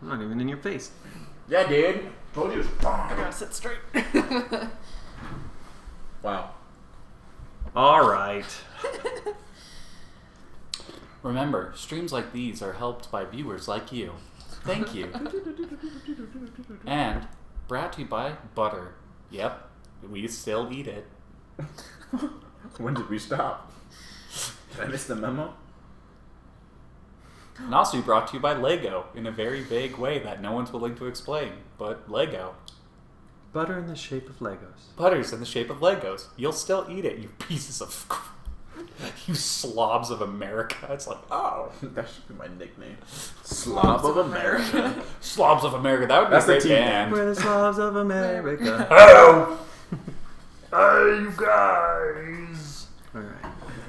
I'm not even in your face. Yeah, dude. Told you. I gotta sit straight. Wow. All right. Remember, streams like these are helped by viewers like you. Thank you. And brought to you by butter. Yep, we still eat it. When did we stop? Did I miss the memo? And also brought to you by Lego in a very vague way that no one's willing to explain. But Lego. Butter in the shape of Legos. Butter's in the shape of Legos. You'll still eat it, you pieces of... You slobs of America. It's like, oh. That should be my nickname. Slob of America. Slobs of America. That would be a great band. We're the slobs of America. Hello! Hey, you guys!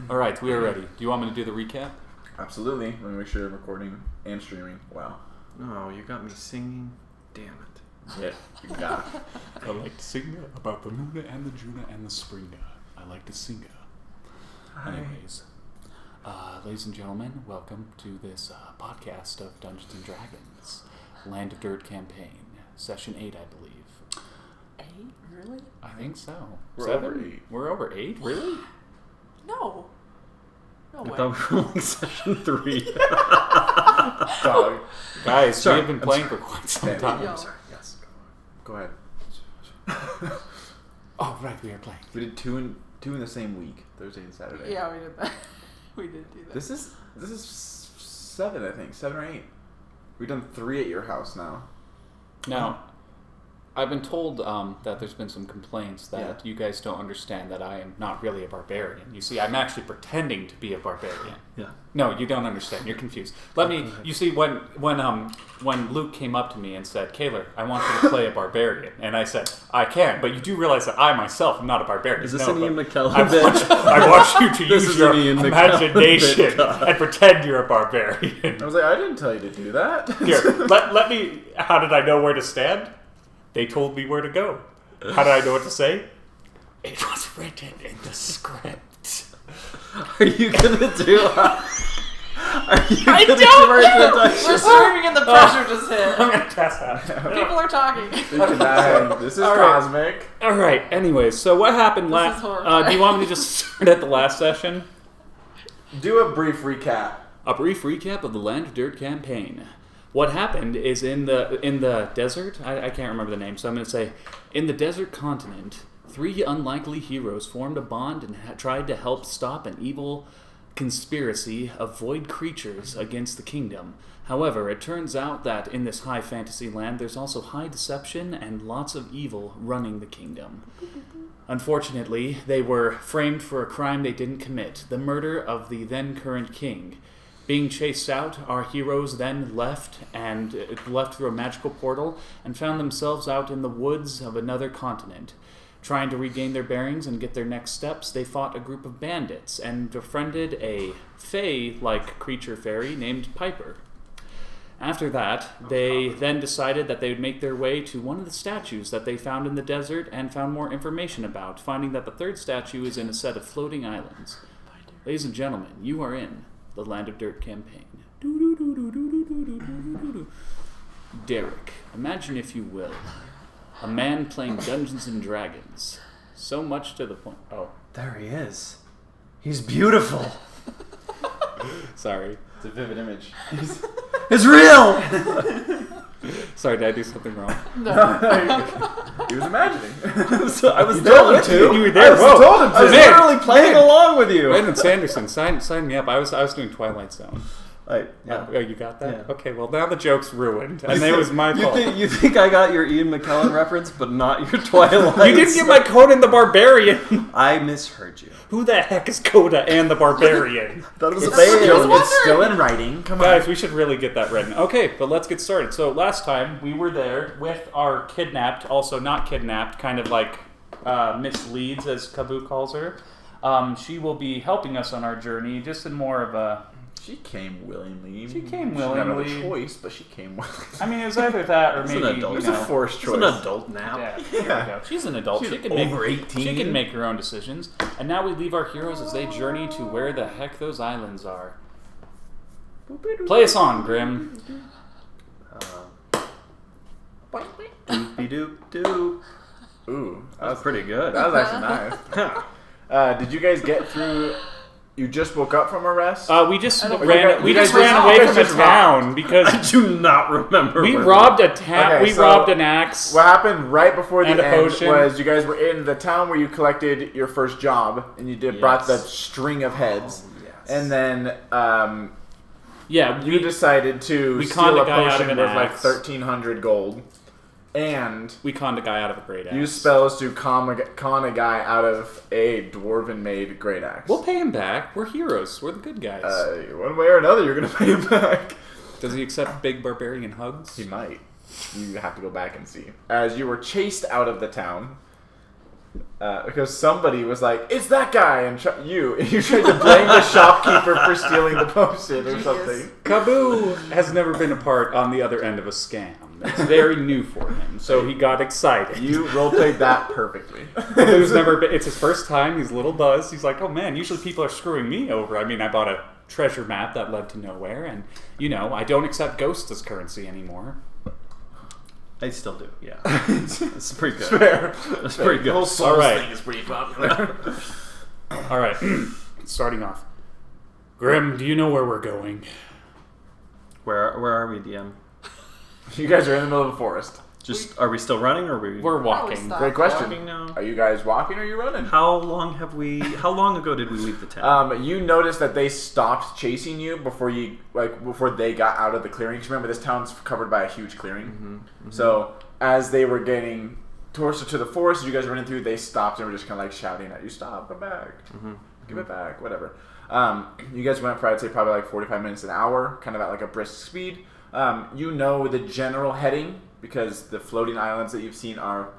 Alright, we are ready. Do you want me to do the recap? Absolutely. Let me make sure I'm recording and streaming. Wow. No, you got me singing. Damn it. Yeah, you got it. I like to sing about the Luna and the Juna and the Springa. I like to sing. Anyways, ladies and gentlemen, welcome to this podcast of Dungeons & Dragons, Land of Dirt campaign, session 8, I believe. 8? Really? I think so. We're 7? over 8. We're over 8? Really? No. No way. I thought we were only session 3. Dog. Guys, Sorry, we have been I'm playing sorry. for quite some Damn. time. Yo. I'm sorry, yes. Go ahead. Oh, right, we are playing. We did two in the same week, Thursday and Saturday. Yeah, we did that. We did do that. This is 7, I think, 7 or 8. We've done 3 at your house now. Now, I've been told that there's been some complaints that Yeah. you guys don't understand that I am not really a barbarian. You see, I'm actually pretending to be a barbarian. Yeah. No, you don't understand. You're confused. You see, when Luke came up to me and said, "Kaylor, I want you to play a barbarian," and I said, "I can," but you do realize that I myself am not a barbarian. Is this no, an Ian but McKellen bit? I want you to This use is your an Ian McKellen imagination bit, God. and pretend you're a barbarian. I was like, I didn't tell you to do that. Here, let me. How did I know where to stand? They told me where to go. How did I know what to say? It was written in the script. Are you gonna do? Are you I gonna don't do our know! introduction? We're streaming and the pressure just hit. I'm gonna test that. People are talking. This is All right. Cosmic. All right. Anyways, so what happened This last? is horrifying. Do you want me to just start at the last session? Do a brief recap. A brief recap of the Land of Dirt campaign. What happened is in the desert. I can't remember the name, so I'm going to say, in the desert continent, 3 unlikely heroes formed a bond and tried to help stop an evil conspiracy of void creatures against the kingdom. However, it turns out that in this high fantasy land, there's also high deception and lots of evil running the kingdom. Unfortunately, they were framed for a crime they didn't commit, the murder of the then current king. Being chased out, our heroes then left through a magical portal and found themselves out in the woods of another continent. Trying to regain their bearings and get their next steps, they fought a group of bandits and befriended a fae-like creature fairy named Piper. After that, they then decided that they would make their way to one of the statues that they found in the desert and found more information about, finding that the 3rd statue is in a set of floating islands. Ladies and gentlemen, you are in the Land of Dirt campaign. Derek, imagine if you will, a man playing Dungeons and Dragons. So much to the point. Oh, There he is. He's beautiful. sorry. It's a vivid image. It's real. Sorry, did I do something wrong? He was imagining. I was told told him to. to. You were there. I Whoa. told him to. I was Man, literally playing along with you. Brandon Sanderson, sign me up. I was doing Twilight Zone. Yeah. Oh, you got that? Yeah. Okay, well now the joke's ruined, and it was my fault. You think I got your Ian McKellen reference, but not your Twilight? You didn't get my Conan the Barbarian. I misheard you. Who the heck is Coda and the Barbarian? That was It's a fail. still in writing. Come on. Guys, we should really get that written. Okay, but let's get started. So last time we were there with our kidnapped, also not kidnapped, kind of like Miss Leeds, as Kabu calls her. She will be helping us on our journey, just in more of a... She came willingly. She came She had no willingly. choice, but she came willingly. I mean, it was either that or It's maybe... an adult. It's you a know, forced It's choice. an adult nap. Yeah, there we go. She's an adult. She's She can over make 18. She can make her own decisions. And now we leave our heroes as they journey to where the heck those islands are. Play us on, Grim. Doop-de-doop-doop. Ooh, That was pretty good. That was actually nice. Did you guys get through? You just woke up from a rest. We just I don't- ran. We you just guys ran just- away you from guys a just town because I do not remember. we where robbed a town. Okay, We so- robbed an axe. What happened right before the And a end potion. was you guys were in the town where you collected your first job, and you brought the Yes. string of heads, Oh, yes. and then Yeah, you decided to we steal conned a a guy out of potion an worth like axe. 1,300 gold, and we conned a guy out of a great axe. use spells to con a guy out of a dwarven-made great axe. We'll pay him back. We're heroes. We're the good guys. One way or another, you're gonna pay him back. Does he accept big barbarian hugs? He might. You have to go back and see. As you were chased out of the town, because somebody was like, "It's that guy," and you tried to blame the shopkeeper for stealing the potion or Genius. something. Kaboo has never been a part on the other end of a scam. It's very new for him, so he got excited. You roleplayed that perfectly. Kaboo's never been. It's his first time. He's a little buzzed. He's like, "Oh man, usually people are screwing me over." I mean, I bought a treasure map that led to nowhere, and I don't accept ghosts as currency anymore. I still do. Yeah, it's pretty good. Fair. It's pretty The good. whole Souls Alright. thing is pretty popular. All right, starting off. Grim, do you know where we're going? Where are we, DM? You guys are in the middle of a forest. Just are we still running or are we? We're Probably walking. stop. Great question. walking now. Are you guys walking or are you running? How long ago did we leave the town? You noticed that they stopped chasing you before they got out of the clearing. 'Cause remember, this town's covered by a huge clearing. So as they were getting closer to the forest, you guys were running through. They stopped and were just kind of like shouting at you, "Stop! Come back! Give it back! Whatever." You guys went for I'd say probably like 45 minutes an hour, kind of at like a brisk speed. You know the general heading because the floating islands that you've seen are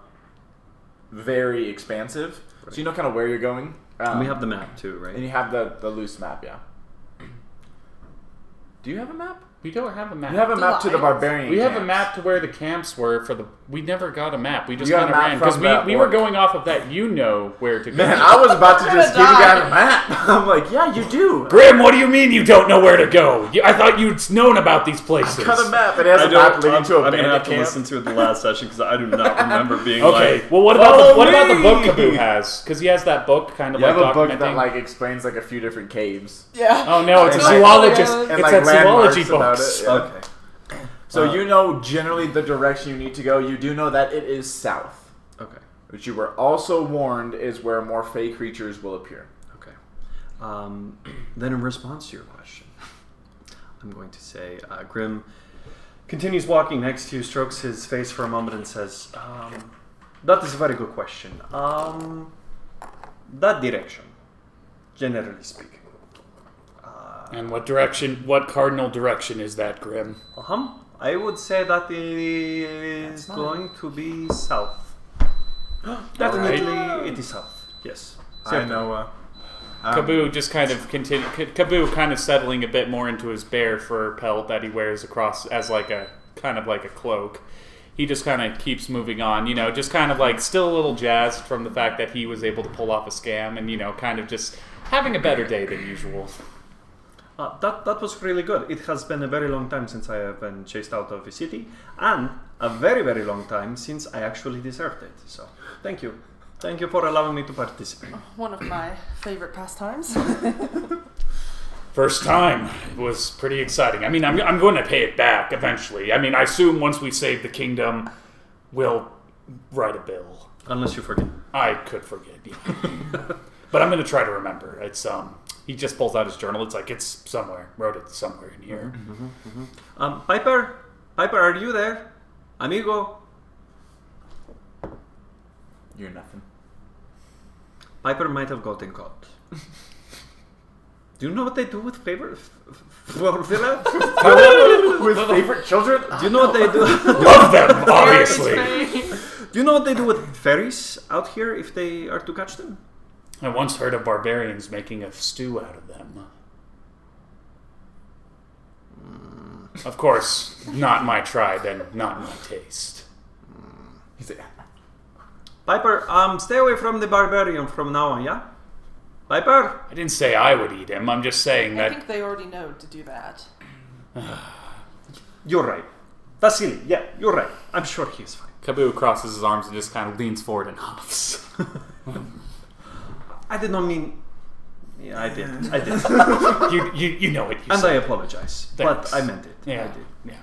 very expansive. So you know kind of where you're going. And we have the map too, right? And you have the loose map, yeah. Do you have a map? We don't have a map. You have a map to the barbarian We have a camps. map to where the camps were for the. We never got a map. We just You got kind a of map ran because from the we were orc. going off of that. You know where to go. Man, I was about to We're just give gonna you die. guys a map. I'm like, yeah, you do. Grim, what do you mean you don't know where to go? I thought you'd known about these places. I've got a map. It has a map leading to a I'm gonna bandit have to camp. listen to the last session because I do not remember being Okay, like. well, what about the Follow book me! Kaboo has? Because he has that book kind of You like have a book documenting. that like explains like a few different caves. Yeah. Oh no, it's a And, like, zoologist. and, It's like, that landmarks zoology about books. it, yeah. Okay. So you know generally the direction you need to go. You do know that it is south, Okay. which you were also warned is where more fey creatures will appear. Okay. Then in response to your question, I'm going to say Grim continues walking next to you, strokes his face for a moment, and says, "That is a very good question. That direction, generally speaking." And what cardinal direction is that, Grim? I would say that it is going to be south. Definitely, it is south. Yes. I know. Kaboo just kind of Kaboo kind of settling a bit more into his bear fur pelt that he wears across as like a kind of like a cloak. He just kind of keeps moving on, just kind of like still a little jazzed from the fact that he was able to pull off a scam and kind of just having a better day than usual. That was really good. It has been a very long time since I have been chased out of a city, and a very, very long time since I actually deserved it. So, thank you. Thank you for allowing me to participate. One of my favorite pastimes. First time. It was pretty exciting. I mean, I'm going to pay it back eventually. I mean, I assume once we save the kingdom, we'll write a bill. Unless you forget. I could forget, yeah. But I'm going to try to remember. It's he just pulls out his journal. It's like it's somewhere. Wrote it somewhere in here. Piper, are you there, amigo? You're nothing. Piper might have gotten caught. Do you know what they do with favorite With favorite children? Do you know what they do? Love them, obviously. Do you know what they do with fairies out here if they are to catch them? I once heard of barbarians making a stew out of them. Of course, not my tribe and not my taste. He's like, Piper, stay away from the barbarian from now on, yeah? Piper? I didn't say I would eat him. I'm just saying I that. think they already know to do that. You're right. Vasily, yeah, you're right. I'm sure he's fine. Kabu crosses his arms and just kind of leans forward and huffs. I did not mean... Yeah, I did. You know what you and said. I apologize. Thanks. But I meant it. Yeah, I did. yeah.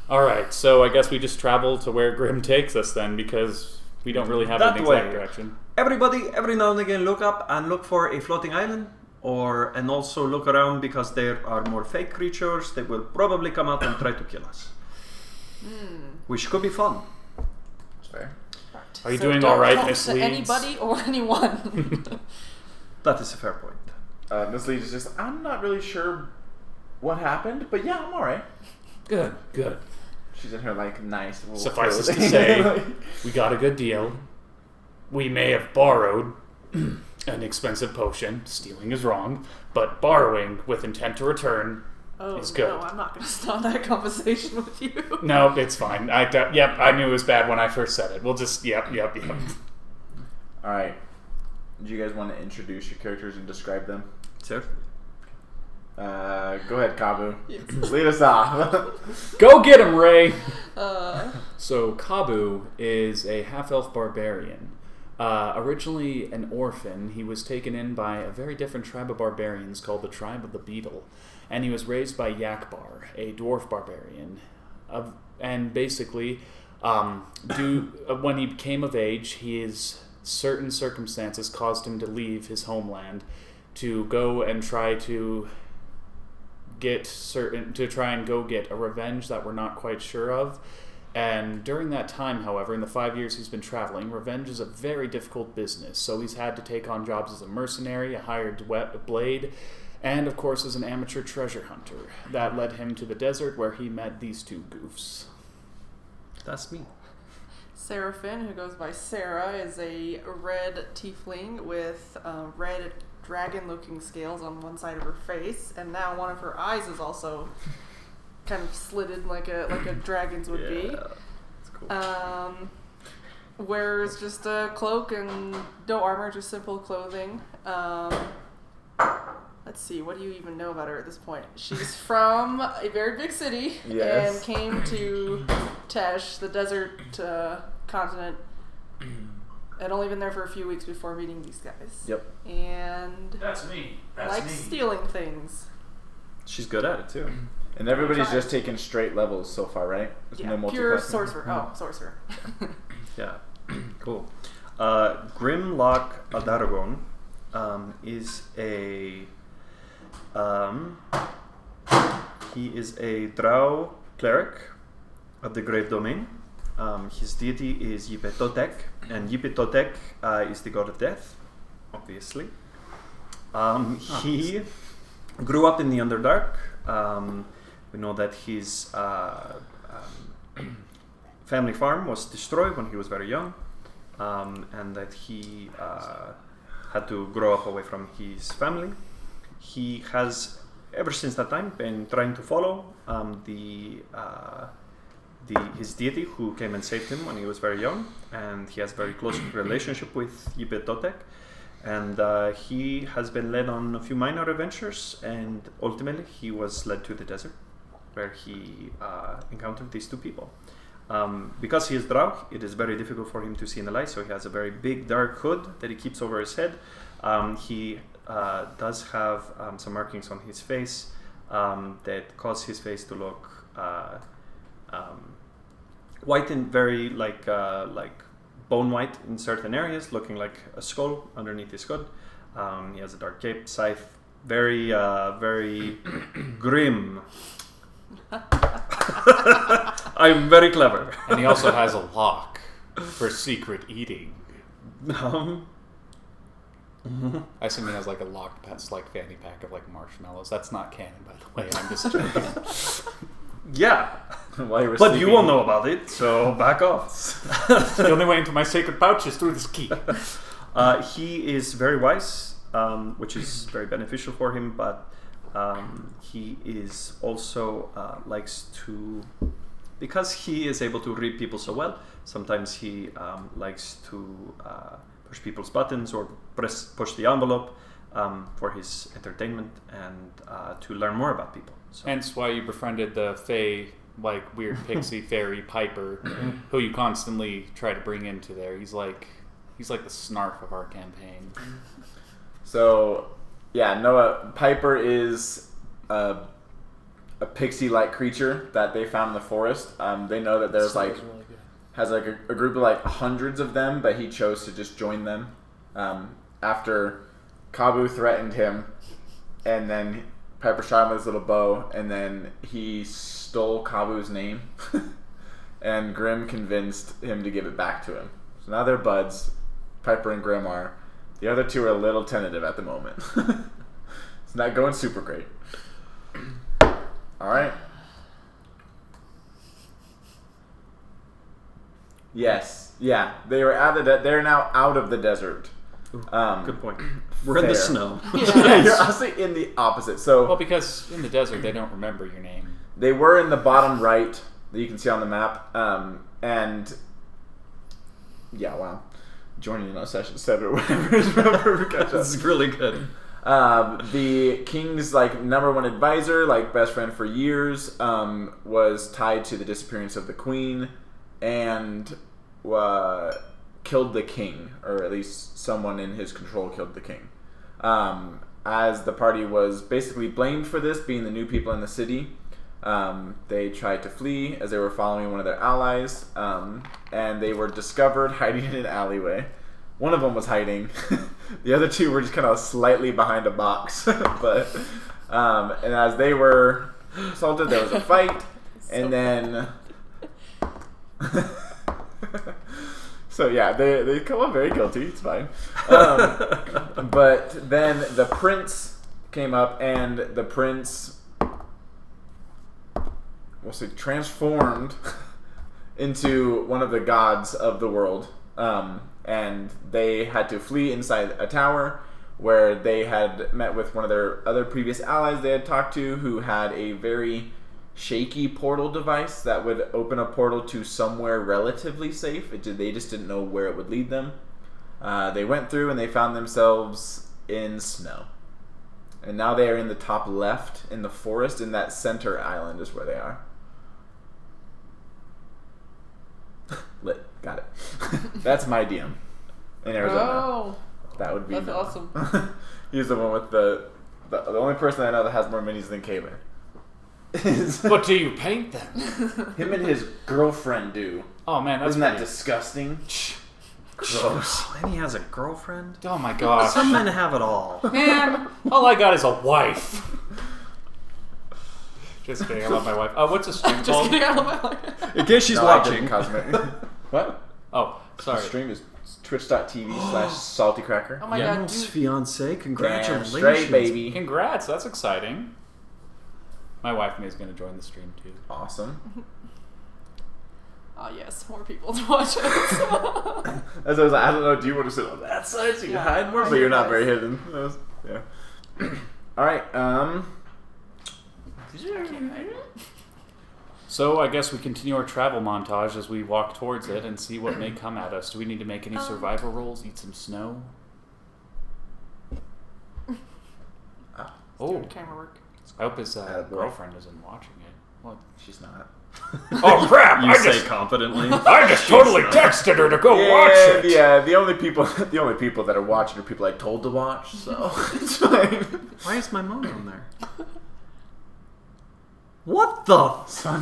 All right, so I guess we just travel to where Grim takes us then, because we don't really have That an way. exact direction. Everybody, every now and again, look up and look for a floating island, and also look around because there are more fake creatures that will probably come out and try to kill us, which could be fun. That's fair. Are you So doing don't all right, talk Miss to Leeds? anybody or anyone. That is a fair point. Miss Leeds is just, I'm not really sure what happened, but yeah, I'm alright. Good, good. She's in her, like, nice little Suffice it to clothing. say, Like, we got a good deal. We may have borrowed an expensive potion. Stealing is wrong, but borrowing with intent to return Oh is good. no, I'm not going to start that conversation with you. No, it's fine. I knew it was bad when I first said it. We'll just, yep. alright. Do you guys want to introduce your characters and describe them? Sir? Go ahead, Kabu. Lead us off. Go get him, Ray! Uh, So, Kabu is a half-elf barbarian. Originally an orphan, he was taken in by a very different tribe of barbarians called the Tribe of the Beetle. And he was raised by Yakbar, a dwarf barbarian. And basically, when he came of age, certain circumstances caused him to leave his homeland to go and try to try and go get a revenge that we're not quite sure of. And during that time, however, in the 5 years he's been traveling, revenge is a very difficult business. So he's had to take on jobs as a mercenary, a hired blade, and of course as an amateur treasure hunter. That led him to the desert where he met these two goofs. That's me. Seraphine, who goes by Sarah, is a red tiefling with red dragon-looking scales on one side of her face, and now one of her eyes is also kind of slitted like a dragon's would be. That's cool. Wears just a cloak and no armor, just simple clothing. Let's see, what do you even know about her at this point? She's from a very big city Yes. and came to Tesh, the desert continent, had only been there for a few weeks before meeting these guys. Yep. And That's me. likes stealing things. She's good at it, too. And everybody's Try. just taking straight levels so far, right? There's Yeah, no pure multiclassing? sorcerer. Oh, sorcerer. Yeah, cool. Grimlock Adargon is he is a drow cleric of the Great Domain. His deity is Yipetotek, and Yipetotek is the god of death, obviously. He grew up in the Underdark. We know that his family farm was destroyed when he was very young, and that he had to grow up away from his family. He has, ever since that time, been trying to follow his deity who came and saved him when he was very young, and he has a very close relationship with Yipetotek. And he has been led on a few minor adventures, and ultimately he was led to the desert, where he encountered these two people. Because he is drow, it is very difficult for him to see in the light, so he has a very big dark hood that he keeps over his head. He does have some markings on his face that cause his face to look white and very like bone white in certain areas, looking like a skull underneath his hood. He has a dark cape, scythe, very grim. I'm very clever. And he also has a lock for secret eating. I assume he has like a locked fanny pack of like marshmallows. That's not canon, by the way. I'm just joking. Yeah, While you were but you sleeping. won't know about it, so back off. The only way into my sacred pouch is through this key. He is very wise, which is very beneficial for him, but he is also likes to, because he is able to read people so well, sometimes he likes to push people's buttons or push the envelope for his entertainment and to learn more about people. So. Hence why you befriended the Fey like weird pixie fairy Piper, who you constantly try to bring into there. He's like the snarf of our campaign. So, yeah, Noah, Piper is a pixie-like creature that they found in the forest. They know that there's like has like a group of like hundreds of them, but he chose to just join them after Kabu threatened him, and then Piper shot him with his little bow, and then he stole Kabu's name, and Grim convinced him to give it back to him. So now they're buds. Piper and Grim are. The other two are a little tentative at the moment. It's not going super great. All right. Yes. Yeah. They were out of they're now out of the desert. Good point. We're in the fair. snow. Yeah, you're honestly in the opposite. So Well, because in the desert they don't remember your name. they were in the bottom right that you can see on the map, and yeah, wow, joining in on session 7 or whatever is remember. This is really good. The king's like number one advisor, like best friend for years, was tied to the disappearance of the queen, and killed the king, or at least someone in his control killed the king. As the party was basically blamed for this, being the new people in the city, they tried to flee as they were following one of their allies, and they were discovered hiding in an alleyway. One of them was hiding. The other two were just kind of slightly behind a box. But and as they were assaulted, there was a fight, and then so yeah, they come up very guilty. It's fine. But then the prince came up, and the prince, we'll say, transformed into one of the gods of the world. And they had to flee inside a tower where they had met with one of their other previous allies they had talked to, who had a very shaky portal device that would open a portal to somewhere relatively safe. They just didn't know where it would lead them. They went through and they found themselves in snow. And now they are in the top left in the forest, in that center island is where they are. Lit. Got it. That's my DM in Arizona. Oh, That would be that's Noah. awesome. He's the one with the only person I know that has more minis than Kaler. But do you paint them? Him and his girlfriend do. Oh man, that's Isn't that pretty- disgusting? Gross. And he has a girlfriend? Oh my gosh. Some men have it all. Man, all I got is a wife. Just kidding, I love my wife. What's a stream Just called? kidding, I love my In case she's No, I watching. didn't, Cosmic. What? Oh, The sorry. stream is twitch.tv/saltycracker. Oh my Yeah. god, Yes, dude. fiance, Damn congratulations. straight, baby. Congrats, that's exciting. My wife is going to join the stream too. Awesome. Oh yes, more people to watch it. As I was like, I don't know, do you want to sit on that side so you can Yeah, hide more? I But you're do not guys. very hidden. Yeah. Alright, So I guess we continue our travel montage as we walk towards it and see what may come at us. Do we need to make any survival rolls? Eat some snow? Oh, Camera work. I hope his Attaboy. girlfriend isn't watching it. What? she's not. Oh crap! You say confidently. I just totally texted her to go watch it. Yeah, the only people that are watching are people I told to watch, so it's fine. Why is my mom on there? What the fuck?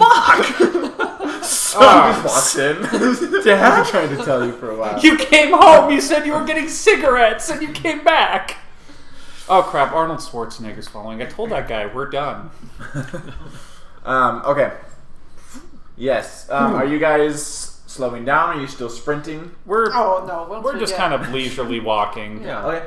Oh, just walked in. Dad, I've been trying to tell you for a while. You came home. You said you were getting cigarettes, and you came back. Oh crap! Arnold Schwarzenegger's following. I told that guy we're done. Okay. Yes. Are you guys slowing down? Are you still sprinting? We're Oh no, once we're we just get- kind of leisurely walking. Yeah. Okay.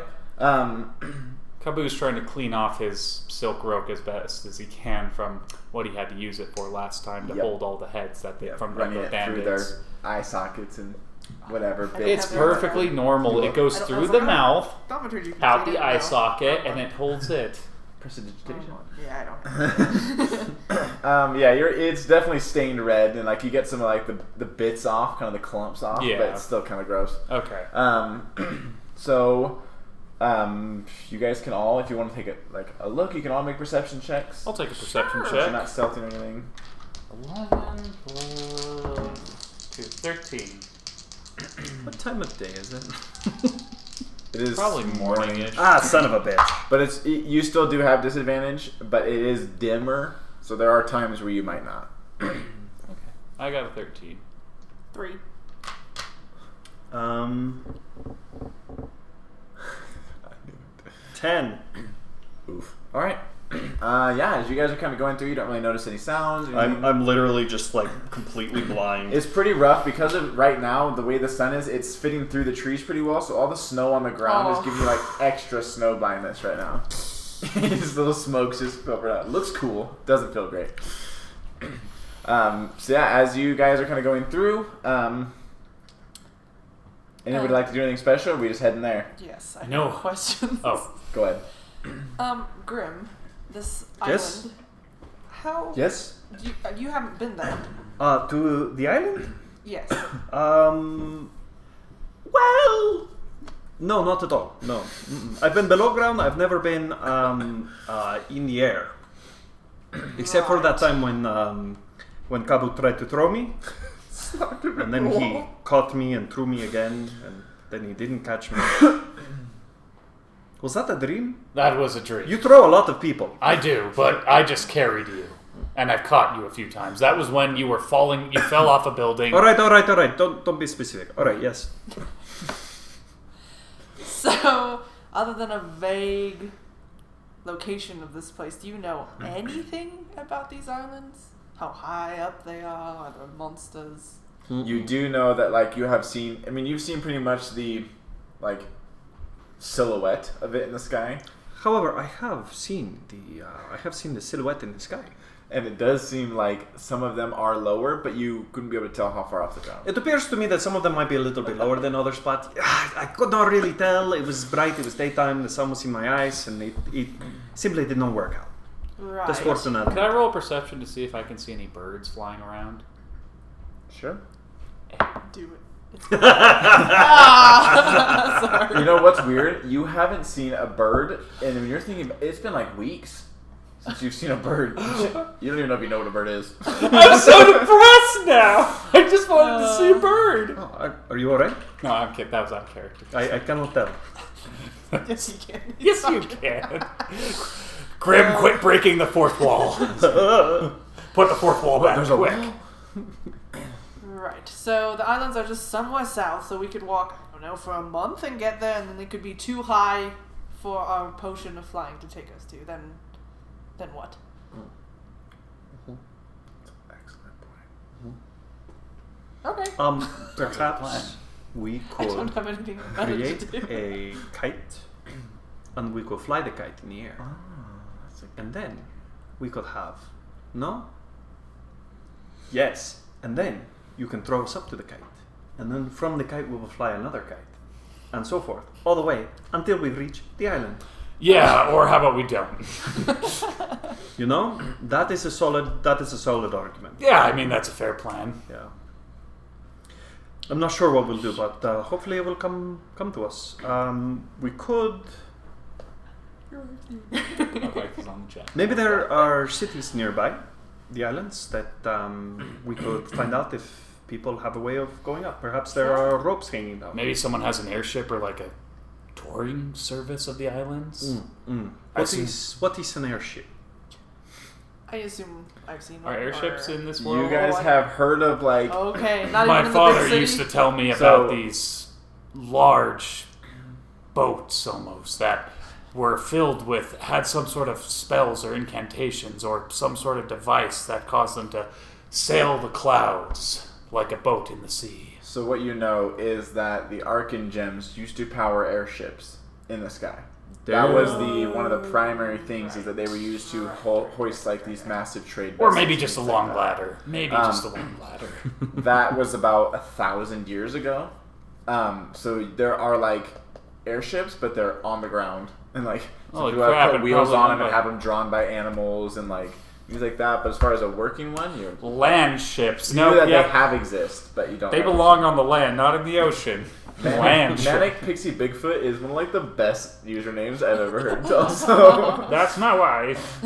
Kabu's trying to clean off his silk rope as best as he can from what he had to use it for last time to Yep. hold all the heads that they from running the it through bandits. their eye sockets and whatever. I bits. It's have no perfectly idea. normal. It goes I don't- through I was the like, mouth, Thaumaturgy, you can out clean the it eye now. socket, and it holds it. Prestidigitation. Yeah, I don't. Yeah, it's definitely stained red, and like you get some of like the bits off, kind of the clumps off, Yeah. but it's still kind of gross. Okay. So, you guys can all, if you want to take a look, you can all make perception checks. I'll take a perception Sure. If you're check. not stealthy or anything. 11 plus 2, 13. What time of day is it? It is Probably morning-ish. Ah, son of a bitch. But you still do have disadvantage, but it is dimmer, so there are times where you might not. Okay. I got a 13. 3. 10. Oof. All right. Yeah, as you guys are kind of going through, you don't really notice any sounds. I'm literally just like completely blind. It's pretty rough because of right now the way the sun is. It's fitting through the trees pretty well, so all the snow on the ground is giving you like extra snow blindness right now. These little smokes just filter out. Looks cool. Doesn't feel great. So yeah, as you guys are kind of going through, anybody like to do anything special? Or are we just heading there? Yes, I No. have questions. Oh. Go ahead. Grim, this Yes? island. How? Yes? You haven't been there. To the island? Yes. Well, no, not at all. No. Mm-mm. I've been below ground. I've never been in the air. Except for that time when Kabu tried to throw me. And then he caught me and threw me again. And then he didn't catch me. Was that a dream? That was a dream. You throw a lot of people. I do, but I just carried you. And I've caught you a few times. That was when you were falling, you fell off a building. All right. Don't be specific. All right, yes. So, other than a vague location of this place, do you know anything about these islands? How high up they are? Are there monsters? You do know that like you have seen. I mean, you've seen pretty much the like silhouette of it in the sky, However, I have seen the silhouette in the sky. and it does seem like some of them are lower, but you couldn't be able to tell how far off the ground. It appears to me that some of them might be a little bit lower than others, but I could not really tell. It was bright, it was daytime, the sun was in my eyes, and it simply did not work out. Right. That's fortunate. Can I roll a perception to see if I can see any birds flying around? Sure. Do it. Ah, sorry. You know what's weird? You haven't seen a bird, and when you're thinking, it's been like weeks since you've seen a bird. You don't even know if you know what a bird is. I'm so depressed now! I just wanted to see a bird! Oh, are you alright? No, I'm kidding. That was out of character. I cannot tell. Yes, you can. Yes, you can. Grim, quit breaking the fourth wall. Put the fourth wall back. There's a quick. wall? Right. So the islands are just somewhere south, so we could walk, I don't know, for a month and get there, and then they could be too high for our potion of flying to take us to. Then what? Excellent point. Okay. Perhaps we I don't could have anything better to create do. a kite, and we could fly the kite in the air. That's a And then we could have, no? Yes. And then you can throw us up to the kite. And then from the kite we will fly another kite. And so forth. All the way until we reach the island. Yeah, or how about we don't? You know? That is a solid argument. Yeah, I mean, that's a fair plan. Yeah. I'm not sure what we'll do, but hopefully it will come to us. We could... My wife is on the chat. Maybe there are cities nearby the islands that we could find out if people have a way of going up. Perhaps there are ropes hanging down. Maybe someone has an airship or like a touring service of the islands. What is an airship? I assume I've seen Are one. airships or- in this You world? guys have heard of like Okay, not My even in the father big city? used to tell me So- about these large boats almost that were filled with, had some sort of spells or incantations or some sort of device that caused them to sail the clouds like a boat in the sea. So what you know is that the Arcan gems used to power airships in the sky. That was one of the primary things is that they were used to hoist like these massive trade Or vessels maybe and just a things long like that. ladder. Maybe just a long ladder. That was about 1,000 years ago. So there are like airships, but they're on the ground and like Holy people have crap, put and wheels probably on them owned and by- have them drawn by animals and like things like that. But as far as a working one, you Land ships. know No, that yeah. they have exist, but you don't. They know. belong on the land, not in the ocean. Land ship. Manic Pixie Bigfoot is one of like the best usernames I've ever heard. Also, That's my wife.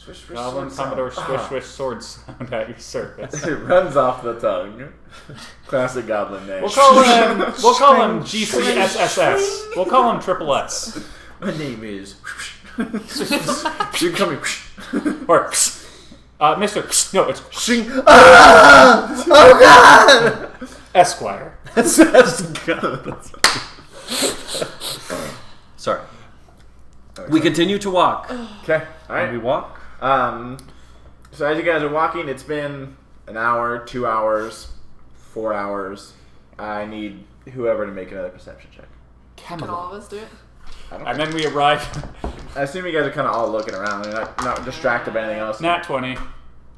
Swish, swish, Goblin sword Commodore sound. swish swish sword sound at your service. It runs off the tongue. Classic goblin name. We'll call him G3SSS. We'll call him Triple S. My name is. You can call me. Or Mr. No, it's Shing. Oh God! Esquire. Sorry. We continue to walk. Okay. All And we right. walk. So as you guys are walking, it's been an hour, 2 hours, 4 hours. I need whoever to make another perception check. Can all of us do it? And then we arrive. I assume you guys are kind of all looking around. You're not distracted by anything else. Nat 20.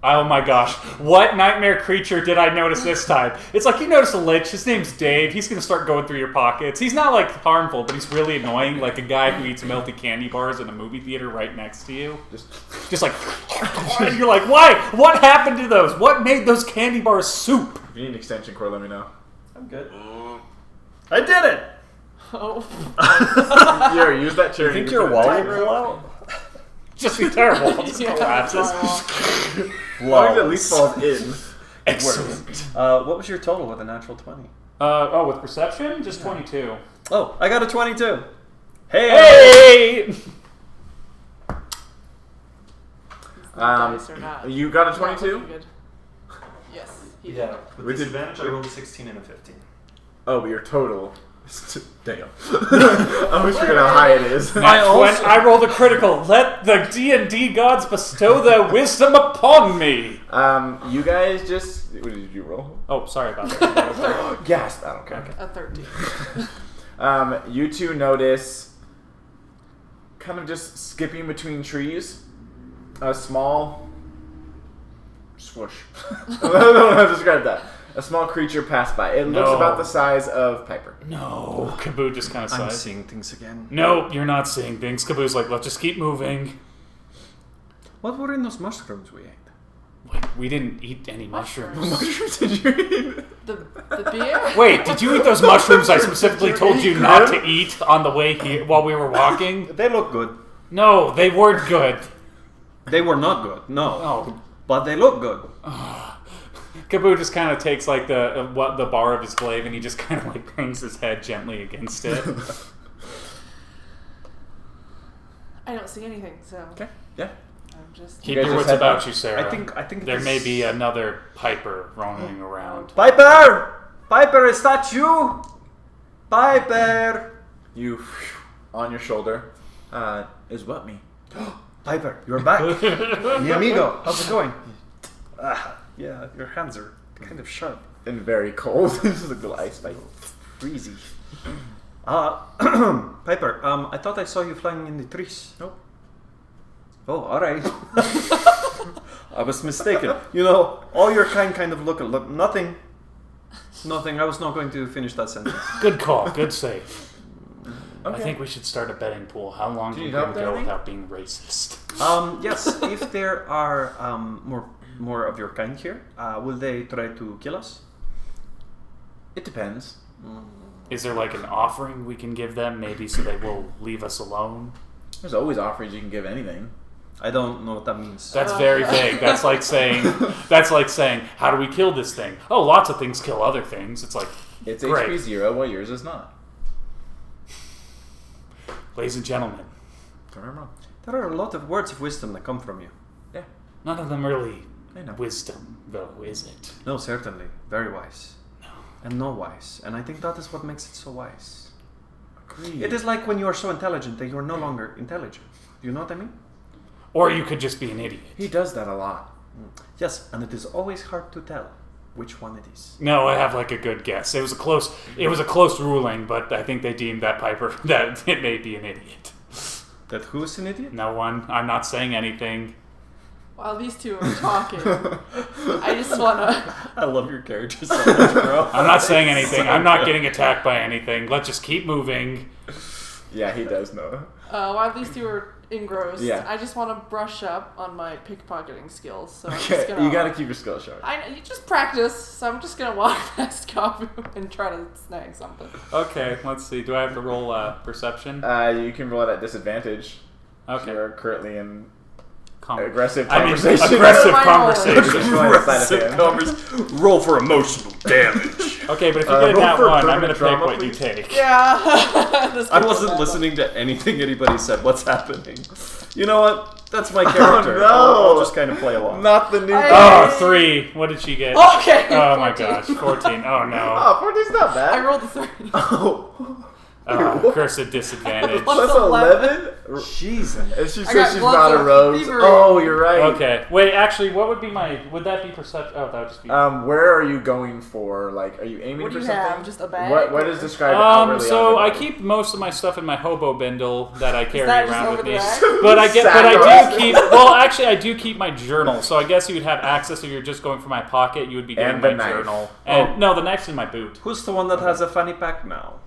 Oh my gosh. What nightmare creature did I notice this time? It's like you notice a lich. His name's Dave. He's going to start going through your pockets. He's not like harmful, but he's really annoying. Like a guy who eats melty candy bars in a movie theater right next to you. Just like, and you're like, why? What happened to those? What made those candy bars soup? If you need an extension cord, let me know. I'm good. I did it! Oh. You ever use that chair? You think and your put it wall in will the pull out? Just be terrible. It just Yeah, collapses. drywall. As long as it at least falls in. Excellent. What was your total with a natural 20? With perception, just 22. Oh, I got a 22. Hey! Hey! Dice or not. You got a Not 22? looking good. Yes. He did. Yeah, with With disadvantage, I rolled a 16 and a 15. Oh, but your total. Damn. I wish we could how high it is. I rolled a critical. Let the D&D gods bestow their wisdom upon me. You guys just. What did you roll? Oh, sorry about that. Gasp. I don't care. A 13. You two notice, kind of just skipping between trees, a small swoosh. I don't know how to describe that. A small creature passed by. It looks No. about the size of Piper. No. Kaboo just kind of I'm sighs. seeing things again. No, you're not seeing things. Kaboo's like, let's just keep moving. What were in those mushrooms we ate? Wait, we didn't eat any mushrooms. Mushrooms did you eat? The beer? Wait, did you eat those mushrooms I specifically told you not to eat on the way here while we were walking? They look good. No, they weren't good. They were not good, no. Oh. But they look good. Kaboo just kind of takes like the bar of his glaive and he just kind of like bangs his head gently against it. I don't see anything, so Okay. Yeah. I'm just. Keep guys your just wits head about back? you, Sarah. I think there this- may be another Piper roaming around. Piper! Piper, is that you? Piper! You on your shoulder. Is what me? Piper, you're back. Mi amigo, how's it going? Yeah, your hands are kind of sharp. And very cold. This is a little ice pipe. Freezy. Piper, I thought I saw you flying in the trees. Nope. Oh, alright. I was mistaken. You know, all your kind of look nothing. Nothing. I was not going to finish that sentence. Good call. Good save. Okay. I think we should start a betting pool. How long Do can you we help go there, without being racist? Yes, if there are more of your kind here, will they try to kill us? It depends. Is there like an offering we can give them, maybe, so they will leave us alone? There's always offerings you can give anything. I don't know what that means. That's very vague. That's like saying, how do we kill this thing? Oh, lots of things kill other things. It's like, It's great. HP 0 while yours is not. Ladies and gentlemen, Don't remember wrong. There are a lot of words of wisdom that come from you. Yeah. none of them really I know. wisdom, though, is it? No, certainly. Very wise. No. And no wise. And I think that is what makes it so wise. Agreed. It is like when you are so intelligent that you are no longer intelligent. Do you know what I mean? Or you could just be an idiot. He does that a lot. Yes, and it is always hard to tell which one it is. No, I have like a good guess. It was a close ruling, but I think they deemed that Piper that it may be an idiot. That who is an idiot? No one. I'm not saying anything. While these two are talking, I just wanna. I love your character so much, bro. I'm not saying anything. I'm not getting attacked by anything. Let's just keep moving. Yeah, he does know. While these two are engrossed, Yeah. I just want to brush up on my pickpocketing skills. So I'm Okay, just gonna. you gotta keep your skill sharp. You just practice, so I'm just gonna walk past Kabu and try to snag something. Okay, let's see. Do I have to roll perception? You can roll it at disadvantage. Okay. You're currently in Aggressive I mean, conversation. aggressive Survival. conversation. Roll for emotional damage. Okay, but if you get roll that for one, I'm permanent going to pick trauma, what you please. take. Yeah. This I goes wasn't bad. listening to anything anybody said. What's happening? You know what? That's my character. no. I'll just kind of play along. Not the new. I- Oh, 3. What did she get? Okay. Oh my 14. gosh, 14. Oh no. Oh, 14's not I bad. rolled a 3. Oh. Cursed disadvantage. Plus 11? Jesus. And she I says got she's gloves not a of rose. fever. Oh, you're right. Okay. Wait, actually, what would be my... Would that be perception? Oh, that would just be... Where are you going for? Like, are you aiming What do for you something? have? Just a bag? What or- is described outwardly so on I the body? keep most of my stuff in my hobo bindle that I carry that just around over with the me. bag? But I Sack do on. keep... Well, actually, I do keep my journal. So I guess you would have access if you're just going for my pocket. You would be getting And my the knife. journal. And no, the knife's in my boot. Who's the one that has a fanny pack now?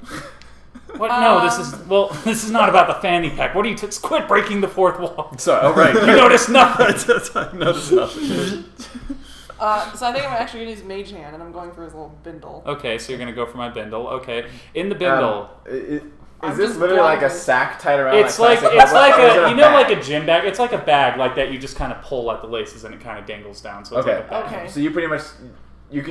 What? No, this is... Well, this is not about the fanny pack. What are you... Quit breaking the fourth wall. Sorry. Oh, right. You noticed nothing. I noticed nothing. So I think I'm actually going to use Mage Hand, and I'm going for his little bindle. Okay, so you're going to go for my bindle. Okay. In the bindle... Is I'm this just literally like a blinded. sack tied around? It's like classic it's helmet, like or is it a you know bag? like a gym bag. It's like a bag like that. You just kind of pull at the laces and it kind of dangles down. So it's Okay. like a bag. Okay. So you pretty much you'd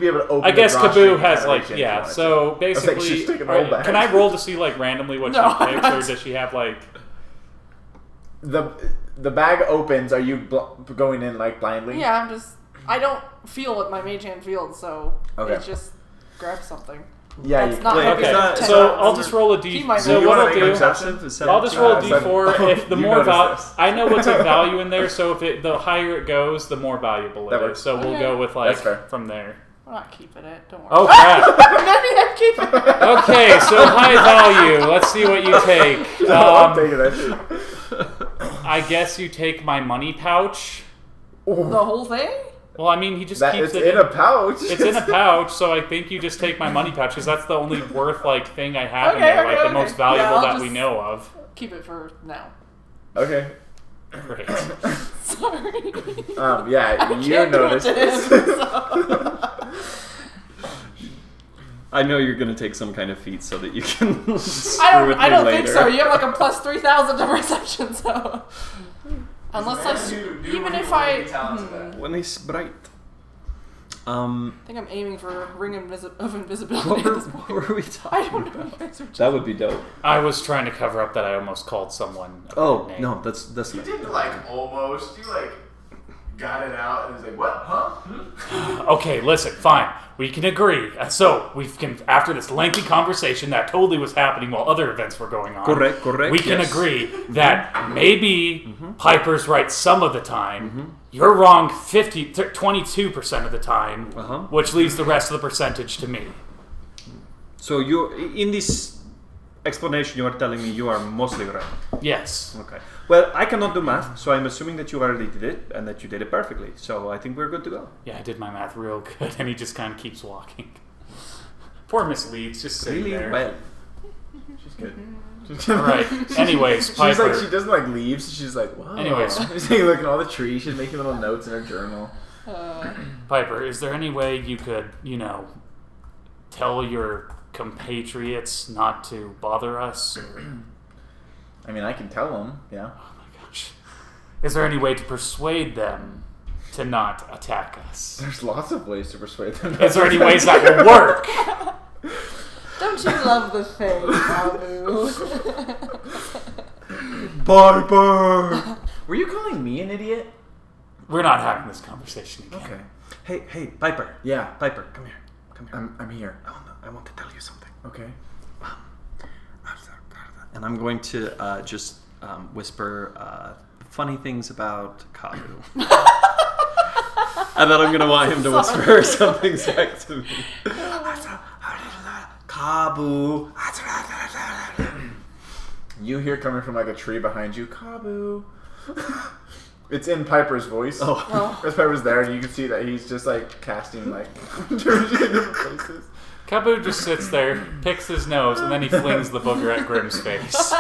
be able to open. I guess the drawstring Kaboo and has kinda like reach in if you yeah. wanted So to. I was like, basically, she's taking the alright, whole bag. can I roll to see like randomly what No, she picks, I'm or not. does she have like? the bag opens. Are you going in like blindly? Yeah, I don't feel what my Mage Hand feels, so Okay. it just grabs something. Yeah, That's you not click. gonna be Okay, a 10 so rounds. I'll just roll a He d. might So know. you what wanna I'll make do, perception? I'll just roll a d4. Oh, If the you more noticed this. I know what's of value in there. So the higher it goes, the more valuable That it works. is. So we'll Okay. go with like That's fair. from there. I'm not keeping it. Don't worry. Oh crap. Maybe I'm keeping it. Okay, so high value. Let's see what you take. I'm taking that shit. I guess you take my money pouch. The whole thing? Well, I mean, he just That keeps it's it in a pouch. It's in a pouch, so I think you just take my money pouch because that's the only worth like thing I have in Okay, there, like okay, the most okay. valuable Yeah, I'll that we just- know of. Keep it for now. Okay. Great. Sorry. Yeah, I you can't do it noticed. to him, so. I know you're going to take some kind of feat so that you can screw I with don't me think later. so. You have like a plus 3,000 to perception, so. Unless even if I. When he's bright. I think I'm aiming for Ring of Invisibility What at were, this point. what were we I talking don't know. about? You guys are just- That would be dope. I was trying to cover up that I almost called someone. a Oh, bad name. no, that's You not. didn't like almost. You like got it out and was like, what? Huh? Okay, listen, fine. We can agree. So we can, after this lengthy conversation that totally was happening while other events were going on. Correct, We can yes. agree that maybe Piper's right some of the time. You're wrong 22% of the time, Uh-huh. which leaves the rest of the percentage to me. So you, in this explanation, you are telling me you are mostly right. Yes. Okay. Well, I cannot do math, so I'm assuming that you already did it and that you did it perfectly. So I think we're good to go. Yeah, I did my math real good, and he just kind of keeps walking. Poor Miss Leeds, just sitting Really there. well. She's good. All right. Anyways, She's Piper. like, she doesn't like leaves. She's like, whoa. Anyways. She's like looking at all the trees. She's making little notes in her journal. Piper, is there any way you could, tell your compatriots not to bother us? Or... I mean, I can tell them. Yeah. Oh my gosh. Is there any way to persuade them to not attack us? There's lots of ways to persuade them. Is there any ways that will work? Don't you love the Fae, Babu? Piper! Were you calling me an idiot? We're not having this conversation again. Okay. Hey, Piper. Yeah. Piper, come here. Come here. I'm here. I want to tell you something. Okay. And I'm going to just whisper funny things about Kabu. And then I'm going to want him to whisper something back to me. Kabu. You hear coming from like a tree behind you, Kabu. It's in Piper's voice. Oh. Because Piper's there, and you can see that he's just like casting like different places. Kabu just sits there, picks his nose, and then he flings the booger at Grimm's face.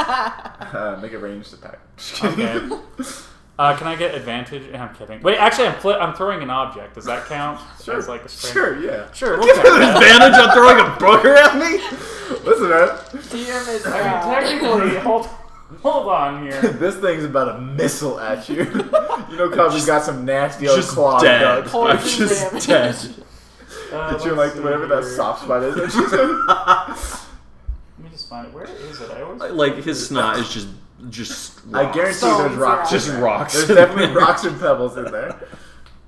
Make a ranged attack. Okay. Can I get advantage? I'm kidding. Wait, actually, I'm throwing an object. Does that count? Sure. As like a strength? Sure, yeah. Sure, we'll count that. Advantage on throwing a booger at me? Listen, man. DM is I mean, technically, hold on here. This thing's about a missile at you. You know, Cubby's got some nasty old Just claw dead. guts. Poison I'm just damage. dead. Did you like whatever that soft spot is? Let me just find it. Where is it? I always Like his snot is just I rocks. guarantee Stones, there's rocks. yeah. in Just there. rocks There's in definitely there. rocks and pebbles in there.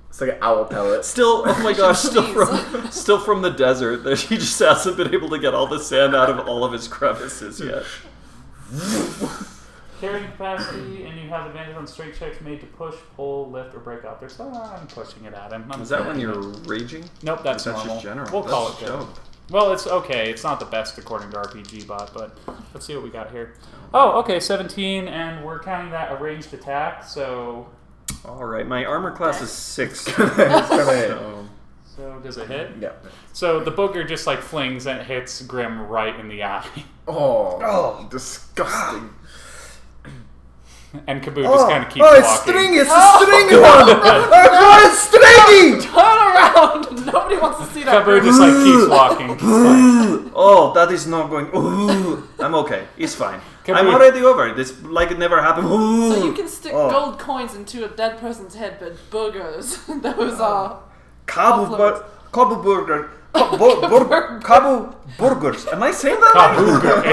It's like an owl pellet. Still, oh my gosh, Jeez. still from the desert. That he just hasn't been able to get all the sand out of all of his crevices yet. carrying capacity, and you have advantage on straight checks made to push, pull, lift, or break out. So I'm pushing it at him. I'm Is that when throwing you're it. raging? Nope, that's That's normal. just general. We'll call it That's good. dope. Well, it's okay. It's not the best according to RPG Bot, but let's see what we got here. Oh, okay, 17, and we're counting that a ranged attack, so All right, my armor class is 6. It's gonna hit. so does it hit? Yeah. So the booger just like flings and hits Grim right in the eye. Oh, disgusting. And Kaboo just kind of keeps it's walking. stringy! It's a stringy one! It's stringy! Turn around! Nobody wants to see that. Kaboo just like keeps walking. Oh, that is not going. Ooh, I'm okay. It's fine. Kaboo. I'm already over it. It's like it never happened. Ooh. So you can stick Oh. gold coins into a dead person's head, but boogers, those are... Kabu burger. Kabu burgers. Am I saying that right? Kabooger.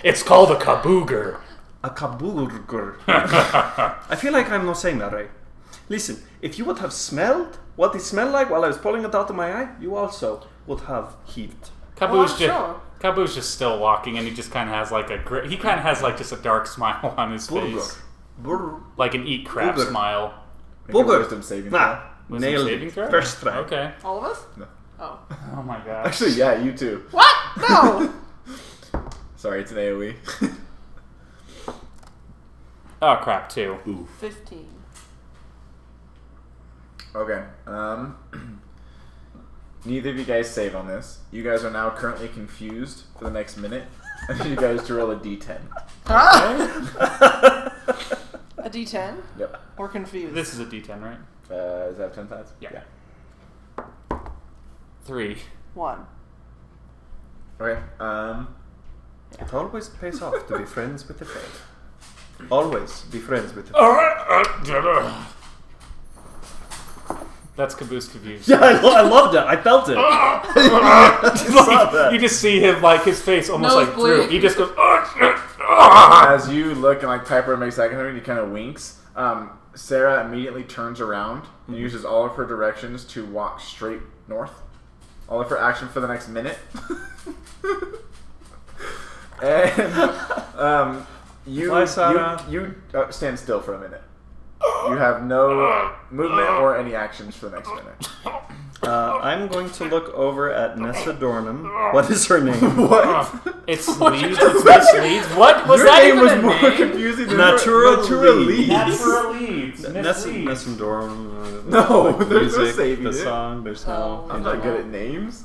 It's called a kabooger. A kaburger. I feel like I'm not saying that right. Listen, if you would have smelled what it smelled like while I was pulling it out of my eye, you also would have heaved. Kaboo's I'm just sure. Kaboo's just still walking, and he just kind of has like he kind of has like just a dark smile on his face, Burger. like an eat crap Booger. smile. Make a Booger. wisdom saving Nah, Wisdom nailed saving it. throw? First try. Okay. All of us? No. Oh. Oh my throw. god. Actually, yeah, you too. What? No! Sorry, it's an AoE. Oh crap, 2. 15. Okay. Neither of you guys save on this. You guys are now currently confused for the next minute. I need you guys to roll a d10. A D10? Yep. Or confused? This is a D10, right? Does that have 10 sides? Yeah. 3. 1. Okay. It always pays off to be friends with the fate. Always be friends with the fate. That's Kaboo's confused. Yeah, I loved it. I felt it. that. You just see him like his face almost like Nosebleed. droop. He just goes. As you look and like Piper makes eye contact, he kind of winks. Sarah immediately turns around and uses all of her directions to walk straight north. All of her action for the next minute. And Bye, Sarah. you stand still for a minute. You have no movement or any actions for the next minute. I'm going to look over at Nessa Dornham. What is her name? What? It's Leeds. It's Miss Leeds. What was Your that name even was a more name? confusing than Natura Leeds. Natural Leeds. Miss Nessa Leeds. Dornham. No, the there's no music, saving the it. song. There's no. Oh. I'm not good at names.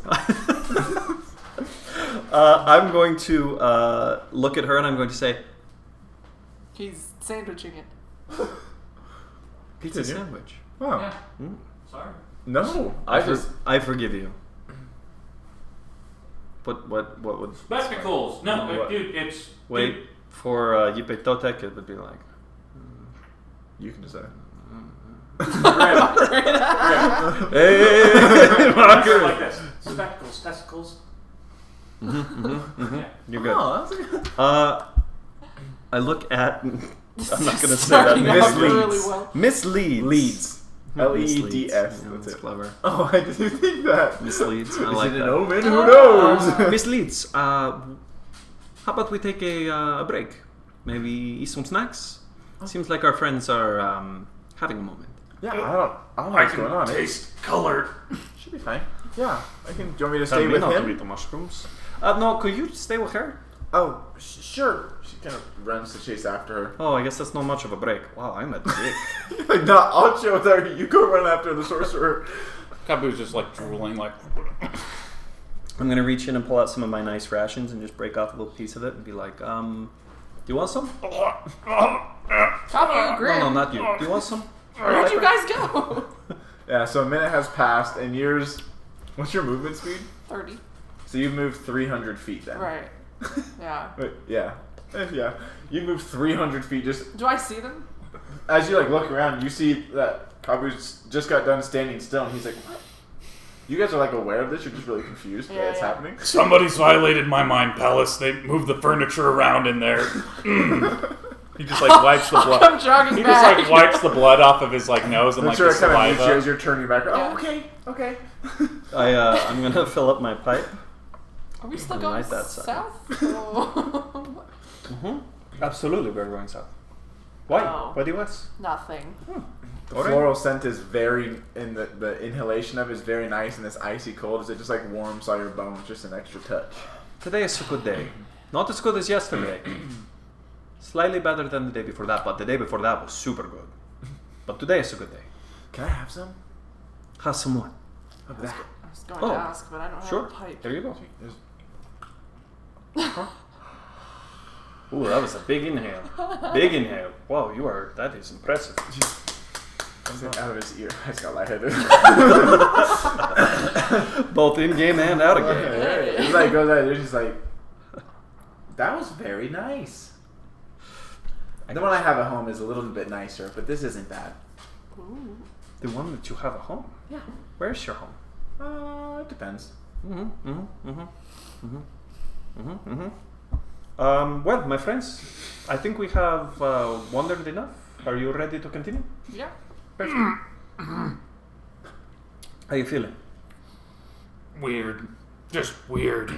I'm going to look at her and I'm going to say, He's sandwiching it. pizza Continue. sandwich. Wow. Yeah. Mm. Sorry. No, I just. I forgive you. What would Spectacles. No, What? dude, it's. wait dude, for Yipe Totek? It would be like. You can decide. Hey, Marker. like this. Spectacles, testicles. Yeah. You're good. Oh, that's good. I look at. I'm not gonna say that. Starting Miss off really Leeds. well. Miss Leeds. Leeds. Miss Leeds. Leeds. That's that's it. clever. Oh, I didn't think that. Miss Leeds. I Is like it that. an omen? Who knows? Miss Leeds, how about we take a break? Maybe eat some snacks? Seems like our friends are having a moment. Yeah, I don't know what's going on. color. Should be fine. Yeah, I can. Do you want me to stay with him? the mushrooms. No, could you stay with her? Oh, sure. She kind of runs to chase after her. Oh, I guess that's not much of a break. Wow, I'm a dick. Like, no, I'll chill with her. You go run after the sorcerer. Kaboo's just like drooling, like. I'm gonna reach in and pull out some of my nice rations and just break off a little piece of it and be like, do you want some? Kabu, Grim. No, not you. Do you want some? Where'd you guys go? Yeah, so a minute has passed, and yours. What's your movement speed? 30. So you've moved 300 feet then. Right. Yeah. Wait, yeah. Yeah. You moved 300 feet just. Do I see them? As you like look around, you see that Kabu's just got done standing still, and he's like, "What? You guys are like aware of this? You're just really confused that it's happening." Somebody's violated my mind palace. They moved the furniture around in there. He just like wipes the blood. I'm jogging He back. just like wipes the blood off of his like nose and I'm like sure the it kind of saliva. as you're turning back. Yeah. Oh, okay. I'm gonna fill up my pipe. Are we still I going like that sound. south? Oh. Absolutely, we're going south. Why? Oh. Why do you ask? Nothing. The Alright. floral scent is very, and the inhalation of it is very nice, and this icy cold as it just like warms all your bones, just an extra touch. Today is a good day. Not as good as yesterday. Slightly better than the day before that, but the day before that was super good. But today is a good day. Can I have some? Have some more. Of that. I was going Oh, to ask, but I don't Sure. have a pipe. There you go. There's- Ooh, that was a big inhale. Big inhale. Wow, that is impressive. Out of his ear. I just got lightheaded. Both in game and out of game. It's like goes out. It's just like that was very nice. The one I have at home is a little bit nicer, but this isn't bad. Ooh. The one that you have at home. Yeah. Where's your home? It depends. Well, my friends, I think we have wandered enough. Are you ready to continue? Yeah. How you feeling? Weird. Just weird.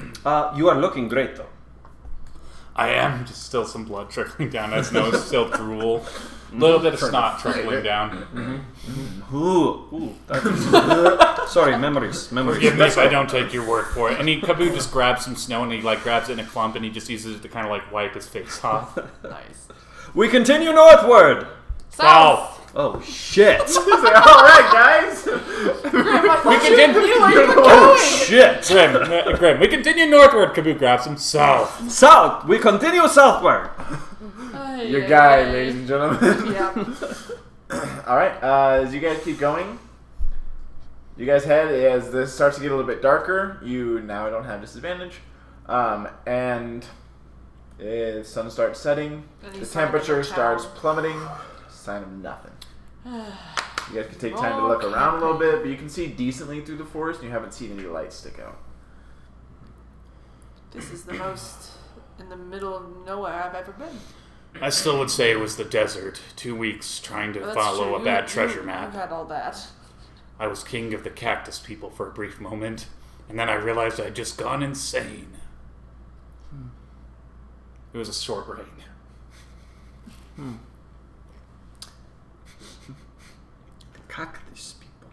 You are looking great, though. I am. Just still some blood trickling down his nose. Still drool. A little bit of snot trickling down. Ooh. Sorry, memories. Forgive me if I don't take your word for it. And Kabu just grabs some snow and he like grabs it in a clump and he just uses it to kind of like wipe his face off. Nice. We continue northward. South! Oh shit! He's like, all right, guys. We continue. Oh shit! Grim. We continue northward. Kabu grabs him south. South. We continue southward. Your guy, ladies and gentlemen. Yeah. All right. As you guys keep going, you guys head as this starts to get a little bit darker. You now don't have disadvantage, and the sun starts setting. Any The sign of temperature a starts town? plummeting. Sign of nothing. You guys can take time to look around a little bit, but you can see decently through the forest, and you haven't seen any lights stick out. This is the most in the middle of nowhere I've ever been. I still would say it was the desert. 2 weeks trying to Well, that's follow true. a bad You treasure map. You've had all that. I was king of the cactus people for a brief moment, and then I realized I'd just gone insane. It was a short reign. Cactus people.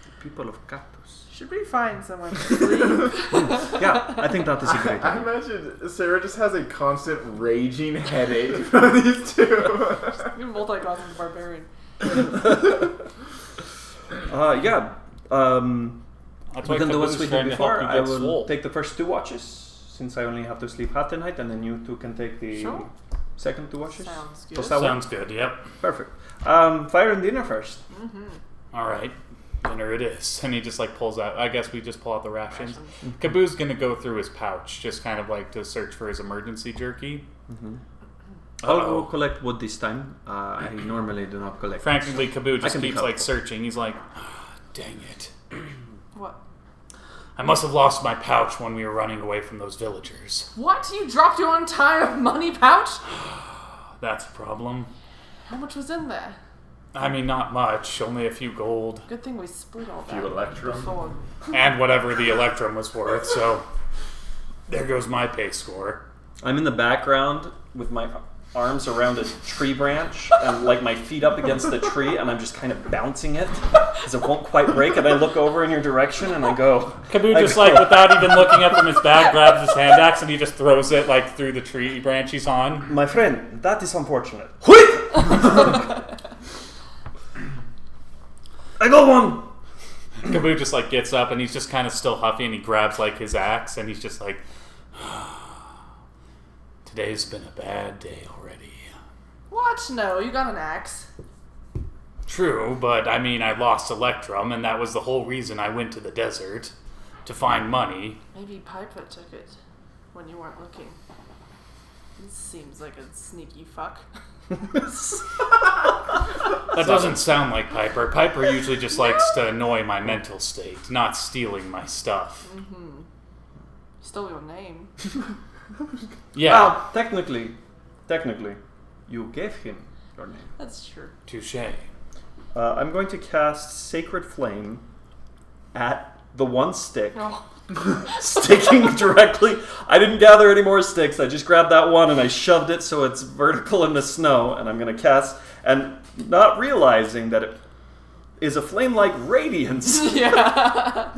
The people of cactus. Should we find someone to sleep? Yeah, I think that is a great I idea. imagine Sarah just has a constant raging headache from these two. Multi-cosmic barbarian. Yeah. That's We why can do what Kabu's we did trying to help before. you I get will swole. take the first 2 watches, since I only have to sleep half the night, and then you 2 can take the Sure. second 2 watches. Sounds good. Does that work? Sounds good, yep. Perfect. Fire and dinner first. Alright, dinner it is. And he just like pulls out, I guess we just pull out the rations. Kabu's gonna go through his pouch, just kind of like to search for his emergency jerky. I'll go collect wood this time. I normally do not collect. Frankly, Kabu I just can be keeps like helpful. searching. He's like, dang it. What? I must have lost my pouch when we were running away from those villagers. What? You dropped your entire money pouch? That's a problem. How much was in there? I mean, not much, only a few gold. Good thing we split all that Few electrum. before. And whatever the electrum was worth, so there goes my pay score. I'm in the background with my arms around a tree branch and like my feet up against the tree, and I'm just kind of bouncing it because it won't quite break. And I look over in your direction and I go. Kabu just like, without even looking up from his bag, grabs his hand axe and he just throws it like through the tree branch he's on. My friend, that is unfortunate. I got one. Kabu just like gets up and he's just kind of still huffy and he grabs like his axe and he's just like, today's been a bad day already. What? No, you got an axe. True, but I mean, I lost Electrum and that was the whole reason I went to the desert, to find money. Maybe Piper took it when you weren't looking. This seems like a sneaky fuck. That doesn't sound like Piper. Piper usually just likes to annoy my mental state, not stealing my stuff. Mm-hmm. Stole your name. Yeah. Well, technically, you gave him your name. That's true. Touche. I'm going to cast Sacred Flame at the one stick. Oh. Sticking directly. I didn't gather any more sticks. I just grabbed that one and I shoved it so it's vertical in the snow. And I'm going to cast, and not realizing that it is a flame like radiance. Yeah.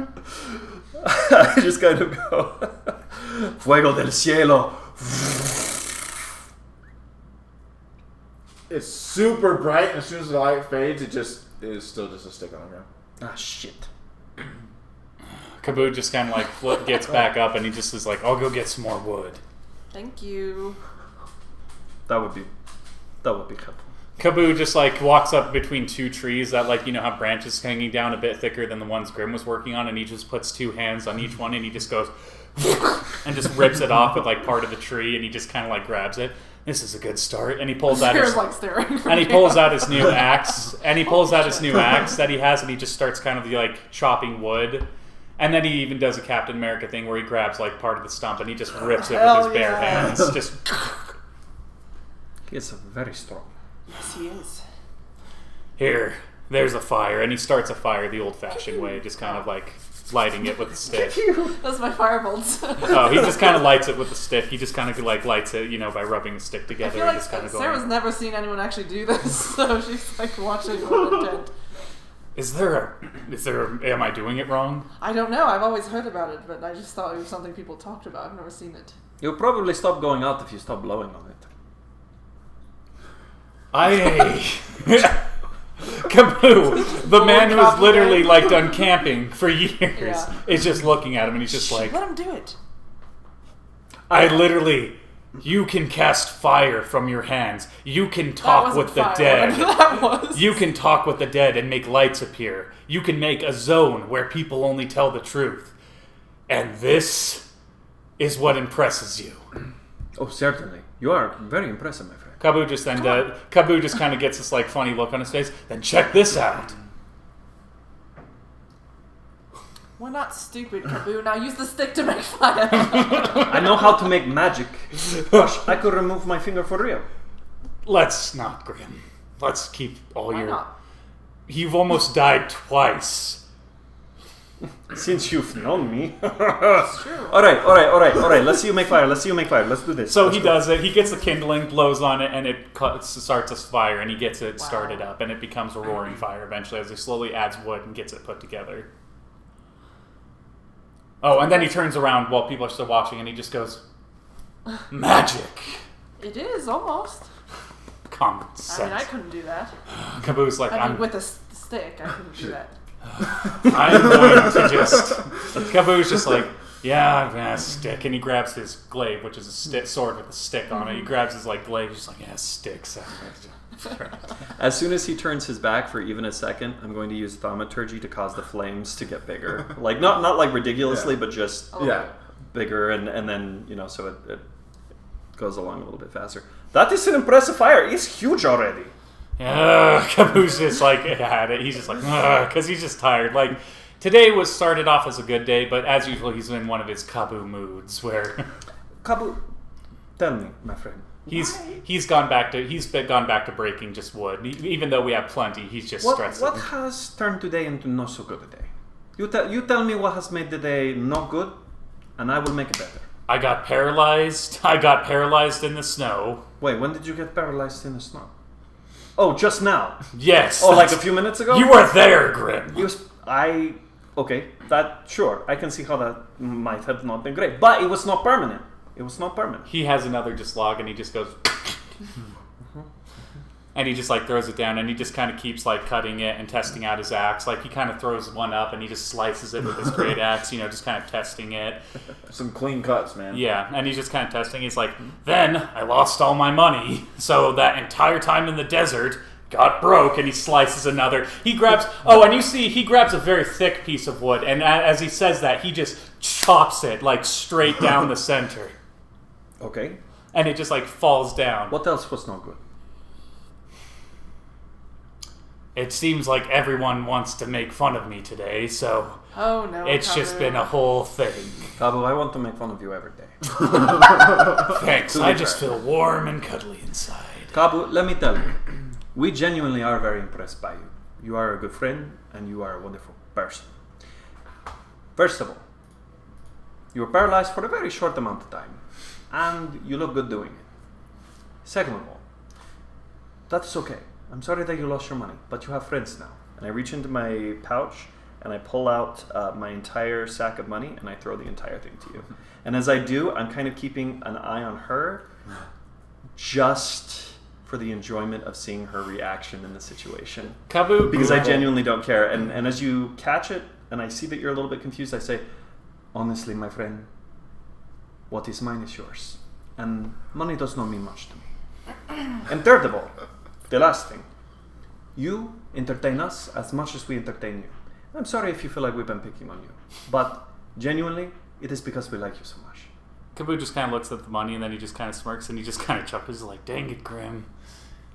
I just kind of go, Fuego del cielo. It's super bright, and as soon as the light fades, it is still just a stick on the ground. Ah, shit. Kaboo just kind of like gets back up and he just is like, I'll go get some more wood. Thank you. That would be helpful. Kaboo just like walks up between two trees that, like, you know, have branches hanging down a bit thicker than the ones Grim was working on, and he just puts two hands on each one and he just goes and just rips it off with like part of the tree, and he just kind of like grabs it. This is a good start, and he pulls out his like staring. and he pulls out his new axe, and he pulls out his new axe that he has, and he just starts kind of like chopping wood. And then he even does a Captain America thing where he grabs like part of the stump and he just rips it with his bare hands. Just He is very strong. Yes, he is. here, there's a fire, and he starts a fire the old-fashioned way, just kind of like lighting it with a stick. That's my firebolts. Oh, he just kind of lights it with a stick. He just kind of like lights it, you know, by rubbing the stick I together. feel And like just kind of Sarah's going. never seen anyone actually do this, so she's like watching with intent. Am I doing it wrong? I don't know. I've always heard about it, but I just thought it was something people talked about. I've never seen it. You'll probably stop going out if you stop blowing on it. Kaboo, the man who has literally like done camping for years, is just looking at him, and he's just like, let him do it. You can cast fire from your hands. You can talk with the fire, dead. that was. You can talk with the dead and make lights appear. You can make a zone where people only tell the truth. And this is what impresses you. Oh, certainly. You are very impressive, my friend. Kaboo just kind of gets this like funny look on his face. Then check this out. We're not stupid, Kaboo. Now use the stick to make fire. I know how to make magic. Gosh, I could remove my finger for real. Let's not, Grim. Let's keep all Why your... not? You've almost died twice. Since you've known me. It's true. All right. Let's see you make fire. Let's do this. So he does it. He gets the kindling, blows on it, and it starts a fire, and he gets it started up, and it becomes a roaring fire eventually as he slowly adds wood and gets it put together. Oh, and then he turns around while people are still watching, and he just goes, magic. It is, almost. Common I sense. mean, I couldn't do that. Kaboo's like, I mean, with a stick, I couldn't do that. I'm going to just... Kaboo's just like, yeah, stick. And he grabs his glaive, which is a sword with a stick on it. He grabs his like glaive, just like, yeah, sticks. As soon as he turns his back for even a second, I'm going to use thaumaturgy to cause the flames to get bigger. Like, not like ridiculously, but just bigger, and then, you know, so it goes along a little bit faster. That is an impressive fire. It's huge already. Kaboo's just like, he's just like, because he's just tired. Like, today started off as a good day, but as usual, he's in one of his Kaboo moods where... Kaboo, tell me, my friend. He's gone back to breaking just wood. Even though we have plenty, he's just stressing. What has turned today into not so good a day? You tell me what has made the day not good, and I will make it better. I got paralyzed. I got paralyzed in the snow. Wait, when did you get paralyzed in the snow? Oh, just now. Yes. Oh, like a few minutes ago? You were there, Grim. Okay, sure. I can see how that might have not been great, but it was not permanent. He has another dislodge, and he just goes, and he just like throws it down, and he just kind of keeps like cutting it and testing out his axe. Like he kind of throws one up, and he just slices it with his great axe. You know, just kind of testing it. Some clean cuts, man. Yeah, and he's just kind of testing. He's like, then I lost all my money, so that entire time in the desert got broke, and he slices another. He grabs, and you see, he grabs a very thick piece of wood, and as he says that, he just chops it like straight down the center. Okay. and it just like falls down. What else was not good? It seems like everyone wants to make fun of me today, so Oh no. it's just been a whole thing. Kabu, I want to make fun of you every day. Thanks, I just feel warm and cuddly inside. Kabu, let me tell you, we genuinely are very impressed by you. You are a good friend, and you are a wonderful person. First of all, you were paralyzed for a very short amount of time, and you look good doing it. Second of all, that's okay. I'm sorry that you lost your money, but you have friends now. And I reach into my pouch, and I pull out my entire sack of money, and I throw the entire thing to you. And as I do, I'm kind of keeping an eye on her, just for the enjoyment of seeing her reaction in the situation. Kabu, Because I genuinely don't care. And as you catch it, and I see that you're a little bit confused, I say, honestly, my friend, what is mine is yours. And money does not mean much to me. And third of all, the last thing, you entertain us as much as we entertain you. I'm sorry if you feel like we've been picking on you, but genuinely, it is because we like you so much. Kabu just kind of looks at the money, and then he just kind of smirks, and he just kind of chuckles. He's like, dang it, Grim.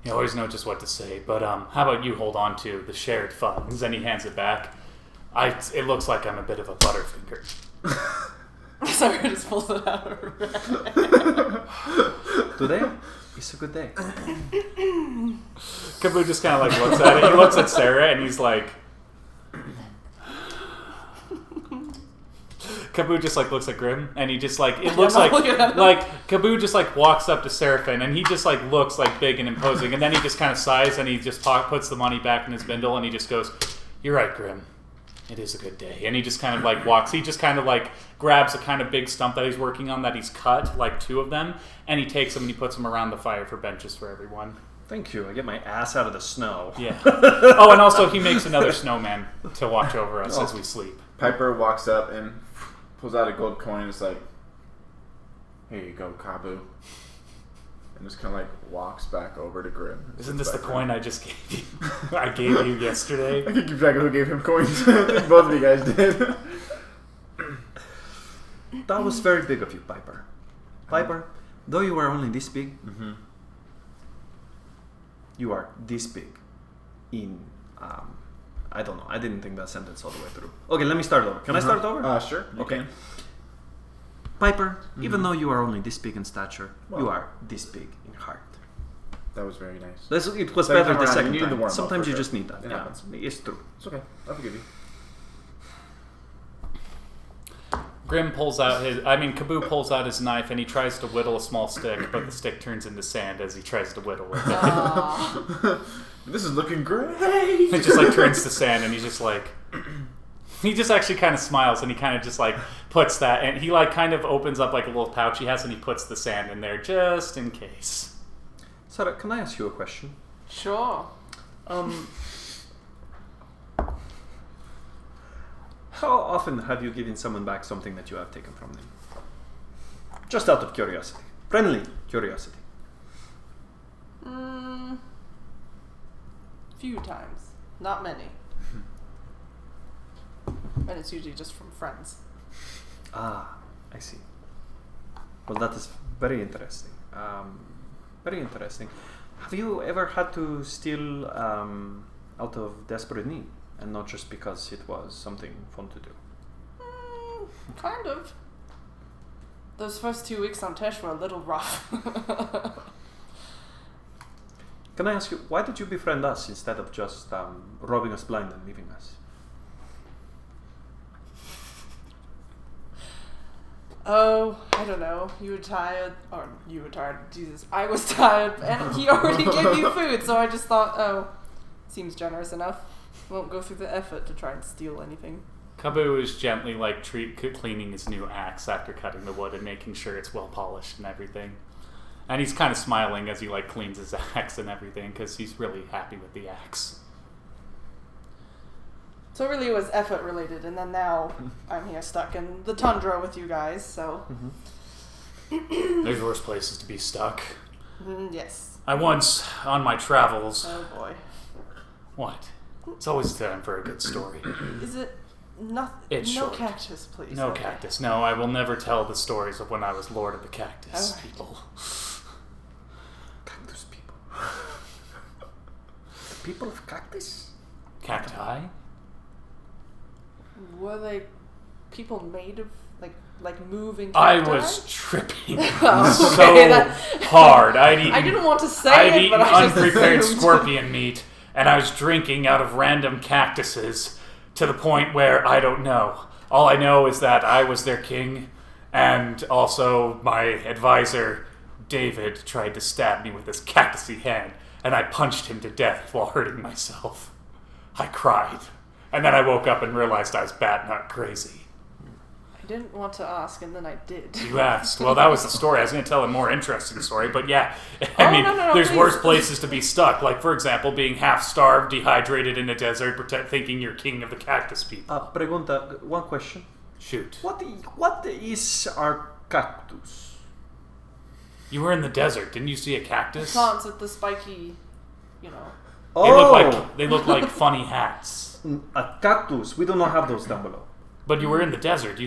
You always know just what to say. But how about you hold on to the shared funds? And he hands it back. It looks like I'm a bit of a butterfinger. Sorry, I just pulled it out of her bag. Today is a good day. Kabu just kind of like looks at it. He looks at Sarah, and he's like... Kabu just like looks at Grim, and he just like it looks like Kabu just like walks up to Seraphin, and he just like looks like big and imposing, and then he just kind of sighs, and he just puts the money back in his bindle, and he just goes, "You're right, Grim. It is a good day." And he just kind of like walks. He just kind of like grabs a kind of big stump that he's working on that he's cut, like 2 of them, and he takes them and he puts them around the fire for benches for everyone. Thank you. I get my ass out of the snow. Yeah. Oh, and also he makes another snowman to watch over us as we sleep. Piper walks up and pulls out a gold coin and is like, "Here you go, Kabu." And just kind of like walks back over to Grim. Isn't this the coin I just gave you? I gave you yesterday. I can keep track of who gave him coins. I think both of you guys did. That was very big of you, Piper. Piper, though you are only this big, you are this big in... I don't know. I didn't think that sentence all the way through. Okay, let me start over. Can I start over? Sure. Okay. Piper, even though you are only this big in stature, you are this big in heart. That was very nice. It was Second better time the around, second you needed the time. warm-up Sometimes for you sure. just need that. It Yeah, happens. it's true. It's okay. I'll forgive you. Grim pulls out Kabu pulls out his knife and he tries to whittle a small stick, but the stick turns into sand as he tries to whittle it. This is looking great. It just like turns to sand, and he's just like, he just actually kind of smiles, and he kind of just like puts that, and he like kind of opens up like a little pouch he has, and he puts the sand in there just in case. Sarah, can I ask you a question? Sure. How often have you given someone back something that you have taken from them? Just out of curiosity. Friendly curiosity. Few times. Not many. And it's usually just from friends. Ah, I see. Well, that is very interesting. Very interesting. Have you ever had to steal out of desperate need, and not just because it was something fun to do? Kind of. Those first 2 weeks on Tesh were a little rough. Can I ask you, why did you befriend us instead of just robbing us blind and leaving us? Oh, I don't know. You were tired. Or you were tired. Jesus. I was tired. And he already gave you food. So I just thought, oh, seems generous enough. Won't go through the effort to try and steal anything. Kabu is gently like cleaning his new axe after cutting the wood and making sure it's well polished and everything. And he's kind of smiling as he like cleans his axe and everything because he's really happy with the axe. So really it was effort related, and then now I'm here stuck in the tundra with you guys, so... There's worse places to be stuck. Yes. I once, on my travels... Oh boy. What? It's always time for a good story. Is it nothing? It's no short. cactus, please. No Okay. cactus. No, I will never tell the stories of when I was Lord of the Cactus, Alright. people. people of cactus? Cacti? Were they people made of like moving? I cacti? was tripping Okay, so hard. I didn't want to say I'd it, eaten but I just unprepared assumed. scorpion meat, and I was drinking out of random cactuses to the point where I don't know. All I know is that I was their king, and also my advisor, David, tried to stab me with his cactusy hand, and I punched him to death while hurting myself. I cried, and then I woke up and realized I was bat nut crazy. I didn't want to ask, and then I did. You asked. Well, that was the story. I was going to tell a more interesting story, but yeah. I mean, no, there's please. worse places to be stuck. Like, for example, being half-starved, dehydrated in a desert, thinking you're king of the cactus people. Pregunta, one question. Shoot. What is our cactus? You were in the desert. Didn't you see a cactus? Plants with the spiky, you know. They look like funny hats. A cactus. We do not have those down below. But you were in the desert.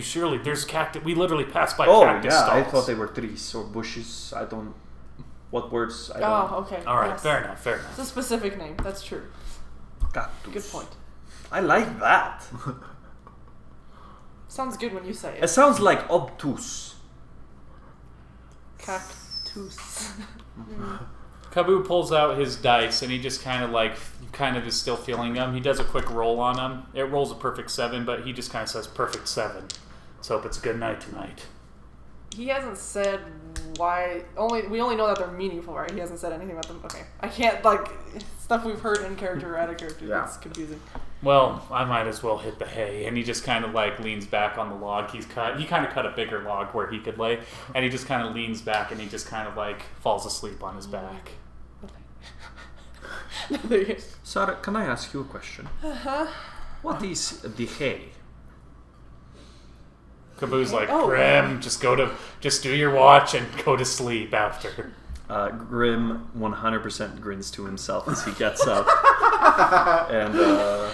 There's cactus. We literally passed by Oh, cactus yeah, stalls. I thought they were trees or bushes. I don't... What words? I don't... Oh, okay. All right, yes. fair enough. It's a specific name. That's true. Cactus. Good point. I like that. Sounds good when you say It it. sounds like obtuse. Cactus. Kabu pulls out his dice, and he just kind of is still feeling them. He does a quick roll on them. It rolls a perfect 7, but he just kind of says perfect 7. Let's hope it's a good night tonight. He hasn't said why. We only know that they're meaningful, right? He hasn't said anything about them. Okay, I can't stuff we've heard in character or out of character. Yeah. It's confusing. Well, I might as well hit the hay. And he just kind of leans back on the log he's cut. He kind of cut a bigger log where he could lay, and he just kind of leans back and he just kind of falls asleep on his back. Sarah, can I ask you a question? What is the hay? Kabu's like, Oh. Grim, just do your watch and go to sleep after. Grim 100% grins to himself as he gets up. And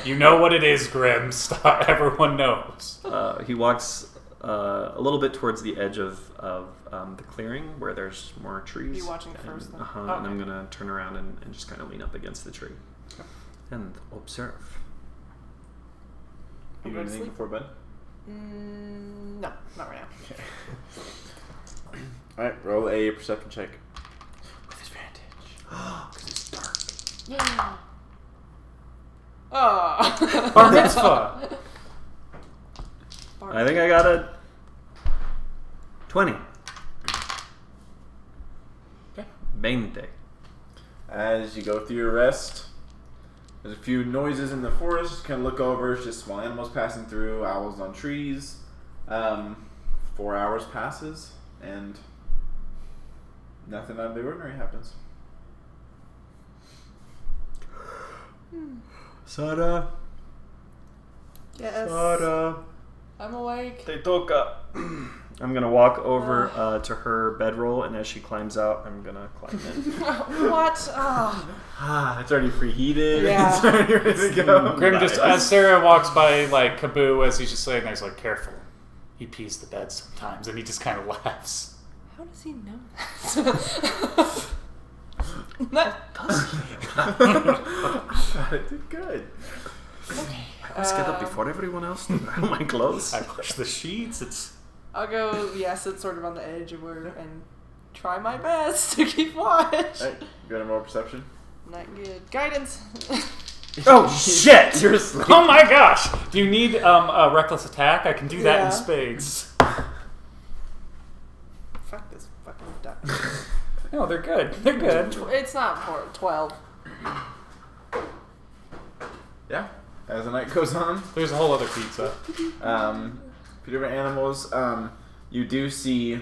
You know what it is, Grim. Stop. Everyone knows. he walks a little bit towards the edge of the clearing where there's more trees. You watching it first, then? And Okay. I'm going to turn around and just kind of lean up against the tree. And observe. You do Going to anything sleep? before bed? No, not right now. Alright, roll a perception check. With advantage. Because it's dark. Yeah. Oh. Bar mitzvah. I think I got a 20. Okay. 20. As you go through your rest, there's a few noises in the forest. Just kind of look over. It's just small animals passing through, owls on trees. 4 hours passes, and nothing out of the ordinary happens. Sarah. Yes. Sarah. I'm awake. Te toca. I'm going to walk over to her bedroll, and as she climbs out, I'm going to climb in. What? Oh. It's already preheated. Yeah. It's already ready to go. Grim just, as Sarah walks by, Kabu, as he's just laying there, he's like, careful. He pees the bed sometimes, and he just kind of laughs. How does he know that? I did good. I always get up before everyone else to grab my clothes. I push the sheets. I'll go, sit sort of on the edge of where and try my best to keep watch. Alright, you got a more perception? Not good. Guidance. Oh, shit! You're asleep. Oh my gosh! Do you need a reckless attack? I can do that Yeah. in spades. Fuck this fucking duck. No, they're good. They're good. It's not 12. Yeah. As the night goes on, There's a whole other pizza. a few different animals. You do see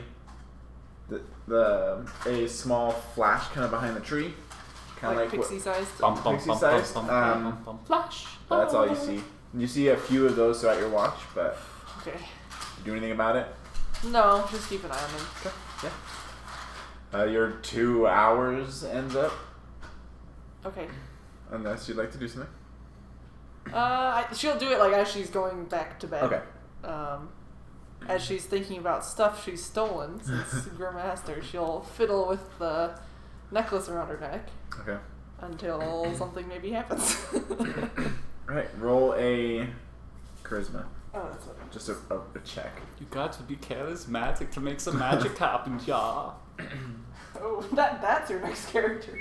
a small flash kind of behind the tree, kind of Like pixie sized. Bum, bum, Pixie bum, sized, bum, bum, bum, bum. Flash. That's all you see. You see a few of those throughout your watch, but Okay. you do anything about it? No, just keep an eye on them. Your 2 hours ends up, Okay. unless you'd like to do something. She'll do it as she's going back to bed. Okay. As she's thinking about stuff she's stolen, since Grim asked her, she'll fiddle with the necklace around her neck. Okay. until something maybe happens. Alright, roll a charisma. Oh, that's what. Just a check. You got to be charismatic to make some magic happen, y'all. Oh, that's your next character.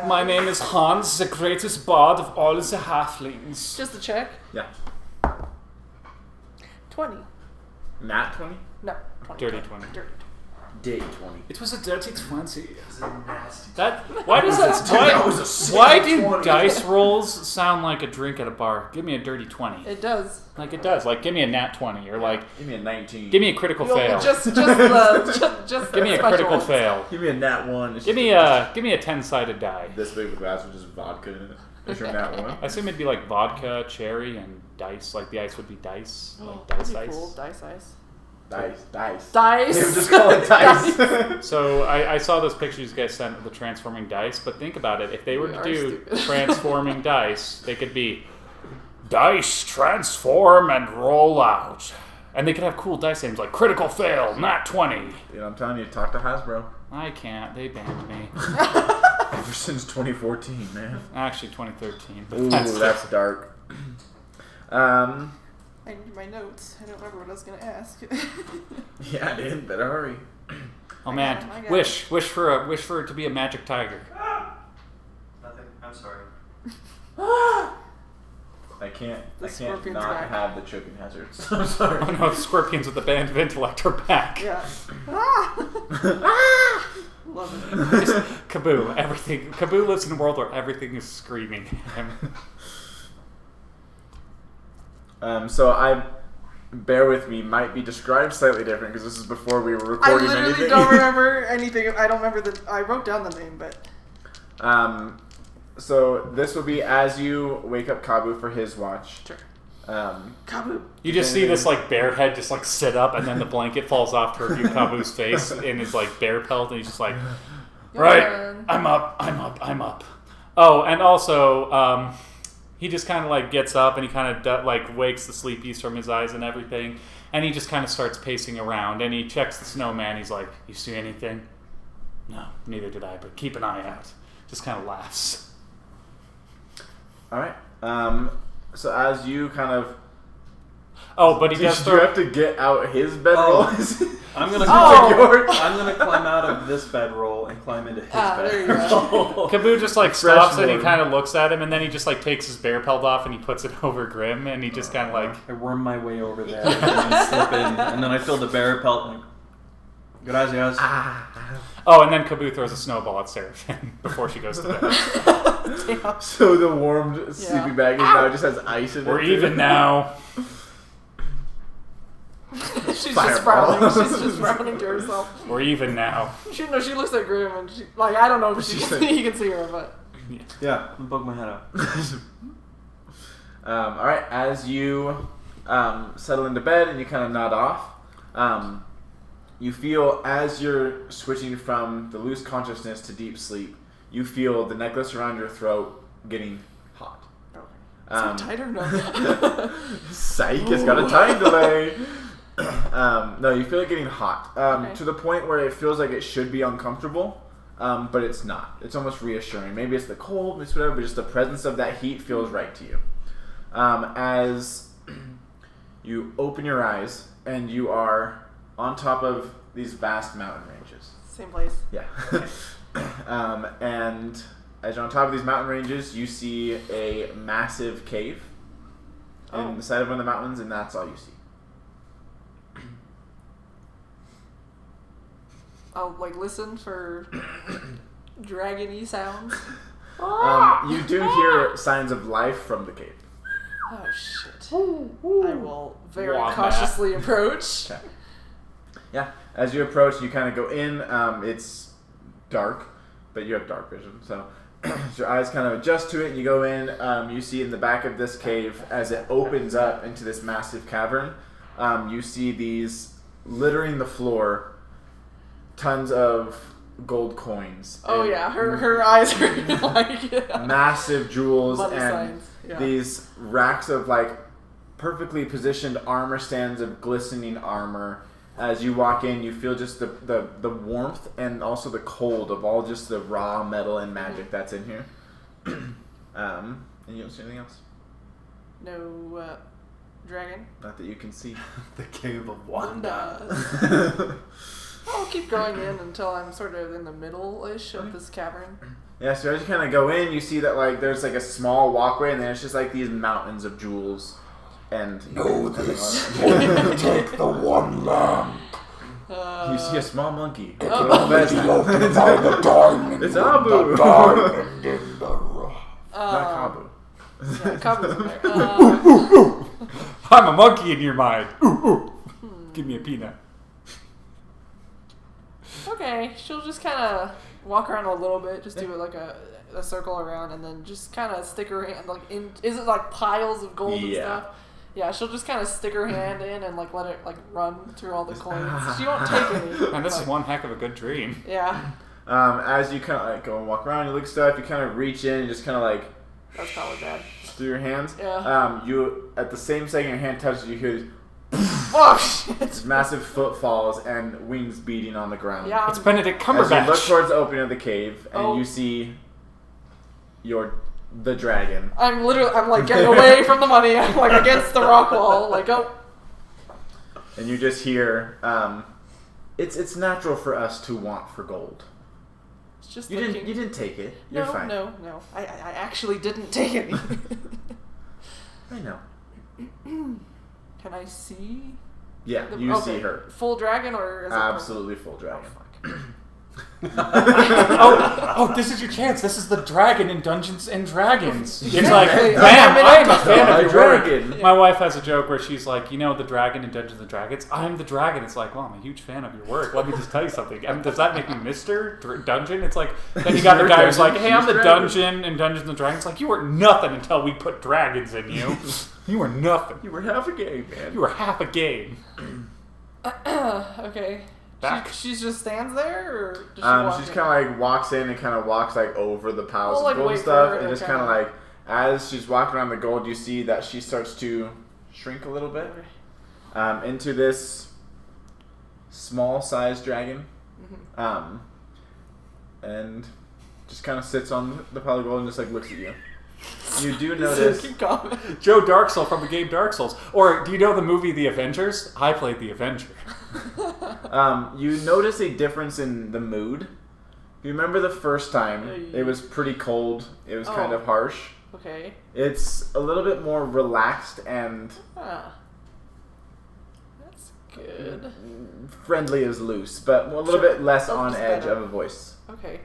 My name is Hans, the greatest bard of all the halflings. Just a check. Yeah. 20. Nat 20? No, 20. Dirty 20. Dirty. Day 20. It was a dirty 20. It's a nasty. Why does That was a sick why do 20. dice rolls sound like a drink at a bar? Give me a dirty 20. It does. Like it does. Like give me a nat 20 or like Give me a 19. give me a critical fail. Just give Give me a critical fail. Give me a nat 1. It's Give me a 10-sided die. this big of a glass with just vodka in it. Is your nat 1? I assume it'd be like vodka, cherry, and dice. Like the ice would be dice. Oh, Like that'd dice be ice. cool. Dice ice. Dice. Dice. They would just call it dice. So I saw those pictures you guys sent of the transforming dice, but think about it. If they were We to are do stupid. transforming dice, they could be dice transform and roll out. And they could have cool dice names like critical fail, nat 20. You know, I'm telling you, talk to Hasbro. I can't. They banned me. Ever since 2014, man. Actually, 2013. But Ooh, that's dark. I need my notes. I don't remember what I was going to ask. Yeah, dude, better hurry. Oh I man, got it. wish for it to be a magic tiger. Nothing. I'm sorry. I can't The scorpion's not back. have the choking hazards. I'm sorry. Oh no, the scorpions with the band of intellect are back. Yeah. Ah! Love it. Just Kaboo, everything. Kaboo lives in a world where everything is screaming at him. So bear with me, might be described slightly different because this is before we were I recording literally anything. don't remember anything. I don't remember I wrote down the name, but. So this will be as you wake up Kabu for his watch. Sure. Um, Kabu. You just see this like bear head just like sit up, and then the blanket falls off to review Kabu's face in his like bear pelt, and he's just like, right, I'm up. Oh, and also, he just kind of like gets up and he kind of like wakes the sleepies from his eyes and everything, and he just kind of starts pacing around, and he checks the snowman. He's like, "You see anything?" No, neither did I, but keep an eye out. Just kind of laughs. all right. So as you kind of, Oh, but he does you throw. have to get out his Oh. bedroll. I'm gonna Oh! I'm gonna climb out of this bedroll and climb into his There you bedroll. go. Kaboo just like Fresh stops and he mode. kind of looks at him, and then he just like takes his bear pelt off and he puts it over Grim, and he just kind of like, I worm my way over there and then slip in, and then I fill the bear pelt. And good eyes, guys. oh, and then Kaboo throws a snowball at Seraphim before she goes to bed. Damn. So the warmed sleeping Yeah. bag is now just has ice in it. We're too. even now. She's just Fireball. frowning. She's just frowning to herself. We're even now. She looks at Grim and she like I don't know if She's he can see her, but Yeah, I'm poking my head out. All right, as you settle into bed and you kind of nod off, you feel as you're switching from the loose consciousness to deep sleep, you feel the necklace around your throat getting hot. is it tight or no? Psych, it's got a time delay. No, you feel it getting hot Okay. to the point where it feels like it should be uncomfortable, but it's not. It's almost reassuring. Maybe it's the cold, it's whatever, but just the presence of that heat feels right to you. As you open your eyes and you are on top of these vast mountain ranges. Same place. Yeah. And as you're on top of these mountain ranges, you see a massive cave in the side of one of the mountains, and that's all you see. I'll like listen for dragony sounds. You do hear signs of life from the cave. Oh shit! I will very Wombat. cautiously approach. Okay. Yeah. As you approach, you kind of go in. It's dark, but you have dark vision, so your eyes kind of adjust to it. And you go in. You see in the back of this cave, as it opens up into this massive cavern, you see these littering the floor. Tons of gold coins. Oh and yeah, her eyes are like massive jewels money and signs. Yeah. these racks of like perfectly positioned armor stands of glistening armor As you walk in, you feel just the warmth and also the cold of all just the raw metal and magic that's in here. And you don't see anything else? No dragon? Not that you can see. The Cave of Wanda. I'll keep going in until I'm sort of in the middle-ish of this cavern. Yeah, so as you kind of go in, you see that like there's like a small walkway, and then it's just like these mountains of jewels. And Know this. Take the one lamp. you see a small monkey. Be opened by the diamond. It's in Abu. The diamond in the rough. Not Kabu. Yeah, Kabu's in there. I'm a monkey in your mind. Give me a peanut. Okay, she'll just kind of walk around a little bit, just do it like a circle around, and then just kind of stick her hand like in. Is it like piles of gold and stuff? Yeah, she'll just kind of stick her hand in and like let it like run through all the coins. She won't take any. Man, this is but- one heck of a good dream. Yeah, As you kind of like go and walk around, you look stuff. You kind of reach in and just kind of like that's probably bad. through your hands. Yeah. You at the same second your hand touches, you hear Oh shit! this massive footfalls and wings beating on the ground. Yeah. It's Benedict As you look Cumberbatch. towards the opening of the cave, and Oh. you see the dragon. I'm like getting away from the money. I'm like against the rock wall. Like, oh. And you just hear, it's natural for us to want for gold. It's just You looking. didn't take it. You're no, fine. no. I actually didn't take any. I know. Can I see? Yeah, the- you okay. see her. Full dragon or is it Absolutely full dragon. Oh, this is your chance. This is the dragon in Dungeons and Dragons. It's like, Exactly. man, I'm I'm a fan of your work. dragon. My wife has a joke where she's like, you know, the dragon in Dungeons and Dragons. I'm the dragon. It's like, well, I'm a huge fan of your work. Let me just tell you something. I mean, does that make me Mister Dungeon? It's like, then you got the guy who's like, hey, I'm the dungeon in Dungeons and Dragons. Like, you were nothing until we put dragons in you. You were nothing. You were half a game, man. You were half a game. Okay. Back. She just stands there, or does she walk She's in? kind of like walks in and kind of walks like over the piles Well, like, of gold wait and for stuff, her and to just kind of kinda- like as she's walking around the gold, you see that she starts to shrink a little bit into this small-sized dragon, and just kind of sits on the pile of gold and just like looks at you. You do notice. Keep going. Joe Darksouls from the game Dark Souls. Or do you know the movie The Avengers? I played the Avenger. You notice a difference in the mood. You remember the first time it was pretty cold. It was kind Oh. of harsh. Okay. It's a little bit more relaxed and Ah. That's good. friendly is loose, but a little Sure. bit less Oh, on just edge better. of a voice. Okay.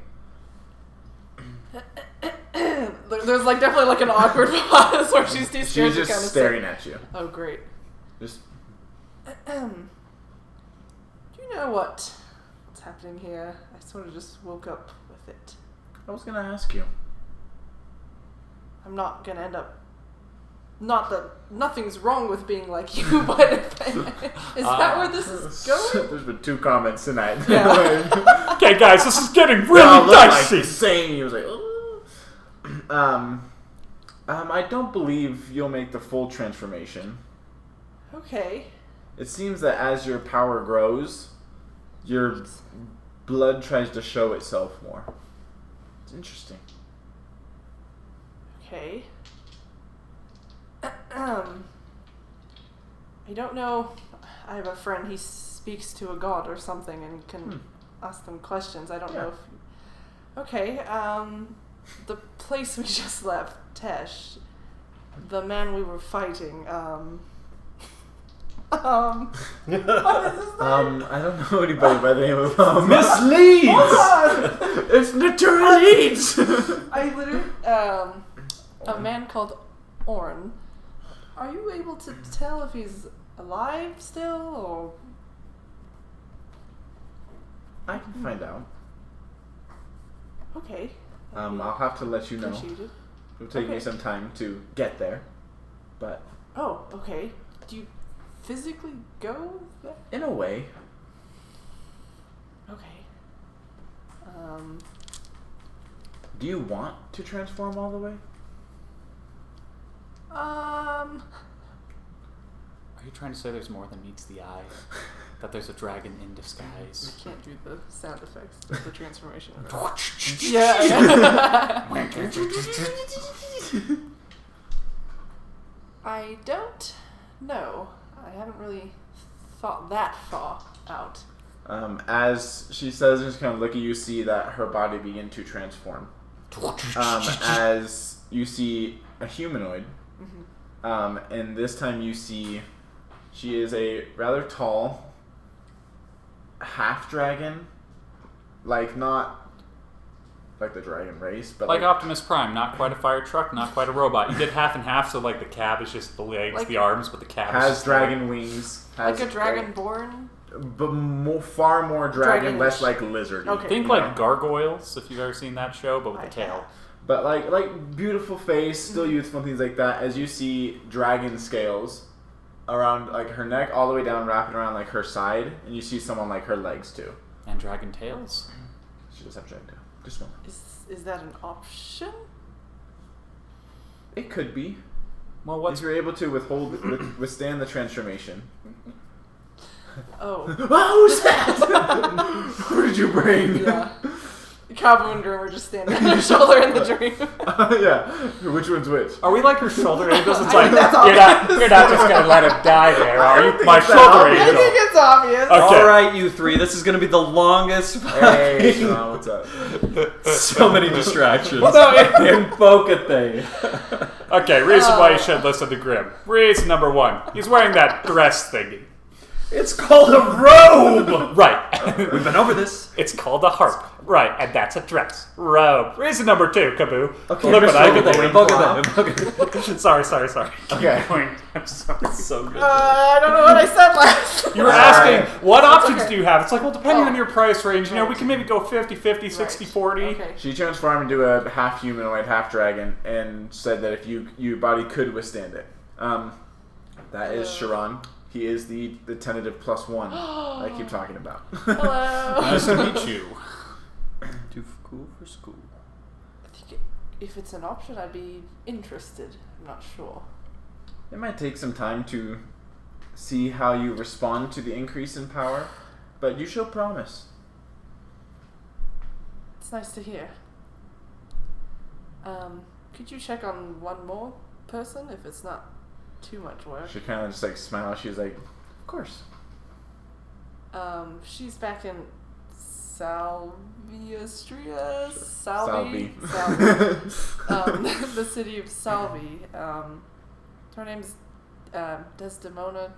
There's like definitely like an awkward pause where she's too scared She's to just kind of staring at you. Oh, great. Just Do you know what's happening here? I sort of just woke up with it. I was gonna ask you. I'm not gonna end up. Not that nothing's wrong with being like you, but is that where this is going? There's been 2 comments tonight. Yeah. Okay, guys, this is getting They all really look like dicey. the same. He was like, "Ooh." I don't believe you'll make the full transformation. Okay. It seems that as your power grows, your blood tries to show itself more. It's interesting. Okay. I don't know. I have a friend. He speaks to a god or something and can ask them questions. I don't know if. Okay. The place we just left, Tesh. The man we were fighting. What is his name? I don't know anybody by the name of Miss Leeds! It's Natura Leeds. I literally. A man called Orn. Are you able to tell if he's alive still, or? I can find out. Okay. I'll have to let you know. Appreciated. It'll take me Okay. some time to get there, but Oh, okay. Do you physically go there? in a way, Okay. do you want to transform all the way? Are you trying to say there's more than meets the eye? that there's a dragon in disguise. I can't do the sound effects of the transformation. I don't know. I haven't really thought that far out. As she says, just kind of look at you, see that her body begin to transform. As you see a humanoid, and this time you see she is a rather tall half dragon, like not like the dragon race, but like Optimus Prime, not quite a fire truck, not quite a robot. You did half and half, so like the cab is just the legs, Like- the arms, but the cab is has just dragon wings, has Like a dragonborn? but far more dragon, Dragon-ish. less like lizard. Okay. Think you like know? gargoyles, if you've ever seen that show, but with I a tail. have. But like beautiful face, still youthful, things like that. As you see dragon scales around like her neck, all the way down, wrapping around like her side, and you see someone like her legs too. And dragon tails. She does have dragon tail. Just one. Is that an option? It could be. Well, If what's you're able to withstand the transformation. Oh. Who's that? Who did you bring? Yeah. Cabo and Grim are just standing on your shoulder in the dream. Yeah. Which one's which? Are we like your shoulder angels? It's I like think that's you're not just gonna let him die there, are you? think My it's shoulder obvious. I angel. think it's obvious. Okay. All right, you three. This is going to be the longest. Hey, Sean, what's up? So many distractions. No, Invocate. Okay, reason why you should listen to Grim. Reason number one: he's wearing that dress thingy. It's called a robe. Right. We've been over this. It's called a harp. Right, and that's a dress. Robe. Reason number two, Kaboo. Okay, Look what I Mr. can Loincloth. do. Sorry. Okay. I'm sorry. So good. I don't know what I said last. You were All asking, right. what options okay. do you have? It's like, well, depending Oh. on your price range, you know, we Right. can maybe go 50-50, 60-40. Okay. She transformed into a half humanoid, half dragon, and said that if your body could withstand it. That is Sharon. He is the tentative +1 I keep talking about. Hello. Nice to meet you. Too cool for school. I think if it's an option, I'd be interested. I'm not sure. It might take some time to see how you respond to the increase in power, but you show promise. It's nice to hear. Could you check on one more person if it's not too much work? She kind of just like smiles. She's like, "Of course." She's back in Salviastria? Salvi. Salvi. The city of Salvi. Her name's Desdemona.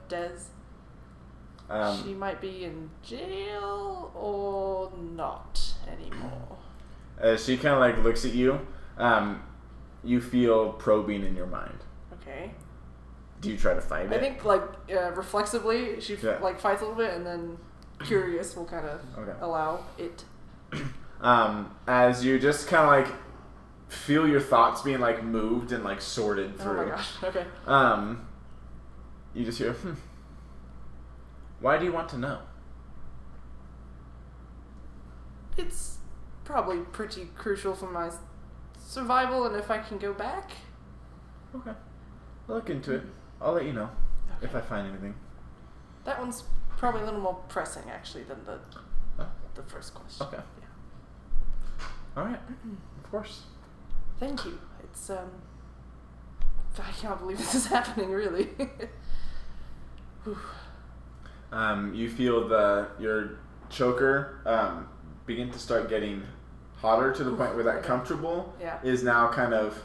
She might be in jail or not anymore. As she kind of like looks at you, you feel probing in your mind. Okay. Do you try to fight it? I think like reflexively she Yeah. like fights a little bit, and then curious will kind of Okay. allow it. As you just kind of like feel your thoughts being like moved and like sorted Oh through. my gosh. Okay. You just hear, Why do you want to know? It's probably pretty crucial for my survival, and if I can go back. Okay. I'll look into it. I'll let you know if I find anything. That one's probably a little more pressing actually than the first question. Okay. Alright. Of course. Thank you. It's I can't believe this is happening, really. Whew. You feel your choker begin to start getting hotter to the point where that Okay. comfortable Yeah. is now kind of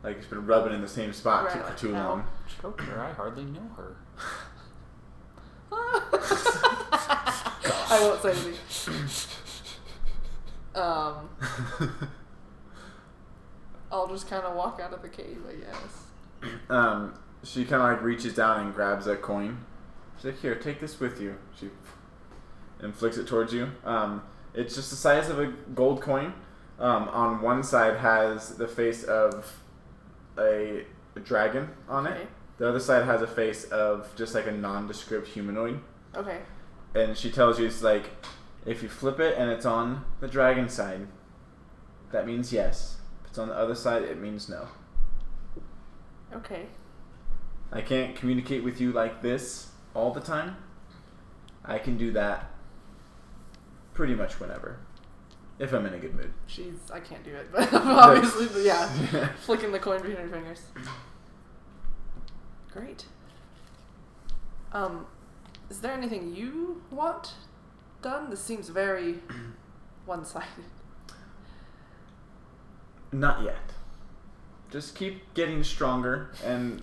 like it's been rubbing in the same spot Right, for like, too ow. long. Choker, I hardly know her. I won't say anything. I'll just kind of walk out of the cave, I guess. She kind of like reaches down and grabs a coin. She's like, "Here, take this with you." She and flicks it towards you. It's just the size of a gold coin. On one side has the face of a dragon on it. Okay. The other side has a face of just like a nondescript humanoid. Okay. And she tells you, it's like, if you flip it and it's on the dragon side, that means yes. If it's on the other side, it means no. Okay. I can't communicate with you like this all the time, I can do that pretty much whenever. If I'm in a good mood. I can't do it, but obviously, but yeah. Flicking the coin between your fingers. Great. Is there anything you want done? This seems very one-sided. Not yet. Just keep getting stronger, and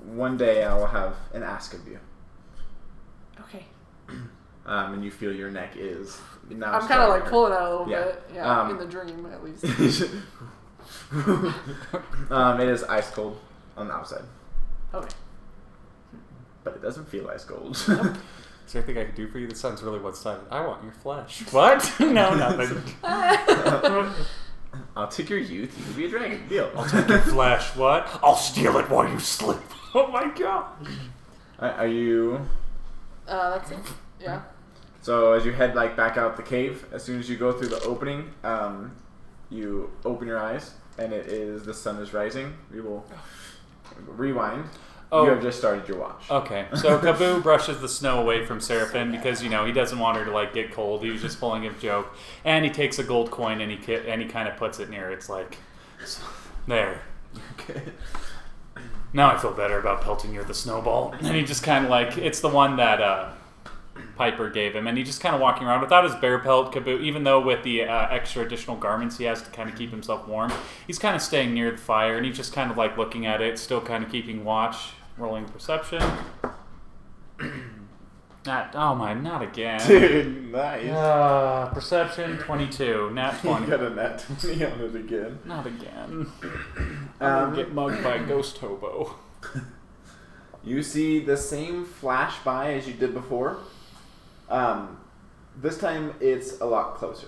one day I will have an ask of you. Okay. And you feel your neck is now I'm kind of like stronger. pulling out a little Yeah. bit. Yeah, in the dream at least. It is ice cold on the outside, Okay. but it doesn't feel ice cold. Is there anything I can do for you? This sounds really one-sided. I want your flesh. What? No, nothing. I'll take your youth. You can be a dragon. Deal. I'll take your flesh. What? I'll steal it while you sleep. Oh my god. Are you? That's it. Yeah. So as you head back out the cave, as soon as you go through the opening, you open your eyes, and the sun is rising. We will rewind. Oh. You have just started your watch. Okay, so Kaboo brushes the snow away from Seraphim because he doesn't want her to get cold. He was just pulling a joke, and he takes a gold coin and he kind of puts it near. It's like, there. Okay. Now I feel better about pelting you with the snowball. And he just kind of it's the one that Piper gave him, and he just kind of walking around without his bear pelt. Kaboo, even though with the extra additional garments he has to kind of keep himself warm, he's kind of staying near the fire, and he's just kind of looking at it, still kind of keeping watch. Rolling perception. Not again. Dude, nice. Perception 22. Nat 20. You got a nat 20 on it again. Not again. I'm gonna get mugged by a ghost hobo. You see the same flash by as you did before. This time it's a lot closer.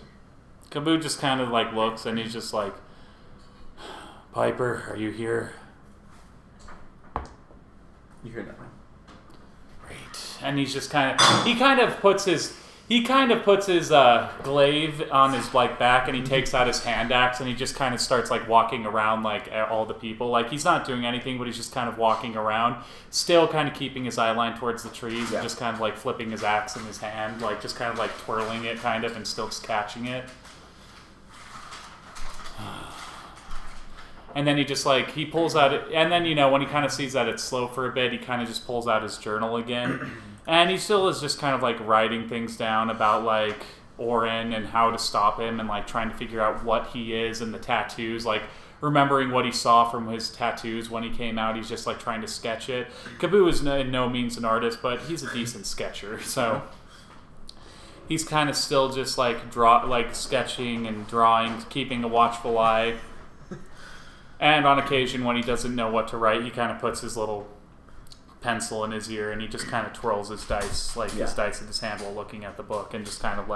Kaboo just kind of looks, and he's just like, Piper, are you here? You hear nothing. Great. And he's just kind of puts his glaive on his back, and he takes out his hand axe, and he just kind of starts walking around all the people. He's not doing anything, but he's just kind of walking around, still kind of keeping his eye line towards the trees, and just kind of flipping his axe in his hand, just kind of twirling it kind of, and still just catching it. And then he just he pulls out it, and then when he kind of sees that it's slow for a bit, he kind of just pulls out his journal again, and he still is just kind of writing things down about Orin and how to stop him, and trying to figure out what he is, and the tattoos, remembering what he saw from his tattoos when he came out. He's just trying to sketch it. Kaboo is in no means an artist, but he's a decent sketcher, so he's kind of still just sketching and drawing, keeping a watchful eye. And on occasion, when he doesn't know what to write, he kind of puts his little pencil in his ear, and he just kind of twirls his dice, his dice in his hand while looking at the book, and just kind of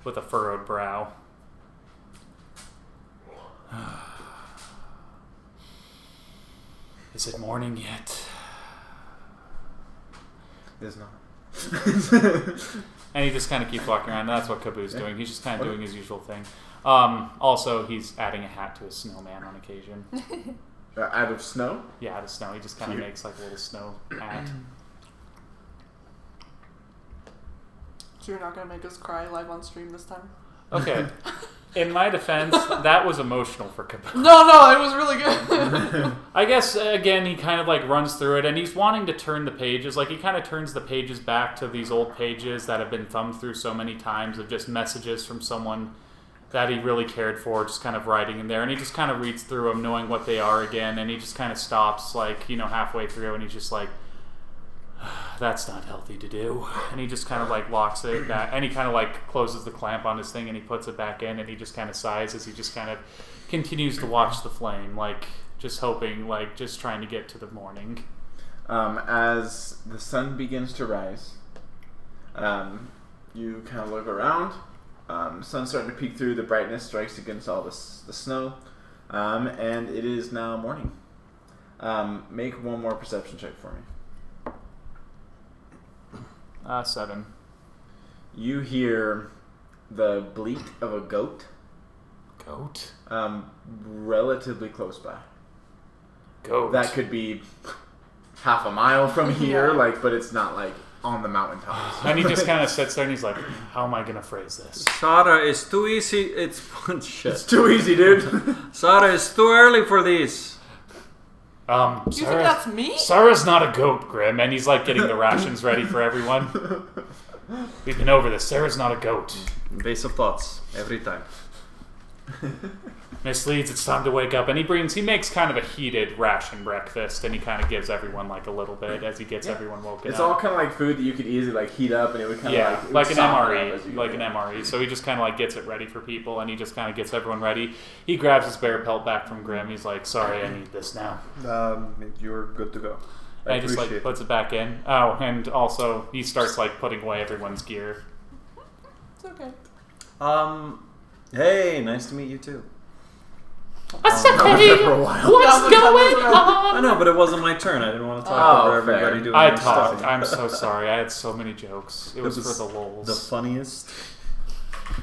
with a furrowed brow. Is it morning yet? It is not. And he just kind of keeps walking around. That's what Kaboo's doing. He's just kind of doing his usual thing. Also, he's adding a hat to his snowman on occasion. Out of snow? Yeah, out of snow. He just kind of makes a little snow hat. So you're not going to make us cry live on stream this time? Okay. In my defense, that was emotional for Kaboo. No, it was really good. I guess, again, he kind of runs through it, and he's wanting to turn the pages. He kind of turns the pages back to these old pages that have been thumbed through so many times of just messages from someone that he really cared for, just kind of writing in there. And he just kind of reads through them, knowing what they are again, and he just kind of stops, halfway through, and he's just that's not healthy to do. And he just kind of locks it back, and he kind of closes the clamp on his thing, and he puts it back in, and he just kind of sighs as he just kind of continues to watch the flame, just hoping, just trying to get to the morning. As the sun begins to rise, you kind of look around. Sun's starting to peek through. The brightness strikes against all the snow, and it is now morning. Make one more perception check for me. 7. You hear the bleat of a goat. Goat? Relatively close by. Goat. That could be half a mile from here, but it's not on the mountaintops. And he just kind of sits there and he's like, how am I going to phrase this? Sarah, it's too easy. It's shit. It's too easy, dude. Sarah, it's too early for these. You think that's me? Sarah's not a goat, Grim, and he's like getting the rations ready for everyone. We've been over this. Sarah's not a goat. Base of thoughts every time. Miss Leeds, it's time to wake up. And he makes kind of a heated ration breakfast, and he kind of gives everyone like a little bit as he gets everyone woken It's up. all kind of like food that you could easily like heat up, and it would kind of Yeah, like like an soften up as MRE, you like an MRE. So he just kind of like gets it ready for people, and he just kind of gets everyone ready. He grabs his bear pelt back from Grim. He's like, "Sorry, I need this now." You're good to go. And he just like puts it back in. Oh, and also he starts like putting away everyone's gear. It's okay. Hey, nice to meet you too. That's for a while. What's going on? I know, but it wasn't my turn. I didn't want to talk over fair. everybody doing I their stuff. talked. I'm so sorry. I had so many jokes. It was for the lulz. The funniest.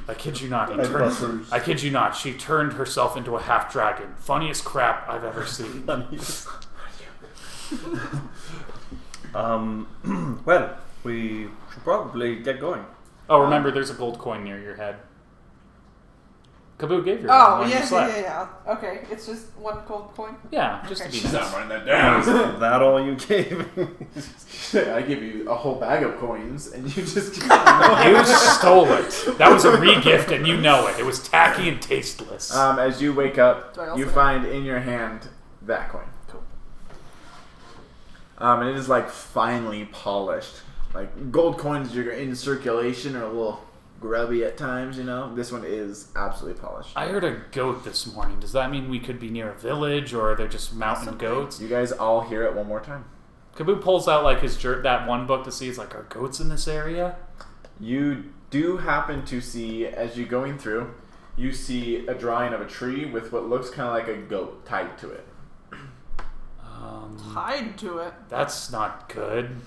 I kid you not. Buzzers. I kid you not. She turned herself into a half dragon. Funniest crap I've ever seen. Funniest. Well, we should probably get going. Oh, remember, there's a gold coin near your head. Kaboo gave you Oh, one. yeah. Okay, it's just one gold coin. Yeah, just to be She's nice. not writing that down. Is that all you gave? I give you a whole bag of coins, and you just You stole it. That was a re-gift, and you know it. It was tacky and tasteless. As you wake up, Do I also you have- find in your hand that coin. Cool. And it is like finely polished. Like gold coins, you're in circulation are a little grubby at times. You know, this one is absolutely polished. I heard a goat this morning. Does that mean we could be near a village, or are there just mountain Possibly. goats? You guys all hear it one more time. Kaboo pulls out like his that one book to see. It's like, are goats in this area? You do happen to see, as you're going through, you see a drawing of a tree with what looks kind of like a goat tied to it. Tied to it. That's not good.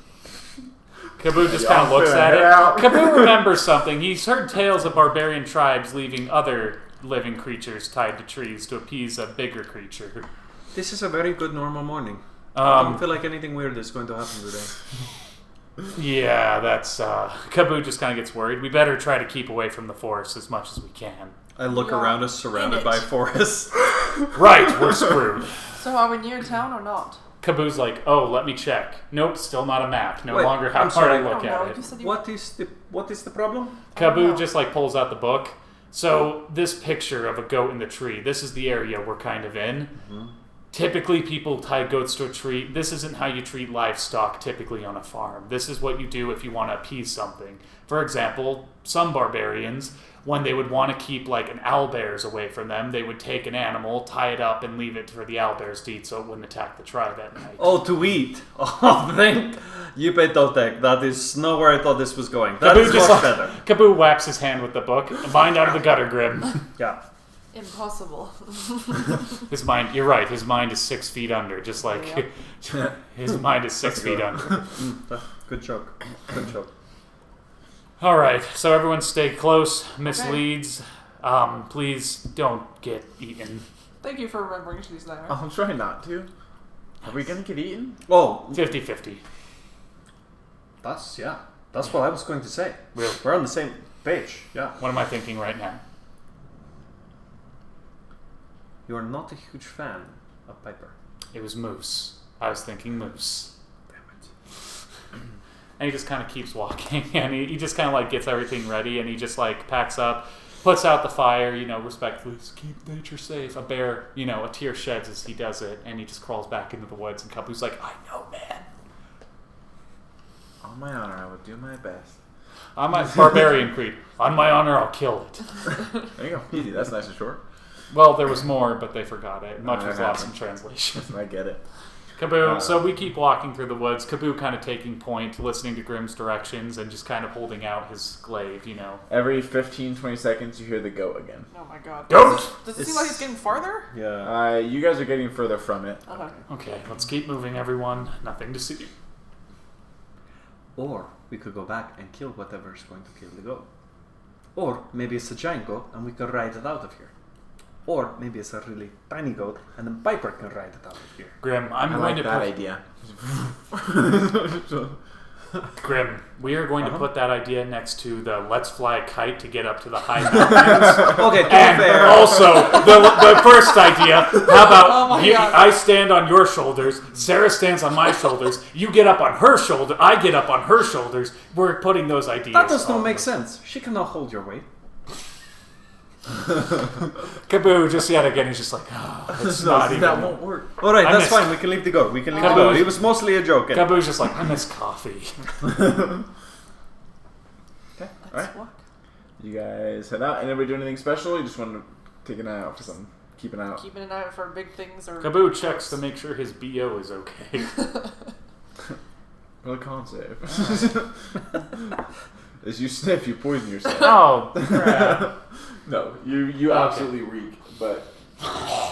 Kaboo just Y'all kind of looks figure at it it. out. Kaboo remembers something. He's heard tales of barbarian tribes leaving other living creatures tied to trees to appease a bigger creature. This is a very good normal morning. I don't Um, feel like anything weird is going to happen today. yeah, that's... Kaboo just kind of gets worried. We better try to keep away from the forest as much as we can. I look Yeah. around us surrounded In by it. forests. Right, we're screwed. So are we near town or not? Kaboo's like, oh, let me check. Nope, still not a map. No Wait, longer how I'm hard I sorry. look at You it. said you What is the problem? Kaboo know. just like pulls out the book. So this picture of a goat in the tree, this is the area we're kind of in. Typically people tie goats to a tree. This isn't how you treat livestock typically on a farm. This is what you do if you want to appease something. For example, some barbarians, when they would want to keep like an owlbears away from them, they would take an animal, tie it up, and leave it for the owlbears to eat so it wouldn't attack the tribe at night. Oh, to eat. Oh, thank you, Petotek. That is not where I thought this was going. That is much better. Kaboo whaps his hand with the book. Mind out of the gutter, Grim. Yeah. Impossible. His mind, you're right, his mind is 6 feet under, just like his mind is 6 feet under. Good joke. Good joke. Alright, so everyone stay close. Miss Okay. Leeds, please don't get eaten. Thank you for remembering she's there. I'll try not to. Are we gonna get eaten? Oh, 50-50. that's what I was going to say. Really? We're on the same page. Yeah. What am I thinking right now? You are not a huge fan of Piper. It was moose. I was thinking moose. Damn it. And he just kind of keeps walking, and he just kind of like gets everything ready, and he just like packs up, puts out the fire, respectfully, just keep nature safe. A bear, a tear sheds as he does it, and he just crawls back into the woods, and Kaboo's like, I know, man. On my honor, I will do my best. On my barbarian creed. On my honor, I'll kill it. There you go. Easy. That's nice and short. Well, there was more, but they forgot it. Much That was lost in happens. translation. I get it. Kaboo. So we keep walking through the woods. Kaboo kind of taking point, listening to Grimm's directions, and just kind of holding out his glaive, Every 15, 20 seconds, you hear the goat again. Oh my god. Goat! Does it seem like it's getting farther? Yeah. You guys are getting further from it. Okay. Okay, let's keep moving, everyone. Nothing to see. Or we could go back and kill whatever is going to kill the goat. Or maybe it's a giant goat and we can ride it out of here. Or maybe it's a really tiny goat and then Piper can ride it out of here. Grim, I'm I going like to that put... idea. Grim, we are going to put that idea next to the let's fly a kite to get up to the high mountains. Okay, And fair. also, the first idea, how about Oh my you, God. I stand on your shoulders, Sarah stands on my shoulders, you get up on her shoulder, I get up on her shoulders. We're putting those ideas. That does not on make the- sense. She cannot hold your weight. Kaboo, just yet again, he's just like, it's not even. That won't work. All right, I that's miss- fine. We can leave the goat. We can leave the Kaboo's- goat. It was mostly a joke. anyway. Kaboo's just like, I miss coffee. Let's walk. You guys head out. Anybody do anything special? You just want to take an eye out for something. Keep an eye out. Keeping an eye out for big things or. Kaboo checks to make sure his BO is okay. Roll a con save. As you sniff, you poison yourself. Oh, crap. No, you absolutely reek, but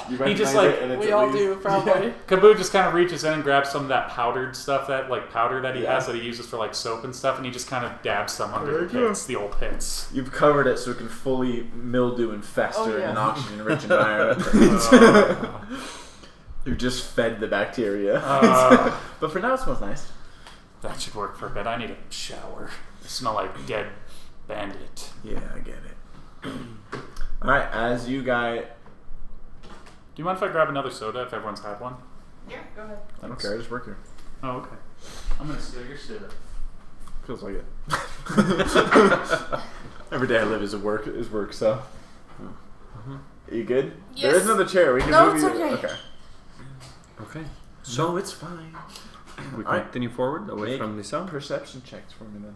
you recognize just, like- it and it's We at all least- do, probably. Kaboo just kind of reaches in and grabs some of that powdered stuff, that like powder that he Yeah. has that he uses for like soap and stuff, and he just kind of dabs some under There the you go. pits, the old pits. You've covered it so it can fully mildew and fester Oh, in yeah. an oxygen-rich environment. You've just fed the bacteria. But for now, it smells nice. That should work for a bit. I need a shower. I smell like dead bandit. Yeah, I get it. All right, as you guys, Do you mind if I grab another soda if everyone's had one? Yeah, go ahead. I don't care. I just work here. Oh, okay. I'm gonna steal your soda. Feels like it. Every day I live is work. So, are you good? Yes. There is another chair. We can No, move it's you. okay. Okay. So it's fine. We All right. continue forward away Make from the sound. perception checks for me then.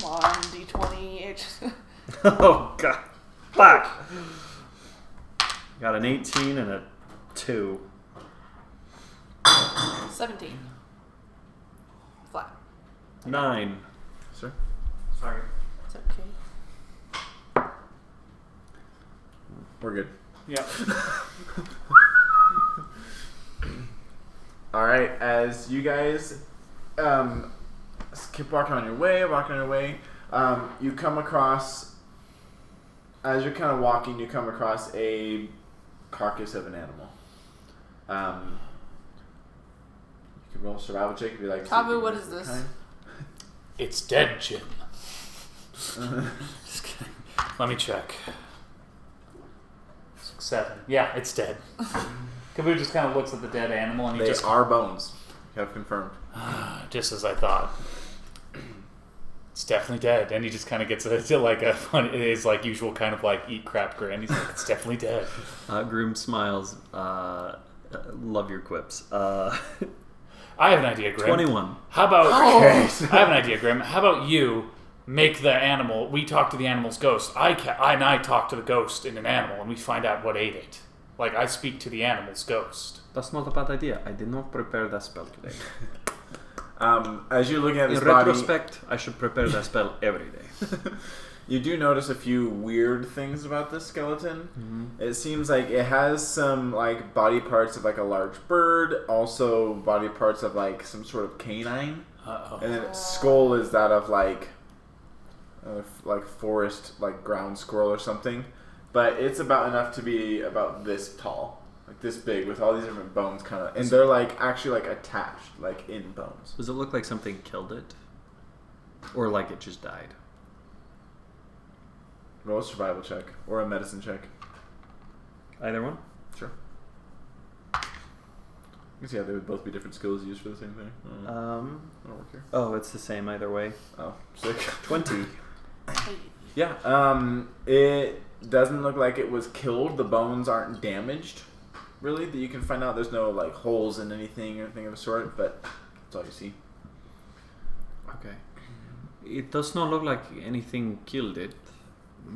Come on, D20. Oh god. Fuck. Got an 18 and a 2. 17. Flat. 9. Sir. Sorry. It's okay. We're good. Yep. All right, as you guys keep walking on your way, you come across, as you're kind of walking, you come across a carcass of an animal. You can roll a survival check if you like. to see if Kabu, you what can is this? kind. It's dead, Jim. Just kidding. Let me check. 7. Yeah, it's dead. Kaboo just kind of looks at the dead animal and he They just are bones. You have confirmed. just as I thought. It's definitely dead, and he just kind of gets like a funny, his like usual kind of like eat crap grin. He's like, it's definitely dead. Groom smiles. Love your quips. I have an idea, Grim. 21. How about? Oh. I have an idea, Grim. How about you make the animal? We talk to the animal's ghost. I talk to the ghost in an animal, and we find out what ate it. Like I speak to the animal's ghost. That's not a bad idea. I did not prepare that spell today. As you're looking at this In body, retrospect, I should prepare that spell every day. you do notice a few weird things about this skeleton. It seems like it has some like body parts of like a large bird, also body parts of like some sort of canine, Uh-oh. and then its skull is that of like forest, like ground squirrel or something. But it's about enough to be about this tall, like this big, with all these different bones kind of, and they're like actually like attached, like in bones. Does it look like something killed it? Or like it just died? Roll a survival check or a medicine check. Either one? Sure. You can see how they would both be different skills used for the same thing. I don't work here. Oh, it's the same either way. Oh, sick. 20. Yeah. It doesn't look like it was killed. The bones aren't damaged, really. That you can find out. There's no like holes in anything or anything of the sort. But that's all you see. Okay. It does not look like anything killed it,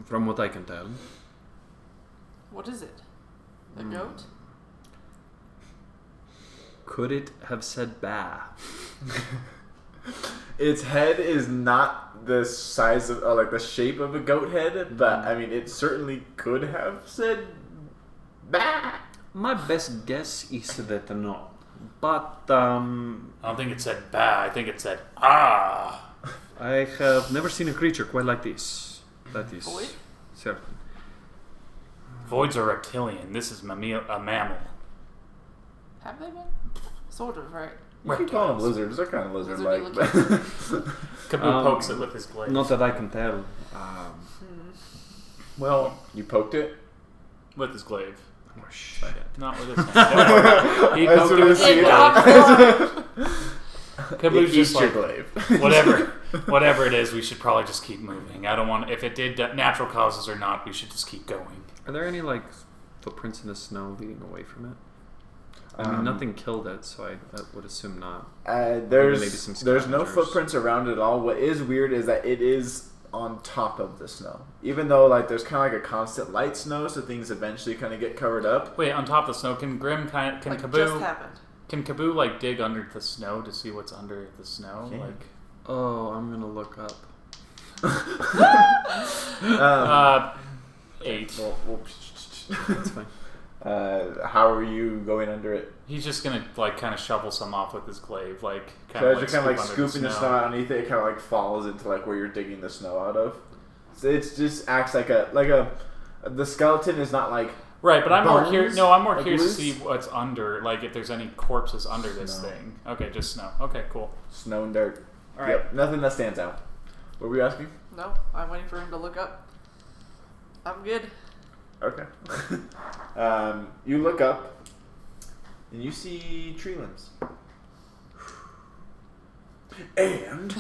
from what I can tell. What is it? A goat? Could it have said bah? Its head is not the size of, like the shape of a goat head, but I mean, it certainly could have said bah. My best guess is that no. But I don't think it said bah. I think it said ah. I have never seen a creature quite like this. That is Void? certain. Voids are reptilian. This is a mammal. Have they been? Sort of, right? You keep calling them reptiles. lizards. They're kind of lizard-like. Lizardy Kaboo pokes it with his glaive. Not that I can tell. Well, You poked it? with his glaive. Oh, shit. Not with his hand. Don't worry. He As poked soon it as with you his see glaive. it, Kaboo's eats just your like, glaive. whatever it is, we should probably just keep moving. I don't want, if it did natural causes or not, we should just keep going. Are there any like footprints in the snow leading away from it? I mean, nothing killed it, so I would assume not. Maybe There's some there's no scavengers. footprints around it at all. What is weird is that it is on top of the snow. Even though like there's kind of like a constant light snow, so things eventually kind of get covered up. Wait, on top of the snow, can Grim can like Kaboo just happened. can Kaboo like dig under the snow to see what's under the snow? Yeah. Like, Oh, I'm gonna look up. 8. Well, That's fine. how are you going under it? He's just gonna like kind of shovel some off with his glaive, like So kind as of you're kind of like under scooping the snow out underneath it, it kind of like falls into like where you're digging the snow out of. So it just acts like a the skeleton is not like Right, but I'm more curious. bones, No, I'm more like curious to loose? see what's under. Like if there's any corpses under this Snow. thing. Okay, just snow. Okay, cool. snow and dirt. All right. Yep, nothing that stands out. What were you asking? No, I'm waiting for him to look up. I'm good. Okay. You look up and you see tree limbs. And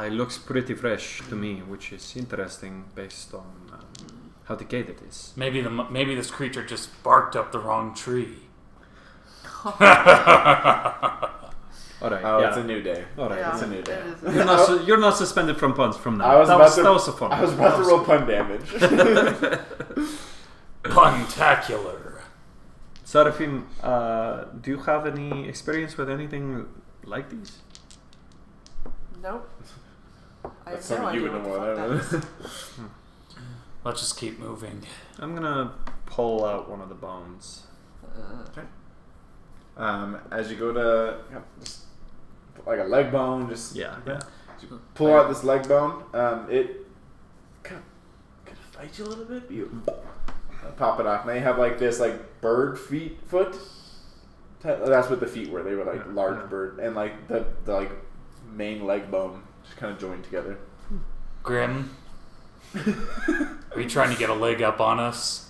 It looks pretty fresh to me, which is interesting based on how decayed it is. Maybe this creature just barked up the wrong tree. All right. oh, yeah. it's a new day. All right. Yeah, it's a new it day. is. You're not suspended from puns from now. I was that about was to- a fun. I was one. about to That roll was pun damage. Puntacular. Sarafin, do you have any experience with anything like these? Nope. I That's have no something you idea would what know the more fuck than. that is. Let's just keep moving. I'm gonna pull out one of the bones. As you go to just like a leg bone, just Yeah. you pull out this leg bone. It kind of fight you a little bit. But you pop it off. Now you have like this like bird foot. That's what the feet were. They were like large bird, and like the like main leg bone just kind of joined together. Grim, are you trying to get a leg up on us?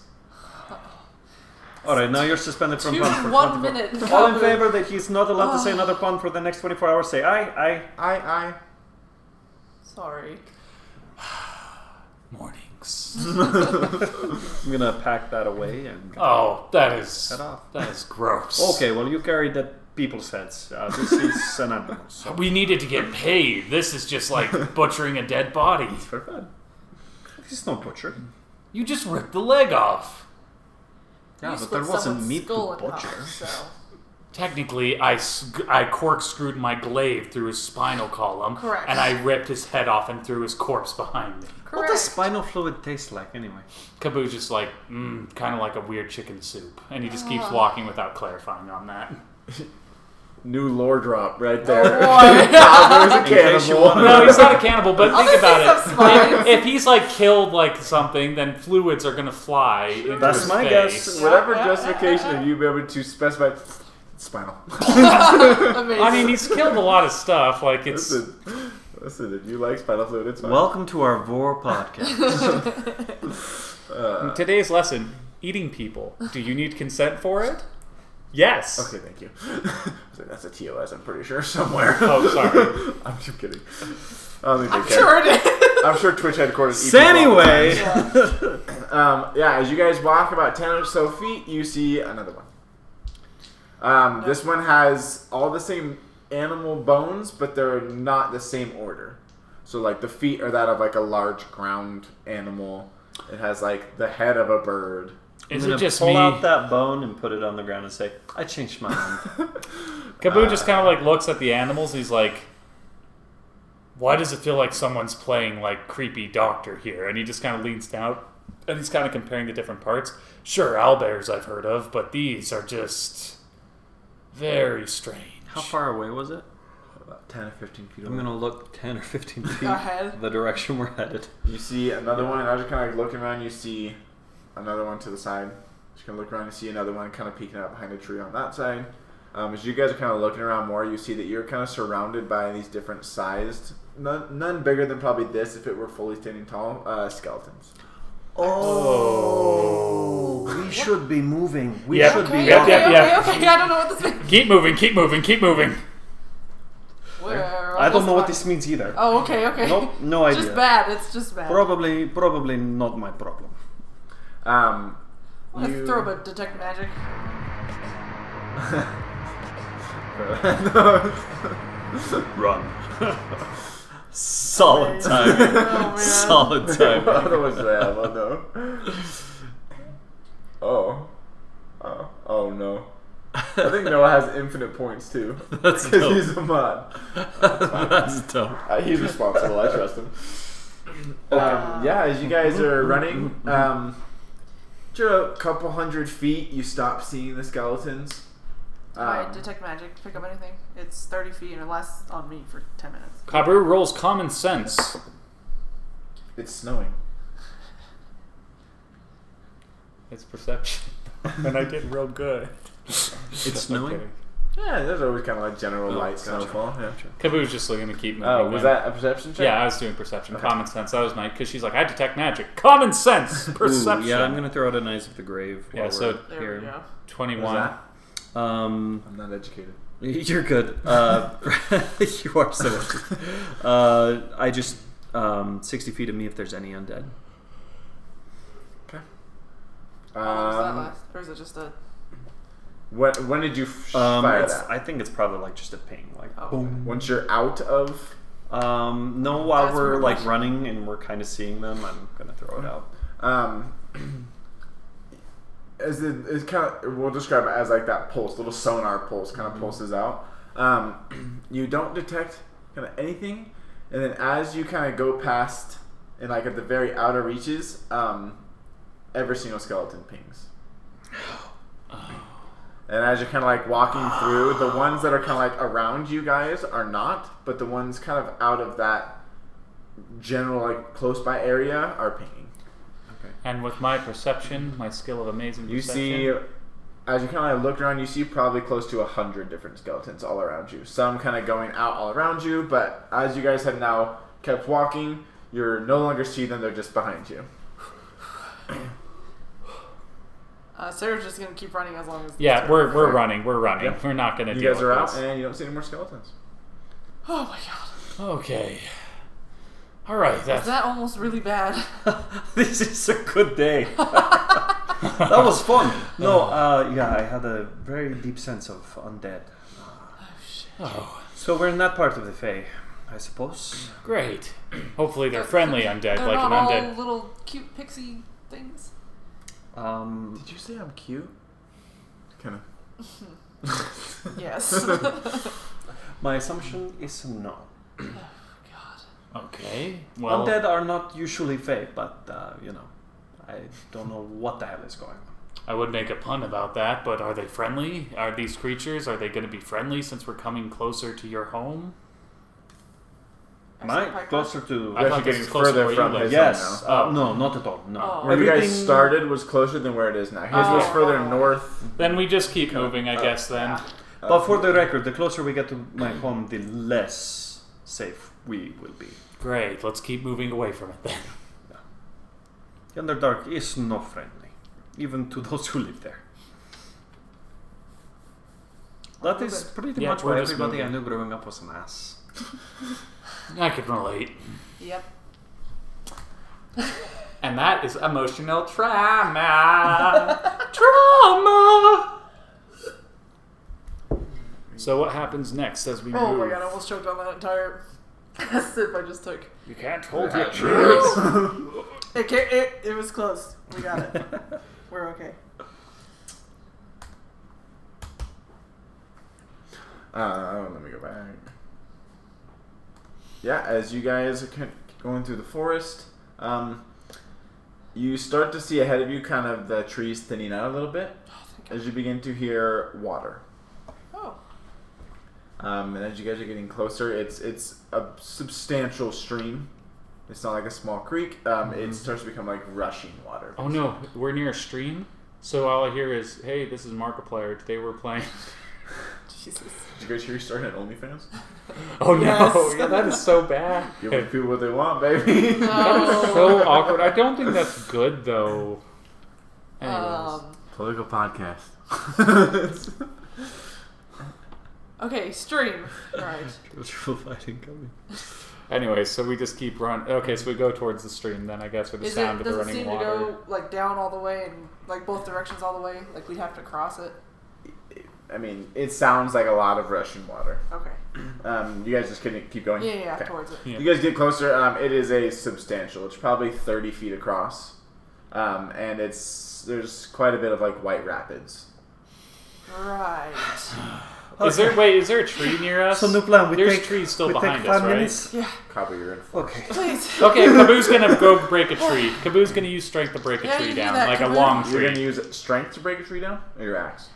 All right, now you're suspended from 2 puns for 1 24 minute. All in favor that he's not allowed to say another pun for the next 24 hours, say aye. I. Sorry. Mornings. I'm gonna pack that away and Oh, that is head off. that is gross. Okay, well you carried that people's heads. This is an animal. So. We needed to get paid. This is just like butchering a dead body. For fun. This is no butcher. You just ripped the leg off. Yeah, You but split there wasn't someone's meat to skull in butcher. half, so. Technically, I corkscrewed my glaive through his spinal column, Correct. and I ripped his head off and threw his corpse behind me. What Correct. does spinal fluid taste like anyway? Kaboo's just like, kind of like a weird chicken soup, and he just keeps walking without clarifying on that. New lore drop right there. boy. There's a In case you cannibal. wanna No, he's not a cannibal, but think Other about things have it. spines. If he's like killed like something, then fluids are gonna fly into That's his my face. guess. Whatever Yeah. justification of you be able to specify spinal. Amazing. I mean, he's killed a lot of stuff. Like it's Listen, if you like spinal fluid, it's fine. Welcome to our Vor podcast. today's lesson: eating people. Do you need consent for it? Yes. Okay, thank you. That's a TOS, I'm pretty sure, somewhere. Oh, sorry. I'm just kidding. I don't think they I'm care. sure it is. I'm sure Twitch headquarters eat So people all the anyway, time. As you guys walk about 10 or so feet, you see another one. This one has all the same animal bones, but they're not the same order. So, like, the feet are that of, like, a large ground animal. It has, like, the head of a bird. Is I'm it gonna just pull me? out that bone and put it on the ground and say, I changed my mind. Kaboo just kind of like looks at the animals. He's like, "Why does it feel like someone's playing like creepy doctor here?" And he just kind of leans down and he's kind of comparing the different parts. Sure, owlbears I've heard of, but these are just very strange. How far away was it? About 10 or 15 feet I'm away. going to look 10 or 15 feet Ahead. the direction we're headed. You see another one, and I was just kind of like looking around. You see another one to the side. Just gonna look around and see another one kind of peeking out behind a tree on that side. As you guys are kind of looking around more, you see that you're kind of surrounded by these different sized, none bigger than probably this if it were fully standing tall, skeletons. Oh, we should be moving. We Yep. should be. Yep, Okay, yep, yep. okay. I don't know what this means. Keep moving, keep moving, keep moving. We're I don't know what almost this means either. Oh, okay. Nope, no idea. Just bad. It's just bad. Probably not my problem. Let's throw a detect magic. Run. Solid time. Oh, man. Solid What time. other ones do I have? Oh no. Oh no. I think Noah has infinite points too. That's Because dope. he's a mod. That's dope. He's responsible. I trust him. Yeah, as you guys are running, after a couple hundred feet, you stop seeing the skeletons. I detect magic. Pick up anything. It's 30 feet and it lasts on me for 10 minutes. Kabu rolls common sense. It's snowing. It's perception. And I did real good. It's snowing? Okay. Yeah, there's always kind of like general light gotcha. snowfall. Yeah. Kabu's just looking to keep moving. Oh, was that a perception check? Yeah, I was doing perception. Okay. Common sense. That was nice because she's like, I detect magic. Common sense. Perception. Ooh, yeah, I'm gonna throw out an Eyes of the Grave. Yeah, while so we're There here. we go. What 21. was that? I'm not educated. You're good. You are so. I just 60 feet of me if there's any undead. Okay. How long does that last? Or is it just a... When did you fire that? I think it's probably like just a ping, like Oh, boom. Once you're out of. No, while That's we're pretty like much- running and we're kind of seeing them, I'm gonna throw it out. It's kind of, we'll describe it as like that pulse, little sonar pulse, kind of pulses out. You don't detect kind of anything, and then as you kind of go past, and like at the very outer reaches, every single skeleton pings. And as you're kind of like walking through, the ones that are kind of like around you guys are not, but the ones kind of out of that general like close by area are pinging. And with my perception, my skill of amazing You perception. see, as you kind of like look around, you see probably close to 100 different skeletons all around you. Some kind of going out all around you, but as you guys have now kept walking, you're no longer see them; they're just behind you. Sarah's just gonna keep running as long as... Yeah, we're running. We're running. Yep. We're not gonna You deal guys are with out, this. and you don't see any more skeletons. Oh my god. Okay. All right. Is That's that almost really bad? This is a good day. That was fun. No, yeah, I had a very deep sense of undead. oh, So we're in that part of the Fae, I suppose. great. Hopefully they're friendly undead, They're like not an all undead. little cute pixie things. Did you say I'm cute? Kind of. Yes. My assumption is no. God. Okay. Well, Undead are not usually Fae, but you know, I don't know what the hell is going on. I would make a pun about that, but are they friendly? Are these creatures? Are they going to be friendly since we're coming closer to your home? Am I closer to? I You're thought actually this getting is closer to further where from you live. his Yes. home now. No, not at all. No. Oh. Where you guys Everything- started was closer than where it is now. His was Oh. further north. Then we just keep moving, I guess, then. But for the record, the closer we get to my home, the less safe we will be. Great. Let's keep moving away from it then. The Underdark is not friendly, even to those who live there. That is pretty Yeah, much we're why just everybody I moving. knew growing up was an ass. I can relate. Yep. And that is emotional trauma. Trauma! So what happens next as we Oh move? my god, I almost choked on that entire sip I just took. You can't hold your cheers. It was close. We got it. We're okay. Let me go back. Yeah, as you guys are going through the forest, you start to see ahead of you kind of the trees thinning out a little bit as you begin to hear water. Oh. And as you guys are getting closer, it's a substantial stream. It's not like a small creek. It starts to become like rushing water. Oh no, we're near a stream, so all I hear is, "Hey, this is Markiplier. Today we're playing Jesus. Did you guys hear you starting at OnlyFans? Oh no! Yes. Yeah, that is so bad. Giving people what they want, baby. That is so awkward. I don't think that's good though. Anyways. Political podcast. Okay, stream. Alright. Triple fighting coming. Anyways, so we just keep running. Okay, so we go towards the stream then, I guess, with the sound of the Does it running seem water. to go like down all the way and like both directions all the way? Like we'd have to cross it? I mean, it sounds like a lot of rushing water. Okay. You guys just couldn't keep going? Yeah, Okay. towards it. Yeah. You guys get closer. It is a substantial. It's probably 30 feet across. And there's quite a bit of like white rapids. Right. Is there a tree near us? So no plan. There's trees still behind us, right? minutes. Yeah. Probably you're in for. Okay. Please. Okay, Kaboo's gonna go break a tree. Kaboo's gonna use strength to break a Yeah, tree you do down, that, like a Kaboo. long You're tree. gonna use strength to break a tree down, or your axe?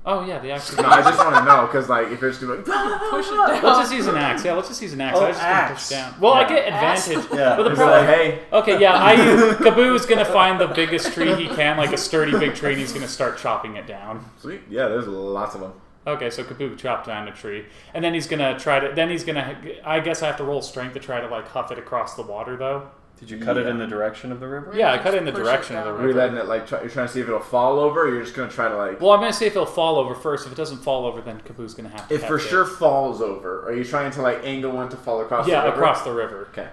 Oh yeah, the axe. No, I just want to know because like if you're just doing Push it down. Let's just use an axe. Yeah, let's just use an axe. Oh, I just want to push axe. down. Well, I Yeah. get Axe? advantage. Yeah. But the It's problem. like, hey, Okay, yeah, Kaboo's gonna find the biggest tree he can, like a sturdy big tree, and he's gonna start chopping it down. sweet, yeah, there's lots of them. Okay, so Kaboo chopped down a tree, and then he's gonna try to. Then he's gonna. I guess I have to roll strength to try to like huff it across the water, though. Did you cut it in the direction of the river? Yeah, I cut it in the Push it direction of the down. Are you river. letting it like you're trying to see if it'll fall over, or you're just gonna try to like? Well, I'm gonna see if it'll fall over first. If it doesn't fall over, then Kaboo's gonna have to. It for catch sure falls over. Are you trying to like angle one to fall across? Yeah, the river? across the river. Okay.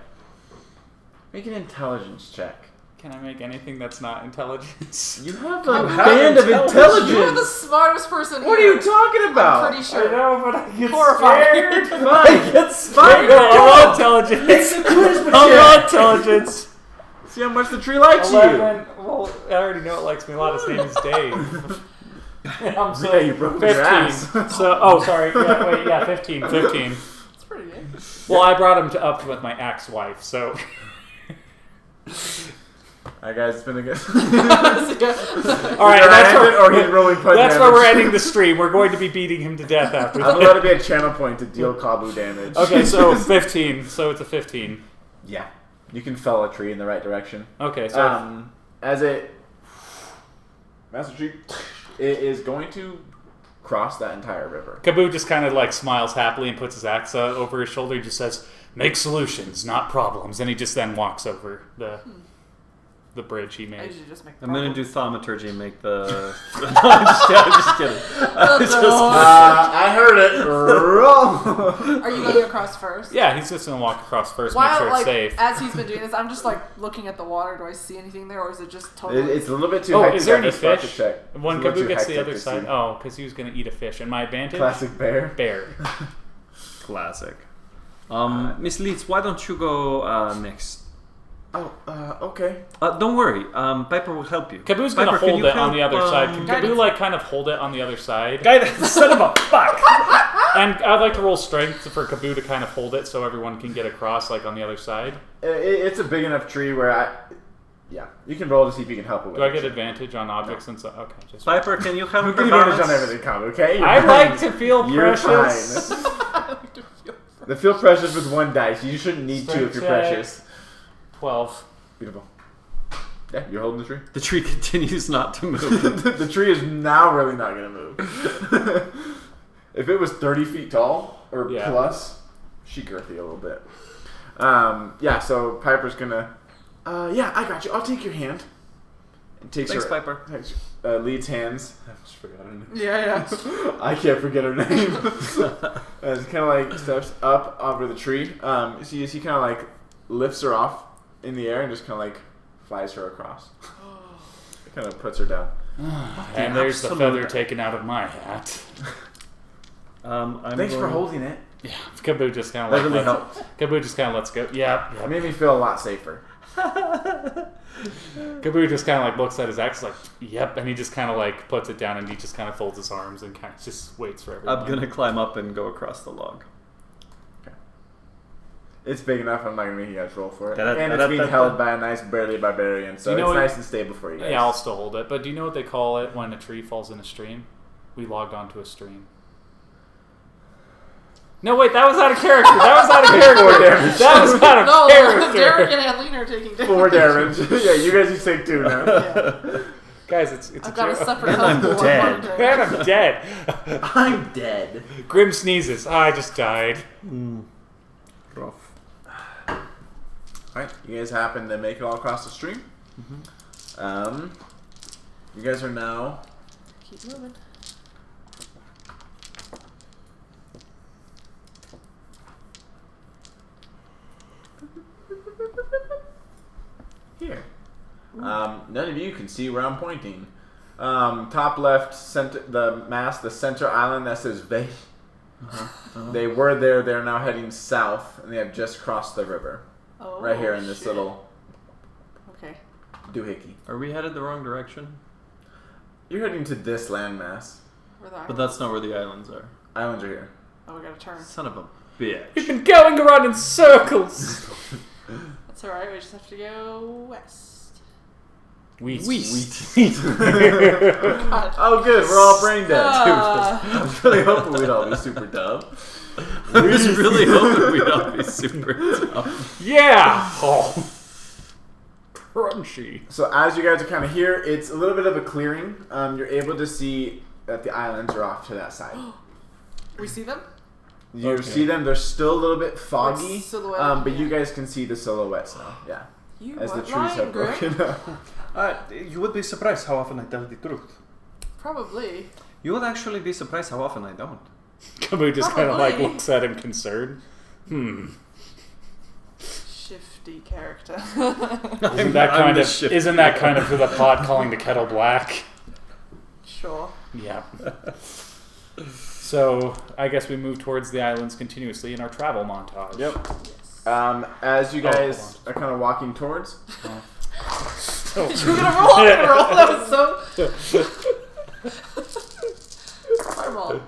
Make an intelligence check. Can I make anything that's not intelligence? You have You a have band of intelligence. You're the intelligence. smartest person What are here. you talking about? I'm pretty sure. know, but I get Horrifying. Fine, it's fine. Roll intelligence. I'll roll intelligence. See how much the tree likes 11. Well, I already know it likes me a lot. His name is Dave. I'm you. Yeah, you broke your 15. ass. So, oh, sorry. Yeah, wait, yeah, 15. It's pretty good. Well, I brought him up with my ex-wife, so. Alright, guys, it's been a good. All right, or he's rolling punch that's where damage. we're ending the stream. We're going to be beating him to death after I'm that. allowed to be a channel point to deal Kabu damage. Okay, so 15. So it's a 15. Yeah, you can fell a tree in the right direction. Okay, so As it Master Tree, it is going to cross that entire river. Kaboo just kind of like smiles happily and puts his axe over his shoulder. He just says, "Make solutions, not problems." And he just then walks over the bridge he I made. usually just make I'm gonna do thaumaturgy and make the. No, I'm just kidding. I heard it. Roll. Are you going across first? Yeah, he's just gonna walk across first, While, make sure it's like, safe. as he's been doing this, I'm just like looking at the water. Do I see anything there, or is it just totally? It's a little bit too. Oh, hectic is there at any this spot to fish? check. When It's a little Kaboo too gets to the hectic other to side, see. oh, because he was gonna eat a fish. And my advantage, Classic bear. bear. Classic. Miss Leeds, why don't you go next? Oh, okay. Don't worry. Piper will help you. Kaboo's gonna Piper, can hold you it on help, the other side. Can Kaboo Guidance. like kind of hold it on the other side? Guidance, son of a fuck! And I'd like to roll strength for Kaboo to kind of hold it so everyone can get across, like on the other side. It's a big enough tree where yeah, you can roll to see if you can help it with Do I it. get advantage on objects and stuff? Okay, just. Piper, can you help You her can advantage on balance? everything, Kabu, okay? You're I fine. like to feel You're precious. fine. The feel precious with one dice. You shouldn't need two if you're Strength check. precious. 12. Beautiful. Yeah, you're holding the tree. The tree continues not to move. The tree is now really not going to move. If it was 30 feet tall or Yeah. plus, she girthy a little bit. Yeah, so Piper's going to... yeah, I got you. I'll take your hand. And takes Thanks, her, Piper. takes, leads hands. I just forgot her name. Yeah. I can't forget her name. As kind of like steps up over the tree. He kind of like lifts her off in the air and just kind of like flies her across. It kind of puts her down. And there's the absolute- feather taken out of my hat. Thanks for holding it. Yeah, Kaboo just kind of That like really lets helped. Kaboo just kind of lets go. Yeah, It made me feel a lot safer. Kaboo just kind of like looks at his axe like, yep, and he just kind of like puts it down and he just kind of folds his arms and kind of just waits for everyone. I'm gonna climb up and go across the log. It's big enough. I'm not gonna make you guys roll for it. Da-da, And it's da-da, being da-da. held by a nice burly barbarian, so You know it's what- nice and stable for you guys. Yeah, I'll still hold it. But do you know what they call it when a tree falls in a stream? We logged onto a stream. No, wait, that was out of character. That was out of character. 4 damage. That was out of No, character. Derek and Adeline are taking damage. 4 damage. Yeah, you guys can take 2 now. Yeah. Guys, it's a I've got a joke. separate And I'm husband. dead. Man, I'm dead. I'm dead. Grim sneezes. I just died. Rough. Alright, you guys happen to make it all across the stream. You guys are now... Keep moving. here. None of you can see where I'm pointing. Top left, center, the center island that says Vey. They were there. They're now heading south, and they have just crossed the river. Oh, right here in this shit. little Okay. doohickey. Are we headed the wrong direction? You're heading to this landmass. Where the But that's not where the islands are. Islands are here. Oh, we gotta turn. Son of a bitch. You've been going around in circles. That's alright, we just have to go west. Wheat. God. Oh, good. We're all brain dead. Ah. I was really hoping we'd all be super dumb. I was really hoping we'd all be super dumb. Yeah. Oh. Crunchy. So as you guys are kind of here, it's a little bit of a clearing. You're able to see that the islands are off to that side. We see them? You see them. They're still a little bit foggy, Like silhouette, but you yeah. guys can see the silhouettes now. Yeah, You as the weren't trees lying, have Grim. broken up. You would be surprised how often I tell the truth. Probably. You would actually be surprised how often I don't. Camus just kind of like Probably. looks at him concerned. Shifty character. Isn't that kind of the pot calling the kettle black? Sure. Yeah. So I guess we move towards the islands continuously in our travel montage. Yep. Yes. As you guys are kind of walking towards, Oh. You're gonna roll and roll. That was so. Fireball.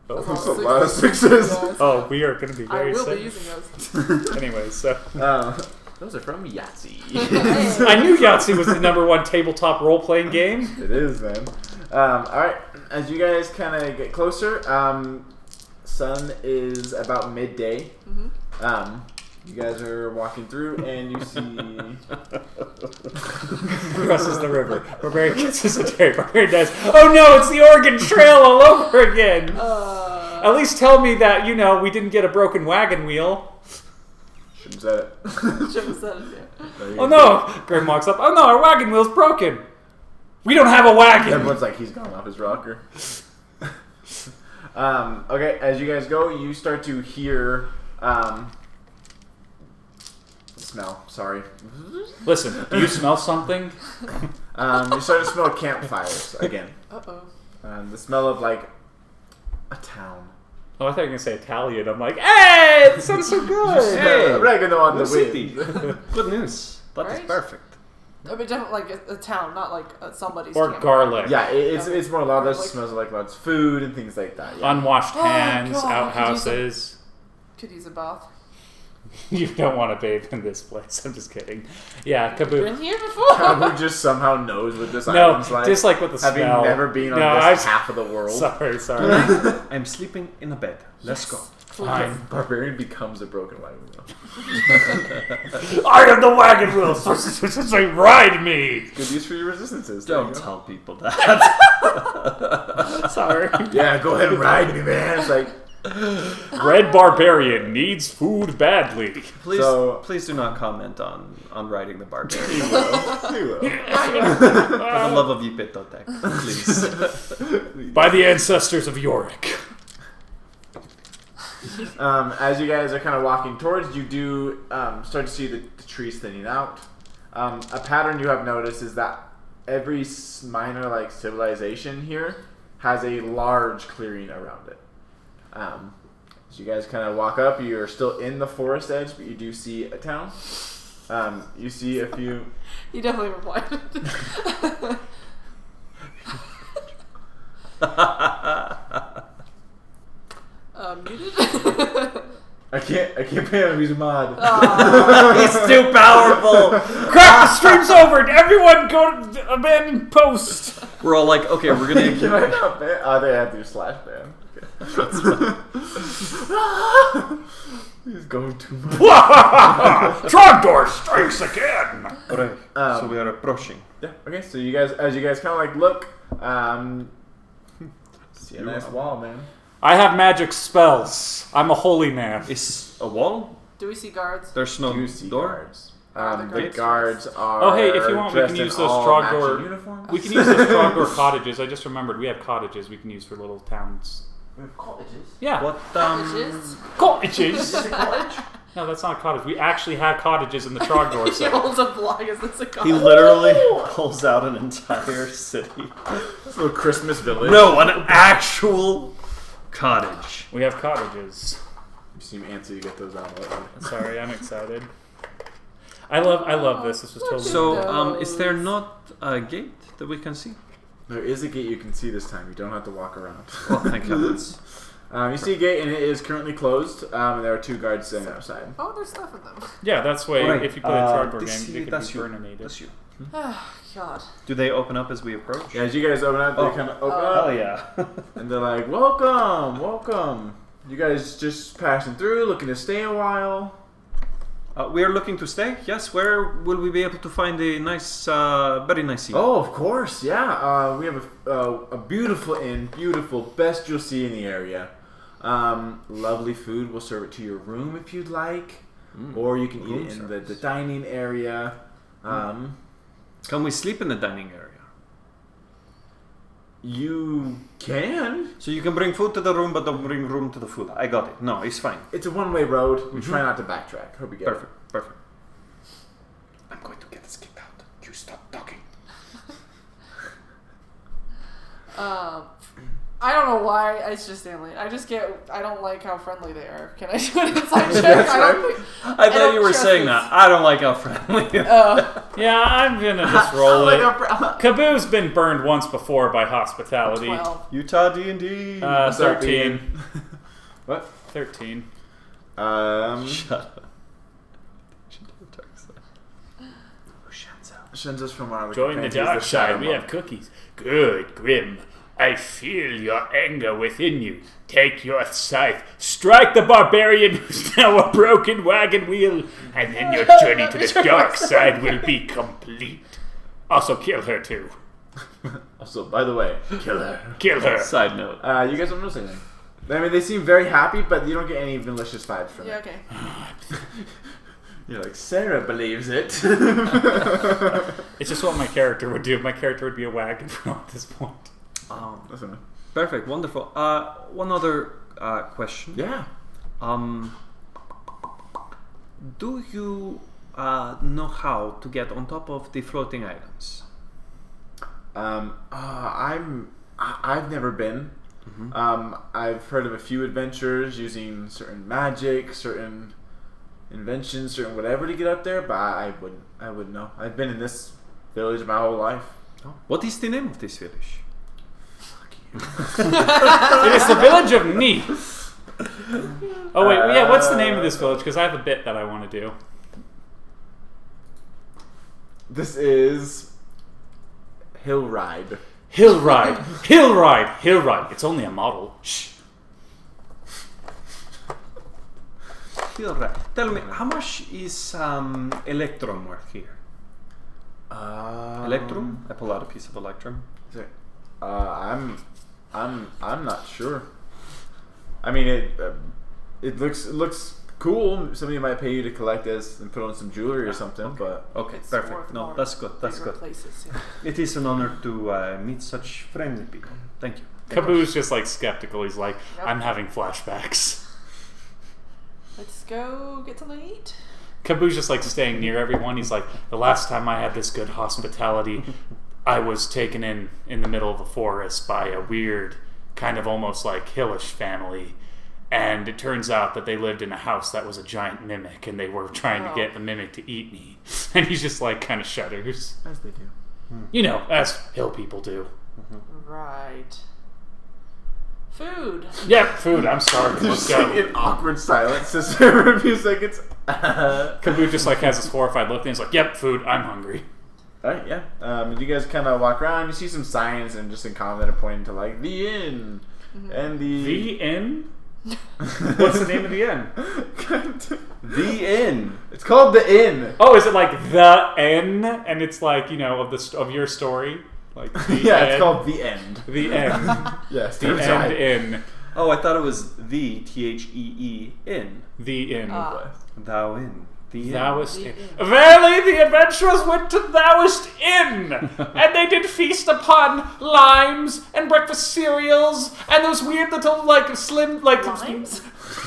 That's that's all a lot of sixes. sixes. Oh, we are going to be I very will sick. be using those. Anyway, so Those are from Yahtzee. Hey. I knew Yahtzee was the #1 tabletop role-playing game. It is, man. Alright, as you guys kind of get closer, sun is about midday. You guys are walking through, and you see... Crosses the river. Barbarian kisses a dairy. Barbarian dies. Oh no, it's the Oregon Trail all over again! At least tell me that, we didn't get a broken wagon wheel. Shouldn't have said it. Should have said it, yeah. Oh no! Grim walks up. Oh no, our wagon wheel's broken! We don't have a wagon! Everyone's like, he's gone off his rocker. Okay, as you guys go, you start to hear... smell, sorry. Listen, do you smell something? You start to smell campfires again. Uh-oh. The smell of, like, a town. Oh, I thought you were going to say Italian. I'm like, hey, that sounds so good! Hey, Oregano on the city. wind. Good news. That is Right? perfect. I mean, definitely like a town, not like somebody's Or camp. garlic. Yeah, it's more a lot of Garlic. smells like lots of food and things like that. Yeah. Unwashed Oh, hands, God, outhouses. Could use a bath. You don't want to bathe in this place. I'm just kidding. Yeah, Been Kaboo. here before. Who just somehow knows what this No, island's like. just like with the having smell. never been on No, this half of the world. Sorry. I'm sleeping in a bed. Let's go. Fine. Barbarian becomes a broken wagon wheel. I am the wagon wheel. They ride me. Good use for your resistances. There you Don't go. tell people that. Sorry. Yeah, go ahead and ride me, man. It's like, Red Barbarian needs food badly. Please, So- please do not comment on riding the barbarian. you will. For the love of Yipetotec, please. By the ancestors of Yorick. As you guys are kind of walking towards, you do start to see the trees thinning out. A pattern you have noticed is that every minor like civilization here has a large clearing around it. As you guys kind of walk up, you are still in the forest edge, but you do see a town. You see a few... You definitely replied. Muted. I can't pay him, he's a mod. He's too powerful. Crap, the stream's over. Everyone go to abandoned post. We're all like, okay, we're gonna. Can I not ban? Oh, they have to do slash ban. Okay. He's going too much. Trogdor strikes again! Alright, so we are approaching. Yeah. Okay. So you guys, as you guys kind of like look, see a nice wall, man. I have magic spells. I'm a holy man. Is a wall? Do we see guards? There's no You see door? guards. Are the The guards guards are. Oh, hey, if you want, we can dressed in use those all Trogdor- matching uniforms. We can use those Trogdor cottages. I just remembered we have cottages we can use for little towns. We have cottages. Yeah. What, Cottages? Cottages? Is it a cottage? No, that's not a cottage. We actually have cottages in the Trogdor He set. holds up log. Is this a He cottage? literally pulls out an entire city. This little Christmas village. No, an actual cottage. We have cottages. You seem antsy to get those out. Sorry, I'm excited. I love this. This was totally. So, is there not a gate that we can see? There is a gate you can see this time. You don't have to walk around. Well, thank heavens. You see a gate and it is currently closed. And there are two guards standing outside. Oh, there's stuff in them. Yeah, that's why Alright, if you play a Trogdor this- game, it could that's be you. burninated. That's you. Oh, God. Do they open up as we approach? Yeah, as you guys open up, they Oh. kind of open Hell up. yeah. And they're like, welcome, welcome. You guys just passing through, looking to stay a while. We are looking to stay. Yes. Where will we be able to find a nice, very nice inn? Oh, of course, yeah. We have a beautiful inn, beautiful, best you'll see in the area. Lovely food. We'll serve it to your room if you'd like, or you can eat Room it in service. the dining area. Can we sleep in the dining area? You can. So you can bring food to the room, but don't bring room to the food. I got it. No, it's fine. It's a one-way road. We try not to backtrack. Hope you get Perfect. Perfect. I'm going to get this kicked out. You stop talking. I don't know why. It's just Stanley. I don't like how friendly they are. Can I do an inside check? I don't think. I thought don't you were trust saying this. that. I don't like how friendly. Yeah, I'm gonna just roll it. it. Kaboo's been burned once before by hospitality. 12. Utah D&D. 13. What? 13. Shut up. Shenza's from our Join the companions, dark Shadow side. We Monk. have cookies. Good, Grim. I feel your anger within you. Take your scythe, strike the barbarian who's now a broken wagon wheel, and then your journey to the dark side will be complete. Also, kill her too. Also, by the way, kill her. Kill her. Side note. You guys don't notice anything. I mean, they seem very happy, but you don't get any malicious vibes from Yeah, it. okay. You're like, Sarah believes it. It's just what my character would do. My character would be a wagon wheel at this point. Listen. Perfect. Wonderful. One other question. Yeah. Do you know how to get on top of the floating items? I've never been. I've heard of a few adventures using certain magic, certain inventions, certain whatever to get up there, but I wouldn't know. I've been in this village my whole life. What is the name of this village? It is the village of Ni. Oh wait, yeah. What's the name of this village? Because I have a bit that I want to do. This is Hill Ride. Hill ride, hill ride, hill ride. It's only a model. Shh. Tell me, how much is Electrum worth here? Electrum? I pull out a piece of Electrum. I'm not sure. I mean, it looks cool. Somebody might pay you to collect this and put on some jewelry or something. But Okay, It's perfect. worth No, more that's good. That's bigger good. Places, yeah. It is an honor to meet such friendly people. Thank you. Kaboo's just like skeptical. He's like, Yep. I'm having flashbacks. Let's go get something to eat. Kaboo's just like staying near everyone. He's like, the last time I had this good hospitality, I was taken in the middle of a forest by a weird, kind of almost like hillish family. And it turns out that they lived in a house that was a giant mimic, and they were trying to get the mimic to eat me. And he's just like kind of shudders. as they do. You know, as hill people do. Right. Food. Yep, food. I'm starving. Let's Just like go. in awkward silence for a few seconds. Kaboo just like has this horrified look, and he's like, "Yep, food. I'm hungry." Alright, yeah. You guys kind of walk around. You see some signs, and just in common that are pointing to like the inn. And The inn? What's the name of the inn? The inn. It's called the inn. Oh, is it like the inn? And it's like, you know, of your story? Like the Yeah, end? it's called the end. The end. Yes, The that's end right. inn. Oh, I thought it was the THEE inn. The inn. Thou inn. The inn. Thouest The inn. inn. Verily, the adventurers went to Thouest Inn, and they did feast upon limes and breakfast cereals and those weird little slim Limes?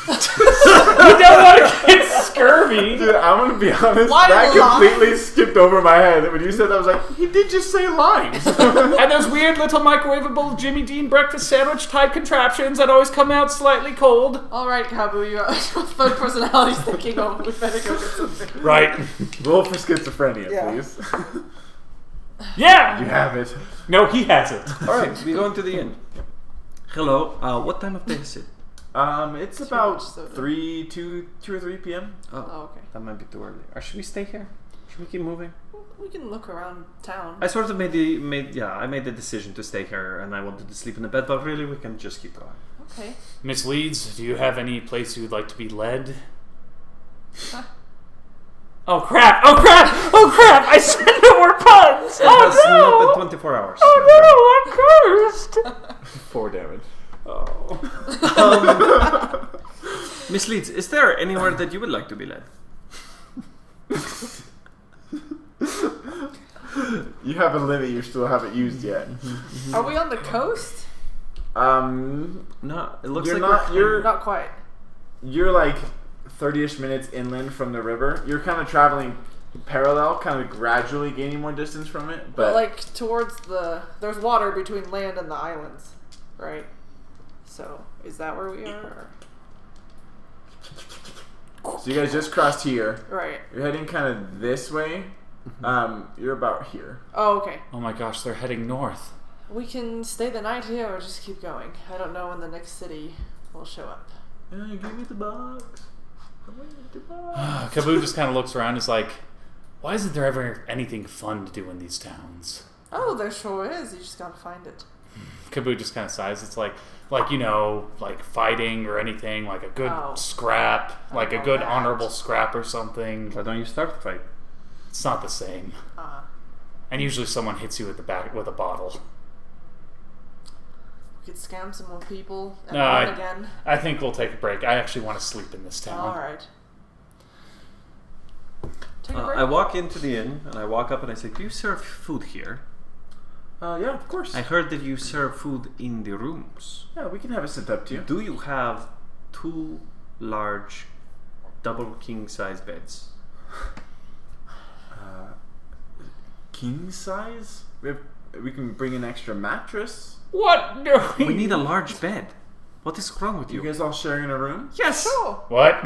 You don't want to get scurvy. Dude, I'm gonna be honest. Why that limes? completely skipped over my head when you said that. I was like, he did just say limes. And those weird little microwavable Jimmy Dean breakfast sandwich type contraptions that always come out slightly cold. Alright, Kabu, your third personality's thinking, oh, we better go get something. Right. Roll for schizophrenia, Yeah. please. Yeah. You have it. No, he has it. All right, we go into the inn. Hello. What time of day is it? It's Too about much soda. 2 or 3 p.m. Oh, okay. That might be too early. Or should we stay here? Should we keep moving? We can look around town. I sort of made the decision to stay here, and I wanted to sleep in the bed, but really we can just keep going. Okay. Miss Leeds, do you have any place you'd like to be led? Oh crap! Oh crap! Oh crap! I said no more puns! It has not Oh been 24 hours. no! Oh no! I'm cursed! 4 damage. Oh. Miss Leeds, is there anywhere that you would like to be led? You have a limit you still haven't used yet. Are we on the coast? No, it looks You're like not. Not quite. You're like 30ish minutes inland from the river. You're kind of traveling parallel, kind of gradually gaining more distance from it. But But like towards there's water between land and the islands, right? So is that where we are? so you guys just crossed here. Right. You're heading kind of this way. You're about here. Oh, okay. Oh my gosh, they're heading north. We can stay the night here or just keep going. I don't know when the next city will show up. Give me the box. I want the box. Kaboo just kind of looks around and is like, why isn't there ever anything fun to do in these towns? Oh, there sure is. You just gotta find it. Kaboo just kind of sighs. It's like you know, like fighting or anything, like a good scrap, like a know good that. honorable scrap or something. Why don't you start the fight? It's not the same. And usually someone hits you at the back with a bottle. We could scam some more people and No, run again. I think we'll take a break. I actually want to sleep in this town. Alright. Take a break. I walk into the inn, and I walk up and I say, do you serve food here? Yeah, of course. I heard that you serve food in the rooms. Yeah, we can have it sent up to you. Do you have 2 large double king-size beds? King size? We can bring an extra mattress. What? No. We need a large bed. What is wrong with You you? guys all sharing a room? Yes! Sure. What?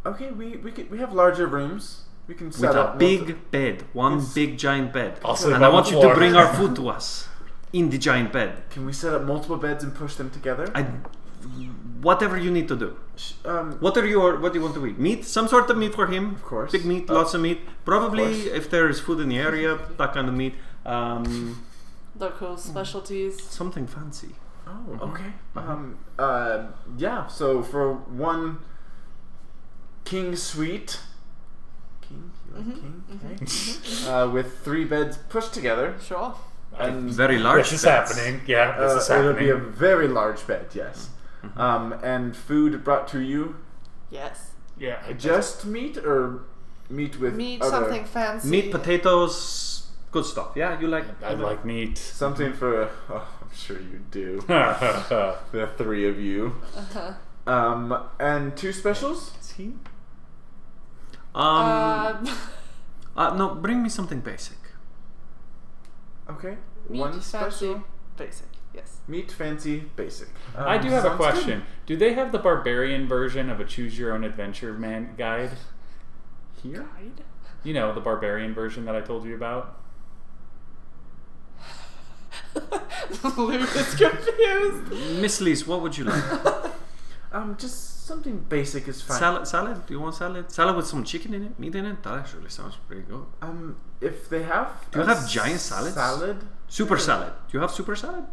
Okay, we have larger rooms. We can With set a up big bed. One Yes. big giant bed. I'll sleep And I on the want you to floor. bring our food to us. In the giant bed. Can we set up multiple beds and push them together? Whatever you need to do. What do you want to eat? Meat? Some sort of meat for him. Of course. Big meat, lots of meat. Probably course. if there is food in the area, that kind of meat. Local specialties. Something fancy. Oh, okay. Yeah. So for one king suite, king, you like king, okay. With 3 beds pushed together, Sure. and Very large This is beds. happening. Yeah, this is it'll happening. be a very large bed. Yes. And food brought to you. Yes. Yeah. Just meat or meat with Meat, other, something fancy. Meat, potatoes, good stuff. Yeah, you like. I like meat. something for. Oh, I'm sure you do. Is The 3 of you. And 2 specials. he? No, bring me something basic. Okay. meat, 1 fancy, special. basic. Yes. Meat, fancy, basic. I do have a Sounds good. question. Do they have the barbarian version of a choose your own adventure man guide here? Guide? You know, the barbarian version that I told you about? Luke is confused. Miss Lees, what would you like? Just Something basic is fine. Salad? Do you want salad? Salad with some chicken in it, meat in it? That actually sounds pretty good. If they have... Do you have giant salads? Salad? Super salad. Do you have super salad?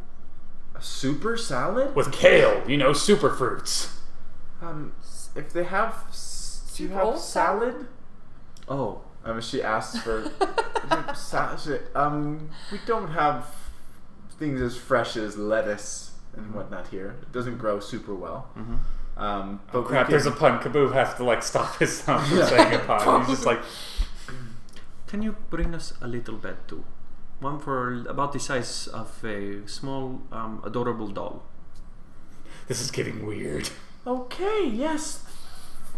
A super salad? With kale, super fruits. If they have... Do you have salad? Oh. She asks for... we don't have things as fresh as lettuce and whatnot here. It doesn't grow super well. But Crap, there's a pun. Kaboo has to stop his son from saying a pun. He's just like... Can you bring us a little bed too? One for about the size of a small, adorable doll. This is getting weird. Okay, yes.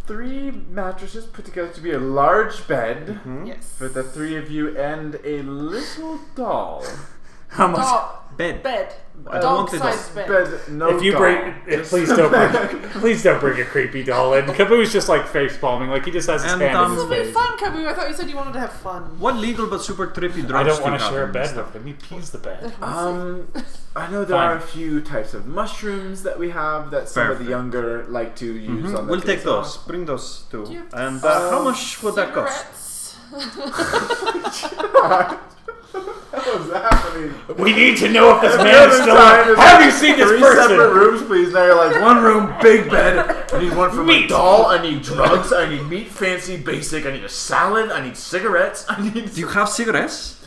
3 mattresses put together to be a large bed Yes. for the 3 of you and a little doll. How much? Bed. Bed. I don't want the Dog-sized bed. No If you doll. please don't bring a creepy doll in. Kaboo's just face palming, he just has his And, hand in This his will be face. fun, Kaboo. I thought you said you wanted to have fun. What legal but super trippy drugs I don't do want you to have share a in bed this with stuff? him. He pees the bed. I know there Fine. are a few types of mushrooms that we have that some of the Perfect. younger like to use on We'll the take days those. off. Bring those too. Do you- And how much would that cost? Cigarettes. What was happening? We need to know if this man is Every still time alive. there's Have you seen this 3 person? separate rooms, please. Now you're one room, big bed. I need one for my Meat. doll. I need drugs. I need meat, fancy, basic. I need a salad. I need cigarettes. I need. Do you have cigarettes?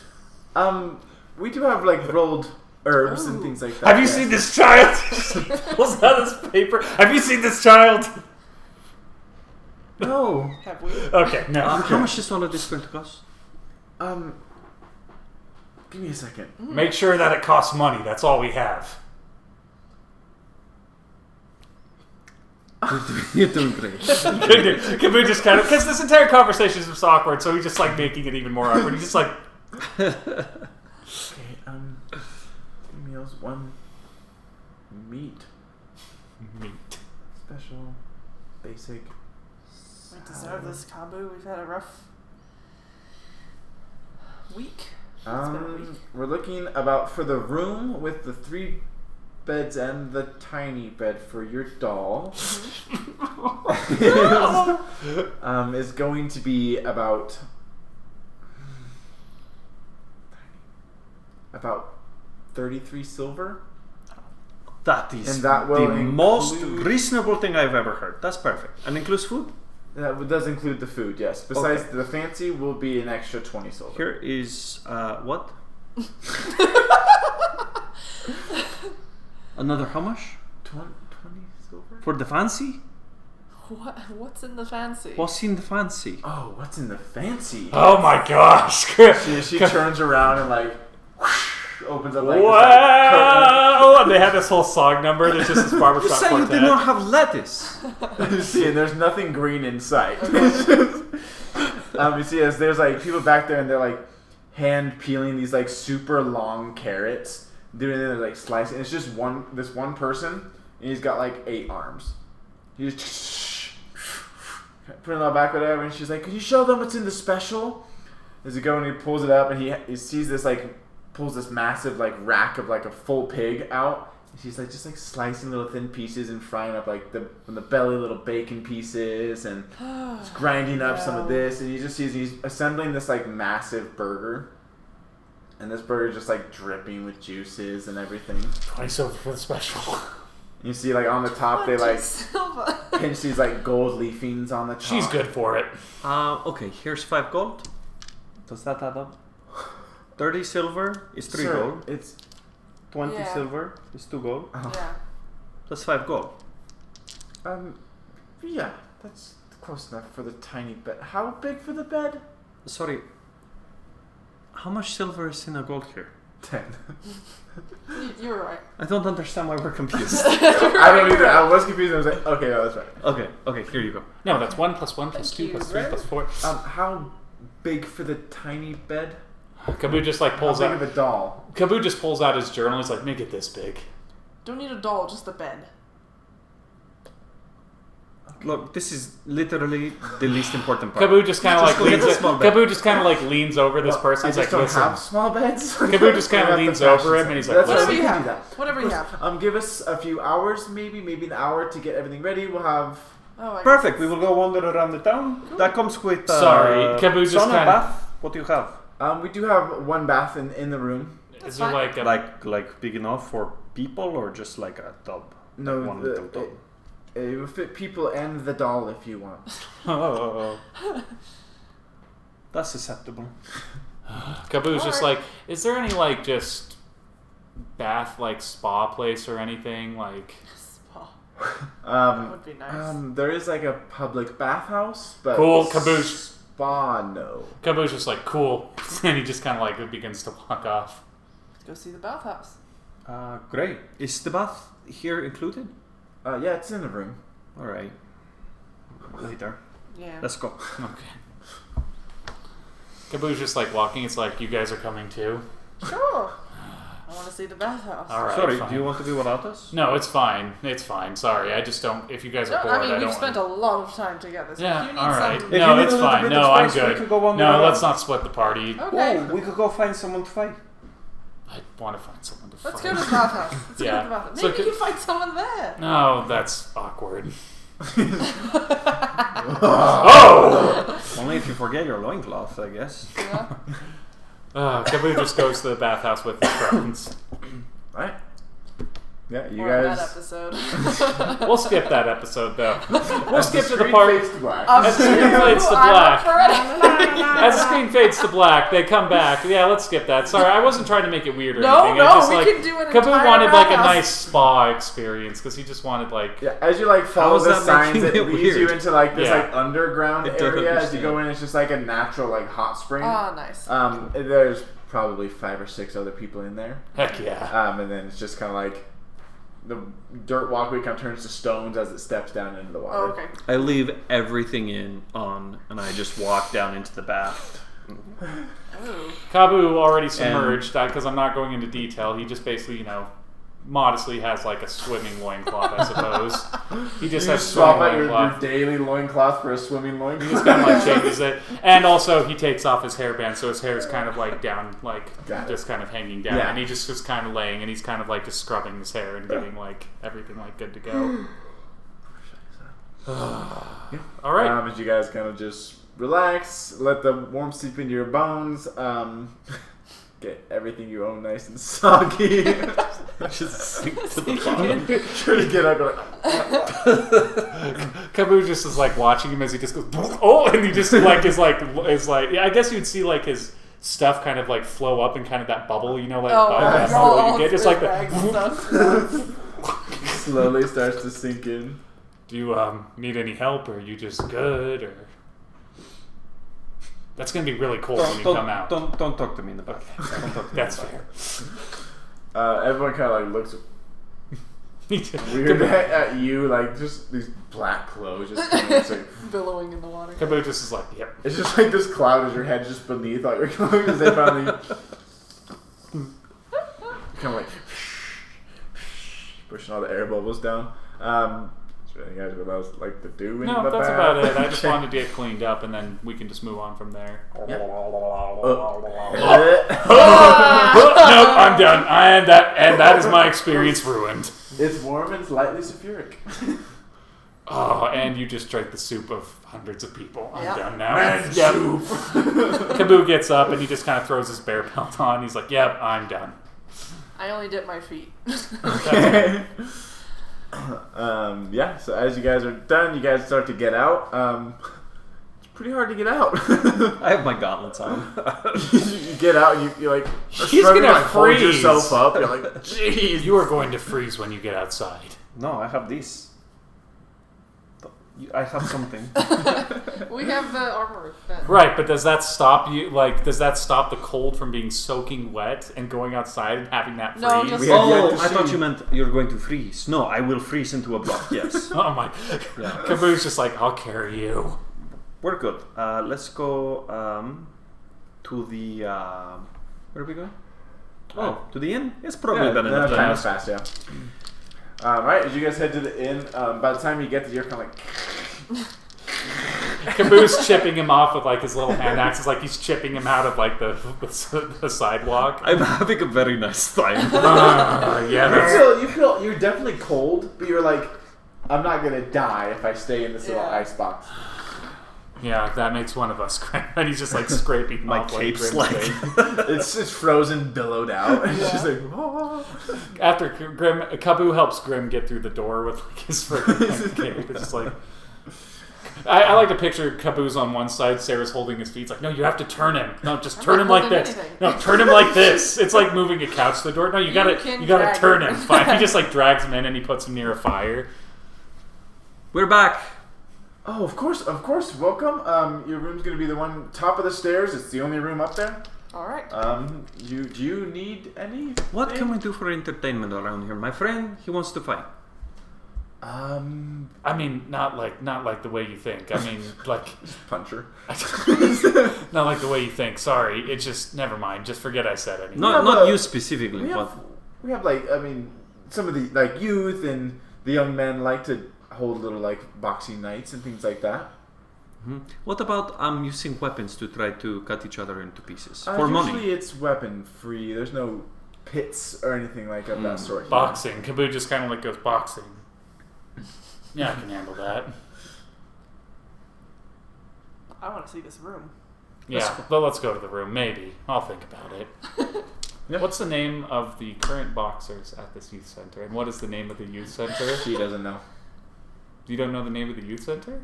We do have rolled herbs and Ooh. things like that. Have you yes. seen this child? Pulls out his paper. Have you seen this child? No. Have we? Okay, no. How much is all of this going to cost? Give me a second. Make sure that it costs money. That's all we have. You're doing great. Kaboo just kind of, because this entire conversation is just awkward, so he's just making it even more awkward. He's just Okay. Meals. 1 meat. Special. Basic. We deserve this, Kaboo. We've had a rough week. It's been a week. We're looking about for the room with the 3 beds and the tiny bed for your doll. Is going to be about 33 silver. That is And that will the most include- reasonable thing I've ever heard. That's perfect. And includes food. That does include the food, yes. Besides Okay. the fancy will be an extra 20 silver. Here is what? Another how much? 20 silver? For the fancy? What's in the fancy? What's in the fancy? Oh, what's in the fancy? Oh my gosh. She turns around and whoosh, opens up this, Wow! And they have this whole song number. There's just this You barbershop say you quartet. did not have lettuce. curtain. You see, and there's nothing green in sight. You see, as there's people back there and they're hand peeling these super long carrots, doing it slicing. And it's just this one person, and he's got 8 arms. He just put it all back, whatever. And she's like, "Could you show them what's in the special?" As he goes and he pulls it up, and he sees this pulls this massive rack of a full pig out. And she's just slicing little thin pieces and frying up from the belly little bacon pieces and just grinding up some of this. And you just see he's assembling this massive burger, and this burger just dripping with juices and everything. 20 silver for the special. You see on the top they Silver. pinch these gold leafings on the top. She's good for it. Okay, here's 5 gold. Does that add up? 30 silver is 3 Sir, gold. It's 20 Yeah. silver is 2 gold. Yeah. That's 5 gold. Yeah, that's close enough for the tiny bed. How big for the bed? Sorry. How much silver is in a gold here? 10. You were right. I don't understand why we're confused. I don't either. I was confused. I was like, okay, no, that's right. Okay, here you go. No, that's 1 plus 1 plus Thank 2 plus you. 3 plus 4. How big for the tiny bed? Kaboo just pulls How big out. of a doll? Kaboo just pulls out his journal. He's like, make it this big. Don't need a doll, just the bed. Look, this is literally the least important part. Kaboo just kind of Just go get the small bed. Kaboo just kind of leans over this person. I He's just like, don't listen. have small beds. Kaboo just kind We're of at the leans over fashion him and he's like, That's listen. Whatever you we can do have. that. Whatever you have. Give us a few hours, maybe an hour to get everything ready. We'll have Oh, I Perfect. guess We will go wander around the town. Cool. That comes with. Sorry, Caboose just sauna, kinda- bath. What do you have? We do have one bath in the room. Is there fine. like a Like big enough for people, or just like a tub? No, One little tub. it will fit people and the doll if you want. Oh. That's acceptable. Caboose just Alright. like, is there any like just bath like spa place or anything like? Spa. That would be nice. There is like a public bathhouse, but Cool, Caboose. Spa, no. Caboose just like cool, and he just kind of like begins to walk off. Let's go see the bathhouse. Great. Is the bath here included? Yeah, it's in the room. All right. Later. Yeah. Let's go. Okay. Caboose just like walking. It's like you guys are coming too. Sure. I want to see the bathhouse. All right. Sorry, fine. do you want to be without us? No, it's fine. It's fine. Sorry, I just don't. If you guys No, are bored, I mean, don't we've spent a lot of time together. So Yeah, if you need all right. some... If No, you need it's a little fine. bit No, of I'm space, we good. could go wander No, around. let's not split the party. Okay. Whoa, we could go find someone to fight. I want to find someone to Let's fight. go to the bathhouse. Let's Yeah. go to the bathhouse. So Maybe could- you can find someone there. No, that's awkward. Only if you forget your loincloth, I guess. Yeah. Caboose just goes to the bathhouse with his friends. Right? Yeah, you More on that guys. episode. We'll skip that episode though. We'll As skip the to the screen part. fades to black. As the screen fades to I'm black. up for anything. As the screen fades to black, they come back. Yeah, let's skip that. Sorry, I wasn't trying to make it weird or No, anything. no, I just, we like, can do an Caboose entire wanted like a bathhouse. nice spa experience because he just wanted like. Yeah, as you like follow is the that signs, making it it leads you weird? into like this Yeah. like underground I don't area. As you understand. go in, it's just like a natural like hot spring. Ah, nice. There's probably 5 or 6 other people in there. Heck yeah. And then it's just kind of like the dirt walkway kind of turns to stones as it steps down into the water. Oh, okay. I leave everything on, and I just walk down into the bath. Ooh. Kabu already submerged because I'm not going into detail. He just basically, modestly has like a swimming loincloth, I suppose. He just You has just swap swimming out your loincloth. daily loincloth for a swimming He loincloth. just kind of like changes it, and also he takes off his hairband, so his hair is kind of like down, like Got it. just kind of hanging down, Yeah. and he just is kind of laying, and he's kind of like just scrubbing his hair and getting like everything like good to go. All right. As you guys kind of just relax, let the warm seep into your bones, get everything you own nice and soggy. Just sink to the bottom. Try to get up. Kabu just is like watching him as he just goes, oh, and he just like is like yeah, I guess you'd see like his stuff kind of like flow up and kind of that bubble, like that bubble you get, just like that. Slowly starts to sink in. Do you need any help, or are you just good, or that's gonna be really cold when you come out. Don't talk to me in the bath. Don't talk to me That's in the bath. fair. Everyone kind of like looks weird at you, like just these black clothes just kind of like, Billowing in the water. Kabu just is like, yep. it's just like this cloud as your head just beneath all your clothes as they finally kind of like pushing all the air bubbles down. Is there anything guys would else like to do in No, the that's bath? about it. I just wanted to get cleaned up, and then we can just move on from there. Nope, I'm done. And that is my experience ruined. It's warm and slightly sulfuric. Oh, and you just drank the soup of hundreds of people. I'm Yeah. done now. Man Yep. soup. Kabu gets up and he just kind of throws his bear pelt on. He's like, "Yep, I'm done." I only dip my feet. Okay. Yeah, so as you guys are done, you guys start to get out. It's pretty hard to get out. I have my gauntlets on. You get out and you're like, He's struggling gonna to hold freeze. yourself up. You're like, jeez. You are going to freeze when you get outside. No, I have these. I have something. We have the armor. Right, but does that stop you? Like, does that stop the cold from being soaking wet and going outside and having that freeze? No, just- We have yet Oh, to I thought see- you meant you're going to freeze. No, I will freeze into a block, yes. Oh my! Yeah. Kabu's just like, I'll carry you. We're good. Let's go to the... where are we going? Oh, to the inn? It's probably Yeah, been no, enough time time. is fast, yeah. Alright, as you guys head to the inn, by the time you get there, you're kind of like... Caboose chipping him off with like his little hand axes, like he's chipping him out of like the sidewalk. I'm having a very nice time. Yeah, that's You feel you're definitely cold, but you're like I'm not gonna die if I stay in this little Yeah. ice box. Yeah, that makes one of us. And he's just like scraping My off, cape's Grimm's like... face. It's frozen, billowed out. And it's just like, oh. After Grim, Kabu helps Grim get through the door with like his freaking cape. It's just like... I like to picture Caboose on one side, Sarah's holding his feet. It's like, no, you have to turn him. No, just turn him like holding this. anything. No, turn him like this. It's like moving a couch to the door. No, you gotta can gotta drag turn him. him. Fine. He just like drags him in and he puts him near a fire. We're back. Oh, of course. Welcome. Your room's gonna be the one top of the stairs. It's the only room up there. All right. Do you need any? What can we do for entertainment around here? My friend, he wants to fight. I mean, not like the way you think. I mean, like Puncher. not like the way you think. Sorry, it's just never mind. Just forget I said anything. Not you specifically, but We have like, I mean, some of the like youth and the young men like to hold little like boxing nights and things like that. what about using weapons to try to cut each other into pieces for money? Usually it's weapon free. There's no pits or anything like of that sort. here. Boxing. Kabu just kind of like goes boxing. Yeah, I can handle that. I want to see this room. Yeah, well, let's go to the room. Maybe I'll think about it. Yeah. What's the name of the current boxers at this youth center, and what is the name of the youth center? She doesn't know. You don't know the name of the youth center,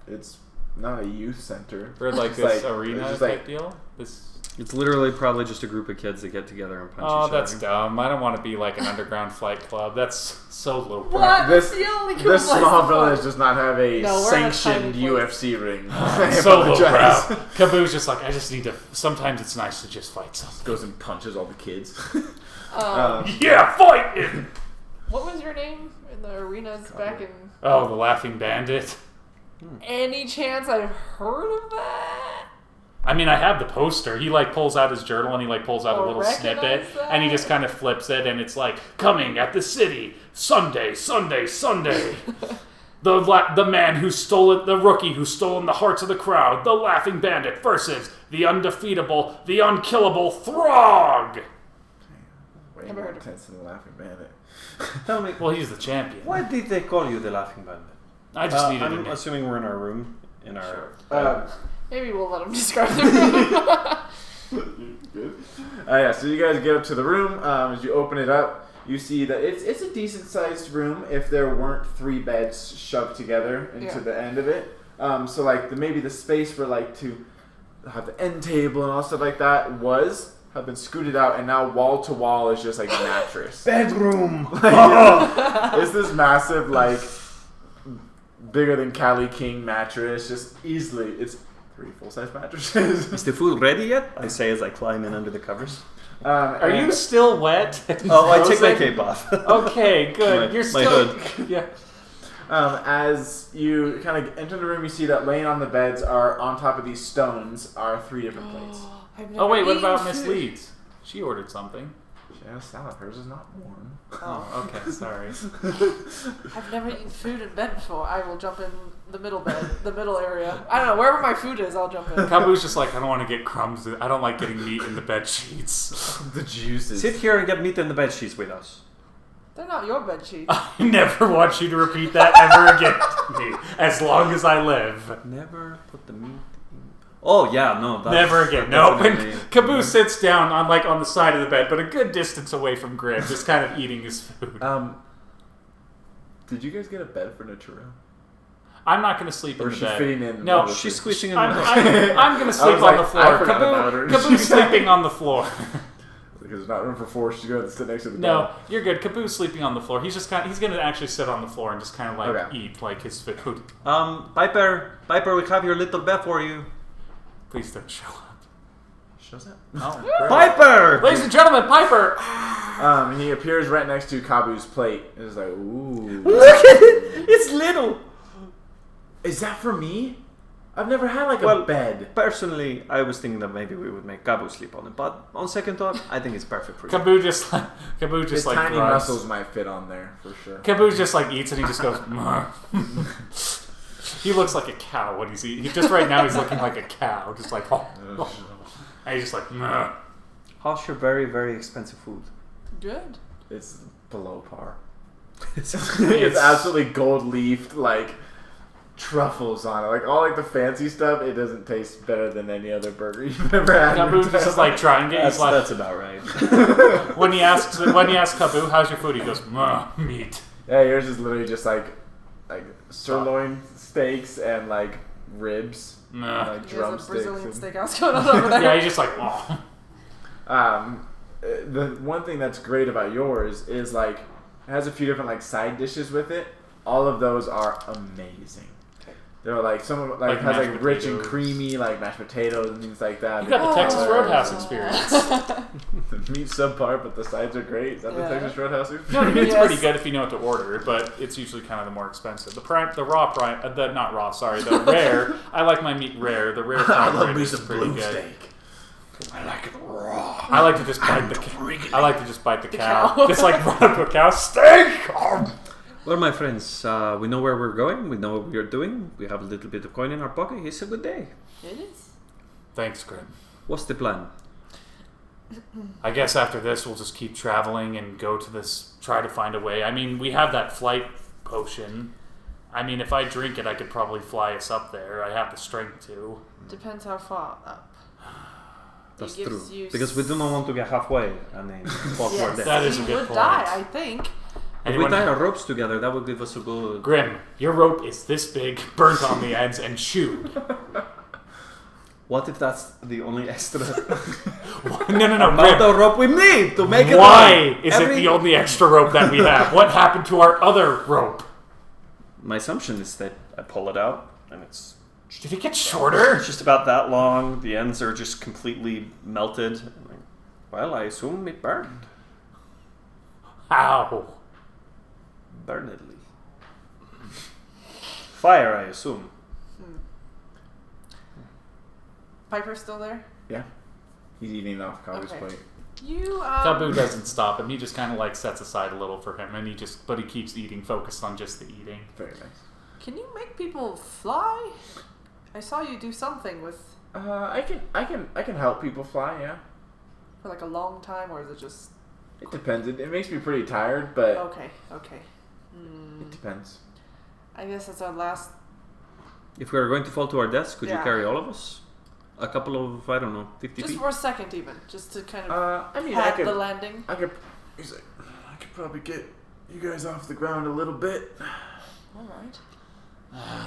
It's not a youth center. or like It's this like- arena it's just type like- deal? This. It's literally probably just a group of kids that get together and punch Oh, each that's other. dumb. I don't want to be like an underground fight club. That's so low. What? This- That's the only cool This place small to village fight. does not have a No, we're in a sanctioned tiny place. UFC ring. I So low apologize. brow. Kabu's just like, I just need to. Sometimes it's nice to just fight something. Goes and punches all the kids. Yeah, fight him! What was your name in the arenas back in? Oh, the Laughing Bandit. Any chance I've heard of that? I mean, I have the poster. He like pulls out his journal and he like pulls out a Oh, little recognize snippet that? and he just kind of flips it and it's like coming at the city Sunday. The man who stole it, the rookie who stole the hearts of the crowd, the Laughing Bandit versus the undefeatable, the unkillable Throg. Way Never more heard of intense than the Laughing Bandit. Tell me, Well, he's the champion. why did they call you the Laughing Bandit? I just needed I'm a name. assuming we're in our room. In our Sure. Maybe we'll let him describe the room. Good. Yeah, so you guys get up to the room. As you open it up, you see that it's a decent sized room. If there weren't 3 beds shoved together into Yeah. the end of it, so like maybe the space for like to have the end table and all stuff like that have been scooted out, and now wall to wall is just like a mattress. bedroom. It's this massive like bigger than Cali King mattress. Just easily, it's 3 full-size mattresses. Is the food ready yet? I say as I climb in under the covers. Are you still wet? Oh, I take my Frozen? cape off. Okay, good. My- You're my still. hood. Yeah. As you kind of enter the room, you see that laying on the beds are on top of these stones are 3 different plates. I've never Oh wait, what eaten about Miss food. Leeds? She ordered something. She has salad. Hers is not warm. Oh, Okay, sorry. I've never eaten food in bed before. I will jump in the middle bed, the middle area. I don't know, wherever my food is, I'll jump in. Kabu's just like, I don't want to get crumbs. I don't like getting meat in the bed sheets. The juices. Sit here and get meat in the bed sheets with us. They're not your bed sheets. I never want you to repeat that ever again to me, as long as I live. Never put the meat in. Oh yeah, no. That's, Never again. No. definitely- And Kabu sits down on the side of the bed, but a good distance away from Grim, just kind of eating his food. Did you guys get a bed for Natura? I'm not going to sleep Or in is the she bed. fitting in? No, She's squishing in I'm the going to sleep was on like, the floor. I forgot about her. Kabu's sleeping on the floor. Because there's not room for 4. She's going to sit next to the No, bed. you're good. Kabu's sleeping on the floor. He's just he's going to actually sit on the floor and just kind of like Okay. eat like his food. Piper, we have your little bed for you. Please don't show up. Shows up. Oh, Piper! ladies and gentlemen, Piper. He appears right next to Kabu's plate. It's like, ooh. Look at it! It's little! Is that for me? I've never had like Well, a bed. Personally, I was thinking that maybe we would make Gabu sleep on it, but on second thought, I think it's perfect for you. Kabu just His like tiny grunts. muscles might fit on there for sure. Kabu just like eats and he just goes. "Meh." He looks like a cow when he's eating. Just right now, he's looking like a cow, just like. Oh. And he's just like. Meh. How's your very, very expensive food? Good. It's below par. It's absolutely gold leafed, like truffles on it. Like all like the fancy stuff, it doesn't taste better than any other burger you've ever had. Kaboo just is like trying it. He's like, That's about right. when he asks Kaboo, how's your food? He goes, meat. Yeah, yours is literally just like sirloin steaks and like ribs, and, like He has a drumsticks. Brazilian steakhouse going on over there. Yeah, he's just like, oh. The one thing that's great about yours is like it has a few different like side dishes with it. All of those are amazing. They're like some of like has like rich and creamy like mashed potatoes and things like that. You got the Texas Roadhouse experience. The meat's subpar, but the sides are great. Is that the Texas Roadhouse experience? No, the meat's pretty good if you know what to order, but it's usually kind of the more expensive. The rare. I like my meat rare. The rare prime rib is pretty good. Steak. I like it raw. I like to just bite the. I like to just bite the cow. Just like run up to a cow steak. Well, my friends, we know where we're going. We know what we are doing. We have a little bit of coin in our pocket. It's a good day. It is. Thanks, Grim. What's the plan? I guess after this, we'll just keep traveling and go to this. Try to find a way. I mean, we have that flight potion. I mean, if I drink it, I could probably fly us up there. I have the strength to. Depends how far up. That's It true. gives you Because we do not want to get halfway and then walk Yes, toward That death. is a you good would point. die, I think. If we tie our ropes together, that would give us a good... Grim, your rope is this big, burnt on the ends, and chewed. What if that's the only extra No, amount Grim. of rope we need to make it Why right? is it the only extra rope that we have? What happened to our other rope? My assumption is that I pull it out and it's Did it get shorter? just about that long. The ends are just completely melted. Well, I assume it burned. How? Burnedly. Fire, I assume. Piper's still there? Yeah. He's eating off Kabu's Okay. plate. You, Kaboo doesn't stop him. He just kind of like sets aside a little for him, and he keeps eating, focused on just the eating. Very nice. Can you make people fly? I saw you do something with I can help people fly. Yeah. for like a long time, or is it just It depends. It makes me pretty tired, but okay? it depends. I guess that's our last. If we are going to fall to our deaths, could you Yeah. carry all of us? A couple of, I don't know, 50 Just feet? for a second, even just to kind of I mean, pad the landing. I could. He's like, I could probably get you guys off the ground a little bit. All right.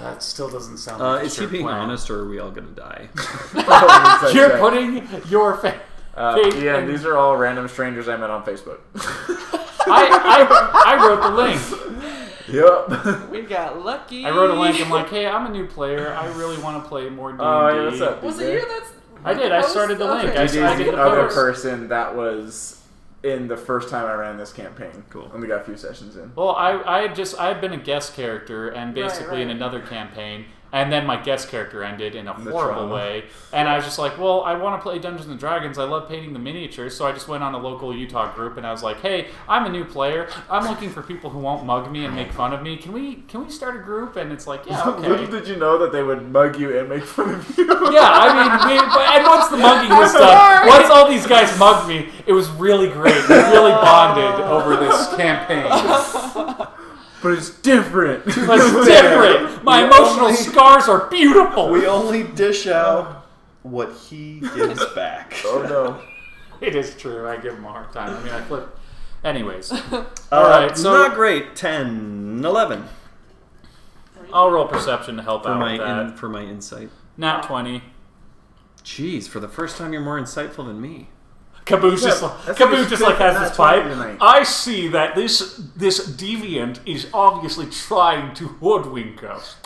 That still doesn't sound like a Is he sure being plan. honest, or are we all going to die? You're putting your faith yeah, in... these are all random strangers I met on Facebook. I wrote the link. Yep. We got lucky. I wrote a link. I'm like, hey, I'm a new player. I really want to play more D&D. Oh, yeah, what's up? Was DJ? it you that's? I did. I started the link. Okay. I DJ's did the the other post. person that was in the first time I ran this campaign. Cool. And we got a few sessions in. Well, I had been a guest character and basically in right. another campaign, and then my guest character ended in a The horrible trauma. way. And I was just like, well, I want to play Dungeons and Dragons. I love painting the miniatures, so I just went on a local Utah group and I was like, hey, I'm a new player. I'm looking for people who won't mug me and make fun of me. Can we start a group? And it's like, yeah, okay. Little did you know that they would mug you and make fun of you. Yeah, I mean, and once the mugging was done, once all these guys mugged me, it was really great. We really bonded over this campaign. But it's different. But it's different. My emotional scars are beautiful. We only dish out what he gives back. Oh no. It is true. I give him a hard time. I mean, I flip. Anyways. All right, so not great. 10, 11 I'll roll perception to help for out my with that. for my insight. Nat 20. Jeez, for the first time, you're more insightful than me. Kaboo's Yeah, just that's Kaboo like a just like has nat this pipe. 20 tonight. I see that this deviant is obviously trying to hoodwink us.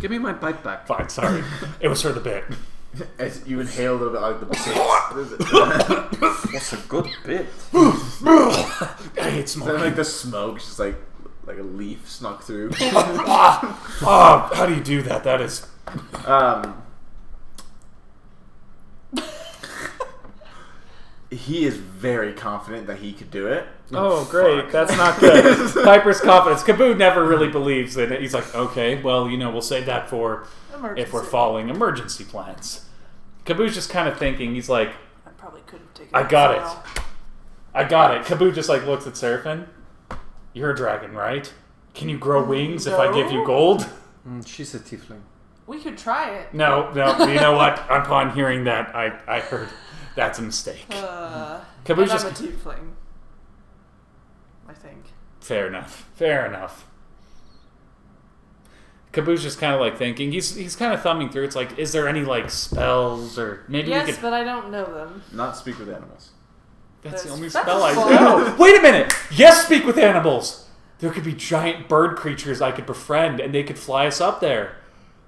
Give me my pipe back. Fine, sorry. It was for the bit. As you inhale a little bit like the potato. That's a good bit. I hate smoking. Then like the smoke just like a leaf snuck through. Oh, how do you do that? That is... He is very confident that he could do it. Oh, great. That's not good. Piper's confidence. Kaboo never really believes in it. He's like, okay, well, we'll save that for if we're following emergency plans. Kaboo's just kind of thinking, he's like, I probably couldn't take it. I got now. it. I got it. Kaboo just like looks at Seraphim. You're a dragon, right? Can you grow wings if I give you gold? She's a tiefling. We could try it. No. You know what? Upon hearing that, I heard that's a mistake. And Kaboo's I'm just a tiefling. I think. fair enough. Kaboo's just kind of like thinking. He's kind of thumbing through. It's like, is there any like spells or maybe we Yes, could? but I don't know them. Not speak with animals. That's the only That's spell I fun. know. Wait a minute. Yes, speak with animals. There could be giant bird creatures I could befriend, and they could fly us up there.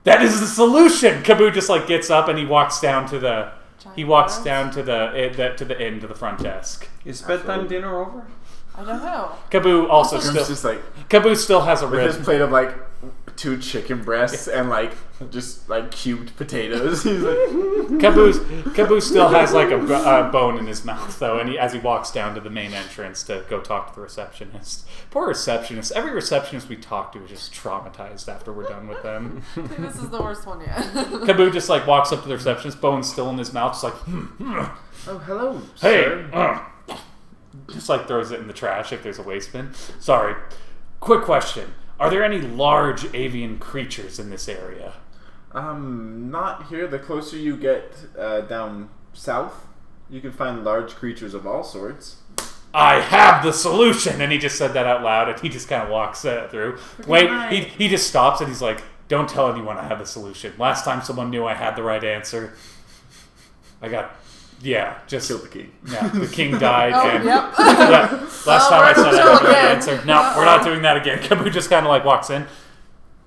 That is the solution. Kaboo just like gets up and he walks down to the. He walks down to the inn to the front desk. Is bedtime dinner over? I don't know. Kaboo also Grim's still. just like Kaboo still has a with his rib. plate of like 2 chicken breasts and like just like cubed potatoes. He's like, Kaboo still has like a bone in his mouth though, and as he walks down to the main entrance to go talk to the receptionist. Poor receptionist. Every receptionist we talk to is just traumatized after we're done with them. Okay, this is the worst one yet. Kaboo just like walks up to the receptionist, bone still in his mouth, just like, oh hello, hey, sir. just like throws it in the trash if there's a waste bin. Sorry. Quick question. Are there any large avian creatures in this area? Not here. The closer you get down south, you can find large creatures of all sorts. I have the solution! And he just said that out loud, and he just kind of walks through. Wait, he just stops, and he's like, don't tell anyone I have the solution. Last time someone knew I had the right answer, just Killed the king. Yeah, the king died, and Yep. yeah, last time I said I had the right again. answer. No, we're not doing that again. Kaboo just kind of like walks in.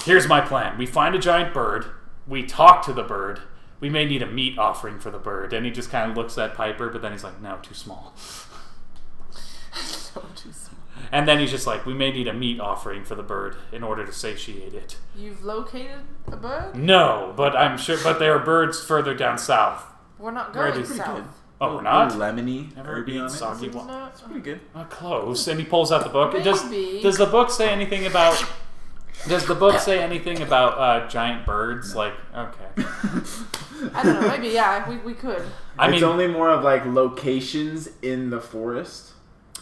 Here's my plan. We find a giant bird. We talk to the bird. We may need a meat offering for the bird. And he just kind of looks at Piper, but then he's like, no, too small. So too small. And then he's just like, we may need a meat offering for the bird in order to satiate it. You've located a bird? No, but I'm sure. But there are birds further down south. We're not Where going is it? south. Oh, we're not? Lemony, Never herby eaten on it. soggy Isn't one. it? It's pretty good. Close. And he pulls out the book. Maybe. Does the book say anything about... Does the book say anything about giant birds? Like, okay. I don't know. Maybe, yeah, we could. It's only more of like locations in the forest.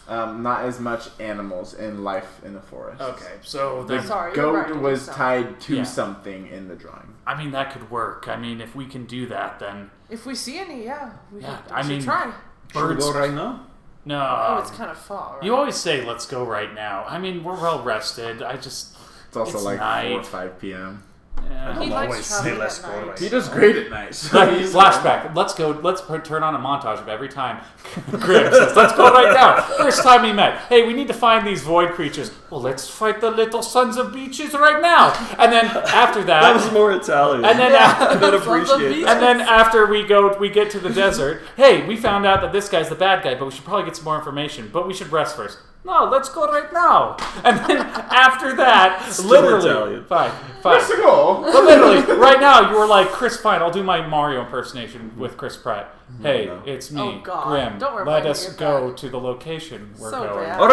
Not as much animals and life in the forest. Okay, so The there's... Sorry, you're right, goat it was is south. tied to Yeah. something in the drawing. I mean, that could work. I mean, if we can do that, then... If we see any, yeah, we Yeah, should, I mean, try. Should we Birds... go right now? No. Oh, it's kind of far. Right? You always say, let's go right now. I mean, we're well rested. It's also It's like night. 4 or 5 p.m. Yeah. He likes always say traveling let's at go night. right He does great at night. Flashback. Let's go. Let's turn on a montage of every time Grim says, "Let's go right now." First time we met. Hey, we need to find these void creatures. Well, let's fight the little sons of beaches right now. And then after that, That was more Italian. and then I don't Sons of appreciate beaches. that. and then after we get to the desert. Hey, we found out that this guy's the bad guy, but we should probably get some more information. But we should rest first. No, let's go right now. And then after that, Still literally, Italian. fine. Let's go. But literally, right now, you were like, Chris, fine, I'll do my Mario impersonation with Chris Pratt. Hey, no. it's me, Oh, God. Grim. Don't Let remind me us of go that. to the location we're So going. bad. All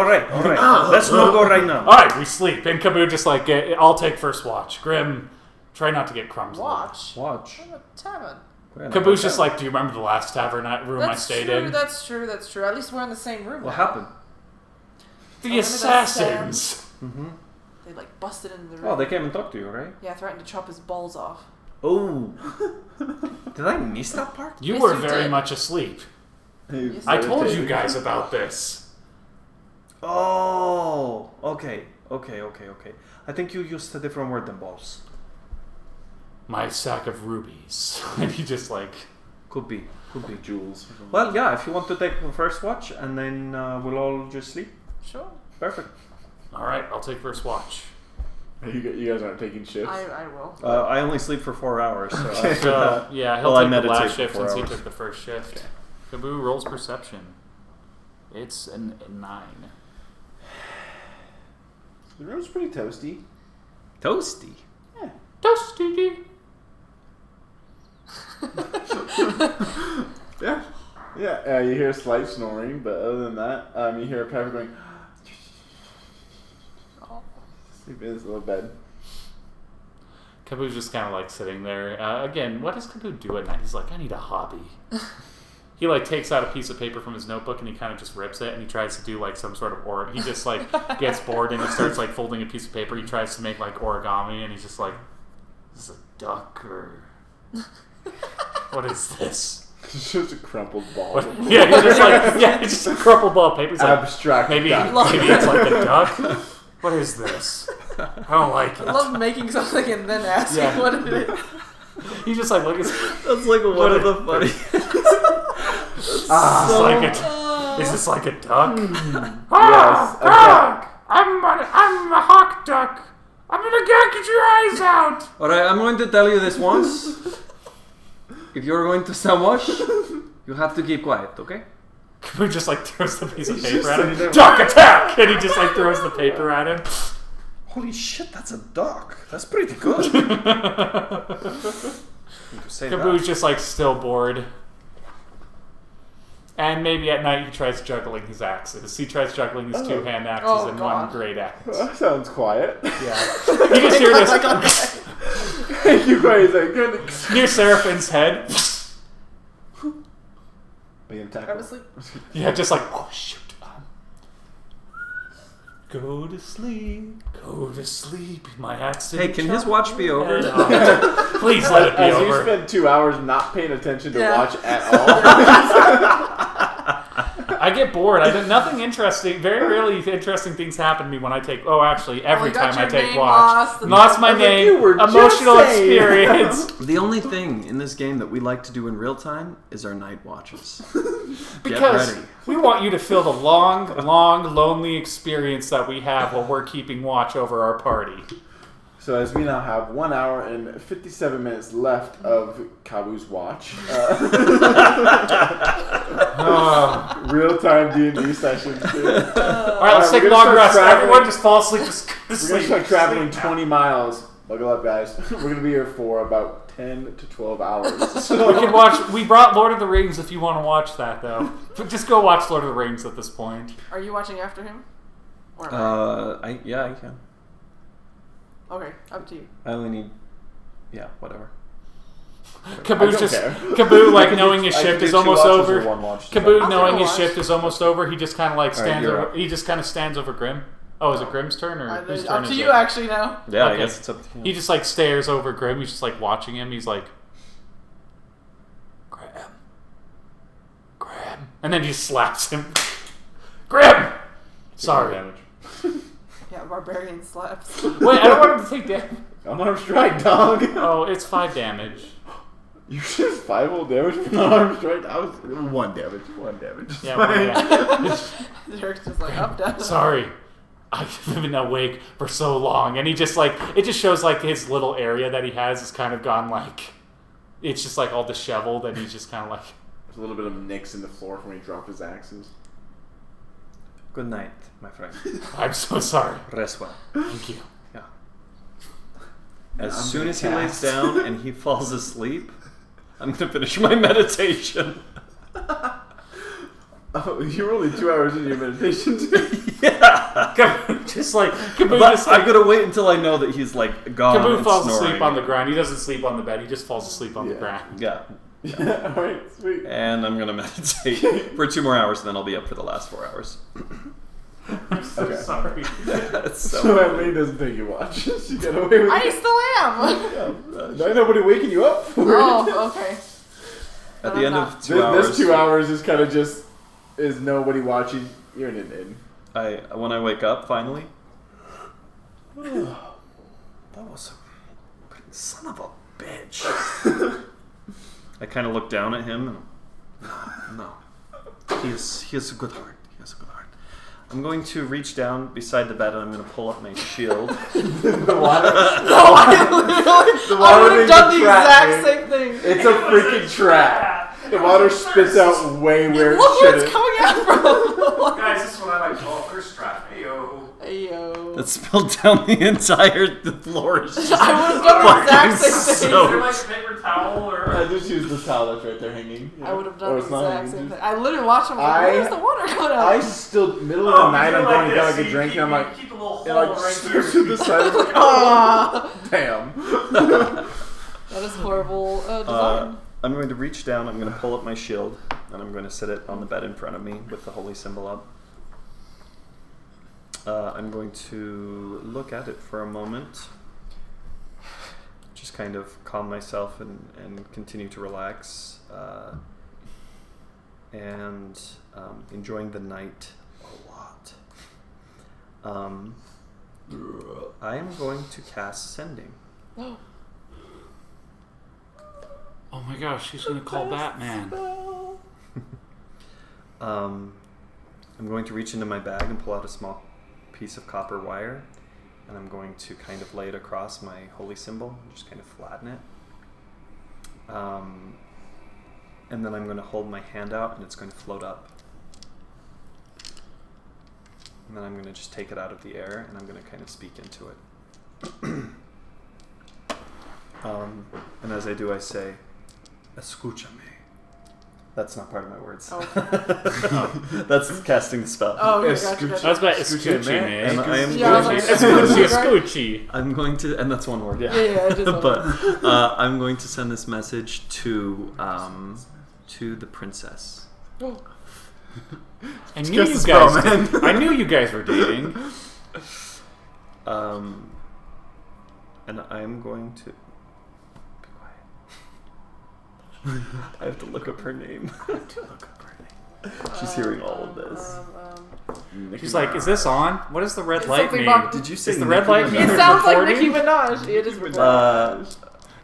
right. Let's not go right now. All right, we sleep. And Kaboo just like, I'll take first watch. Grim, try not to get crumbs. Watch. Watch. I'm a tavern. Kaboo's just like, do you remember the last tavern room I stayed true, in? That's true. That's true. At least we're in the same room. What now. happened? The Remember that assassins. They like busted into the room. Oh, they came and talked to you, right? Yeah, threatened to chop his balls off. Oh. Did I miss that part? You Yes, were you very did. much asleep. Yes, I you told did. you guys about this. Oh. Okay. I think you used a different word than balls. My sack of rubies. And he just like... Could be. Jewels. Well, yeah, if you want to take the first watch and then we'll all just sleep. Sure. Perfect. All right, I'll take first watch. You guys aren't taking shifts? I will. I only sleep for 4 hours, so after So, that, yeah, he'll well, I take the meditate last for shift 4 since he hours. took the first shift. Kaboo rolls perception. It's a 9. The room's pretty toasty. toasty. Toasty. Yeah. Yeah, you hear slight snoring, but other than that, you hear Pepper going... Sleep in his little bed. Kaboo's just kind of like sitting there. Again, what does Kaboo do at night? He's like, I need a hobby. he like takes out a piece of paper from his notebook and he kind of just rips it and he tries to do like some sort of he just like gets bored and he starts like folding a piece of paper. He tries to make like origami and he's just like, "This is a duck or what is this?" It's just a crumpled ball. Yeah, he's just like it's just a crumpled ball of paper. He's like, abstract. maybe duck. it's like a duck. What is this? I don't like it. I love making something and then asking Yeah. what it is. He's just like, look at That's like one of the funniest. Is this like a duck? Yes, a duck. I'm a hawk duck. I'm gonna get your eyes out. Alright, I'm going to tell you this once. If you're going to sandwich, you have to keep quiet, okay? Who just like throws the piece of He's paper just at him? sitting there- Duck attack! And he just like throws the paper at him. Holy shit, that's a duck. That's pretty good. Say Kaboo's just like still bored. And maybe at night he tries juggling his axes. He tries juggling his two-hand axes Oh, and God. one great axe. That sounds quiet. Yeah. You just hear this. Thank you, guys. I couldn't. Hear Seraphin's head. Are you gonna I'm tackle? asleep. Yeah, just like, oh shoot. Go to sleep. Go to sleep. My axe. Hey, can his watch be over? Please let it be As you over. spend 2 hours not paying attention to Yeah. watch at all. I get bored. I did nothing interesting. Very rarely interesting things happen to me when I take. Oh, actually, every you got time I your take name watch. lost Lost my I was like, name. you were just Emotional saying. experience. The only thing in this game that we like to do in real time is our night watches. Because Get ready. we want you to feel the long, lonely experience that we have while we're keeping watch over our party. So as we now have 1 hour and 57 minutes left of Kaboo's watch, real-time D&D sessions. Too. All right, let's we're take a gonna long start rest. traveling. Everyone just fall asleep. Just go to We're sleep. gonna start traveling Sleep now. 20 miles. Buckle up, guys. We're gonna be here for about 10 to 12 hours. We can watch. We brought Lord of the Rings if you want to watch that, though. But just go watch Lord of the Rings at this point. Are you watching after him? Or I can. okay, up to you. I only need. Yeah, whatever. Kaboo's don't just care. Kaboo, like knowing his I can shift do is 2 almost watches or over. 1 watch. Kaboo, I'll knowing take a his watch. shift is almost over, he just kind of like All right, stands you're over. up. He just kind of stands over Grim. Oh, is it Grim's turn or whose turn Up is to it? you, actually, now. Yeah, Okay. I guess it's up to you. He just like stares over Grim. He's just like watching him. He's like, Grim, and then he just slaps him. Grim, sorry. Damage. Yeah, barbarian slaps. Wait, I don't want him to take damage. Unarmed strike, dog. Oh, it's 5 damage. You just 5 whole damage from unarmed strike? I was 1 damage. 1 damage. Yeah, well, yeah. Derek's just like up, down. Sorry. I've been awake for so long. And he just like, it just shows like his little area that he has is kind of gone like, it's just like all disheveled and he's just kind of like, There's a little bit of nicks in the floor from when he dropped his axes. Good night, my friend. I'm so sorry. Rest well. Thank you. Yeah. As I'm soon gonna as he lays cast. down and he falls asleep, I'm gonna finish my meditation. Oh, you're only 2 hours into your meditation. Yeah. Just like, Kaboo But just like, I'm gonna wait until I know that he's like gone. Kaboo and falls snoring. asleep on the ground. He doesn't sleep on the bed. He just falls asleep on the Yeah. ground. Yeah. Yeah, alright, sweet. And I'm gonna meditate for 2 more hours, and then I'll be up for the last 4 hours. I'm so Okay. sorry. That's So so that Lee doesn't think you watch. She got away with I it. still am. Yeah. Ain't nobody waking you up. Oh, okay. At the end of This, 2 hours, this 2 hours is kind of just is nobody watching. You're in an inn. when I wake up finally, That was a son of a bitch. I kind of look down at him. And, No. He has a good heart. He has a good heart. I'm going to reach down beside the bed and I'm going to pull up my shield. The water. No, I would have thing's done a the trap, exact dude. same thing. It's a freaking trap. The water spits out way where Look it where it's shouldn't. coming out from. Guys, this is what I like to call first trap. Heyo. Ayo. That spilled down the entire floor. Is just I would have done the exact fucking same thing. so- Is there like a paper towel or? I just used the towel that's right there hanging. I would have Or done the it's not exact hanging, same just- thing. I literally watched him. Like, where's the water coming out? I still middle of the night. I'm going to get like a drink and I'm like, keep a little it hole like right slips here. to the side. I'm like, Ah, damn. that is horrible design. I'm going to reach down. I'm going to pull up my shield. and I'm going to sit it on the bed in front of me with the holy symbol up. I'm going to look at it for a moment, just kind of calm myself and continue to relax, and enjoying the night a lot. I am going to cast Sending. Oh my gosh, she's gonna call Batman. I'm going to reach into my bag and pull out a small piece of copper wire, and I'm going to kind of lay it across my holy symbol, just kind of flatten it. And then I'm going to hold my hand out, and it's going to float up. And then I'm going to just take it out of the air, and I'm going to kind of speak into it. And as I do, I say, "Escúchame." That's not part of my words. Oh. That's casting the spell. Oh, okay, gotcha. That's about Escuchi, man. And I am Yeah, I going was to, like, Escuchi. I'm going to, and that's one word. Yeah, I just But I'm going to send this message to the princess. I knew you guys. I knew you guys were dating. And I'm going to. I have to look up her name. She's hearing all of this. She's like, "Is this on? What does the red It's light something mean? about- Did you say Is the red light mean It there's sounds like recording?" Nicki Minaj. It is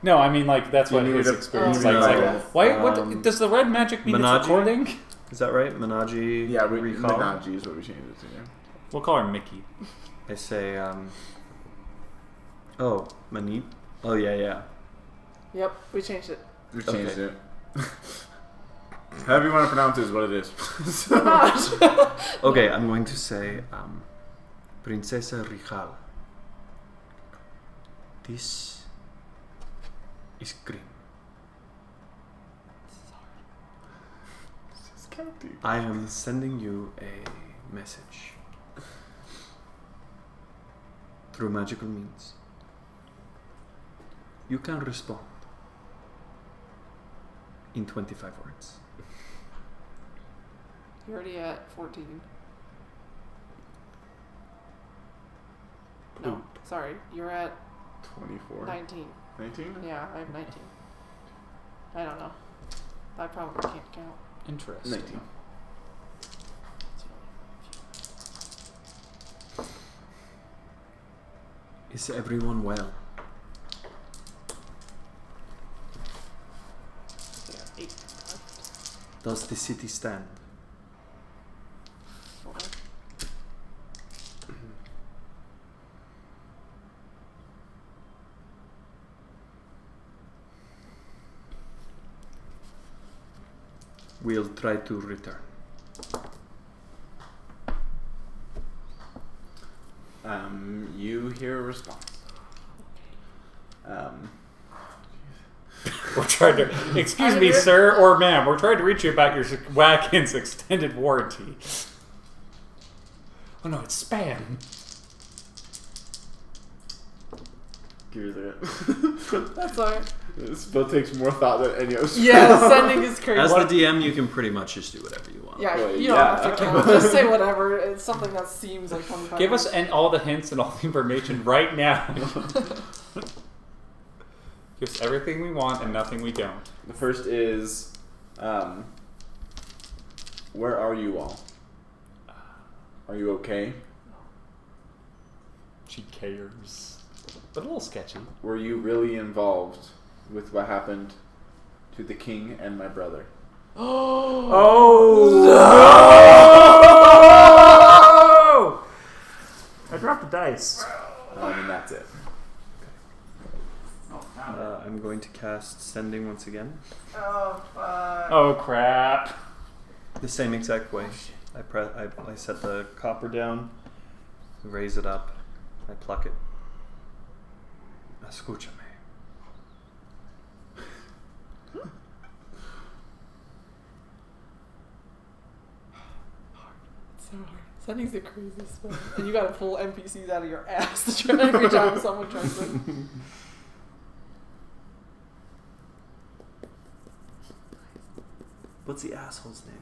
No, I mean like that's what You his need to- experience is Oh, like. yeah. Why? What does the red magic mean? Menagerie? It's recording. Is that right? Menagerie? Yeah, recall? Menagerie is what we changed it to. Yeah. We'll call her Mickey. I say, oh, Manit? Oh, yeah. Yep, we changed it. We changed Okay. it. However you want to pronounce it is what it is. Minaj. Okay, I'm going to say, Princesa Rijal. This is Grim. I am sending you a message through magical means. You can respond in 25 words. You're already at 14. No, sorry. You're at 24. 19. 19? Yeah, I have 19. I don't know. I probably can't count. Interesting. 19. Is everyone well? Yeah, 8. Does the city stand? 4. We'll try to return. You hear a response. We're trying to. Excuse me, sir or ma'am. We're trying to reach you about your wagon's extended warranty. Oh no, it's spam. Give me a second. That's alright. This spell takes more thought than any other spell. Yeah, sending is crazy. As the DM, you can pretty much just do whatever you want. Yeah, Well, you don't yeah. have to count. Just say whatever. It's something that seems like 25 Give us minutes. all the hints and all the information right now. Give us everything we want and nothing we don't. The first is, where are you all? Are you okay? She cares. But a little sketchy. Were you really involved with what happened to the king and my brother? Oh! I dropped the dice. And that's it. I'm going to cast Sending once again. Oh, fuck. Oh crap. The same exact way. I set the copper down, raise it up, I pluck it. Escúchame. So hard. Sending's the craziest spell. And you gotta pull NPCs out of your ass to try every time someone tries to. What's the asshole's name?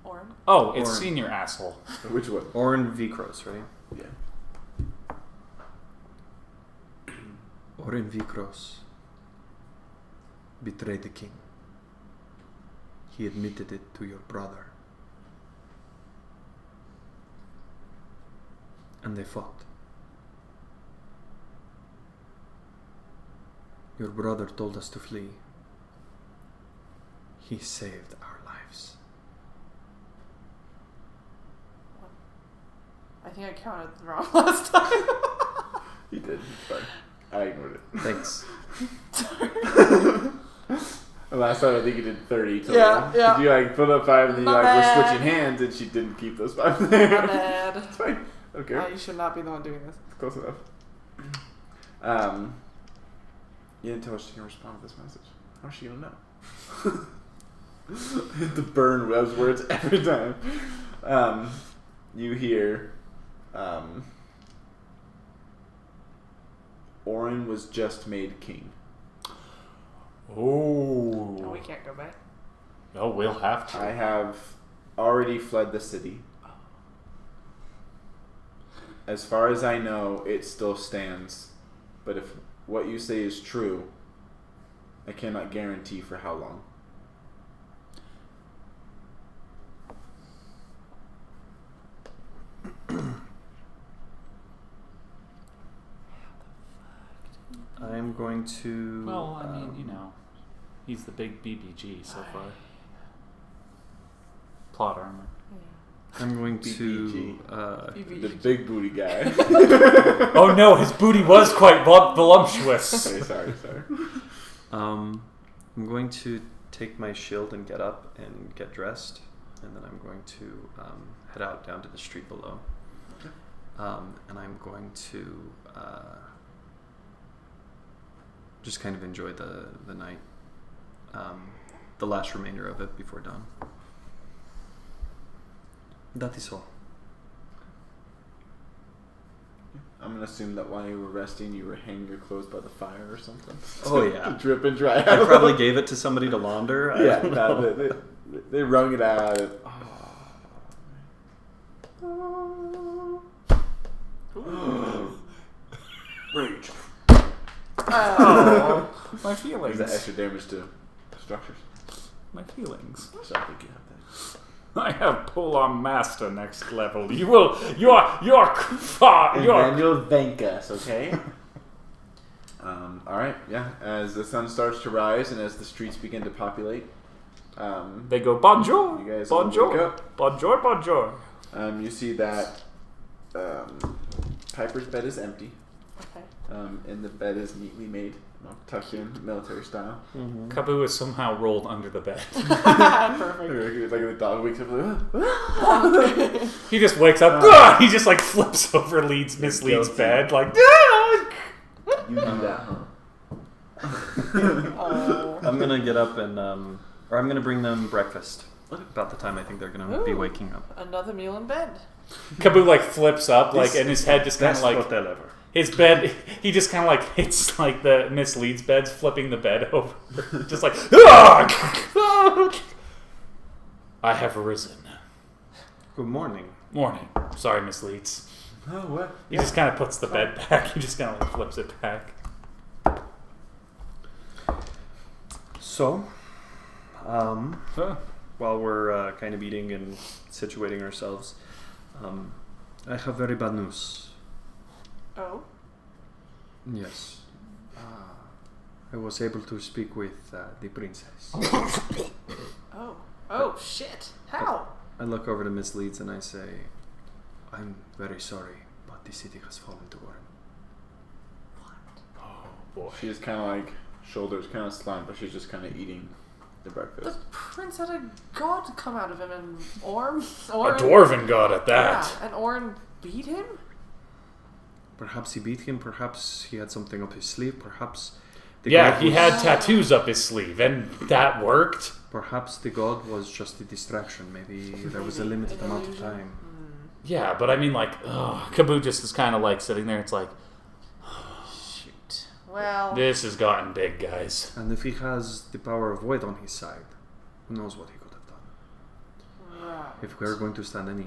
Orin. Oh, it's Orin. senior asshole. Which one? Orin Vikros, right? Yeah. Orin Vikros betrayed the king. He admitted it to your brother. And they fought. Your brother told us to flee. He saved our lives. I think I counted wrong last time. He did. It's fine. I ignored it. Thanks. The last time I think you did 30 total. Yeah, yeah. You like put up 5 and then you My like were bad. switching hands and she didn't keep those 5 there. My bad. It's fine. Okay. You should not be the one doing this. It's close enough. You didn't tell her she can respond to this message. How's she gonna know? Hit the burn those words every time. You hear Orin was just made king. Oh, Oh. we can't go back. Oh, we'll have to. I have already fled the city. As far as I know, it still stands. But if what you say is true, I cannot guarantee for how long. I'm going to. Well, I mean, you know, he's the big BBG so far. Plot armor. I'm going BBG. to. The big booty guy. Oh no, his booty was quite voluptuous. sorry. I'm going to take my shield and get up and get dressed, and then I'm going to head out down to the street below. And I'm going to just kind of enjoy the night, the last remainder of it before dawn. That is all. I'm gonna assume that while you were resting, you were hanging your clothes by the fire or something. Oh, yeah. To drip and dry. I probably gave it to somebody to launder. I Yeah, don't know. they wrung it out. Rage. Oh, my Is feelings. that extra damage to structures? My feelings. So I think you have that. I have pull on master next level. You're far. And then you'll thank us, okay? Alright, yeah. As the sun starts to rise and as the streets begin to populate, They go bonjour. You guys all wake Bonjour. up. Bonjour. Bonjour. you see that Piper's bed is empty. Okay. And the bed is neatly made, tucked in, military style. Mhm. Kabu is somehow rolled under the bed. Perfect. Like the dog wakes up like, He just wakes up. He just like flips over Miss Leeds' Guilty. bed. Like, you do that, huh? Oh. I'm gonna get up and or I'm gonna bring them breakfast. About the time I think they're gonna be Ooh. waking up. Another meal in bed. Kabu like flips up, like, and his head just kind of Best like hotel ever. his bed. He just kind of like hits like the Miss Leeds' bed's flipping the bed over, just like. I have arisen. Good morning. Morning. Sorry, Miss Leeds. Oh, what? He just kind of puts the bed back. He just kind of like flips it back. So, Huh. while we're kind of eating and situating ourselves, I have very bad news. Oh. Yes. I was able to speak with the princess. Oh. Oh, shit. How? I look over to Miss Leeds and I say, I'm very sorry, but the city has fallen to Warren. Oh boy. She is kind of like, shoulders kind of slant, but she's just kind of eating the The breakfast. prince had a god come out of him and Orm. A dwarven god at that. Yeah, and Orm beat him? Perhaps he beat him, perhaps he had something up his sleeve, perhaps the Yeah, god he was, had tattoos up his sleeve, and that worked. perhaps the god was just a distraction. Maybe there was a limited An amount of illusion. time. Yeah, but I mean, like, Kabu just is kind of like sitting there. It's like, Shoot. Well, this has gotten big, guys. And if he has the power of void on his side, who knows what he could have done. Right. If we're going to stand any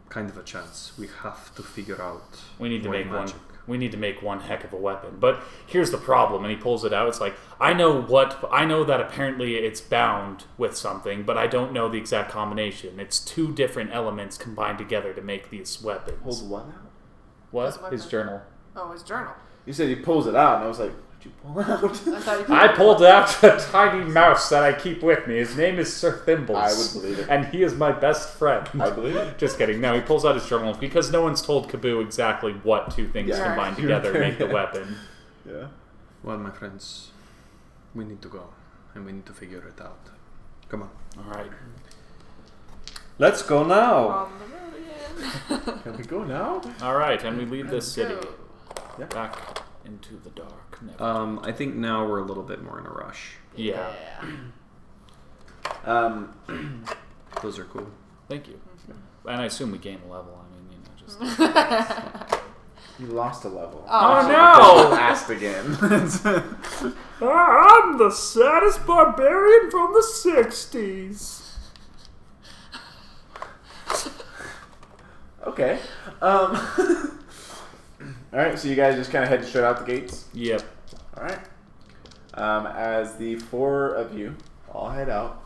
kind of a chance, we have to figure out. We need to white make magic. one. We need to make one heck of a weapon. But here's the problem, and he pulls it out. It's like, I know that apparently it's bound with something, but I don't know the exact combination. It's 2 different elements combined together to make these weapons. Pulls what out? What? His His weapon. journal. Oh, his journal. You said he pulls it out, and I was like, what'd you pull out? I thought you I pulled out a tiny mouse that I keep with me. His name is Sir Thimbles. I would believe it. And he is my best friend. I believe it. Just kidding. No, he pulls out his journal because no one's told Kaboo exactly what 2 things Yeah. combined You're together very- make the weapon. Yeah. Well, my friends, we need to go, and we need to figure it out. Come on. All right. Let's go now. on the road again. Can we go now? All right, and we leave this Let's city go. Yeah. back into the dark. Never. I think now we're a little bit more in a rush. Yeah. Those are cool. Thank you. And I assume we gain a level. I mean, just. You lost a level. Oh, no! Asked again. I'm the saddest barbarian from the 60s. Okay. Alright, so you guys just kind of head straight out the gates? Yep. Alright. As the 4 of you all head out.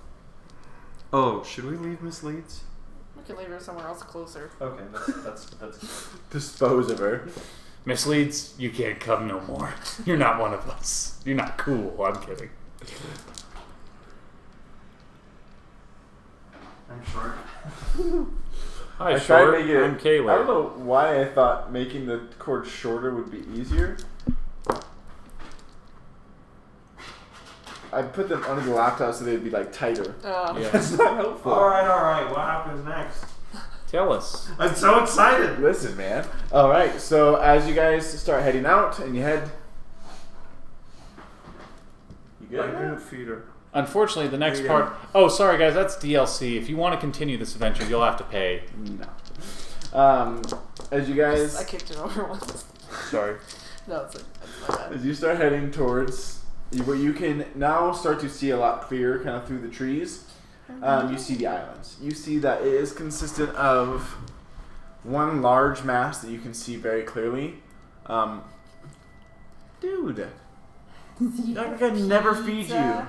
Oh, should we leave Miss Leeds? We can leave her somewhere else closer. Okay, that's Dispose of her. Miss Leeds, you can't come no more. You're not one of us. You're not cool. I'm kidding. I'm short. Hi, I tried Short. to make it. I'm Caleb. I don't know why I thought making the cord shorter would be easier. I put them under the laptop so they'd be like tighter. Yeah. That's not helpful. Alright. What happens next? Tell us. I'm so excited. Listen, man. All right. So as you guys start heading out and you head, you good? feeder. Unfortunately, the next Yeah. part... Oh, sorry, guys. That's DLC. If you want to continue this adventure, you'll have to pay. No. As you guys, I kicked it over once. Sorry. No, it's my bad. as you start heading towards where you can now start to see a lot clearer, kind of through the trees. You see the islands. You see that it is consistent of one large mass that you can see very clearly. Dude, I can never feed you.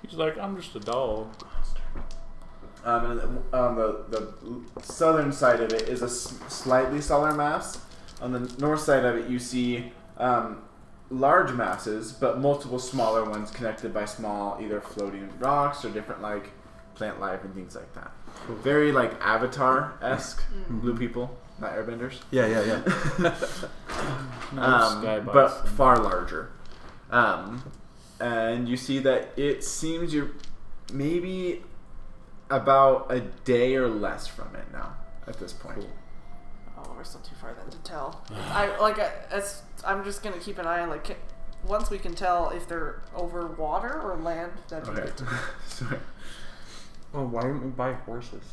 He's like, I'm just a dog. And on the southern side of it is a slightly smaller mass. On the north side of it, you see large masses, but multiple smaller ones connected by small, either floating rocks or different like plant life and things like that. Very like Avatar-esque. Blue people, not airbenders. Yeah. But far larger. And you see that it seems you're maybe about a day or less from it now at this point. Oh, we're still too far then to tell. I'm just gonna keep an eye on once we can tell if they're over water or land. That'd be Okay. good. Sorry. Oh, why don't we buy horses?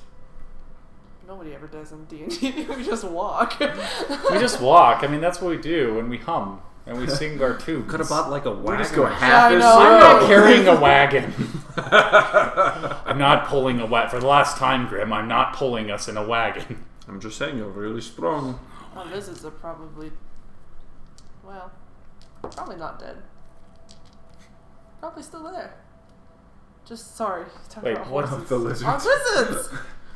Nobody ever does in D&D. We just walk. We just walk. I mean, that's what we do, and we hum, and we sing our tunes. Could have bought like a wagon. We just go or half I as know. I'm slow. not carrying a wagon. I'm not pulling a wagon. For the last time, Grim, I'm not pulling us in a wagon. I'm just saying, you're really strong. Well, lizards are probably not dead. Probably still there. Just sorry. Talking Wait, about what? horses. The lizards. Lizards!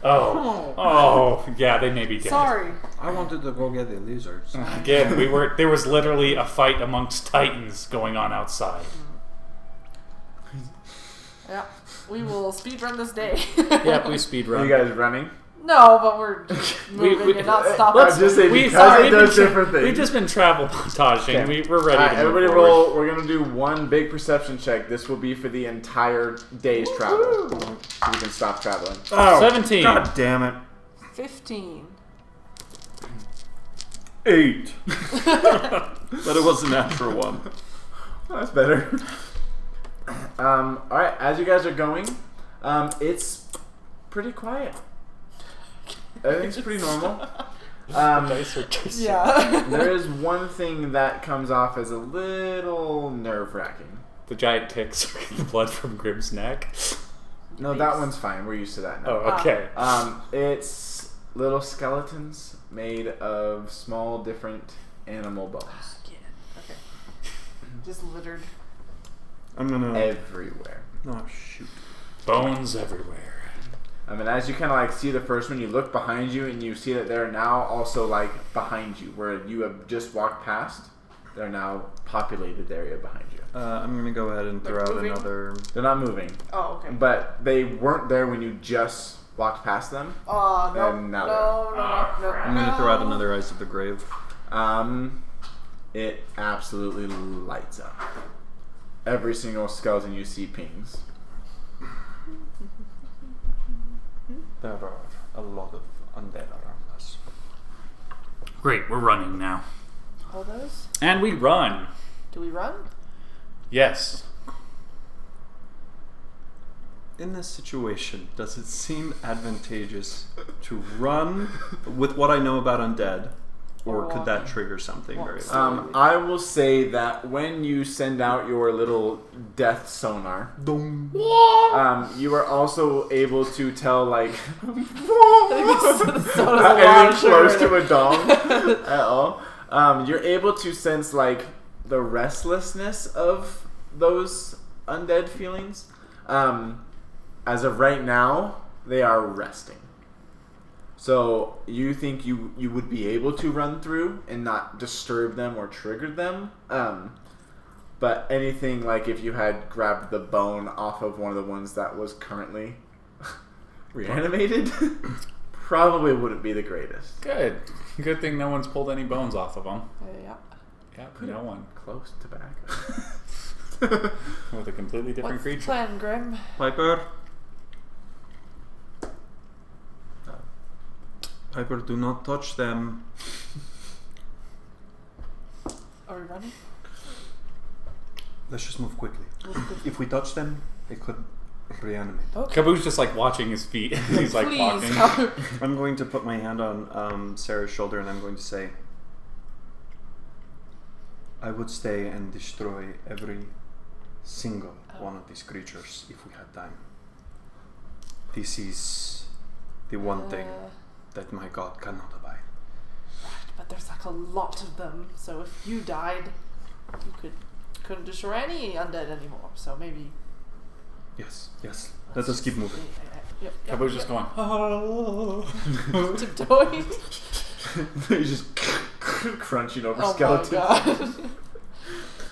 Oh, yeah, they may be dead. Sorry. I wanted to go get the lizards. Again, there was literally a fight amongst titans going on outside. Yeah. We will speedrun this day. Yep, we speed Are run. you guys running? No, but we're just moving and not stopping. Let's just say because it does different things. We've just been travel montaging. Okay. We're ready to move everybody forward. roll. We're going to do one big perception check. This will be for the entire day's travel. So we can stop traveling. Oh, 17. God damn it. 15. 8. But it was a natural one. Well, that's better. Alright, as you guys are going, it's pretty quiet. Everything's pretty normal. Dice are just Yeah. There is one thing that comes off as a little nerve-wracking. the giant ticks sucking the blood from Grim's neck. No, that one's fine. We're used to that now. Oh, okay. It's little skeletons made of small, different animal bones. Okay. Just littered. I'm gonna. Everywhere. Oh shoot. Bones everywhere. I mean, as you kind of like see the first one, you look behind you and you see that they're now also like behind you, where you have just walked past. They're now populated area behind you. I'm gonna go ahead and throw out moving? another. They're not moving, Oh, okay. but they weren't there when you just walked past them. Oh, no. And now No. I'm gonna throw out another Eyes of the Grave. It absolutely lights up. Every single skeleton you see pings. There are a lot of undead around us. Great, we're running now. All those? And we run. Do we run? Yes. In this situation, does it seem advantageous to run with what I know about undead, or could that trigger something very well? I will say that when you send out your little death sonar, you are also able to tell like anything close to a dong at all. You're able to sense like the restlessness of those undead feelings. As of right now, they are resting. So you think you would be able to run through and not disturb them or trigger them. But anything like if you had grabbed the bone off of one of the ones that was currently reanimated, probably wouldn't be the greatest. Good. Good thing no one's pulled any bones off of them. Yep. Yep, no one. Close to back. With a completely different What's the creature. plan, Grim? Piper? Piper, do not touch them. Are we running? Let's just move quickly. If we touch them, it could reanimate. Okay. Kabu's just like watching his feet. He's like Please, walking. Kabu. I'm going to put my hand on Sarah's shoulder and I'm going to say, I would stay and destroy every single one of these creatures if we had time. This is the one thing that my god cannot abide. Right, but there's like a lot of them, so if you died, you couldn't destroy any undead anymore. So maybe. Yes. Let us keep moving. Yep. Kabu's just going, oh. Tiptoeing. He's just crunching over Oh skeletons. my god.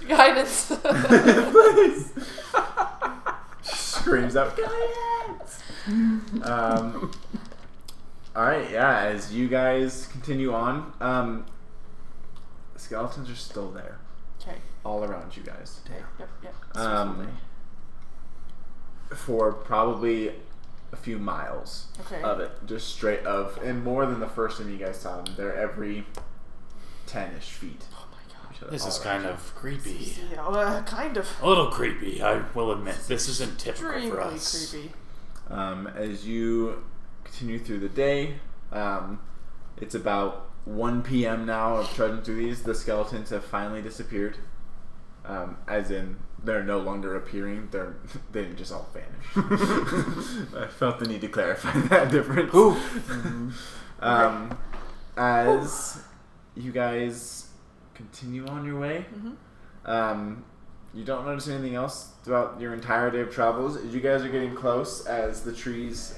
Guidance. Please. Screams out guidance. Alright, yeah, as you guys continue on, the skeletons are still there. Okay. All around you guys. Yep. Um, for probably a few miles Okay. of it. Just straight of, and more than the first time you guys saw them. They're every 10-ish feet. Oh my god. This is kind of creepy. Yeah, kind of. A little creepy, I will admit. This isn't typical for Extremely us. creepy. As you continue through the day, it's about 1 p.m. now of trudging through these. The skeletons have finally disappeared. As in, they're no longer appearing. They didn't just all vanish. I felt the need to clarify that difference. As you guys continue on your way, you don't notice anything else throughout your entire day of travels. As you guys are getting close, as the trees...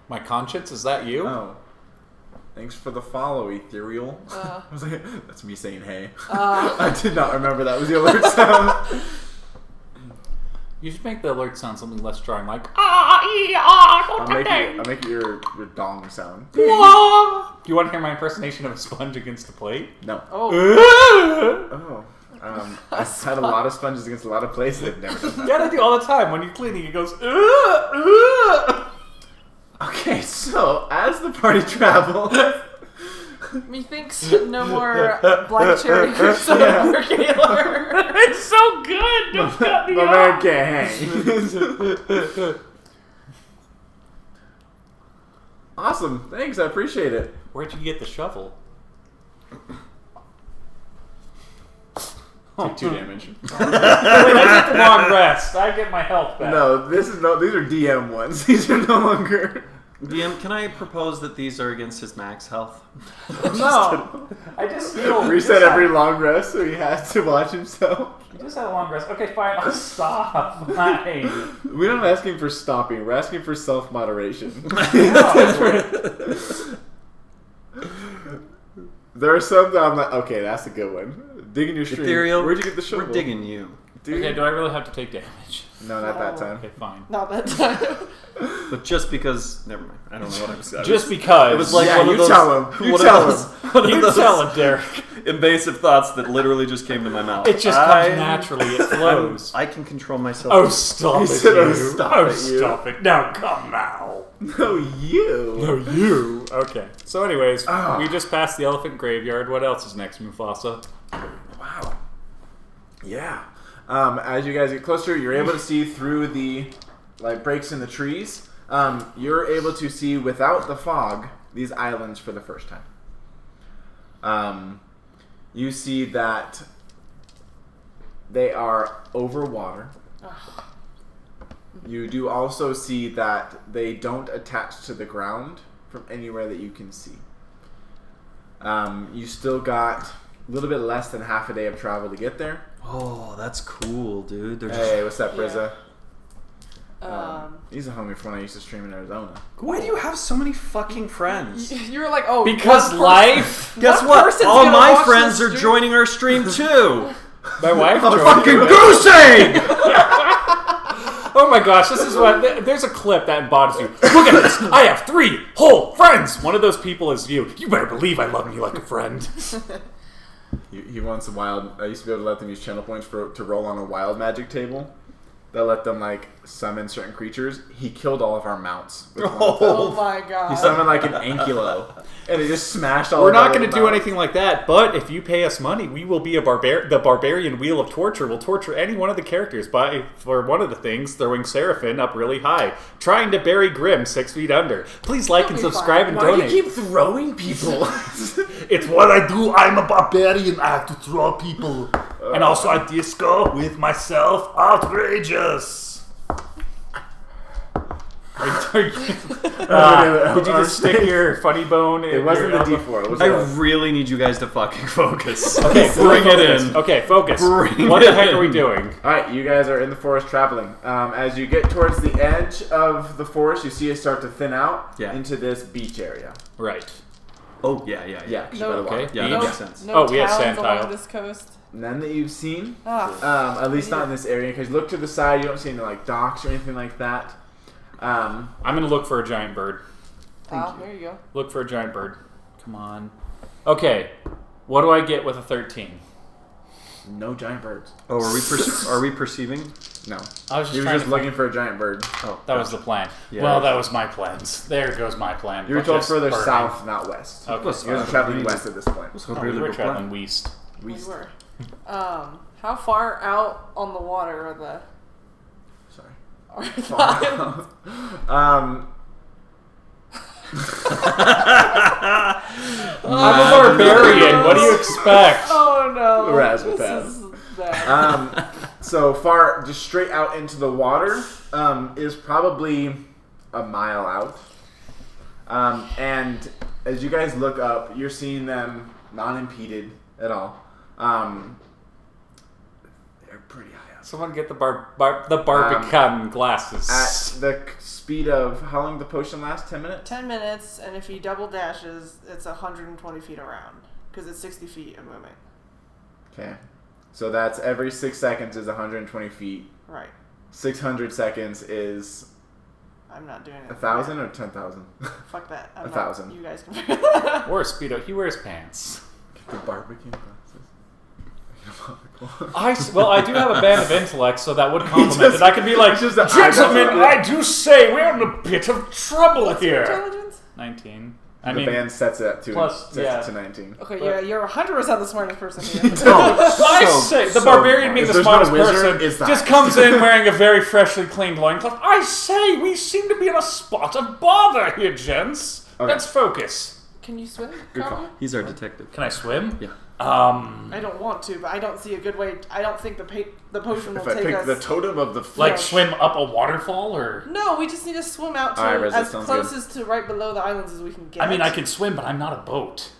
My conscience, is that you? Oh. Thanks for the follow, Ethereal. I was like, that's me saying hey. I did not remember that was the alert sound. You should make the alert sound something less jarring, like, I'll make it your dong sound. Do you want to hear my impersonation of a sponge against a plate? No. Oh. Oh. I've had a lot of sponges against a lot of places. They've never done that. Yeah, they do all the time. When you're cleaning, it goes, Okay, so as the party travels... Methinks no more black cherry soda for Gaylor. it's so good! Don't cut me My off! man can't hang. Awesome. Thanks, I appreciate it. Where'd you get the shovel? Take 2 damage. Wait, I took a long rest. I get my health back. No, these are DM ones. These are no longer. DM, can I propose that these are against his max health? No. I just feel... Reset every long rest so he has to watch himself. You just had a long rest. Okay, fine. I'll stop. Fine. We're not asking for stopping. We're asking for self-moderation. There are some that I'm like, okay, that's a good one. Digging your stream. Ethereal, Where'd you get the shovel? we're digging you. Dude. Okay, do I really have to take damage? No, not that time. Okay, fine. Not that time. But just because... Never mind. I don't know what I'm saying. Just because. It was like Yeah, one you of those... tell him. You one tell of those, one of You those tell it, Derek. invasive thoughts that literally just came to my mouth. It just comes naturally. It flows. I can control myself. Oh, stop He it, said, you. "Oh, stop Oh, it, you." stop it. Now, come now. No, you. No, you. Okay. So anyways, Ah. we just passed the elephant graveyard. What else is next, Mufasa? Wow. Yeah. As you guys get closer, you're able to see through the breaks in the trees. You're able to see without the fog these islands for the first time. You see that they are over water. You do also see that they don't attach to the ground from anywhere that you can see. You still got a little bit less than half a day of travel to get there. Oh, that's cool, dude. They're just... Hey, what's up, Rizza? Yeah. He's a homie from when I used to stream in Arizona. Why do you have so many fucking friends? You were like, oh, Because one person- life. Guess one what? person's All gonna my watch friends this are stream. joining our stream too. My wife. Fucking goose egg! Oh my gosh, this is what. There's a clip that embodies you. Look at this. I have 3 whole friends. One of those people is you. You better believe I love you like a friend. He wants a wild. I used to be able to let them use channel points to roll on a wild magic table. That let them summon certain creatures. He killed all of our mounts. With one of them. Oh my god. He summoned an ankylo, and he just smashed all. We're of not our going to little do mounts. anything like that, but if you pay us money, we will be the barbarian wheel of torture. We'll torture any one of the characters by, for one of the things, throwing Seraphim up really high, trying to bury Grim 6 feet under. Please like He'll and be subscribe fine. and Why do you donate. keep throwing people? It's what I do. I'm a barbarian. I have to throw people. And also I disco with myself. Outrageous. Did you just stick your funny bone in It wasn't your the elbow? D4. It was I the- really need you guys to fucking focus. Okay, bring it focus. in. Okay, focus. Bring What the it heck are we in. doing? Alright, you guys are in the forest traveling. As you get towards the edge of the forest, you see it start to thin out into this beach area. Right. Oh, yeah. Yeah, 'cause you No, better walk. Okay. Yeah, that no, makes sense. no Oh, we have towns sand along tile. this coast. None that you've seen. Ah, At least not in this area, because you look to the side, you don't see any docks or anything like that. I'm gonna look for a giant bird. there you go. Look for a giant bird. Come on. Okay. What do I get with a 13? No giant birds. Oh, are we perceiving? No. I was just You were trying just to looking for a giant bird. Oh, That was the plan. Yeah. Well, that was my plans. There goes my plan. You were But told just further burning. south, not west. Okay. Plus, You guys are traveling west at this point. Oh, we were traveling west. We were. How far out on the water are the Sorry. islands? I'm a barbarian. What do you expect? Oh no. Razzmatazz. This is bad. So far, just straight out into the water is probably a mile out. And as you guys look up, you're seeing them non-impeded at all. They're pretty high up. Someone get the Barbican glasses. At the speed of, how long did the potion last? 10 minutes? 10 minutes, and if he double dashes, it's 120 feet around. Because it's 60 feet of movement. Okay. So that's every 6 seconds is 120 feet. Right. 600 seconds is I'm not doing it. 1,000 or 10,000? Fuck that. I'm 1,000. Not, you guys can figure that out. Or a Speedo. He wears pants. Get the barbecue glasses. I do have a band of intellect, so that would compliment it. I could be like, just the gentlemen, eyebrows. I do say we're in a bit of trouble What's your here. intelligence? 19. The band sets it up to plus, yeah. to 19. Okay, But- yeah, you're 100% the smartest person here. I say, the barbarian being If the there's no smartest wizard, person it's the just highest. comes in wearing a very freshly cleaned loincloth. I say, we seem to be in a spot of bother here, gents. Okay. Let's focus. Can you swim? Good call. Colin? He's our detective. Can I swim? Yeah. I don't want to, but I don't see a good way. I don't think the potion will If I take pick us. the totem of the Like flesh, swim up a waterfall, or? No, we just need to swim out to Alright, Reza, as sounds close as to right below the islands as we can get. I mean, I can swim, but I'm not a boat.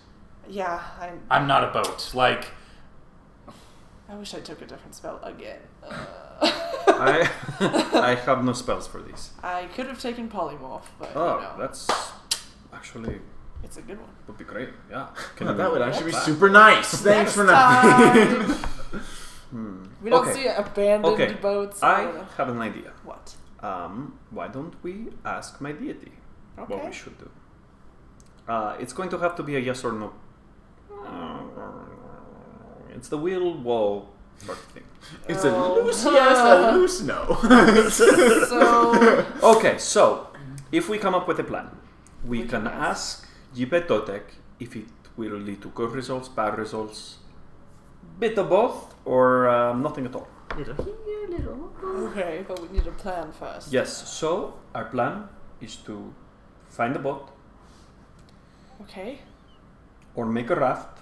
Yeah, I'm not a boat. Like, I wish I took a different spell again. I have no spells for these. I could have taken polymorph, but Oh, you know, that's actually it's a good one. would be great. Yeah. that would actually be that? super nice. Thanks for Time. Hmm. We don't Okay. see abandoned Okay. boats. I have an idea. What? Why don't we ask my deity what Okay. we should do? It's going to have to be a yes or no. It's the wheel wall sort of thing. It's a Oh. loose yes, a loose no. So Okay, so if we come up with a plan, we can ask Jibetotek if it will lead to good results, bad results, bit of both, or nothing at all. okay, but we need a plan first. Yes, so our plan is to find a boat Okay. or make a raft,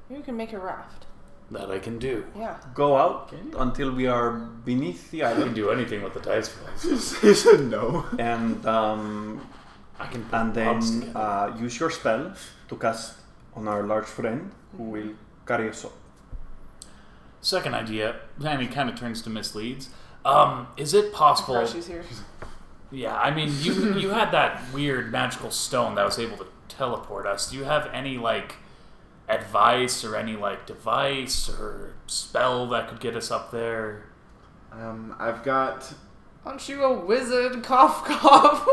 Maybe we can make a raft. that I can do. Yeah. go out until we are beneath the I can island, do anything with the dice rolls. He said no. and I can. and Bobs then together. use your spell to cast on our large friend who will carry us up. Second idea, and he kind of turns to misleads. Is it possible? Crushy's here. Yeah, I mean, you had that weird magical stone that was able to teleport us. Do you have any like advice or any like device or spell that could get us up there? I've got. Aren't you a wizard? Cough, cough.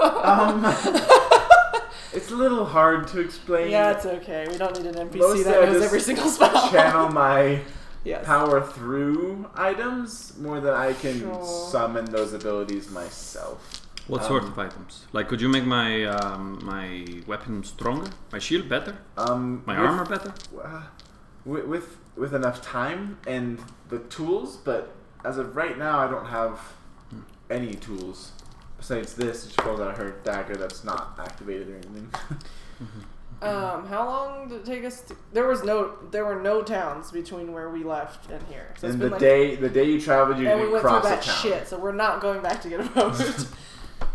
It's a little hard to explain. Yeah, it's okay. We don't need an NPC Mostly that I knows just every single spell. Channel my Yes. power through items more than I can Sure. summon those abilities myself. What sort of items? Like, could you make my my weapon stronger? My shield better? My armor better? With enough time and the tools, but as of right now, I don't have any tools besides this, which falls out of her dagger that's not activated or anything. How long did it take us to... There were no towns between where we left and here. So it's And been the day you traveled, you and we didn't went through cross a that town. shit, so we're not going back to get a boat.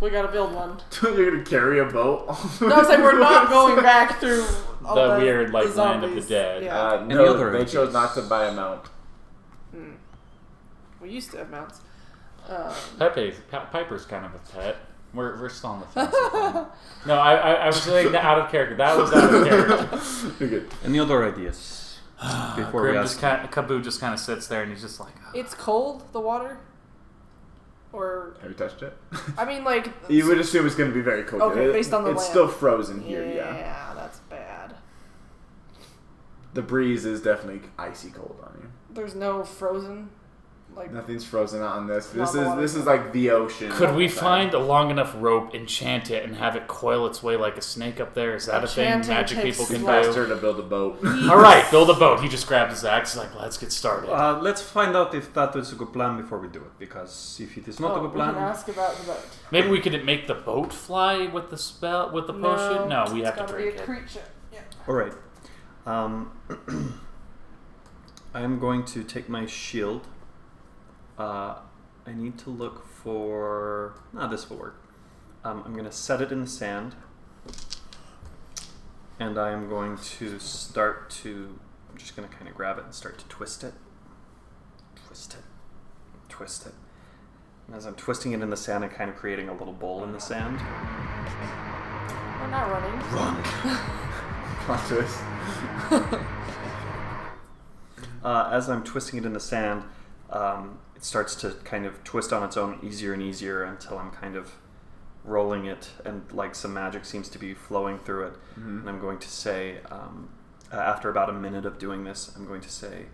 We gotta build one. You're gonna carry a boat? No, I'm saying we're not going back through all The weird, like, land of the zombies. dead. Yeah. No, other they chose ideas? not to buy a mount. We used to have mounts. Piper's kind of a pet. We're still on the fence. with him. No, I was saying that out of character. That was out of character. You're good. Any other ideas? Before we Grim ask. Kaboo just kind of sits there and he's just like, It's cold, the water? Or, Have you touched it? I mean, like... You would assume it's going to be very cold. Okay, based on the It's land. still frozen here, yeah. Yeah, that's bad. The breeze is definitely icy cold on you. There's no frozen, like... Nothing's frozen on this. Not the water. This is like the ocean. could we find a long enough rope, enchant it, and have it coil its way like a snake up there? Is that a thing Enchanting magic takes people can faster do? to build a boat? All right, build a boat. He just grabbed his axe. He's like, let's get started. Let's find out if that is a good plan before we do it. Because if it is not a good we can plan, ask about the boat. Maybe we could make the boat fly with the spell, with the potion. No, we have to It's gotta drink be a it. creature. Yeah. all right. I'm going to take my shield. I need to look for... this will work. I'm going to set it in the sand. And I'm going to start to... I'm just going to kind of grab it and start to twist it. Twist it. Twist it. And as I'm twisting it in the sand, I'm kind of creating a little bowl in the sand. We're not running. Run! Plot twist. As I'm twisting it in the sand, it starts to kind of twist on its own easier and easier until I'm kind of rolling it and like some magic seems to be flowing through it. Mm-hmm. And I'm going to say, after about a minute of doing this, I'm going to say,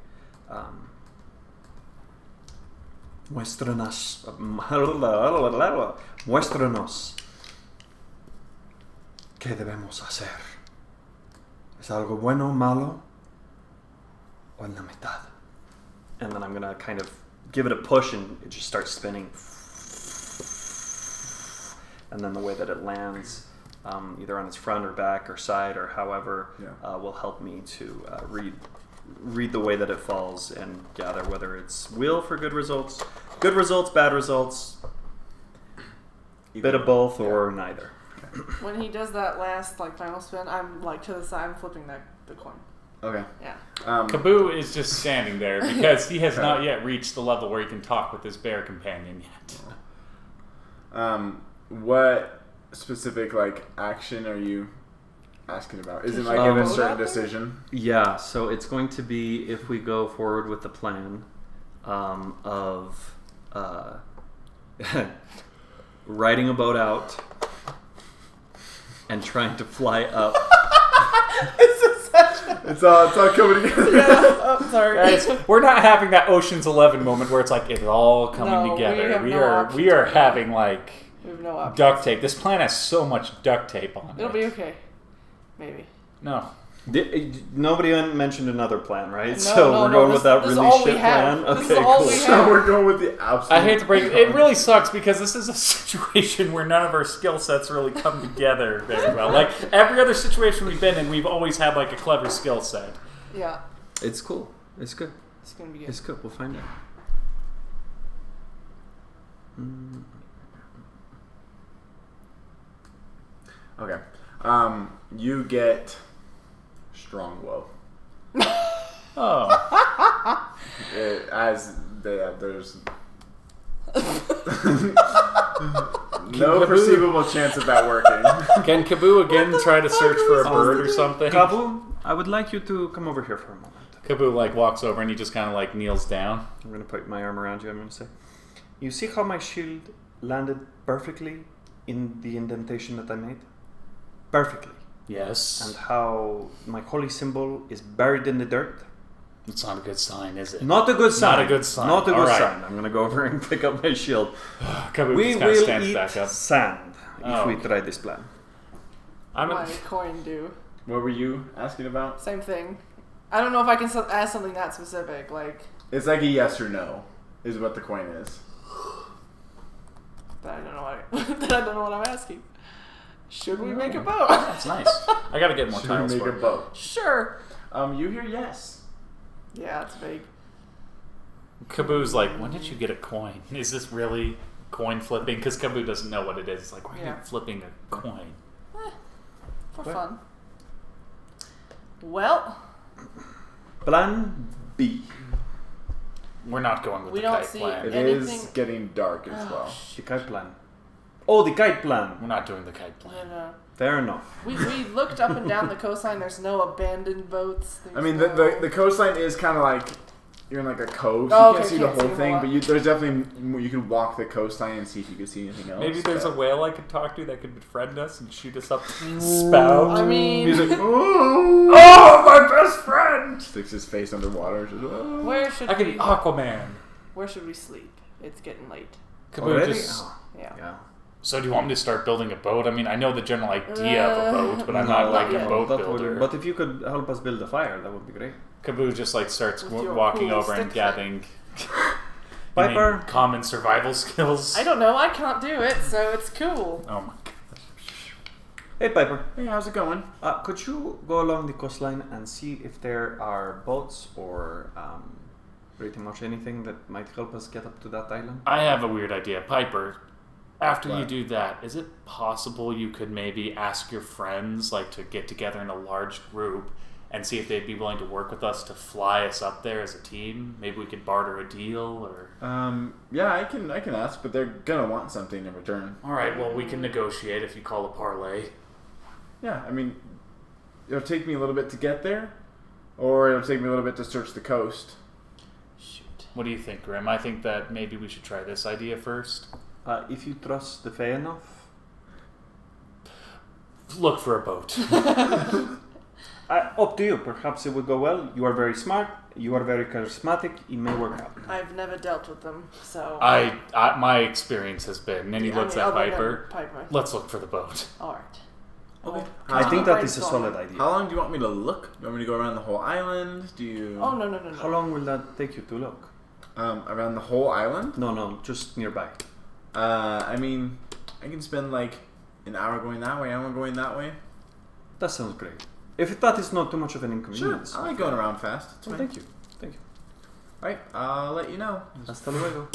Muéstranos qué debemos hacer. ¿Es algo bueno, malo, o en la mitad? And then I'm going to kind of give it a push and it just starts spinning. And then the way that it lands either on its front or back or side or however, Yeah. will help me to read the way that it falls and gather whether it's wheel for good results, bad results, bit of both, or neither. When he does that last final spin, I'm to the side, I'm flipping the coin. Okay. Yeah. Kaboo is just standing there because he has not yet reached the level where he can talk with his bear companion yet. What specific action are you asking about? Is it Can in you a vote certain out there? decision? Yeah, so it's going to be if we go forward with the plan of riding a boat out and trying to fly up. It's all coming together. Yeah. Oh, sorry. Guys, we're not having that Ocean's 11 moment where it's it's all coming No, together. we have We no are options right now. having We have no options. duct tape. This plan has so much duct tape on it. It'll be okay. Maybe. No. Nobody mentioned another plan, right? No, So no, we're no, going this- with that this is really all we shit have. plan. This is Okay, all cool. we So have. we're going with the absolute. I hate to break it. It really sucks because this is a situation where none of our skill sets really come together very well. Every other situation we've been in, we've always had a clever skill set. Yeah. It's cool. It's good. It's gonna be good. It's good. We'll find out. Okay. You get strong glow. Oh. There's no perceivable chance of that working. Can Kaboo again try to search for a bird or something? Kabu, I would like you to come over here for a moment. Kaboo walks over and he just kind of kneels down. I'm going to put my arm around you. I'm going to say, you see how my shield landed perfectly in the indentation that I made? Perfectly. Yes. And how my holy symbol is buried in the dirt? It's not a good sign, is it? Not a good sign. Not a good sign. Not a All good right. sign. I'm going to go over and pick up my shield. Kaboo We just kind of will stands eat back up. sand if Oh. we try this plan. I'm My a, coin do. What were you asking about? Same thing. I don't know if I can ask something that specific. It's a yes or no, is what the coin is. That I don't know what that I don't know what I'm asking. Should we make a boat? that's nice. I gotta get more Should we tiles make for a it. boat? Sure. You hear yes. Yeah, it's vague. Kaboo's when did you get a coin? Is this really coin flipping? Because Kaboo doesn't know what it is. It's why are Yeah. you flipping a coin? For What? fun. Well, Plan B. We're not going with We the don't kite see plan. It Anything- is getting dark as well. The kite plan. Oh, the kite plan. We're not doing the kite plan. Fair enough. we looked up and down the coastline. There's no abandoned boats. I mean, there's the coastline is kind of you're in a cove, so Oh, you can't okay, see the can't see whole a thing. lot. But there's definitely you can walk the coastline and see if you can see anything else. Maybe there's a but- whale I could talk to that could befriend us and shoot us up spout. I mean, He's like, oh, my best friend! Sticks his face underwater. Just, oh. where should I could we? be Aquaman. Where should we sleep? It's getting late. Kaboo Already? just. Oh, Yeah. yeah. So do you want me to start building a boat? I mean, I know the general idea of a boat, but I'm not not a yet. boat that builder. would, but if you could help us build a fire, that would be great. Kaboo just starts With your walking cool over and stick gathering. Piper. Common survival skills. I don't know. I can't do it, so it's cool. Oh my god. Hey, Piper. Hey, how's it going? Could you go along the coastline and see if there are boats or pretty much anything that might help us get up to that island? I have a weird idea, Piper. After you What? do that, is it possible you could maybe ask your friends to get together in a large group and see if they'd be willing to work with us to fly us up there as a team? Maybe we could barter a deal or. Yeah, I can ask, but they're gonna want something in return. All right, well we can negotiate if you call a parlay. Yeah, I mean, it'll take me a little bit to get there, or it'll take me a little bit to search the coast. Shoot. What do you think, Grim? I think that maybe we should try this idea first. If you trust the Fae enough, Look for a boat. up to you. Perhaps it would go well. You are very smart. You are very charismatic. It may work out. I've never dealt with them, so. My experience has been, and he looks at other than Piper. Piper. Let's look for the boat. All right. Okay. I think that is a Brainstorming. solid idea. How long do you want me to look? Do you want me to go around the whole island? Do you? Oh no. How long will that take you to look? Around the whole island? No, just nearby. I mean, I can spend an hour going that way, hour going that way. That sounds great. If that is not too much of an inconvenience. I like going around fast. It's Well, fine. thank you. Thank you. Right, I'll let you know. Hasta luego.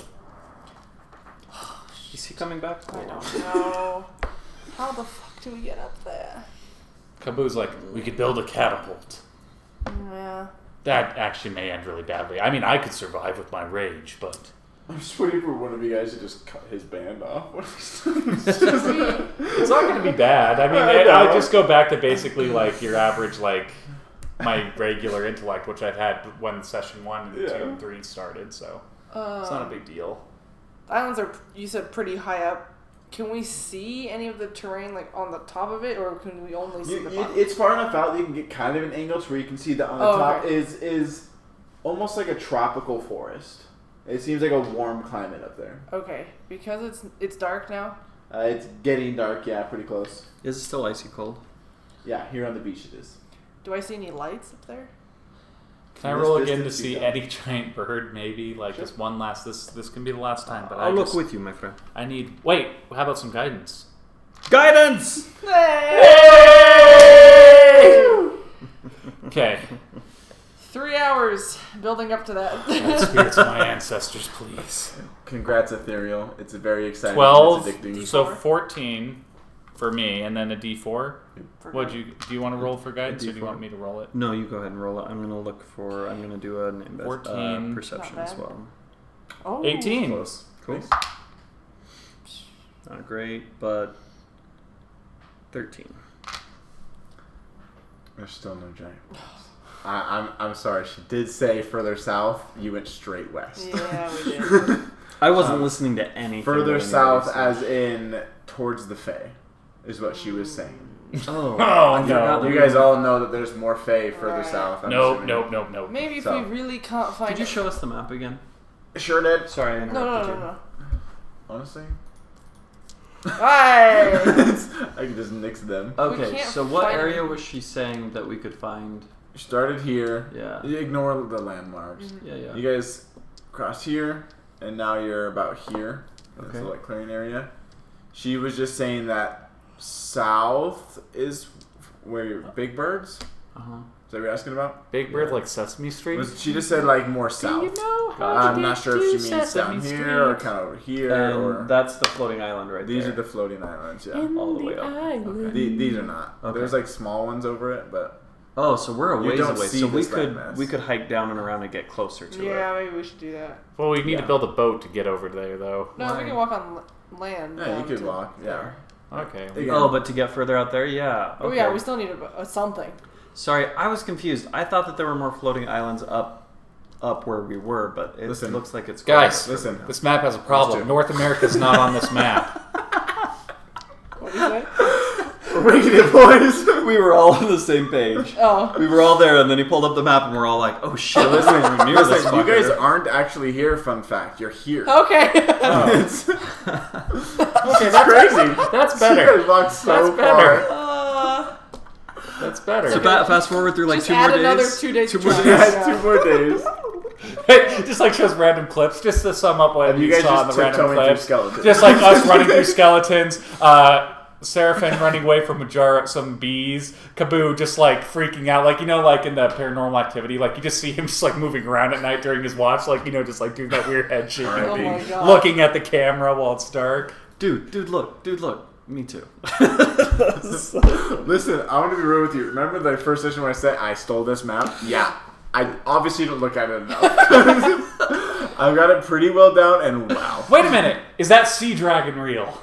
Is he coming back? I don't know. How the fuck do we get up there? Kaboo's like, we could build a catapult. Yeah. That actually may end really badly. I mean, I could survive with my rage, but I'm just waiting for one of you guys to just cut his band off. it's not going to be bad. I mean, I know. I just go back to basically like your average, like my regular intellect, which I've had when session 1 and 2 and 3 started. So it's not a big deal. The islands are, you said, pretty high up. Can we see any of the terrain like on the top of it, or can we only see the bottom? It's far enough out that you can get kind of an angle to where you can see that on the top is almost like a tropical forest. It seems like a warm climate up there. Okay, because it's dark now. It's getting dark, yeah, pretty close. Is it still icy cold? Yeah, here on the beach it is. Do I see any lights up there? Can I This roll again to distance, see you any giant bird? Maybe like just one last. This can be the last time. But I'll look with you, my friend. I need. Wait, how about some guidance? Guidance! Okay. 3 hours building up to that. Spirits of my ancestors, please. Congrats, Ethereal. It's very exciting. 12, It's addicting. so 14 for me, and then a D4. Do you want to roll for guidance, or do you want me to roll it? No, you go ahead and roll it. I'm going to do an 14. perception Not as bad. well. Oh. 18. Close. Cool. Nice. Not great, but 13. There's still no giant birds. I'm sorry. She did say further south. You went straight west. Yeah, we did. I wasn't listening to anything. Further that south, anybody as in towards the Fae, is what she was saying. said. Oh, Oh, I forgot no. that You guys all know that there's more Fae further Right. south. I'm Nope, assuming. nope. Maybe if So- we really can't find Did you it. show us the map again? Sure did. Sorry, I No, interrupted no, no, you. no. Honestly, Hey! I could just nix them. Okay, can't so what find area it. was she saying that we could find? Started here. Yeah. You ignore the landmarks. Yeah, yeah. You guys crossed here, and now you're about here. That's Okay. the like clearing area. She was just saying that south is where your Big Birds. Uh-huh. Is that what you're asking about? Big Bird like Sesame Street? She just said like more south. know I'm not sure if she means Sesame down Street? here or kind of over here or. And that's the floating island right These there. are the floating islands, yeah. all the way up. Okay. These are not. Okay. There's like small ones over it, but Oh, so we're a You ways don't away. see So we this landmass. could hike down and around and get closer to it. Yeah, maybe we should do that. Well, we need Yeah. to build a boat to get over there, though. No, Why? we can walk on land. yeah, you down could to walk. Yeah. there. Okay. Again, Oh, but to get further out there, yeah. Oh Okay. yeah, we still need a something. Sorry, I was confused. I thought that there were more floating islands up where we were, but it Listen. looks like it's Guys, listen. this map has a problem. Let's do it. North America's not on this map. What do you say? Bringing it, boys. we were all on the same page. Oh. We were all there, and then he pulled up the map, and we're all like, "Oh shit, listen, we're near this Listen, you fucker." guys aren't actually here. Fun fact, you're here. Okay. It's Okay, that's crazy. That's You better. guys walked so That's better. far. That's better. So fast forward through like Just 2 add more days. another 2 days. Two more to days. try. Yeah, 2 more days. Just like shows random clips, just to sum up what And you you guys saw in just the random tiptoeing through clips. skeletons. Just like us running through skeletons, Seraphin running away from a jar, some bees, Kaboo just like freaking out, like like in the Paranormal Activity, like you just see him just like moving around at night during his watch, like just like doing that weird head shaking, Oh my god. looking at the camera while it's dark. Dude, look. Me too. Listen, I want to be real with you. Remember the first session when I said I stole this map? Yeah. I obviously don't look at it enough. I've got it pretty well down, and wow. Wait a minute, is that sea dragon real?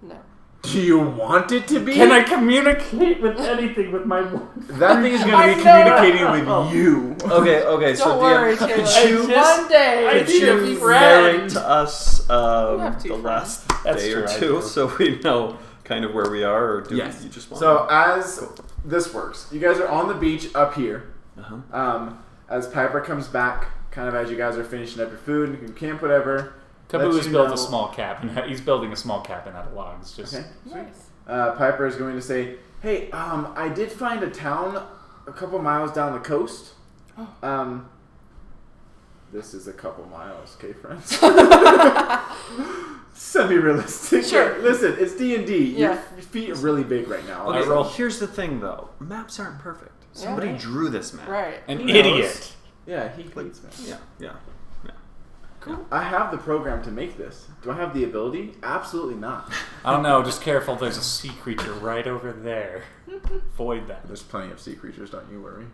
No. Do you want it to be? Can I communicate with anything with my voice? That thing is going I to be know. communicating with you. Okay. So Don't worry, DM, Taylor. could you One day. I could need a you friend. narrate to us have two the friends. last That's day or true, I two, do. so we know kind of where we are, or do Yes. you just want? So as this works, you guys are on the beach up here. Uh-huh. As Piper comes back, kind of as you guys are finishing up your food and you can camp, whatever. Kaboo lets has you built know- a small cabin. He's building a small cabin out of logs. Just Okay. Sweet. Nice. Piper is going to say, "Hey, I did find a town a couple miles down the coast. This is a couple miles, okay, friends? Semi-realistic. Sure. Listen, it's D&D. Yeah. Your feet are really big right now. I Okay, roll. here's the thing, though. Maps aren't perfect. Somebody right. drew this map. Right. An He knows. idiot. Yeah, he hates me. Yeah. I have the program to make this. Do I have the ability? Absolutely not. I don't know. Just careful. There's a sea creature right over there. Avoid that. There's plenty of sea creatures, don't you worry.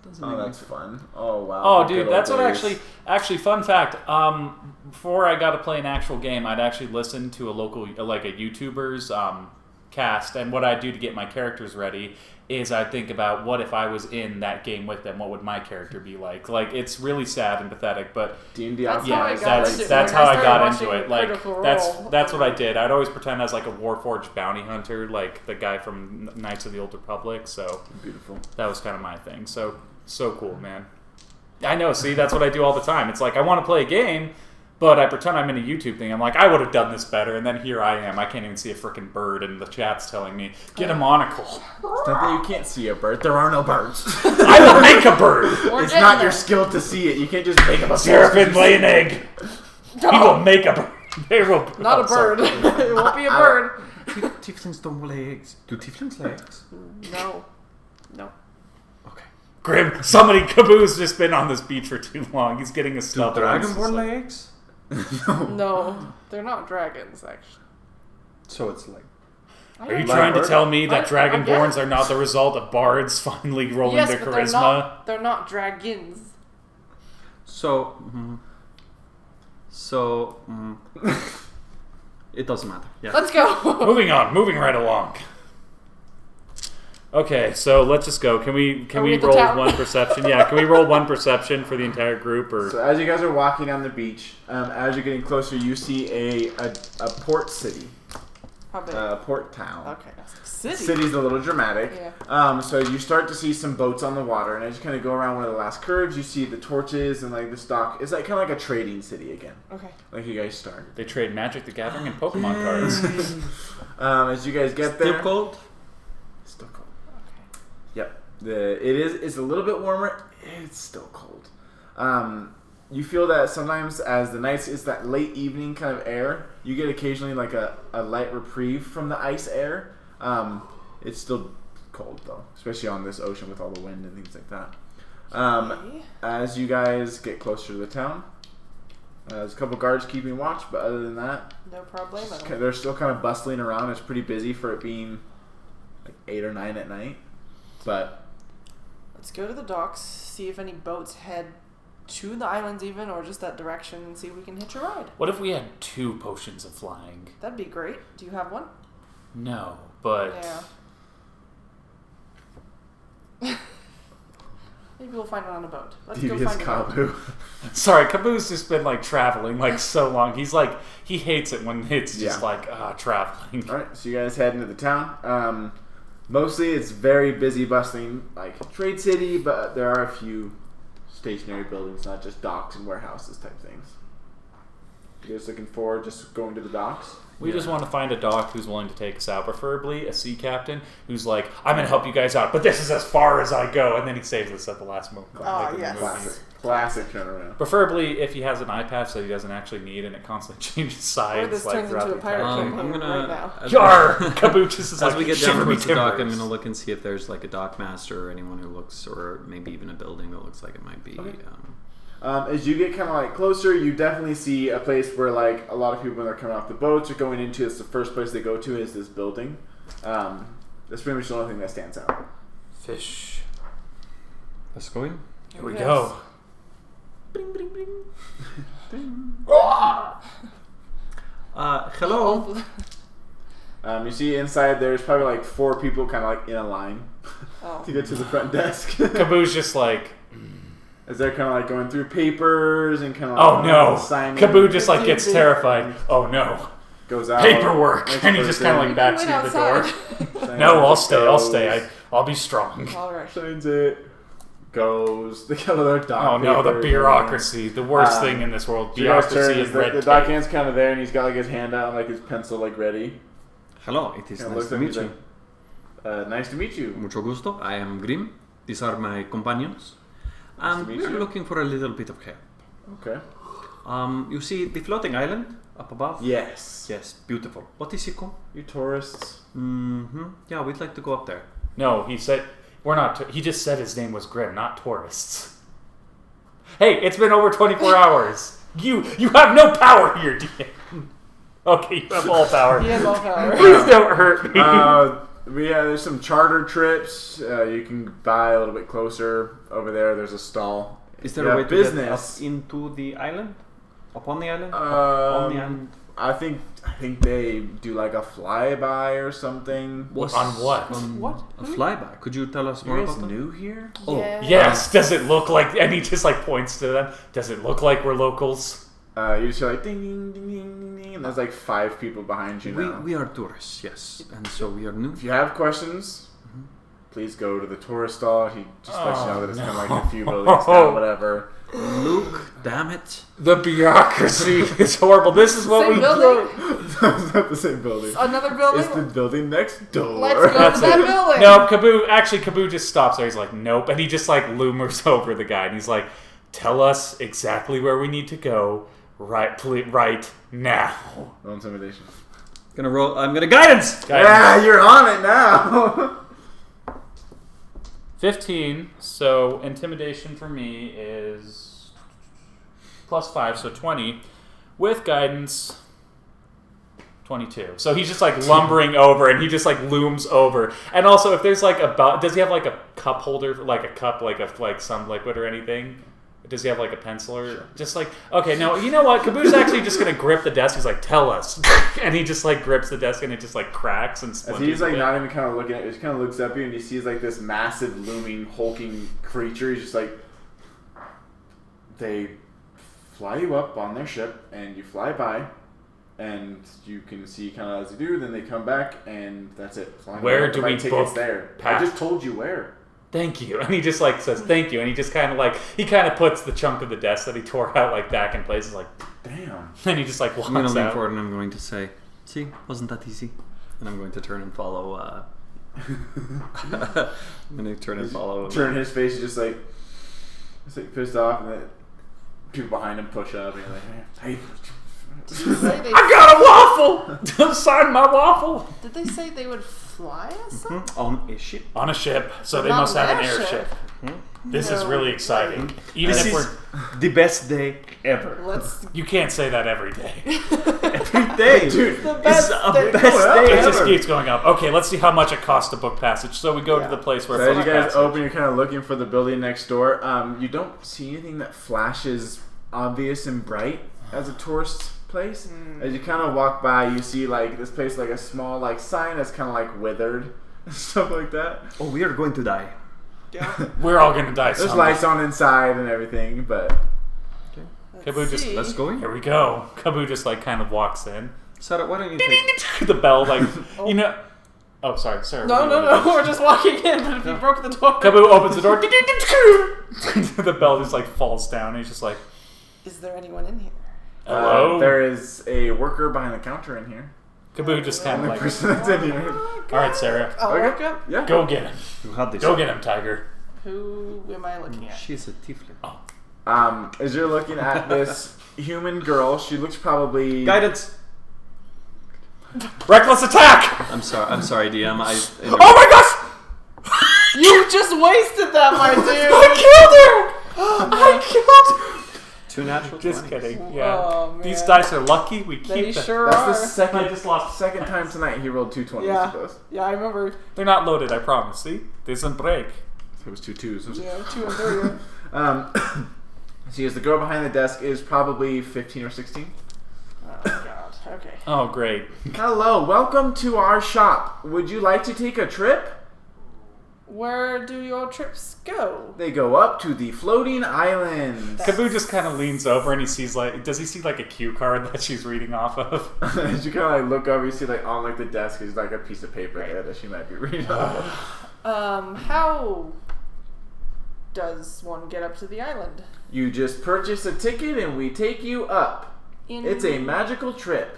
Doesn't Oh, make that's fun. Oh, wow. Oh, The dude, good that's old what days. actually, fun fact. Before I got to play an actual game, I'd actually listen to a local, like a YouTuber's cast, and what I'd do to get my characters ready is I'd think about what if I was in that game with them, what would my character be like? Like, it's really sad and pathetic, but D&D That's Outlaws. how I yeah, got into it. that's When how I I got started into it. watching Like, Critical Role. that's what I did. I'd always pretend I was like a Warforged bounty hunter, like the guy from Knights of the Old Republic. So Beautiful. that was kind of my thing. So cool, man. I know. See, that's what I do all the time. It's like I want to play a game, but I pretend I'm in a YouTube thing. I'm like, I would have done this better, and then here I am. I can't even see a freaking bird, and the chat's telling me, get a monocle. It's not that you can't see a bird. There are no birds. I will make a bird. We're It's getting not there. your skill to see it. You can't just make up a Seraphim, lay an egg. He will make a bird. They will. Not oh, a sorry. bird. It won't be a bird. Tieflings don't lay eggs. Do tieflings lay eggs? No. No. Okay. Grim, somebody, Kaboo's just been on this beach for too long. He's getting a Do stub. dragonborn lay eggs? No. They're not dragons, actually. So it's like... Are you Like trying to bird? tell me that I dragonborns guess. are not the result of bards finally rolling Yes, their but charisma? they're not dragons. So... it doesn't matter. Yeah. Let's go. Moving right along. Okay, so let's just go. Can we Are we at the roll town? one perception? Yeah, can we roll one perception for the entire group? Or So as you guys are walking down the beach, as you're getting closer, you see a port city, How big? port town. Okay. That's a city. City's a little dramatic. Yeah. So you start to see some boats on the water, and as you kind of go around one of the last curves, you see the torches and like this dock. It's like kind of like a trading city again, Okay. like you guys started. they trade Magic the Gathering and Pokemon cards. As you guys get there, Still cold? still cold. Okay. Yep. It's a little bit warmer. It's still cold. You feel that sometimes as the nights, it's that late evening kind of air. You get occasionally like a light reprieve from the ice air. It's still cold though, especially on this ocean with all the wind and things like that. Okay. As you guys get closer to the town, there's a couple guards keeping watch, but other than that, No problemo. they're still kind of bustling around. It's pretty busy for it being like 8 or 9 at night. But Let's go to the docks, see if any boats head to the islands even, or just that direction, and see if we can hitch a ride. What if we had 2 potions of flying? That'd be great. Do you have one? No, but Yeah. Maybe we'll find one on a boat. Let's go devious find a boat. Kabu. sorry, Kaboo's just been like traveling like so long. He's like he hates it when it's just Yeah. like traveling. All right, so you guys head into the town. Mostly, it's very busy, bustling, like trade city, but there are a few stationary buildings, not just docks and warehouses type things. You guys looking forward just going to the docks? We just want to find a dock who's willing to take us out, preferably a sea captain who's like, I'm going to help you guys out, but this is as far as I go, and then he saves us at the last moment. like in the yes. movies. Classic turnaround. Preferably if he has an eye patch that he doesn't actually need and it constantly changes Or sides. this like, turns throughout into a the pirate entire campaign I'm gonna... right now. as Yar! we- Kabooch is just As like, we get shiver down me towards the dock, I'm timbers. going to look and see if there's like a dock master or anyone who looks, or maybe even a building that looks like it might be. Okay. As you get kind of like closer, you definitely see a place where like a lot of people when they're coming off the boats or going into. It's the first place they go to is this building. That's pretty much the only thing that stands out. Fish. Let's go in. Here we Yes. go. Hello. You see inside there's probably like 4 people kind of like in a line Oh. to get to the front desk. Kaboo's just like, As they're kind of like going through papers and kind of oh like no. signing. Kaboo just like gets terrified. Oh no. Goes out. Paperwork. next And he just kind of like person, You backs can wait through the door. outside. signs No, it, I'll stay. I'll stay. goes, I'll be strong. All right. signs it. Goes. They got their doc. Oh no, the papers. bureaucracy. The worst Um, thing in this world. You guys Bureaucracy turn. and The red dock tape. hand's kind of there, and he's got like his hand out, and like his pencil like ready. Hello, it is Kinda nice looks to at meet me, you. like, nice to meet you. Mucho gusto. I am Grim. These are my companions. And meet we're you. looking for a little bit of help. Okay. You see the floating island up above? Yes. Yes, beautiful. What is it called? You tourists. Mm-hmm. Yeah, we'd like to go up there. No, he said we're not. He just said his name was Grim, not tourists. Hey, it's been over 24 hours. You have no power here, DM. Okay, you have all power. He has all power. Please don't hurt me. There's some charter trips. You can buy a little bit closer over there. There's a stall. Is there Yeah, a way to business. get up into the island? Up on the island? Um, on the island? I think they do like a flyby or something. On what? What? A flyby. Could you tell us more You guys about that? new here? Oh, Yeah. Yes. Does it look like? And he just like points to them. Does it look like we're locals? You just hear like ding ding ding ding ding ding, and there's like 5 people behind you now. We are tourists, yes. And so we are new. If you have questions, please go to the tourist stall. He just lets you know that it's kind of like a few buildings down, whatever. Luke, damn it. The bureaucracy is horrible. This is what Same we building? It's not the same building. Another building? It's the building next door. Let's go That's to that it. building. No, Kaboo just stops there. He's like, nope. And he just like loomers over the guy. And he's like, tell us exactly where we need to go right now. Roll intimidation. I'm gonna guidance! Yeah, you're on it now. 15. So intimidation for me is +5, so 20. With guidance, 22. So he's just like lumbering over, and he just like looms over. And also, if there's like does he have like a cup holder, like a cup, like some liquid or anything? Does he have like a pencil or just like, okay, no, you know what? Kaboo's actually just gonna grip the desk. He's like, tell us, and he just like grips the desk, and it just like cracks and As splinters. he's like a bit. not even kind of looking at you, he kind of looks up at you and he sees like this massive looming hulking creature. He's just like, they fly you up on their ship and you fly by and you can see kind of as you do, then they come back and that's it. Flying Where up, do my we ticket's book there? pass? I just told you where. Thank you. And he just like says thank you, and he just kind of like puts the chunk of the desk that he tore out like back in place. He's like, Damn. and he just like walks I'm gonna lean out. forward and I'm going to say, see, wasn't that easy? And I'm going to turn and follow, I'm going to turn and follow. Turn his face just like pissed off, and then people behind him push up and you're like, hey. Did you say they, I got a waffle. Sign my waffle did they say they would fly us up? On a ship. on a ship. So they Not must have an airship. airship. This is No, really exciting. like- Even This if is we're, the best day ever. Let's. you can't say that every day. Every day, dude. The It's best a day best ever. day It just ever. keeps going up. Okay, let's see how much it costs to book passage. So we go to the place where So as you book guys passage. open, you're kind of looking for the building next door. You don't see anything that flashes obvious and bright as a tourist place. As you kind of walk by, you see like this place, like a small like sign that's kind of like withered and stuff like that. Oh, we are going to die. We're all gonna die. There's someday. lights on inside and everything, but Kaboo just see. Let's go in. Here we go. Kaboo just like kind of walks in. Sarah, why don't you take... The bell, like you know. Oh, sorry, Sarah. No, what do you no, wanna no. We're just walking in, but if you broke the door. do? Kaboo opens the door. The bell just like falls down. He's just like, Is there anyone in here? hello. there is a worker behind the counter in here. Kaboo just kind of Only like, person that's in here. all right, Sarah, I'll Okay. walk up. Yeah. go get him. You had this. Go get him, Tiger. Who am I looking at? She's a tiefling. As you're looking at this human girl, she looks probably Guidance. Reckless attack! I'm sorry, DM. Oh my gosh! You just wasted that, my dude. I killed her! I killed her! 2 natural. Just 20s. kidding. Yeah. Oh, man. These dice are lucky. We They keep them. sure That's are. the second. I just lost. Second time tonight he rolled 2 20s Yeah. with those. Yeah, I remember. They're not loaded. I promise. See, they doesn't break. It was 2 2s. Yeah, 2 and 3. See, as the girl behind the desk is probably 15 or 16. Oh god. Okay. Oh, great. Hello, welcome to our shop. Would you like to take a trip? Where do your trips go? They go up to the floating islands. Kaboo just kind of leans over and he sees like, does he see like a cue card that she's reading off of? As you kind of like look over, you see like on like the desk is like a piece of paper there that she might be reading off of. How does one get up to the island? You just purchase a ticket and we take you up. It's a magical trip.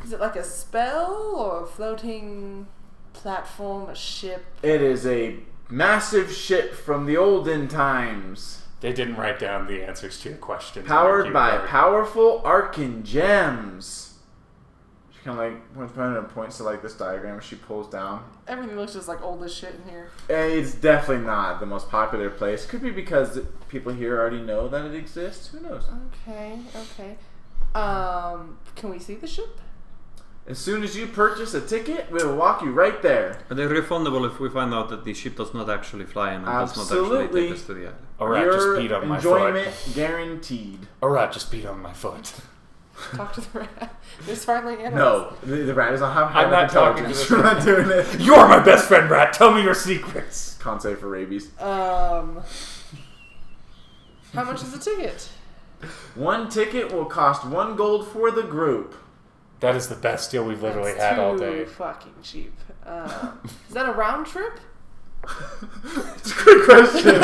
Is it like a spell or a floating platform, a ship? It is a massive ship from the olden times. They didn't write down the answers to your questions. Powered by powerful Arcan gems. She kind of like points to like this diagram she pulls down. Everything looks just like old as shit in here. It's definitely not the most popular place. Could be because people here already know that it exists. Who knows? Okay. Can we see the ship? As soon as you purchase a ticket, we'll walk you right there. Are they refundable if we find out that the ship does not actually fly in and does not actually take us to the island? A rat just beat on my enjoyment foot. guaranteed. A rat just beat on my foot. Talk to the rat. There's finally No, animals. the rat doesn't have high I'm not talking to intelligence. this We're not doing it. You're my best friend, rat. Tell me your secrets. Can't say for rabies. How much is the ticket? One ticket will cost 1 gold for the group. That is the best deal we've literally That's had all too day. fucking cheap. Is that a round trip? It's a good question.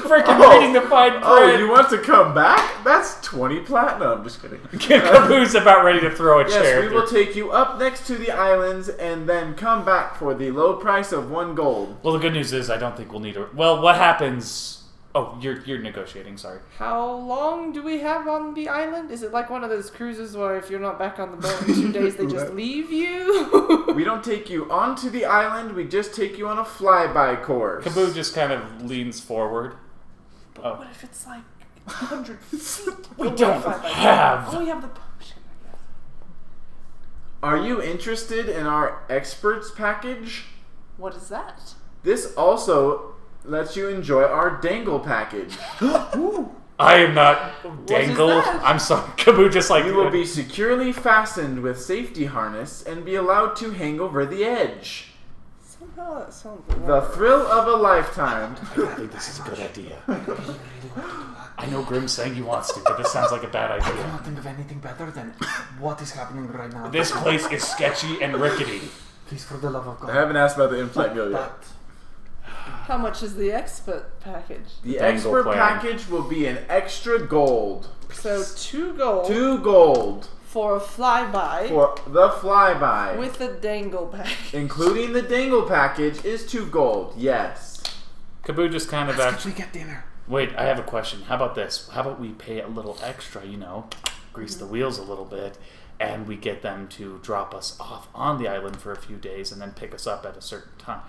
Freaking reading the fine print. Oh, you want to come back? That's 20 platinum. Just kidding. Kaboo's about ready to throw a chair. Yes, we will take you up next to the islands and then come back for the low price of 1 gold. Well, the good news is I don't think we'll need a... Well, what happens... Oh, you're negotiating, sorry. How long do we have on the island? Is it like one of those cruises where if you're not back on the boat in 2 days, they just leave you? We don't take you onto the island, we just take you on a flyby course. Kaboo just kind of leans forward. But what if it's like 100 feet? We don't have... Oh, we have the potion, I guess. Are you interested in our experts package? What is that? This also lets you enjoy our dangle package. I am not dangle. that? I'm sorry. Kaboo just like... You will be securely fastened with safety harness and be allowed to hang over the edge. Somehow that sounds The thrill of a lifetime. I think this is a good idea. I know Grim's saying he wants to, but this sounds like a bad I idea. cannot think of anything better than what is happening right now. This place is sketchy and rickety. Please, for the love of God. I haven't asked about the implant meal yet. But How much is the expert package? The Dangle expert plan. package will be an extra gold. So 2 gold 2 gold for a flyby for the flyby. with the dangle package. Including the dangle package is 2 gold, yes. Kaboo just kind of we actually... get dinner. Wait, I have a question. How about this? How about we pay a little extra, grease the wheels a little bit, and we get them to drop us off on the island for a few days and then pick us up at a certain time.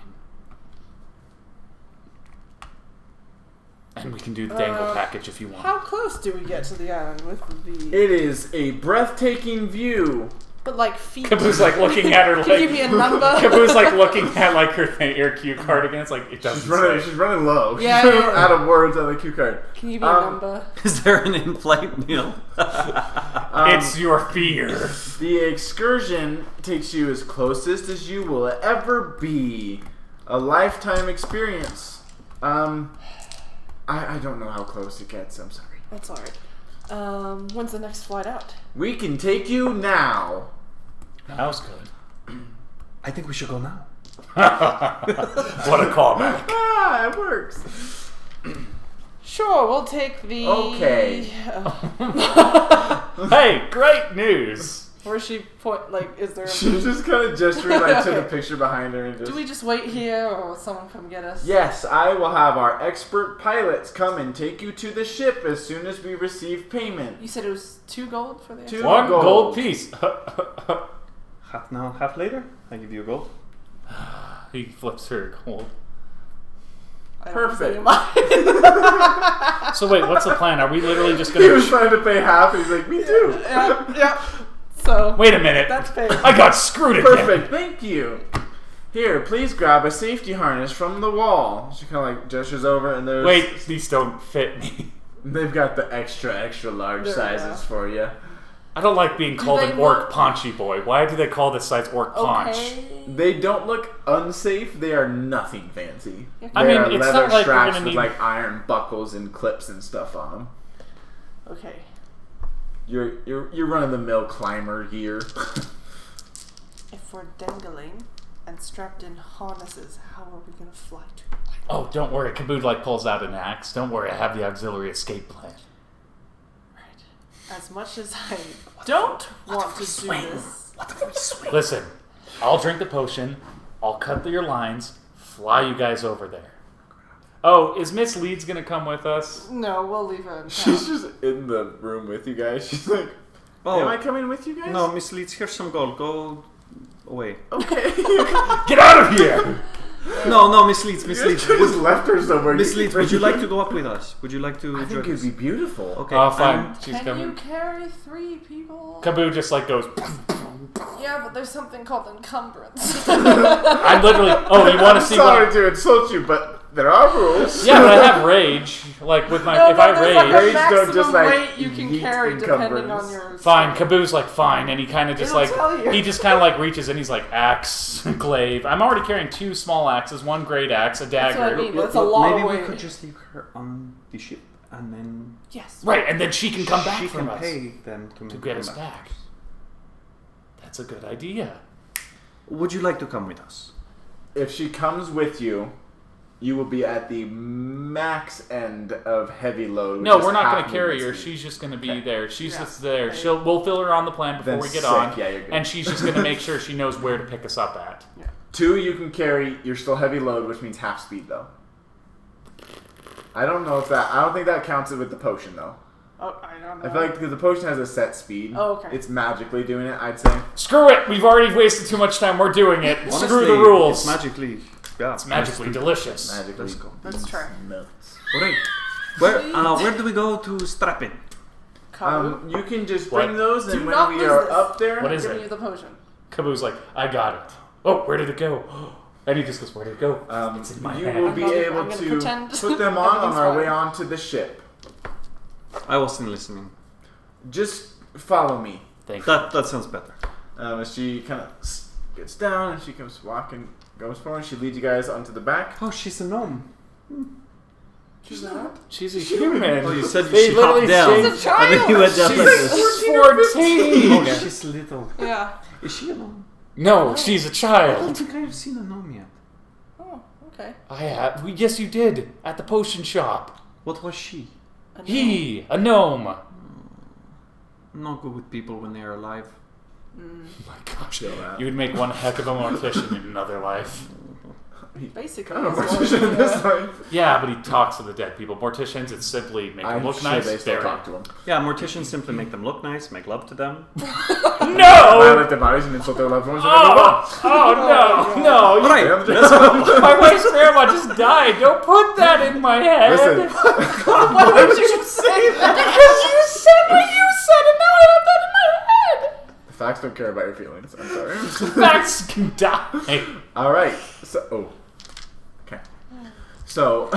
And we can do the dangle package if you want. How close do we get to the island with the... It is a breathtaking view. But like feet... Kaboo's like looking at her like... Can you give me a number? Kaboo's like looking at like her cue card again. It's like, it doesn't She's running low. Yeah, She's yeah, yeah. out of words on the cue card. Can you give me a number? Is there an in-flight meal? It's your fear. The excursion takes you as closest as you will ever be. A lifetime experience. I don't know how close it gets, I'm sorry. That's alright. When's the next flight out? We can take you now. That was good. I think we should go now. What a callback. Ah, it works. Sure, we'll take the... Okay. Hey, great news. Where's she point? Like, is there? She's just kind of gesturing like to the picture behind her and just... Do we just wait here, or will someone come get us? Yes, I will have our expert pilots come and take you to the ship as soon as we receive payment. You said it was 2 gold for the. 2 One gold. gold piece. Half now, half later. I give you a gold. He flips her a gold. I don't Perfect. think mine. So wait, what's the plan? Are we literally just He was gonna... trying to pay half. He's like, me too. yeah. So. Wait a minute. That's paid. I got screwed again. Perfect. Thank you. Here, please grab a safety harness from the wall. She kind of like gestures over, and there's... Wait, these don't fit me. They've got the extra large There we sizes go. for you. I don't like being called they an orc look- paunchy boy. Why do they call this size orc paunch? Okay. They don't look unsafe. They are nothing fancy. I They mean, are it's leather not like we're straps gonna with need... like iron buckles and clips and stuff on them. Okay. You're running the mill climber gear. If we're dangling and strapped in harnesses, how are we gonna fly to? Oh, don't worry. Kaboo like pulls out an axe. Don't worry, I have the auxiliary escape plan. Right. As much as I don't want to do this, What if we swing? Listen, I'll drink the potion. I'll cut your lines. Fly you guys over there. Oh, is Miss Leeds gonna come with us? No, we'll leave her in town. She's just in the room with you guys. She's like, am I coming with you guys? No, Miss Leeds, here's some gold. Go away. Okay. Get out of here! No, Miss Leeds, Miss You Leeds. just left her somewhere. Miss Leeds, would you like to go up with us? Would you like to I think join it'd us? be beautiful. Okay. Oh, fine. She's Can coming. you carry 3 people? Kaboo just like goes. Yeah, but there's something called encumbrance. I'm literally. Oh, you want to see sorry what? to insult you, but there are rules. Yeah, but I have rage. Like with my, No, if but I there's like rage, a Rage don't maximum just, like, weight you can yeet carry depending encumbrance. on your. fine. Kaboo's like fine, and he kind of just It'll like tell you. he just kind of like reaches in. He's like axe, glaive. I'm already carrying 2 small axes, 1 great axe, a That's what I dagger. mean. That's a lot Maybe of we weight. could just leave her on the ship and then Yes. Right, and then she can come back she from can us pay them to get us back. That's a good idea. Would you like to come with us? If she comes with you, you will be at the max end of heavy load. which No, is we're not going half to carry her. movement speed. She's just going to be Okay. there. She's Yeah. just there. Okay. We'll fill her on the plan before Then we get sick. on, Yeah, you're good. and she's just going to make sure she knows where to pick us up at. 2, you can carry. You're still heavy load, which means half speed though. I don't know if that. I don't think that counts it with the potion though. Oh, I don't know. I feel like because the potion has a set speed. Oh, okay. It's magically doing it. I'd say. Screw it! We've already wasted too much time. We're doing it. Honestly, Screw the rules. It's magically, yeah, It's magically delicious. Magically. Let's go. Let's try. Melts. Alright. Where do we go to strap in? Kaboo. You can just What? bring those, and Do when not we lose are this. up there, What I'm is giving it? you the potion. Kaboo's like, I got it. Oh, where did it go? And he just goes, where did it go? It's in my you hand. will be I'm able gonna to pretend put them on everything's our fine. way onto the ship. I wasn't listening. Just follow me. Thank you. That sounds better. As she kind of gets down and she comes walking, goes forward. She leads you guys onto the back. Oh, she's a gnome. She's not. She's a human. Oh, you said They she literally hopped down. She's a child. And then you went down She's like this. 14. Oh, she's little. Yeah. Is she a gnome? No, she's a I don't child. think I've seen a gnome yet. Oh, okay. I have. Yes, you did. At the potion shop. What was she? He, a gnome. Oh I'm not good with people when they are alive. my gosh. Chill out. You would make one heck of a mortician in another life. Basically. I don't know it's what one to of in the, this life. Yeah, but he talks to the dead people. Morticians, it's simply make them I'm look sure nice. they still bury talk them. to them. Yeah, morticians simply make them look nice, make love to them. No! Violate their bodies and insult their loved ones. Oh no, no! Right, let's go. My wife's grandma just died. Don't put that in my head. Listen, Why would you say that? Because you said what you said, and now I have that in my head. the facts don't care about your feelings. I'm sorry. Facts can die. All right. So, okay. So,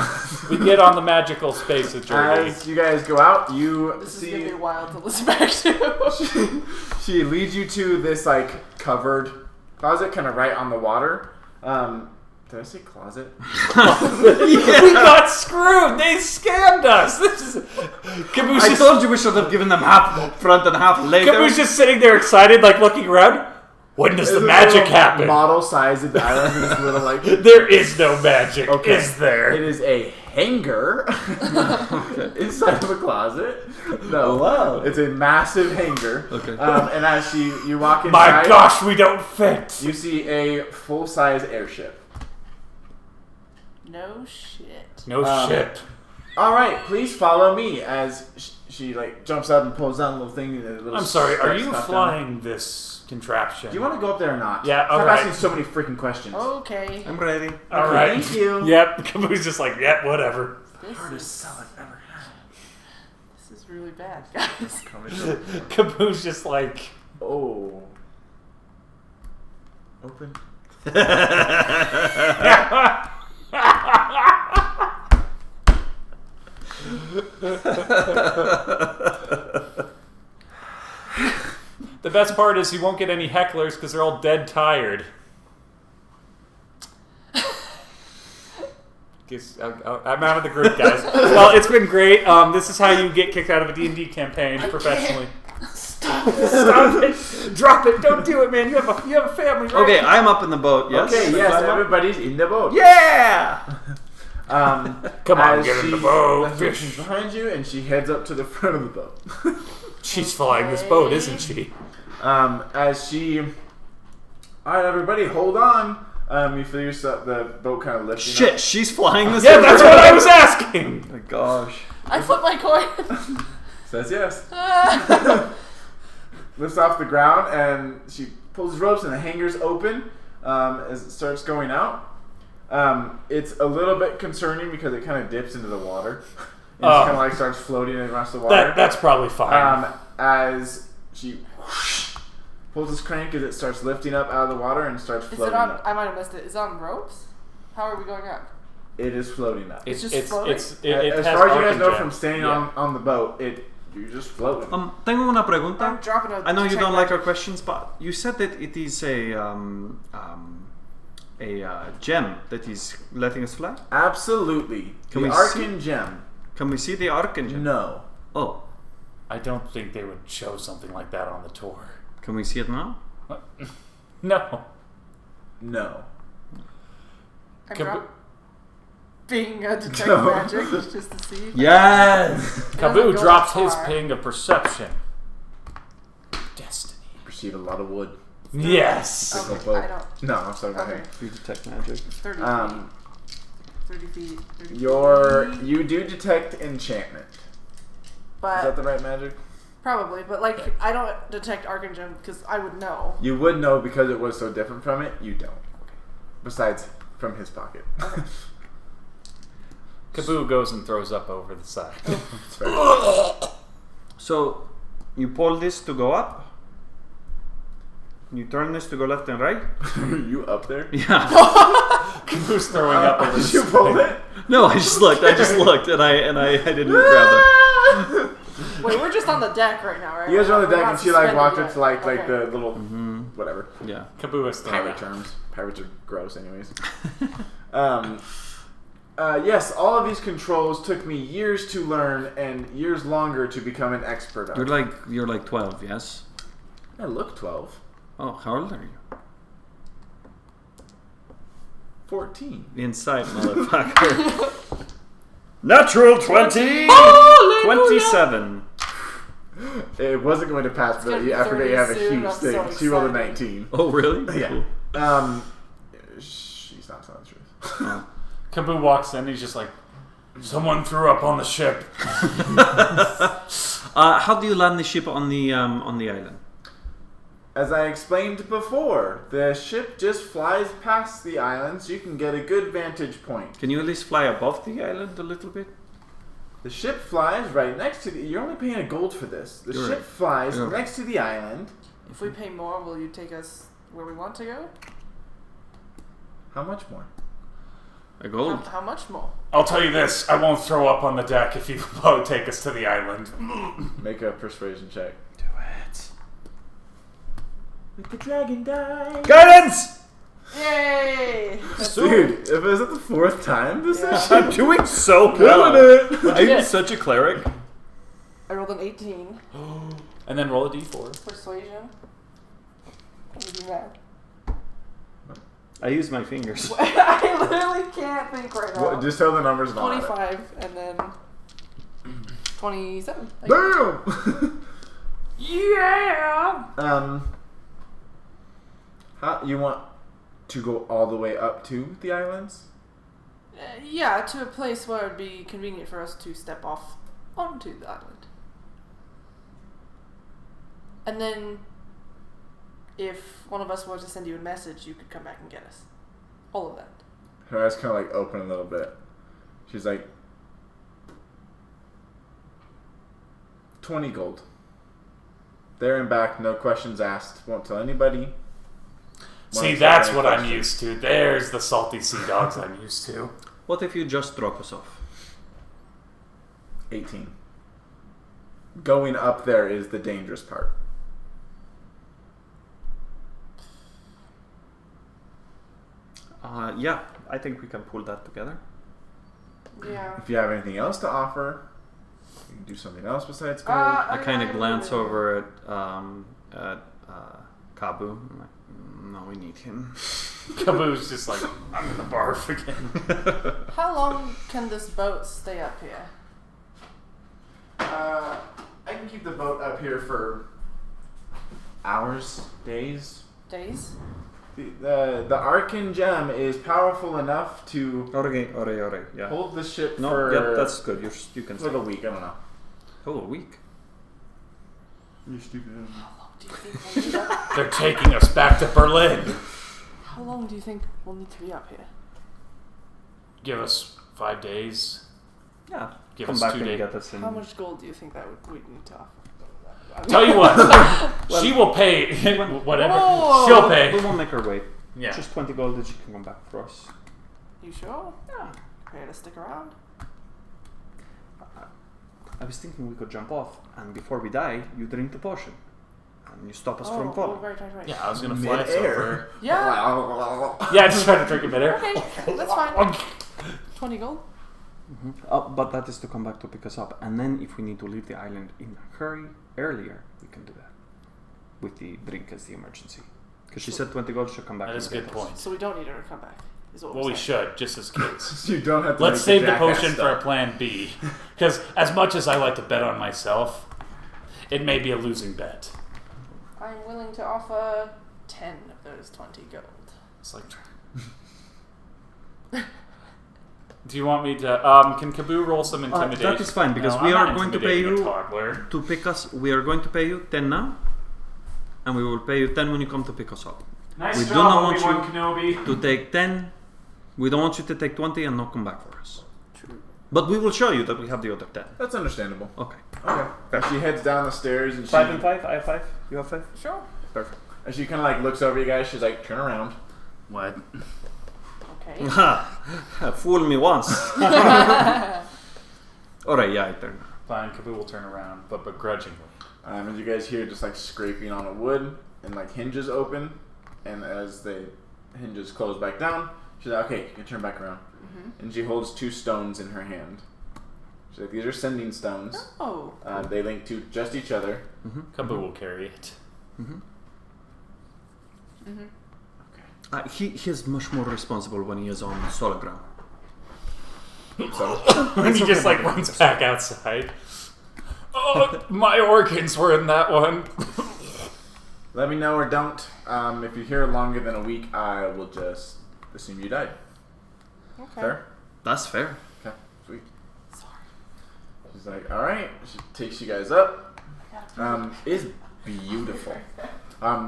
We get on the magical space of journey. as you guys go out, you This is see gonna be wild to listen back to. she leads you to this like covered closet, kind of right on the water. Did I say closet? We got screwed. They scammed us. This is Caboose. I told you we should have given them half front and half later. Caboose just sitting there excited, like looking around. When does the It's a magic little happen? Model size of the island. This little like. There is no magic, Okay. is there? It is a hanger inside of a closet. No, Wow. it's a massive hanger. Okay. And as you walk My inside, gosh, we don't fit. you see a full-size airship. No shit. No Um, shit. All right, please follow me. As she like jumps up and pulls down a little thing. And a little I'm sorry. Are strap you stuff down. flying this contraption? Do you want to go up there or not? Yeah, Stop alright. asking so many freaking questions. Okay. I'm ready. All Okay, right. thank you. Yep. Caboose just like, yep, whatever. This I've ever had. is really bad, guys. Caboose just like, Oh. Open. the best part is you won't get any hecklers because they're all dead tired. Guess I'm out of the group, guys. Well, it's been great. This is how you get kicked out of a D&D campaign professionally. Stop it! Drop it! Don't do it, man. You have a family. Right? Okay, I'm up in the boat. Yes. Okay, yes, I'm up. everybody's in the boat. Yeah. Come on, as get in the she- boat. as she's behind you, and she heads up to the front of the boat. She's flying this boat, isn't she? As she, all right, everybody, hold on. You feel yourself, the boat kind of lifting Shit, up. she's flying this. Yeah, that's what I was asking. Oh my gosh. I flip my coin. Says yes. Lifts off the ground and she pulls the ropes and the hangers open as it starts going out. It's a little bit concerning because it kind of dips into the water. And it kind of like starts floating across the water. That's probably fine. As she pulls this crank as it starts lifting up out of the water and starts Is floating it on? up. I might have missed it. Is it on ropes? How are we going up? It is floating up. It's just floating? It As has far as you arc guys and know jet. from standing on the boat, you're just floating. Tengo una I'm pregunta. dropping a I know you check don't like our magic. questions, but you said that it is a gem that is letting us fly. Absolutely. Can the we Arcan Gem. Can we see the Arcan gem? No. Oh, I don't think they would show something like that on the tour. can we see it now? No. No. I'm Can dropping detect No. magic just to see. Yes. It doesn't Kaboo go drops that his far. ping of perception. Destiny. Perceive a lot of wood. Yes. Okay, Pickle boat. I don't. No, I'm sorry. Okay. You detect magic. 30 feet. 30 feet. 30 feet. You do detect enchantment. But Is that the right magic? probably, but like I don't detect Archangel because I would know. You would know because it was so different from it. You don't. Besides, from his pocket. Kaboo goes and throws up over the side. It's fair. So, you pull this to go up. You turn this to go left and right. Are you up there? Yeah. Kaboo's throwing up over Did the you side. pull it? No, I just looked, and I didn't grab it. Wait, we're just on the deck right now, right? You guys are on the We're deck not and she like suspended walked yet. up to like Okay. the little whatever. Yeah. Kaboo is throwing Pirate up. terms. Pirates are gross anyways. Yes, all of these controls took me years to learn and years longer to become an expert on. You're like 12, yes? I look 12. Oh, how old are you? 14. Inside, motherfucker. Natural 20! 27. It wasn't going to pass, It's but gonna be I forget you have a 30 soon. huge I'm thing. so She rolled a excited. 19. Oh, really? Yeah. Cool. She's not telling the truth. Oh. Kaboo walks in. He's just like, someone threw up on the ship. How do you land the ship on the island? As I explained before, the ship just flies past the island so you can get a good vantage point. Can you at least fly above the island a little bit? The ship flies right next to the... You're only paying a gold for this. The You're ship right. flies You're right. next to the island. If we pay more, will you take us where we want to go? How much more? A gold? How much more? I'll tell you this: I won't throw up on the deck if you take us to the island. Make a persuasion check. Do it. With the dragon die. Guidance! Yay! Dude, if is it the fourth time this Yeah. session? I'm doing so Killing well. it! I'm get? such a cleric. I rolled an 18. And then roll a d4. Persuasion. Let me do that. I use my fingers. I literally can't think right now. What, just tell the numbers and all that. 25 and then 27. Damn! Yeah! How you want to go all the way up to the islands? Yeah, to a place where it would be convenient for us to step off onto the island. And then, if one of us were to send you a message, you could come back and get us. All of that. Her eyes kind of like open a little bit. She's like, 20 gold. There and back, no questions asked. Won't tell anybody. See, Won't that's take what any I'm questions. used to. There's the salty sea dogs I'm used to. What if you just drop us off? 18. Going up there is the dangerous part. Yeah, I think we can pull that together. Yeah. If you have anything else to offer, you can do something else besides gold. I kind of glance over at Kabu. I'm like, no, we need him. Kaboo's just like, I'm gonna barf again. How long can this boat stay up here? I can keep the boat up here for hours, days. Days? The Arcan gem is powerful enough to Ore, yeah. hold the ship No, for yep, that's good. You can like say. a week. I don't know. Oh, a week. You're stupid. How long do you think we'll need up? They're taking us back to Berlin. How long do you think we'll need to be up here? Give us 5 days. Yeah. Give Come us back 2 and days. get us in. How much gold do you think that we'd need to offer? Tell you what, she will pay whatever. Whoa. She'll pay. We won't make her wait. Yeah. Just 20 gold that she can come back for us. You sure? Yeah. Ready to stick around? I was thinking we could jump off, and before we die, you drink the potion. And you stop us from falling. right. Yeah, I was gonna fly us Mid-air. over. Yeah. Yeah, just try to drink it midair. Okay, that's fine. 20 gold? But that is to come back to pick us up. And then if we need to leave the island in a hurry earlier, we can do that. With the drink as the emergency. Because she said 20 gold should come back. That is a and good get us. point. So we don't need her to come back. Is what Well, we're we saying. should, just as kids. You don't have to. Let's make save the jackass potion for stuff. a plan B. Because as much as I like to bet on myself, it may be a losing bet. I'm willing to offer 10 of those 20 gold. It's like. Do you want me to? Can Kaboo roll some intimidation? That is fine, because No, we I'm are not going to pay intimidating a you toddler. to pick us. We are going to pay you 10 now. And we will pay you 10 when you come to pick us up. Nice We do job, not want Obi-Wan you Kenobi. to take 10. We don't want you to take 20 and not come back for us. But we will show you that we have the other 10. That's understandable. Okay. Okay. She heads down the stairs and she 5 and 5? I have 5. You have 5? Sure. Perfect. and she kind of like looks over you guys. She's like, turn around. What? Okay. Fool me once. Alright, yeah, I turn. Fine, Kaboo will turn around, but begrudgingly. And you guys hear just like scraping on a wood and like hinges open, and as the hinges close back down, she's like, okay, you can turn back around. And she holds 2 stones in her hand. She's like, these are sending stones. Oh. They link to just each other. Kaboo will carry it. He is much more responsible when he is on solid ground. So And he just like runs back outside. Oh, my organs were in that one. let me know or don't. If you're here longer than a week, I will just assume you died. Okay. Fair? That's fair. Okay, sweet. Sorry. She's like, alright. She takes you guys up. It's beautiful.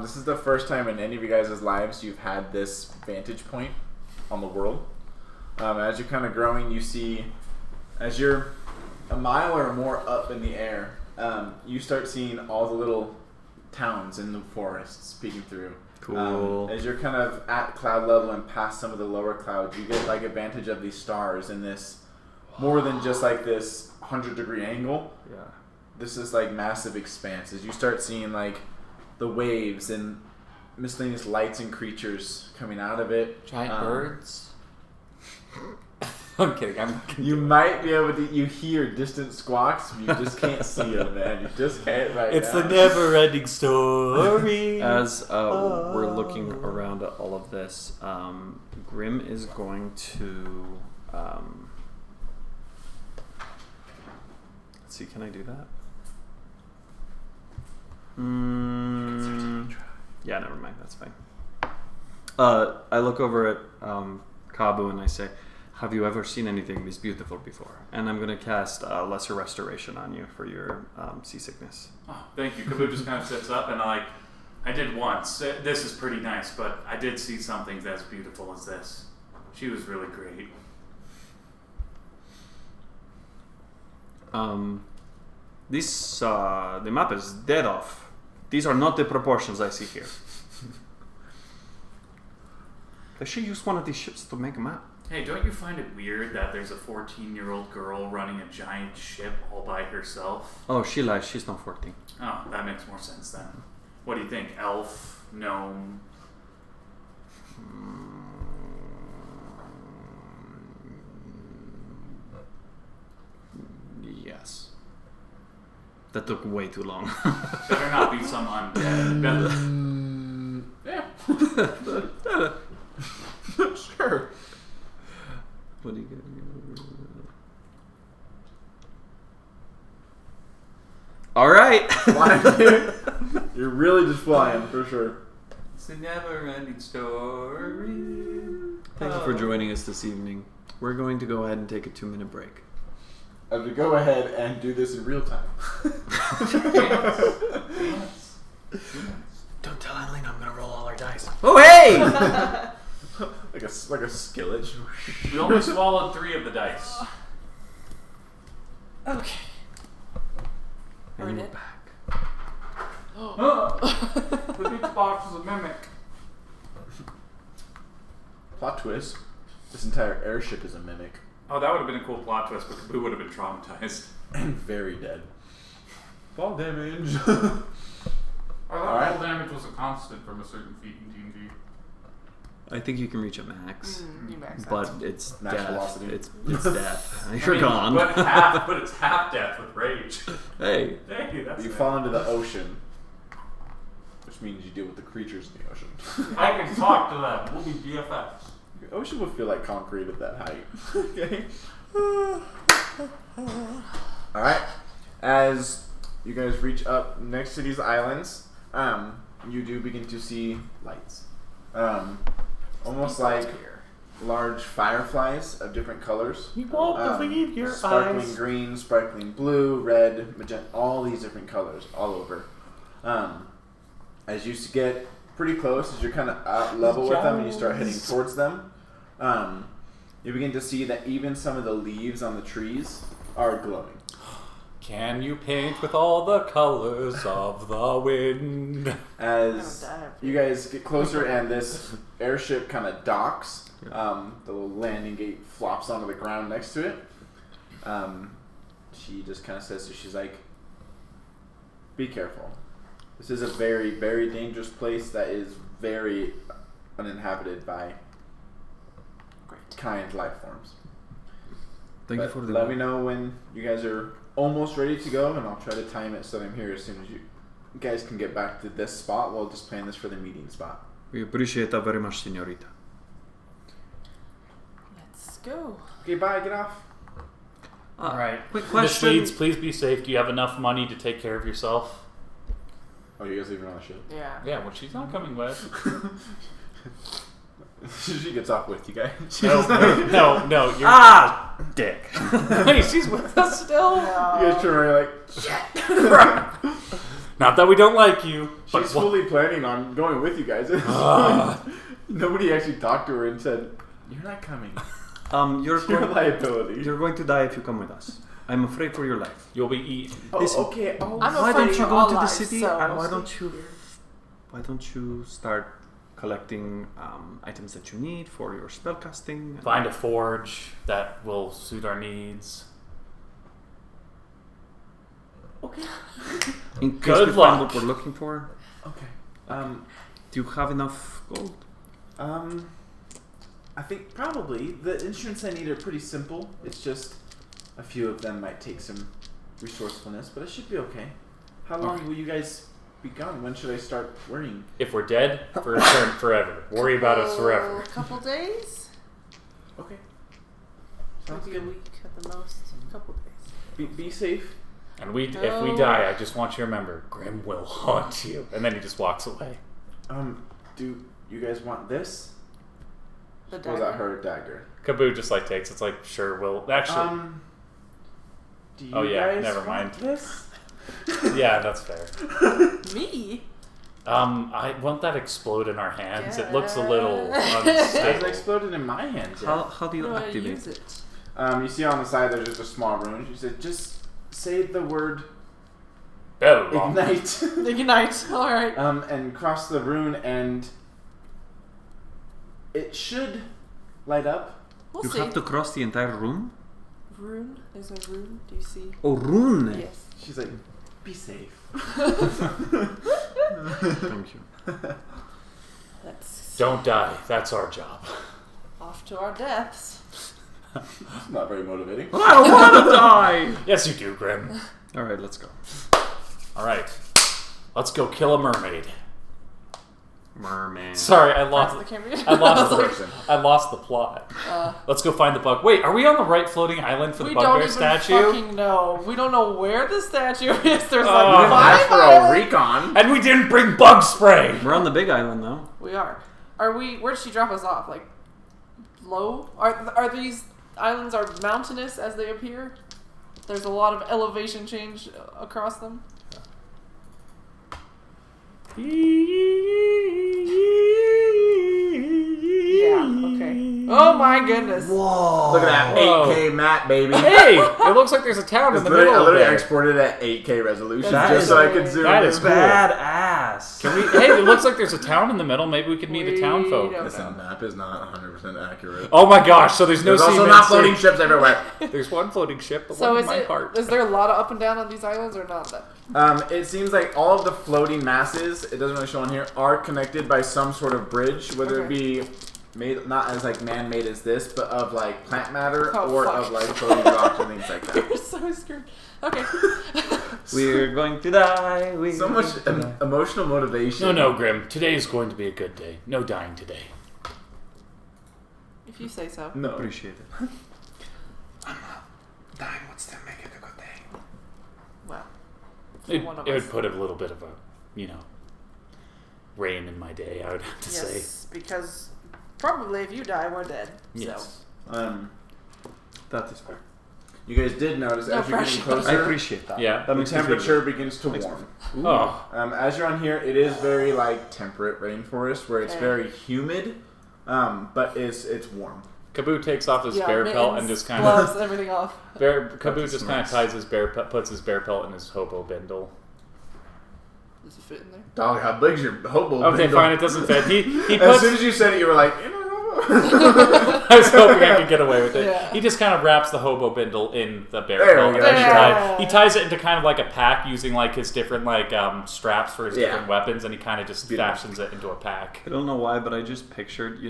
This is the first time in any of you guys' lives you've had this vantage point on the world. As you're kind of growing, you see, as you're a mile or more up in the air, you start seeing all the little towns in the forests peeking through. Cool. As you're kind of at cloud level and past some of the lower clouds, you get like advantage of these stars in this more than just like this 100-degree angle. Yeah. This is like massive expanses. You start seeing like the waves and miscellaneous lights and creatures coming out of it. Giant birds. I'm kidding. You might be able to. You hear distant squawks. You just can't see them, man. You just can't right It's now. the never-ending story. As we're looking around at all of this, Grim is going to. Let's see, can I do that? Yeah, never mind. That's fine. I look over at Kabu and I say, "Have you ever seen anything this beautiful before?" And I'm going to cast Lesser Restoration on you for your seasickness. Oh, thank you. Kaboo just kind of sits up and I did once. This is pretty nice, but I did see something as beautiful as this. She was really great. This the map is dead off. These are not the proportions I see here. They should use one of these ships to make a map. Hey, don't you find it weird that there's a 14-year-old girl running a giant ship all by herself? Oh, she lies. She's not 14. Oh, that makes more sense then. What do you think? Elf? Gnome? Yes. That took way too long. Better not be some undead. Yeah. Sure. What do you get? All right. Flying. You're really just flying for sure. It's a never-ending story. Thank you for joining us this evening. We're going to go ahead and take a 2-minute break. As we go ahead and do this in real time. Don't tell Eileen I'm going to roll all our dice. Oh, hey! like a skillet. We only swallowed 3 of the dice. Okay. And Earn we're it. back. The big box is a mimic. Plot twist. This entire airship is a mimic. Oh, that would have been a cool plot twist, but Kaboo would have been traumatized. And very dead. Fall damage. I thought Alright. fall damage was a constant from a certain feat in D&D. I think you can reach a max. You max that. But it's Max death. velocity. It's death. You're gone. But it's half death with rage. Hey. Hey, that's You it. fall into the ocean. Which means you deal with the creatures in the ocean. I can talk to them. We'll be BFFs. The ocean will feel like concrete at that height. Okay. Alright. As you guys reach up next to these islands, you do begin to see lights. Almost like large fireflies of different colors. You won't believe your sparkling eyes. green, sparkling blue, red, magenta, all these different colors all over. As you get pretty close, as you're kind of at level with them and you start heading towards them, you begin to see that even some of the leaves on the trees are glowing. Can you paint with all the colors of the wind? As you guys get closer and this airship kind of docks, the little landing gate flops onto the ground next to it. She just kind of says, so she's like, be careful. This is a very, very dangerous place that is very uninhabited by kind life forms. Thank you for the Let me know when you guys are almost ready to go, and I'll try to time it so that I'm here as soon as you guys can get back to this spot. We'll just plan this for the meeting spot. We appreciate that very much, señorita. Let's go. Okay, bye. Get off. Alright. Quick Miss question. Leeds, please be safe. Do you have enough money to take care of yourself? Oh, you guys leaving on the ship? Yeah. Yeah, well, she's not coming with. She gets off with you guys. No, you're... Dick. Hey, she's with us still? You guys turn around like, Not that we don't like you, but she's fully planning on going with you guys. Nobody actually talked to her and said, you're not coming. You're You're a liability. You're going to die if you come with us. I'm afraid for your life. you'll be eaten. Oh, Listen, okay. Oh, I'm why afraid don't you for go all to the lives, city so- and why don't you start collecting items that you need for your spellcasting? Find a forge that will suit our needs. okay. In case Good we find luck. what we're looking for. Okay. Do you have enough gold? I think probably the instruments I need are pretty simple. It's just a few of them might take some resourcefulness, but it should be okay. How long will you guys be gone? When should I start worrying? If we're dead, for return forever. Worry about us forever. A couple days? Okay. Sounds Maybe a good. week at the most. A couple days. Be safe. And if we die, I just want you to remember, Grim will haunt you. And then he just walks away. Do you guys want this? The Or was that her dagger? Kaboo just takes. It's like, sure, we'll actually. Do you Oh, yeah, guys never want mind. this? Yeah, that's fair. Me? I want that explode in our hands. It looks a Yeah. little It unstable. exploded in my hands. Yeah. How do you How do I activate use it? it? You see on the side there's just a small rune. She said, just say the word Bell. ignite. Ignite. Alright. And cross the rune and it should light up. We'll You see. have to cross the entire room? Rune? There's a rune. Do you see? Oh, rune! Yes. She's like, be safe. Thank you. Let's Don't die. That's our job. off to our deaths. It's not very motivating. I don't want to die! Yes, you do, Grim. Alright, let's go. All right. Let's go kill a mermaid. Merman. Sorry, I Pirates lost. of the Caribbean. I lost the Person. I lost the plot. Let's go find the bug. Wait, are we on the right floating island for the We don't bugbear even statue? fucking know. We don't know where the statue is. There's We like didn't ask 5 for a islands. recon. And we didn't bring bug spray. We're on the big island though. We are. Are we? Where did she drop us off? Like low? Are these islands are mountainous as they appear? There's a lot of elevation change across them. Yeah. Okay. Oh my goodness. Whoa. Look at that Whoa. 8K map, baby. Hey, it looks like there's a town in It's the literally, middle I of literally there. exported at 8K resolution That just is so I amazing. could zoom That in. is cool. Badass. Can we? Hey, it looks like there's a town in the middle. Maybe we could meet the town We folk. don't Listen, know. map is not 100% accurate. Oh my gosh! So there's no There's also sea not minster. floating ships everywhere. There's one floating ship, but So one in is my it? heart. Is there a lot of up and down on these islands or not? It seems like all of the floating masses, it doesn't really show on here, are connected by some sort of bridge, whether it be made not as like man-made as this, but of like plant matter Oh, or fuck. of like floating rocks and things like that. You're so screwed. Okay. We're going to die. We're So much going to die. emotional motivation. No, Grim. Today is going to be a good day. No dying today. If you say so. No. Appreciate it. Dying would still make it a good day. Well. It, one of it us. would put a little bit of a, rain in my day, I would have to say. Yes, because probably if you die, we're dead. Yes. That is fair. You guys did notice No as you're getting pressure. I closer, appreciate that. Yeah. That the makes me feel temperature good. begins to warm. Oh. As you're on here, it is very like temperate rainforest where it's Okay. very humid, but it's warm. Kaboo takes off his Yeah, bear pelt and mittens, just kind gloves, of... everything off. Kaboo just kind of nice. ties his puts his bear pelt in his hobo bindle. Does it fit in there? Dog, how big's your hobo? Okay, bindle? fine, it doesn't fit. He As puts... soon as you said it, you were like, you know. I was hoping I could get away with it. Yeah. He just kind of wraps the hobo bindle in the bear There pelt. we and go. then Yeah. he ties it into kind of like a pack using like his different like straps for his Yeah. different weapons, and he kind of just Beautiful. fashions it into a pack. I don't know why, but I just pictured,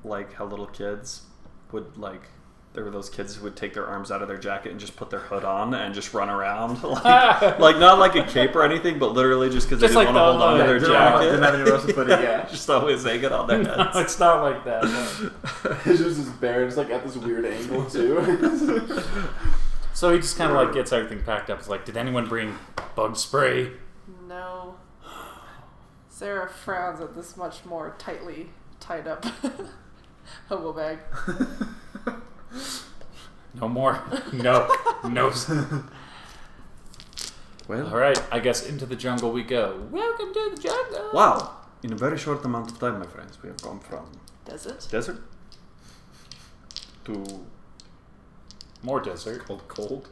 like how little kids would like. There were those kids who would take their arms out of their jacket and just put their hood on and just run around, like not like a cape or anything, but literally just because they Just didn't like want to hold on to the- their Didn't jacket. have any roasted pudding, yeah. Just always hanging on their No, heads. it's not like that. no. It's just this bear, it's like at this weird angle too. So he just kind of like gets everything packed up. It's like, did anyone bring bug spray? No. Sarah frowns at this much more tightly tied up hobo bag. No more. No. No. Well, All right, I guess into the jungle we go. Welcome to the jungle. wow! In a very short amount of time, my friends, we have gone from Does it? desert to More desert. Cold.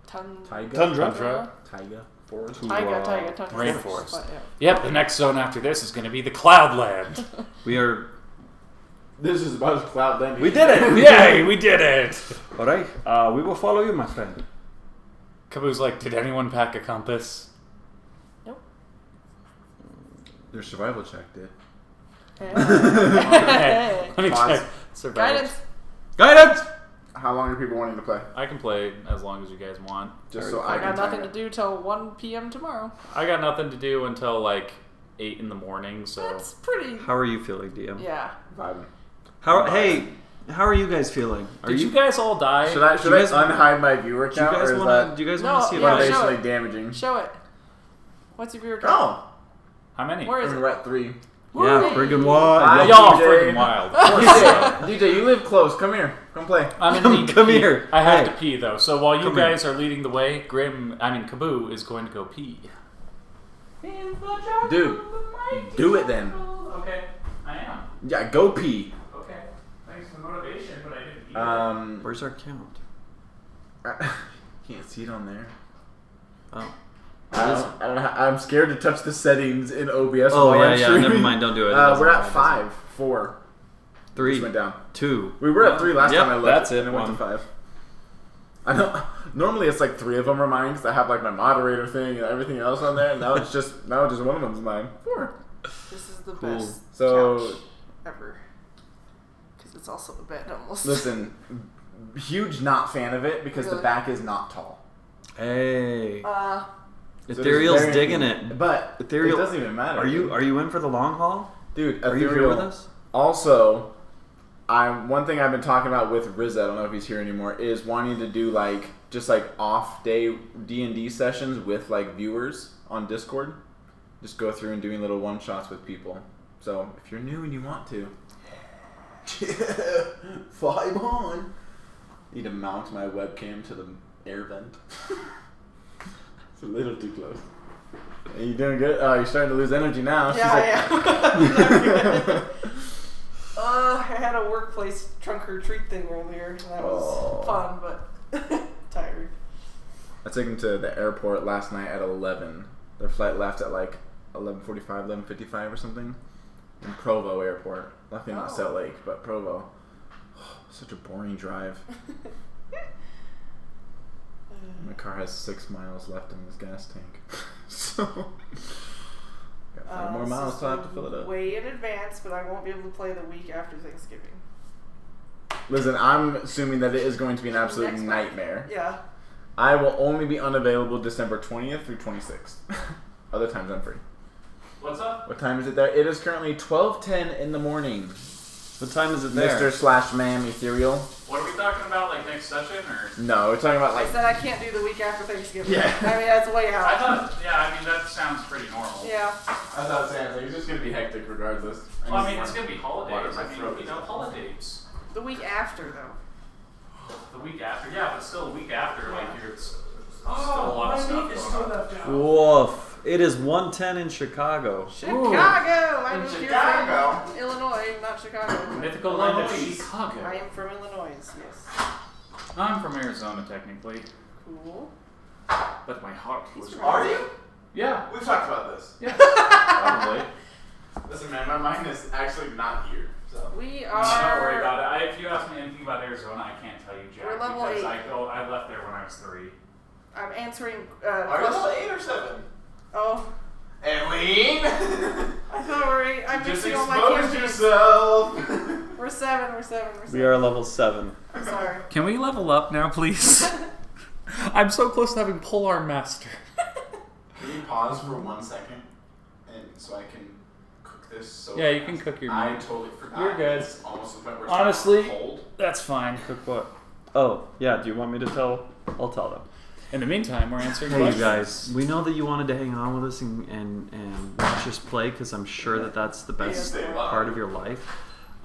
Taiga. Tundra. Taiga. Forest. Taiga, rainforest. But, yeah. Yep, the next zone after this is going to be the Cloudland. We are. This is about as cloud landing. We did it! Yay, we did it! All right. We will follow you, my friend. Kaboo's like, did anyone pack a compass? Your survival check did. Hey, Hey. let me Pause. check. Survival. Guidance. Guidance. How long are people wanting to play? I can play as long as you guys want. Just so I I can got nothing time to it. do till 1 p.m. tomorrow. I got nothing to do until like 8 in the morning, so... That's pretty. How are you feeling, DM? Yeah. Vibing. Hey, how are you guys feeling? Are Did you guys all die? Should I you guys- unhide my viewer Do you count, guys or is want that to? Do you guys No, want to see? yeah, Like, show motivationally it. damaging? Show it. What's your viewer count? Oh, How many? Where is it? we're at 3. yeah, friggin' Bye. what? Y'all DJ. freaking wild. DJ, you live close. Come here. Come play. I'm gonna need to Come pee. here. I have Hey. to pee though. So while you Come guys are leading the way, Kaboo is going to go pee. Dude, do it then. Okay, I am. Yeah, go pee. Okay, thanks for the motivation, but I didn't eat it. Where's our count? Can't see it on there. Oh. I don't know, I'm scared to touch the settings in OBS. Oh while yeah, I'm yeah. streaming. Never mind. Don't do it. It doesn't We're at matter. 5, 4. 3, Just went down. 2. We were at 3 last Yep, time I looked. that's it, And it went to one. 5. I know. Normally it's like 3 of them are mine because I have like my moderator thing and everything else on there. And now it's just one of them's mine. 4. This is the Cool. best So- couch ever. Because it's also a bed almost. Listen, huge not fan of it because the Really? back is not tall. Hey, So Ethereal's there's digging very- it. But Ethereal, it doesn't even matter. Are you in for the long haul? Dude, Are you here Ethereal. with us? Also, one thing I've been talking about with Rizza, I don't know if he's here anymore, is wanting to do just off day D&D sessions with viewers on Discord. Just go through and doing little one shots with people. So if you're new and you want to, vibe on. Need to mount my webcam to the air vent. It's a little too close. Are you doing good? Oh, you're starting to lose energy now. Yeah, I am. I had a workplace trunk or treat thing earlier, and that was fun, but tired. I took him to the airport last night at 11. Their flight left at 11:45, 11:55 or something. In Provo Airport. Nothing in Salt Lake, but Provo. Such a boring drive. My car has 6 miles left in this gas tank. So, got 5 more miles till I have to fill it up. Way in advance, but I won't be able to play the week after Thanksgiving. Listen, I'm assuming that it is going to be an absolute Next nightmare. month. Yeah. I will only be unavailable December 20th through 26th. Other times I'm free. What's up? What time is it there? It is currently 12:10 in the morning. What time is it there? Mr./Ma'am Ethereal. What are we talking about? Next session or? No, we're talking about I said I can't do the week after Thanksgiving. Yeah. I mean, that's way out. That sounds pretty normal. Yeah. I thought Sam, it's just gonna be hectic regardless. It's gonna be holidays. Water in my throat. Holidays. The week after, though. The week after, yeah, but still a week after, you're still a lot of stuff going on. Woof. It is 1:10 in Chicago. Chicago! I moved here Chicago. from Illinois, not Chicago. Mythical land of I Chicago. am from Illinois, yes. I'm from Arizona, technically, Cool. but my heart was. Are you? Yeah. We've talked about this. Yeah. Probably. Listen, man, my mind is actually not here. So. We I'm not worried are. about it. If you ask me anything about Arizona, I can't tell you jack. We're level because 8. I left there when I was 3. I'm answering. Are you level 8 or 7? Oh, Eileen! I thought we were 8. I'm Just mixing all my expose campaigns. yourself! We're 7. We're 7. We are level 7. I'm sorry. Can we level up now, please? I'm so close to having polearm master. Can you pause for 1 second? And so I can cook this so Yeah, you fast? can cook your I meat. totally forgot. You're good. It's almost to the point where Honestly- it's cold. That's fine. Cook what? Oh, yeah. Do you want me to tell? I'll tell them. In the meantime, we're answering Hey, you questions. guys. We know that you wanted to hang on with us and watch us play because I'm sure that that's the best Stay alive. part of your life.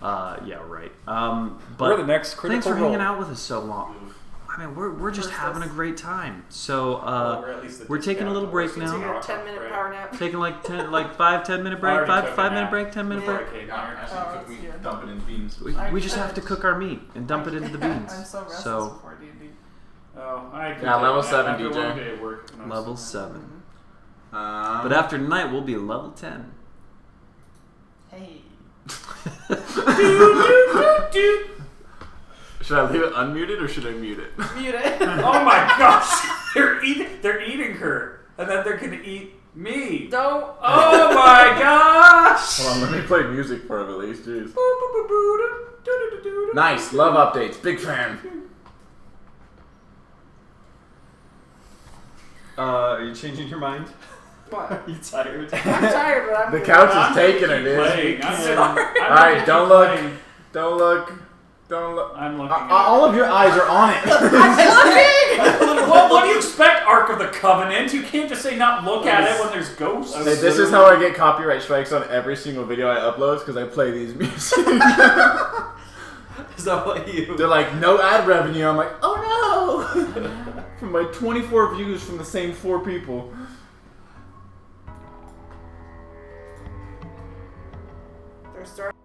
Yeah, right. But We're the next thanks critical for hanging role. out with us so long. I mean, we're just having a great time. So Or at least the we're taking a little break Take a now. 10-minute power nap. Taking like 5-10 minute break. Already took a 5 minute nap. break. 10-minute Yeah. break. Okay, Yeah, now actually, Oh, cook that's meat, good. dump it in beans. We just have to cook our meat and dump it into the beans. I'm so restless So before D&D. Oh, I could Yeah, take level a nap 7, after a DJ. long day at work. level 7. But But after tonight, we'll be level 10. Hey. should I leave it unmuted or should I mute it? Mute it. Oh my gosh! They're eating her, and then they're gonna eat me. Don't. Oh my gosh! Hold on, let me play music for him at least. Jeez. Nice, love updates. Big fan. Are you changing your mind? What? Are you tired? I'm tired, but I'm The good. couch I'm is taking gonna it, keep dude. playing. I'm gonna Alright, keep don't look. playing. Don't look. Don't look. I'm looking. at All of your eyes are on it. Well, what do you expect, Ark of the Covenant? You can't just say not look at it when there's ghosts. Hey, this is how I get copyright strikes on every single video I upload because I play these music. Is that what you? They're like, no ad revenue. I'm like, oh no! From my 24 views from the same 4 people. They're starting.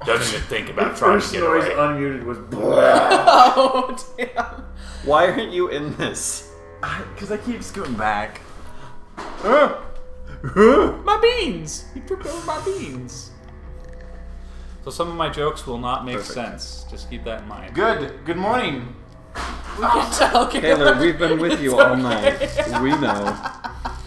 Don't even think about trying First to get noise away. unmuted was Oh, damn. Why aren't you in this? because I keep scooting back. My beans! You tripped over my beans. So some of my jokes will not make sense. Just keep that in mind. Good morning. We can tell. Taylor, we've been with you all night. We know.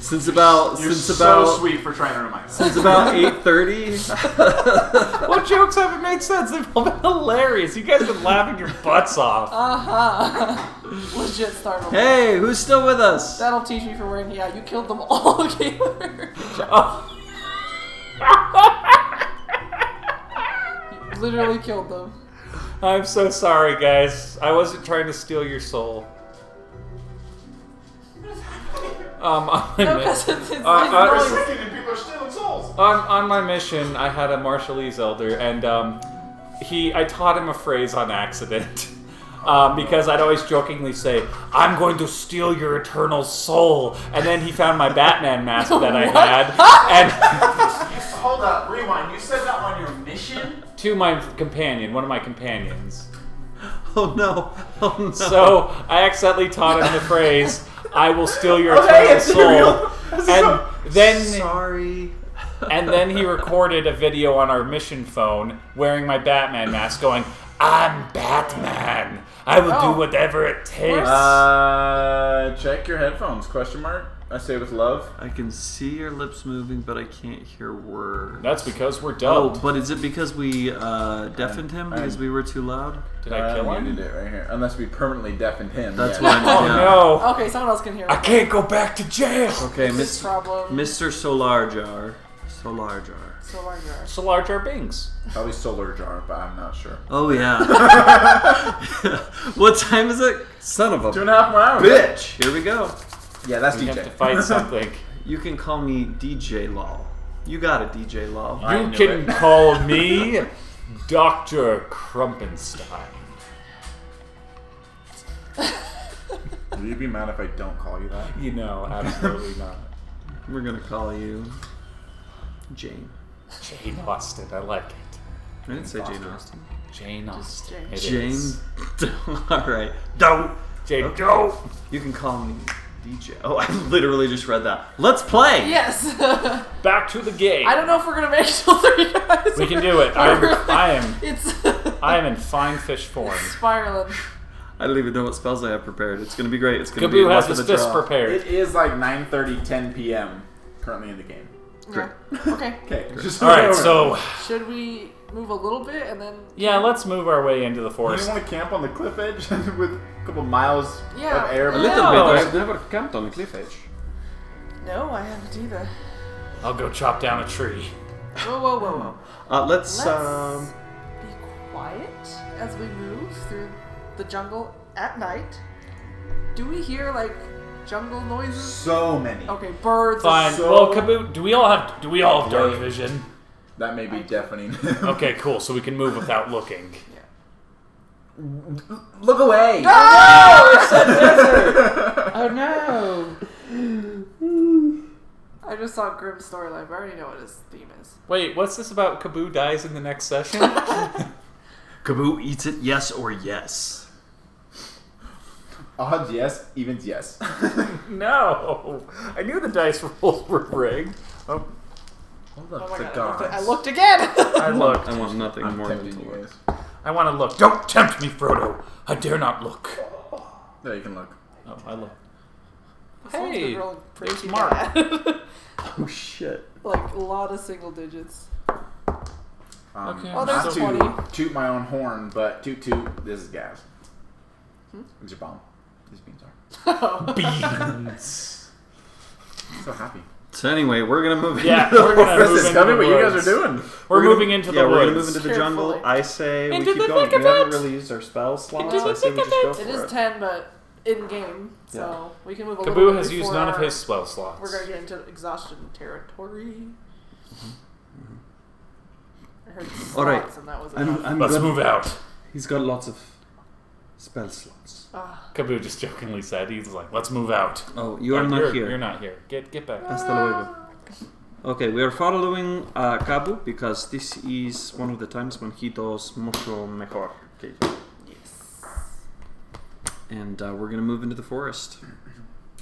Since about You're so sweet for trying to remind me. since about 8:30. What jokes haven't made sense? They've all been hilarious. You guys have been laughing your butts off. Legit startled. Hey, who's still with us? That'll teach me for wearing. Yeah, you killed them all, Gaylor. You literally killed them. I'm so sorry, guys. I wasn't trying to steal your soul. On my No, mi- because it's and people are stealing souls. on my mission, I had a Marshallese elder, and I taught him a phrase on accident. Because I'd always jokingly say, "I'm going to steal your eternal soul," and then he found my Batman mask that I had, and Hold up, rewind. You said that on your mission? to my companion, one of my companions. Oh no! Oh no! So I accidentally taught him the phrase, "I will steal your eternal soul," and then Sorry. and then he recorded a video on our mission phone wearing my Batman mask, going, "I'm Batman. I will do whatever it takes." Check your headphones, question mark. I say with love. I can see your lips moving, but I can't hear words. That's because we're Oh, dubbed. but is it because we deafened him because we were too loud? Did I kill him? Muted it right here. Unless we permanently deafened him. That's yeah. what. Oh Yeah. no! Okay, someone else can hear. I can't go back to jail. Okay, This problem. Mr. Solar Jar. Solar Jar. So large. Solar Jar Bings. Probably solar jar, but I'm not sure. Oh yeah. What time is it? Son of a 2.5 more hours. bitch. Here we go. Yeah, that's We DJ. have to fight something. You can call me DJ Law. You got it, DJ Law. I You knew can it. call me Dr. Krumpenstein. Will you be mad if I don't call you that? You know, absolutely not. We're gonna call you Jane. Jane Austen, I like it. I didn't say Jane Austen. Jane Austen. Jane. It Jane. is. All right. Don't. Jane Doe. You can call me DJ. Oh, I literally just read that. Let's play. Yes. Back to the game. I don't know if we're gonna make it till 3 guys. We can do it. I am in fine fish form. spiraling. I don't even know what spells I have prepared. It's gonna be great. It's gonna be Kaboo luck has of his the fist draw. prepared. It is like 9:30, 10 p.m. currently in the game. Yeah. Okay. Okay. Just Alright, so Should we move a little bit and then? yeah, let's move our way into the You forest. want to camp on the cliff edge with a couple miles Yeah. of air? A little No. I've never camped on the cliff edge. No, I haven't either. I'll go chop down a tree. Whoa, whoa, whoa, whoa. Let's Let's be quiet as we move through the jungle at night. Do we hear like jungle noises? So many. Okay, birds. Fine. So- Well, Kaboo, do we all have dark Wait. vision? That may be deafening. Okay, cool. So we can move without looking. Look away! Oh no! I just saw Grimm's storyline, but I already know what his theme is. Wait, what's this about? Kaboo dies in the next session? Kaboo eats it, yes or yes. Odds yes, evens yes. No, I knew the dice rolls were rigged. Oh, Hold Oh up, my the god, gods. I looked again! I looked. I want nothing I'm more than tempting to you look. guys. I want to look. Don't tempt me, Frodo. I dare not look. There, you can look. Oh, I look. This one's been Hey, rolling pretty there's Mark. bad. Oh shit. Like a lot of single digits. Okay. Oh, there's Not a to 20. toot my own horn, but toot toot, this is gas. It's your bomb. These beans are. Beans. I'm so happy. So anyway, we're gonna move. Yeah, into we're gonna move Listen, into tell me the what you guys woods. are doing. We're moving into Yeah, the we're woods. gonna move into the jungle. Carefully. I say Into we the keep going. thick We of haven't it. really used our spell slots. Into I the say we thick just of go It for is 10, but in game, so we can move a little Kaboo bit has used before none of our- his spell slots. We're gonna get into exhaustion territory. I heard slots All right. and that was I'm enough. I'm Let's gonna, move out. He's got lots of spell slots. Kaboo just jokingly said, he's like, let's move out. Oh, you are not here. You're not here. Get back. Hasta luego. Okay, we are following Kabu because this is one of the times when he does mucho mejor. Okay. Yes. And we're gonna move into the forest.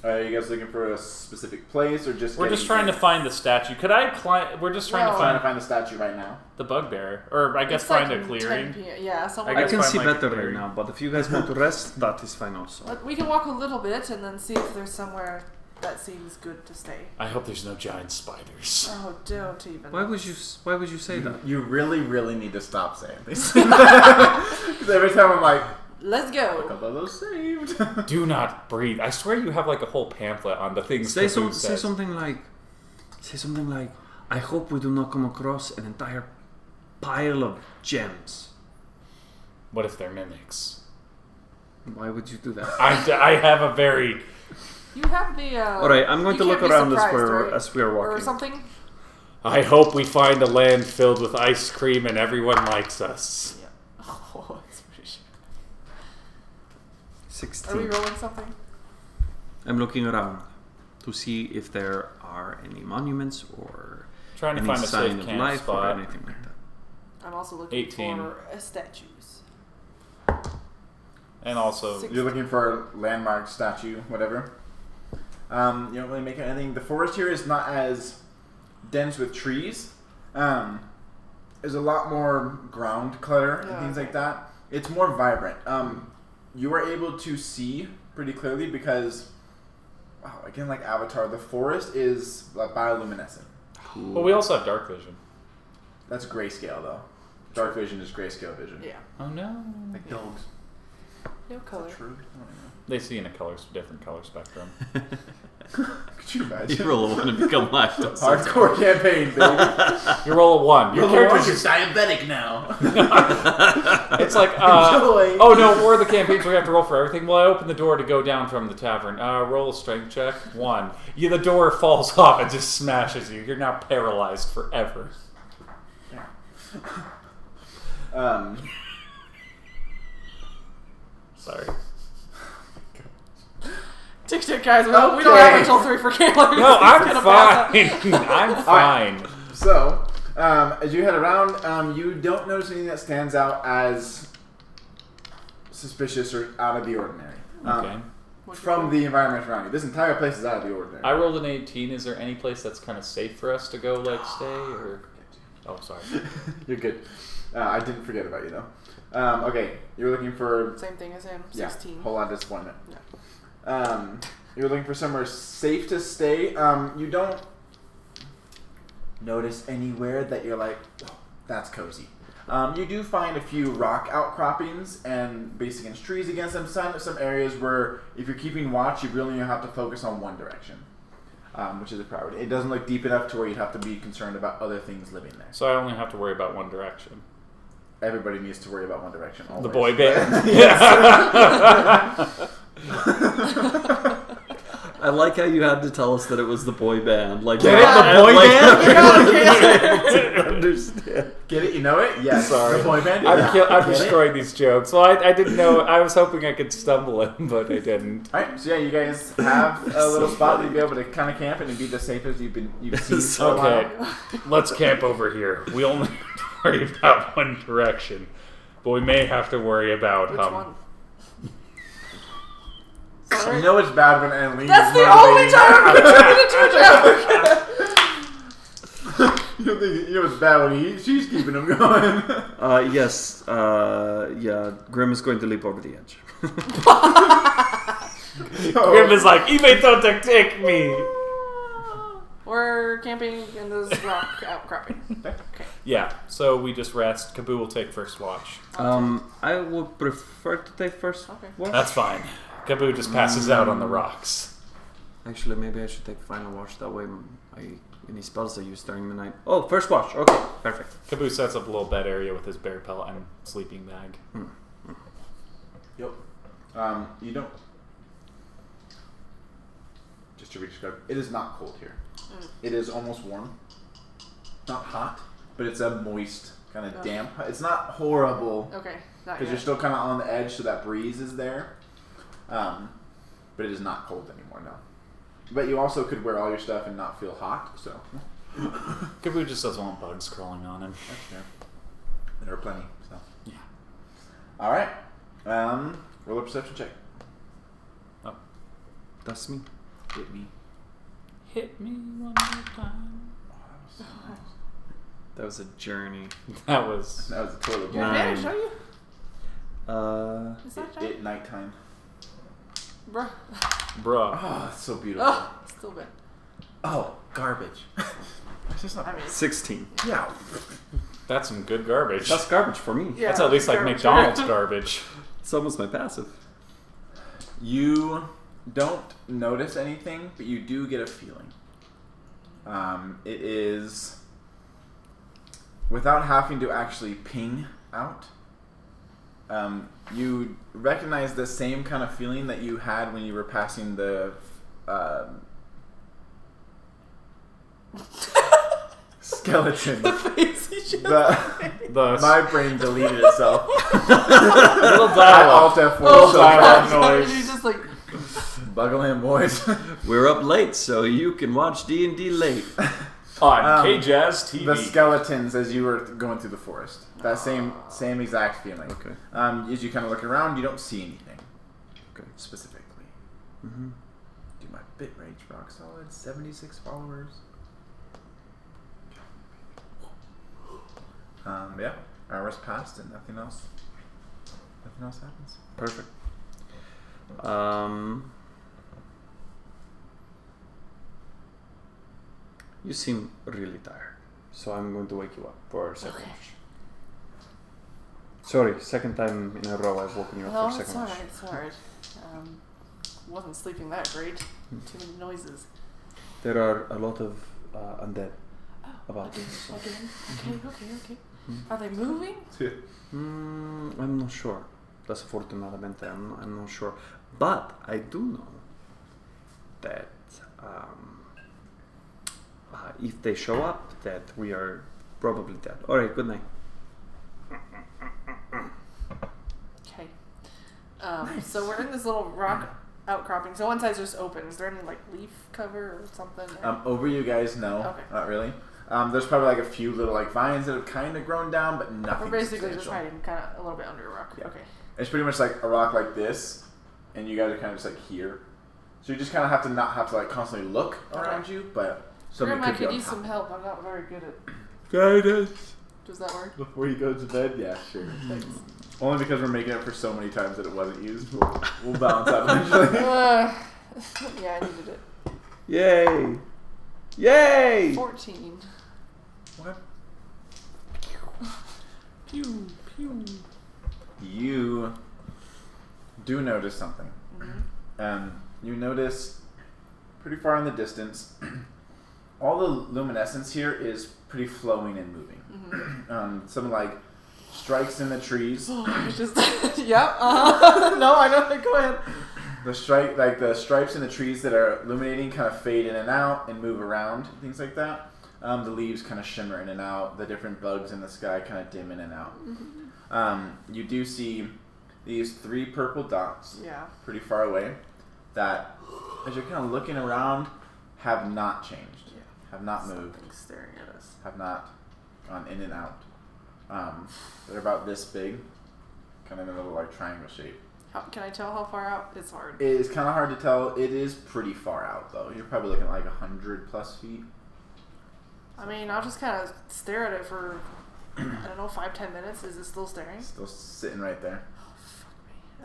Are you guys looking for a specific place or just? We're just trying to find the statue. Could I climb? We're just trying to find the statue right now. the bugbear, or I guess It's find like a clearing. 10 p.m. Yeah, somewhere. I I guess can find see like a better right clearing. now, but if you guys want to rest, that is fine also. But we can walk a little bit and then see if there's somewhere that seems good to stay. I hope there's no giant spiders. Oh, don't even. Why would you say that? You really need to stop saying this. Because every time I'm like, Let's a go. couple of those saved. Do not breathe. I swear you have like a whole pamphlet on the things. Say Kaboo something says. like, I hope we do not come across an entire pile of gems. What if they're mimics? Why would you do that? I have a very. You have the. All right, I'm going you to look can't be around surprised, right? as we are Or walking. something. I hope we find a land filled with ice cream and everyone likes us. Yeah. Oh, it's pretty sure. 16. Are we rolling something? I'm looking around to see if there are any monuments or Trying to any find a sign safe of camp life or spot. anything like that. I'm also looking 18. for statues. And also, Six. You're looking for a landmark, statue, whatever. You don't really make anything. The forest here is not as dense with trees. There's a lot more ground clutter and things like that. It's more vibrant. You are able to see pretty clearly because, again, like Avatar, the forest is bioluminescent. well, we also have dark vision. That's grayscale, though. Dark vision is grayscale vision. Yeah. Oh no. Like dogs. No color. True. They see in a different color spectrum. Could you imagine? You really want to become lactose. Hardcore campaign, baby. You roll a 1. Your character's diabetic now. It's like, Enjoy. oh no, or the campaigns where you have to roll for everything. Well, I open the door to go down from the tavern. Roll a strength check. 1. The door falls off and just smashes you. You're now paralyzed forever. Sorry. Tick, guys. Well, we don't have until 3 for Caleb. No, I'm He's gonna pass fine. I'm fine. So, as you head around, you don't notice anything that stands out as suspicious or out of the ordinary. Okay. From the environment around you. This entire place is out of the ordinary. I rolled an 18. Is there any place that's kind of safe for us to go, like, stay? Or... Oh, sorry. You're good. I didn't forget about you, though. Okay, you're looking for... Same thing as him. Yeah, 16. whole lot of disappointment. Yeah. You're looking for somewhere safe to stay. You don't notice anywhere that you're like, oh, that's cozy. You do find a few rock outcroppings and base against trees against them. Some areas where if you're keeping watch, you really have to focus on one direction, which is a priority. It doesn't look deep enough to where you'd have to be concerned about other things living there. So I only have to worry about one direction. Everybody needs to worry about one direction. Always. The boy band. I like how you had to tell us that it was the boy band. Like, Get it? The boy band? Understand. Get it? You know it? Yes. Sorry. The boy band? I'm Get it? destroying these jokes. Well, I didn't know. I was hoping I could stumble in, but I didn't. Alright, so yeah, you guys have a little spot where you'd be able to kind of camp and it'd be the safest you've seen for a Okay, while. let's camp over here. We only have to worry about one direction, but we may have to worry about Which one? You know it's bad when Annalise That's is the motivating only time I'm going to do a joke. you know it's bad when she's keeping him going. Yes. Yeah. Grim is going to leap over the edge. Grim is like, "Ime don't take me." We're camping in this rock outcropping. Okay. Yeah, so we just rest. Kaboo will take first watch. I would prefer to take first Okay. watch. That's fine. Kaboo just passes out on the rocks. Actually, maybe I should take final watch. That way, any spells I use during the night. Oh, first watch. Okay, perfect. Kaboo sets up a little bed area with his bear pellet and sleeping bag. Yep. You don't. Just to re-describe, it is not cold here. It is almost warm. Not hot, but it's a moist kind of Ugh. damp. It's not horrible Okay, not because you're yet. still kind of on the edge, so that breeze is there. But it is not cold anymore, no. But you also could wear all your stuff and not feel hot, so Kaboo just doesn't want bugs crawling on him. that's fair. There are plenty, so. Yeah. All right. Roll a perception check. That's me. Hit me. Hit me one more time. Oh, that was so nice. That was a journey. That was. That was a total Your game. advantage, don't you? Uh, Is that time? At nighttime. Bruh. Bruh. Oh, it's so beautiful. Oh, still bad. Oh, garbage. It's just not. I mean, 16. Yeah. That's some good garbage. That's garbage for me. yeah, That's at least like garbage. McDonald's garbage. It's almost my passive. You don't notice anything, but you do get a feeling. It is without having to actually ping out. You recognize the same kind of feeling that you had when you were passing the skeleton. face he just The My brain deleted itself. little I dialogue. Alt F4 Oh, so dialogue fast. noise. You just like Buckle in, boys. We're up late, so you can watch D&D late. On K-Jazz TV. The skeletons as you were going through the forest. That same exact feeling. Okay. As you kind of look around, you don't see anything. Okay. Specifically. Mm-hmm. Do my bit range rock solid. 76 followers. Yeah. Hours passed and nothing else happens. Perfect. You seem really tired, so I'm going to wake you up for a second Okay. watch. Sorry, second time in a row I've woken you up no, for a it's second watch. alright, it's alright. Wasn't sleeping that great. Too many noises. There are a lot of undead Oh, about again, this. So. again. Okay. Mhm. Are they moving? I'm not sure. Desafortunadamente, I'm not sure. But I do know that if they show up, that we are probably dead. All right, good night. Okay. So we're in this little rock outcropping. So one side's just open. Is there any like leaf cover or something? Over you guys, no. Okay. Not really. There's probably like a few little like vines that have kind of grown down, but nothing We're basically just substantial. hiding kind of a little bit under a rock. Yeah. Okay. It's pretty much like a rock like this, and you guys are kind of just like here. So you just kind of have to not have to like constantly look around you, but somebody Grim, I could be could on use top. some help. I'm not very good at. Guidance. Does that work? Before you go to bed, yeah, sure. Thanks. Only because we're making it for so many times that it wasn't used. We'll balance out eventually. Yeah, I needed it. Yay! Yay! 14. What? Pew pew. You do notice something. Mm-hmm. You notice pretty far in the distance, all the luminescence here is pretty flowing and moving. Mm-hmm. Some like strikes in the trees. Just yep. No, I know. Go ahead. The stripes in the trees that are illuminating kind of fade in and out and move around, things like that. The leaves kind of shimmer in and out. The different bugs in the sky kind of dim in and out. Mm-hmm. You do see these 3 purple dots Yeah. pretty far away that, as you're kind of looking around, have not changed. Yeah. Have not moved. Something's staring at us. Have not gone in and out. They're about this big, kind of in a little like triangle shape. Can I tell how far out? It's hard. It is kind of hard to tell. It is pretty far out though. You're probably looking at like 100+ feet. I mean, I'll just kind of stare at it for, I don't know, 5-10 minutes. Is it still staring? Still sitting right there. Oh, fuck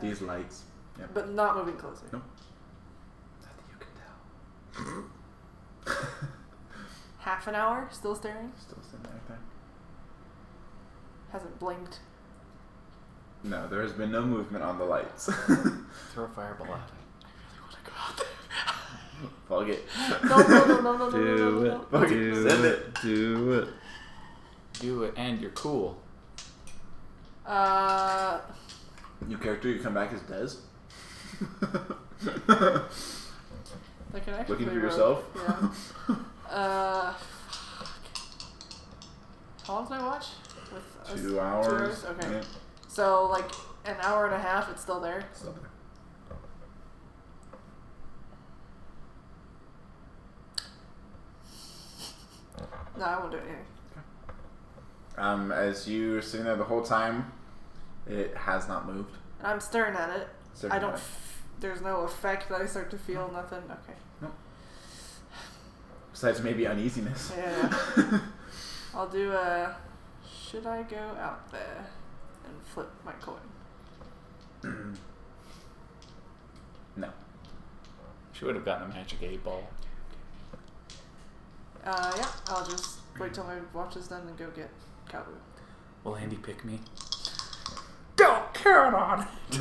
me. These lights. Yep. But not moving closer. Nope. Not that you can tell. Half an hour? Still staring? Still sitting right there. Hasn't blinked. No, there has been no movement on the lights. Throw a fireball at it. I really want to go out there. Fuck it. No. Do it. Fuck it. Do Send it. Do it. Do it, and you're cool. New character, you come back as Dez. Like an actually Looking for rogue. yourself? Yeah. Fuck. How long did I watch? With 2 hours. Okay. Yeah. So, like, an hour and a half, it's still there? Still there. No, I won't do anything. As you're sitting there the whole time, it has not moved. I'm staring at it. Staring I at don't. it. There's no effect that I start to feel. Nothing. Okay. Besides maybe uneasiness. Yeah. I'll do a. Should I go out there and flip my coin? No. She would have gotten a magic 8-ball. Yeah. I'll just wait till my watch is done and go get Kabu. Will Andy pick me? Don't count on it.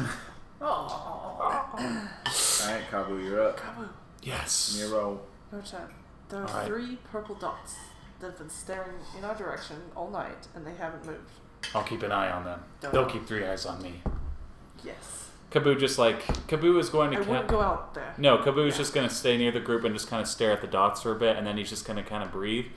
Alright, Kabu, you're up. Kabu. Yes. Nero. No chat. There are All right. 3 purple dots that have been staring in our direction all night, and they haven't moved. I'll keep an eye on them. They'll keep 3 eyes on me. Yes. Kaboo is going to I wouldn't go out there. No, Kaboo is just going to stay near the group and just kind of stare at the dots for a bit, and then he's just going to kind of breathe.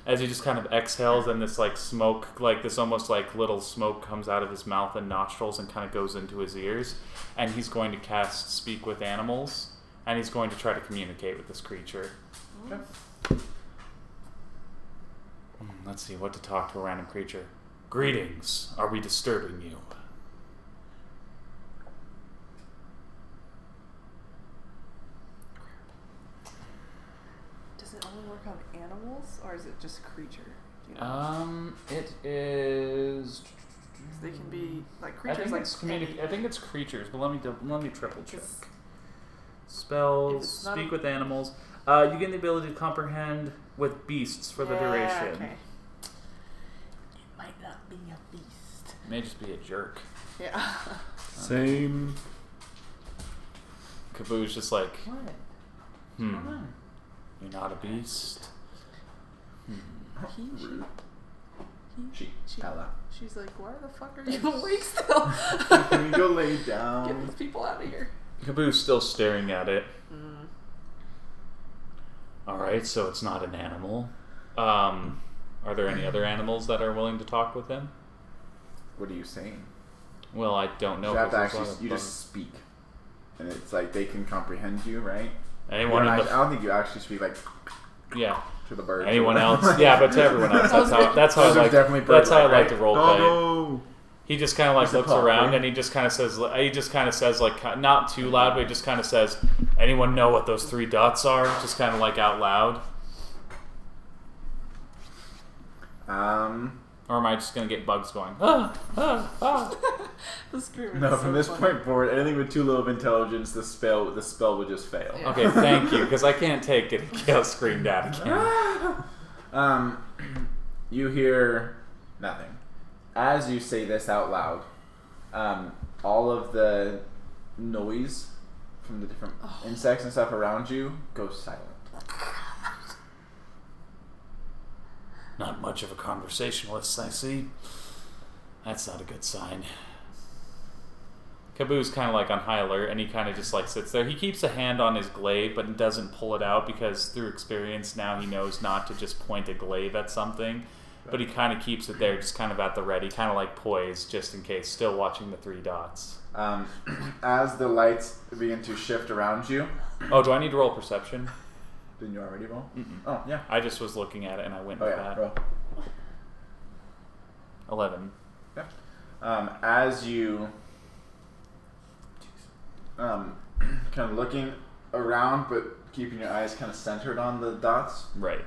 As he just kind of exhales, and this like smoke, like this almost like little smoke comes out of his mouth and nostrils and kind of goes into his ears, and he's going to cast Speak with Animals, and he's going to try to communicate with this creature. Okay. Let's see, what to talk to a random creature. Greetings, are we disturbing you? Does it only work on animals, or is it just creature? Do you know? It is. 'Cause they can be like I creatures. think like it's I think it's creatures, but let me triple check. If Spells, it's not speak a- with animals. You gain the ability to comprehend with beasts for the duration. Okay. It might not be a beast. It may just be a jerk. Yeah. Same. Kaboo's just like, What? you're not a beast. She. Ella. She's like, why the fuck are you awake still? Can you go lay Get down? these people out of here. Kaboo's still staring at it. Mm. Alright, so it's not an animal. Are there any other animals that are willing to talk with him? What are you saying? Well, I don't know. You have to 'cause there's a actually. lot of You bugs. just speak, and it's like they can comprehend you, right? Anyone I in the don't think you actually speak like yeah. to the birds. Anyone else? Yeah, but to everyone else. That's how I Those are like. definitely That's how I bird-like, like to role play. Doggo. He just kind of like He's a looks pup, around right? and he just kind of says like not too loud, but he just kind of says, "Anyone know what those 3 dots are?" Just kind of like out loud. Or am I just gonna get bugs going? Ah, ah, ah. The screaming No, is from so this funny. point forward, anything with too low of intelligence, the spell would just fail. Yeah. Okay, thank you, because I can't take getting screamed at again. You hear nothing. As you say this out loud, all of the noise from the different insects and stuff around you goes silent. Not much of a conversationalist, I see. That's not a good sign. Kaboo's kind of like on high alert, and he kind of just like sits there. He keeps a hand on his glaive, but doesn't pull it out because through experience now he knows not to just point a glaive at something. But he kind of keeps it there, just kind of at the ready, kind of like poised, just in case. Still watching the 3 dots. As the lights begin to shift around you, Oh, do I need to roll perception? didn't you already roll? Mm-mm. Oh yeah. I just was looking at it and I went Oh with yeah. that. Roll. 11. As you kind of looking around, but keeping your eyes kind of centered on the dots. Right.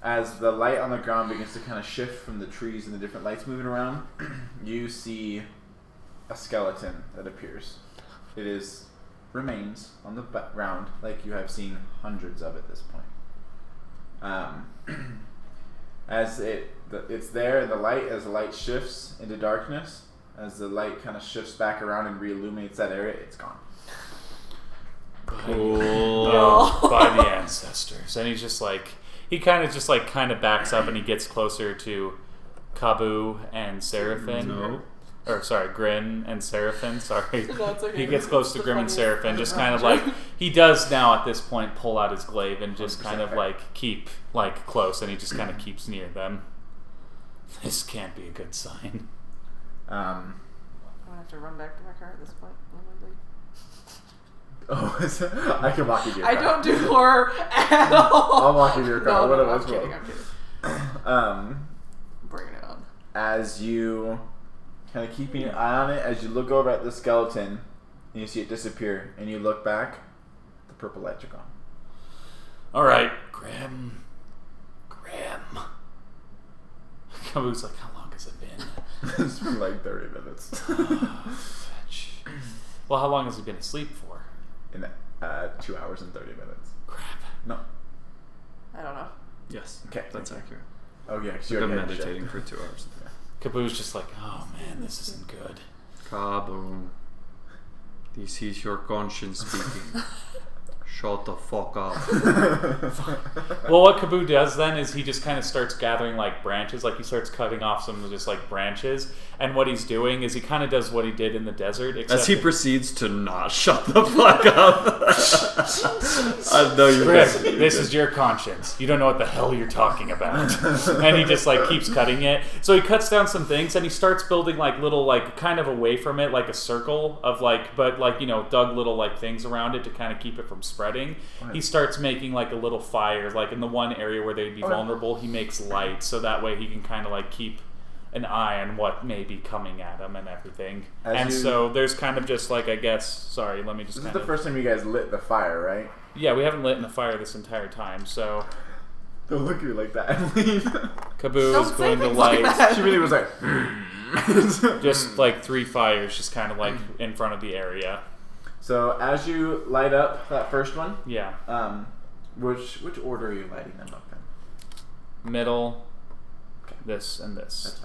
As the light on the ground begins to kind of shift from the trees and the different lights moving around, you see a skeleton that appears. It remains on the ground, like you have seen hundreds of at this point. As it's there in the light, as the light shifts into darkness, as the light kind of shifts back around and re-illuminates that area, it's gone. Cool. By the ancestors. And he's just like, he kind of backs up and he gets closer to Kabu and Seraphin. No. Or sorry, Grin and Seraphin. Sorry. No, it's okay. He gets close to The Grim and funniest Seraphin, just thing kind of around. like, he does now at this point pull out his glaive and just 100% kind of fair. like keep like close, and he just kind of keeps near them. This can't be a good sign. I'm gonna have to run back to my car at this point. I can walk you to your car. I don't do horror at all. I'll walk you to your car. No, What I'm else kidding. will? I'm kidding. Bring it on. As you kind of keeping an eye on it, as you look over at the skeleton and you see it disappear, and you look back, the purple lights are gone. All right, Grim. Kaboo's like, how long has it been? It's been like 30 minutes. Fetch. Well, how long has he been asleep for? In 2 hours and 30 minutes. Crap. No. I don't know. Yes. Okay. That's accurate. Oh yeah, 'cause I've you been already had meditating shit. for 2 hours. Kaboo's just like, oh man, this isn't good. Kaboom. This is your conscience speaking. Shut the fuck up. Well, what Kaboo does then is he just kind of starts gathering like branches, like he starts cutting off some just like branches, and what he's doing is he kind of does what he did in the desert, except As he proceeds to not shut the fuck up. I know you're Grim, good. this is your conscience. You don't know what the hell you're talking about. And he just like keeps cutting it. So he cuts down some things and he starts building like little like kind of away from it, like a circle of like, but like, you know, dug little like things around it to kind of keep it from spreading. He starts making like a little fire, like in the one area where they'd be vulnerable, he makes light so that way he can kind of like keep an eye on what may be coming at him and everything. So there's kind of just like, I guess, sorry, let me just This kind is the first time you guys lit the fire, right? Yeah, we haven't lit in the fire this entire time, so Don't look at me like that and leave. Kaboo Don't is say going to things like light that. She really was like, just like 3 fires just kind of like in front of the area. So as you light up that first one, Yeah. which order are you lighting them up in? Middle, Okay. this, and this. That's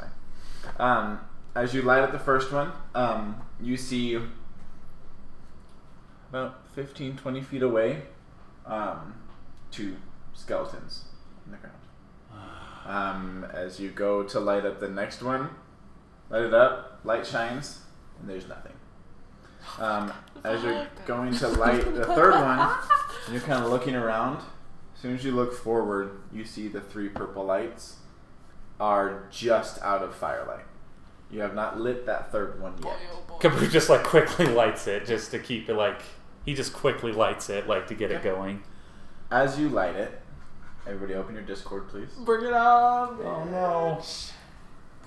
fine. As you light up the first one, you see about 15, 20 feet away, 2 skeletons in the ground. As you go to light up the next one, light it up, light shines, and there's nothing. As you're going to light the third one, you're kind of looking around. As soon as you look forward, you see the 3 purple lights are just out of firelight. You have not lit that third one yet. Kaboo just like quickly lights it just to keep it like, he just quickly lights it like to get it going. As you light it, everybody open your Discord, please. Bring it on. Oh no.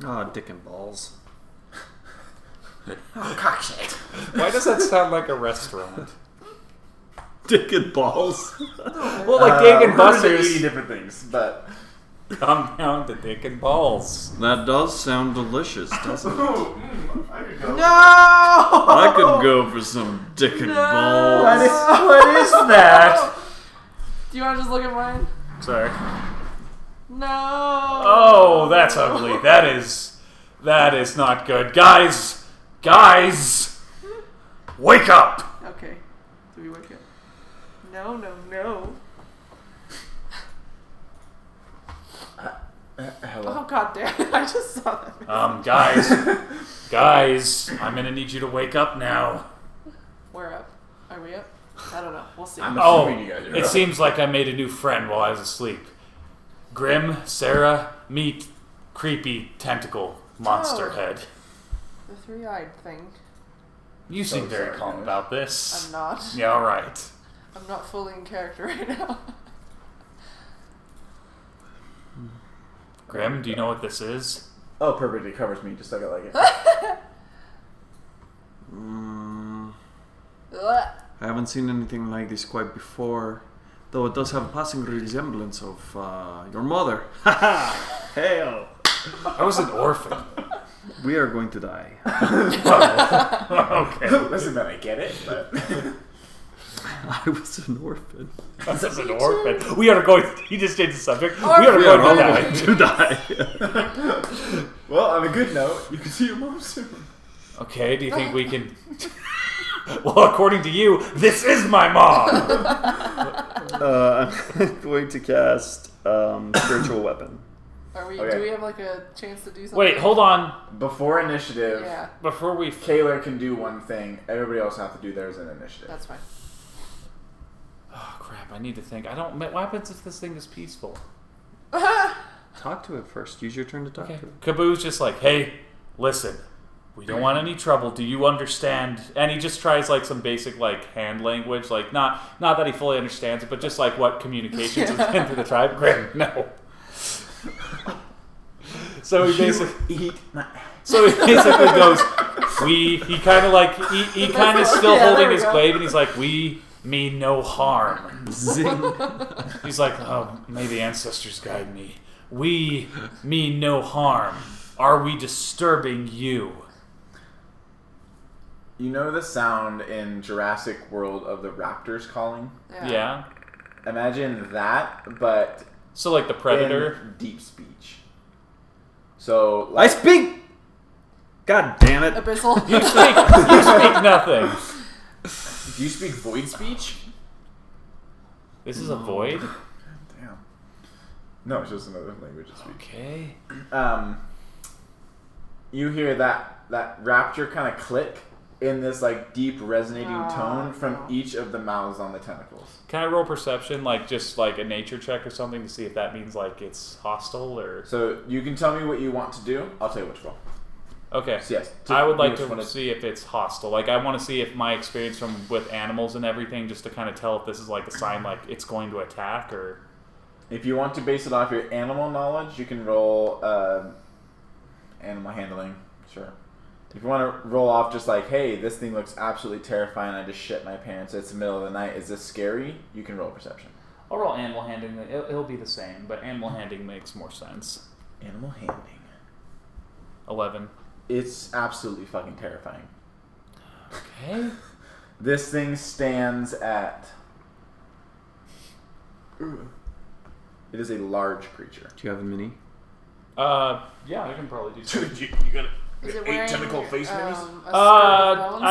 Oh, dick and balls. Oh, cock shit. Why does that sound like a restaurant? Dick and balls. Well, like Dig and We're Buster's. 80 different things, but Come down to Dick and Balls. That does sound delicious, doesn't it? I could go. No! I could go for some dick and balls. What is that? Do you want to just look at mine? Sorry. No. Oh, that's ugly. That is not good. Guys, wake up. Okay. Do we wake up? No. Hello. Oh god damn it! I just saw that. Guys, I'm gonna need you to wake up now. We're up. Are we up? I don't know. We'll see. I'm Oh, assuming you guys are it up. seems like I made a new friend while I was asleep. Grim, Sarah, meet creepy tentacle monster Oh. head. The 3-eyed thing. You So seem very sorry, calm guys. about this. I'm not. Yeah, all right. I'm not fully in character right now. Grim, do you know what this is? Oh, perfect. It covers me just like I like it. Ugh. I haven't seen anything like this quite before, though it does have a passing resemblance of your mother. Hell! I was an orphan. We are going to die. Okay. Listen, man, I get it, but I was an orphan. I was an orphan. We are going. He just changed the subject. We are We are going all to die. going to die. well, on a good note, you can see your mom soon. Okay, do you think we can... Well, according to you, this is my mom! I'm going to cast Spiritual Weapon. Are we? Okay. Do we have like a chance to do something? Wait, hold on. Before initiative, Yeah, Before we... Kaylor can do one thing. Everybody else have to do theirs in initiative. that's fine. Oh, crap, I need to think. What happens if this thing is peaceful? Talk to it first. Use your turn to talk to it. Kaboo's just like, hey, listen, we don't want any trouble. Do you understand? And he just tries like some basic like hand language, like not that he fully understands it, but just like what communications has been through the tribe. Grim, no. So he basically goes, he kind of like he kind of still holding his glaive, and he's like, we mean no harm. Zing. He's like, oh, may the ancestors guide me. We mean no harm. Are we disturbing you? You know the sound in Jurassic World of the raptors calling? Yeah. Imagine that, but So like the predator. in deep speech. So I like, speak. God damn it! Abyssal. You speak nothing. do you speak void speech? This is a void. Damn. No, it's just another language to speak. Okay. You hear that raptor kind of click in this like deep resonating tone from each of the mouths on the tentacles. Can I roll perception, like just like a nature check or something, to see if that means like it's hostile or? So you can tell me what you want to do. I'll tell you which roll. Okay. So yes, I would like which one to is- see if it's hostile. Like I want to see if my experience with animals and everything, just to kind of tell if this is like a sign like it's going to attack or. If you want to base it off your animal knowledge, you can roll animal handling. Sure. If you want to roll off just like, hey, this thing looks absolutely terrifying. I just shit my pants. It's the middle of the night. Is this scary? You can roll perception. I'll roll animal handling. It'll be the same, but animal handling makes more sense. Animal handling. 11. It's absolutely fucking terrifying. Okay. This thing stands at... It is a large creature. Do you have a mini? Yeah, I can probably do something. you got Is it 8 wearing, tentacle face minis? a skirt of bones?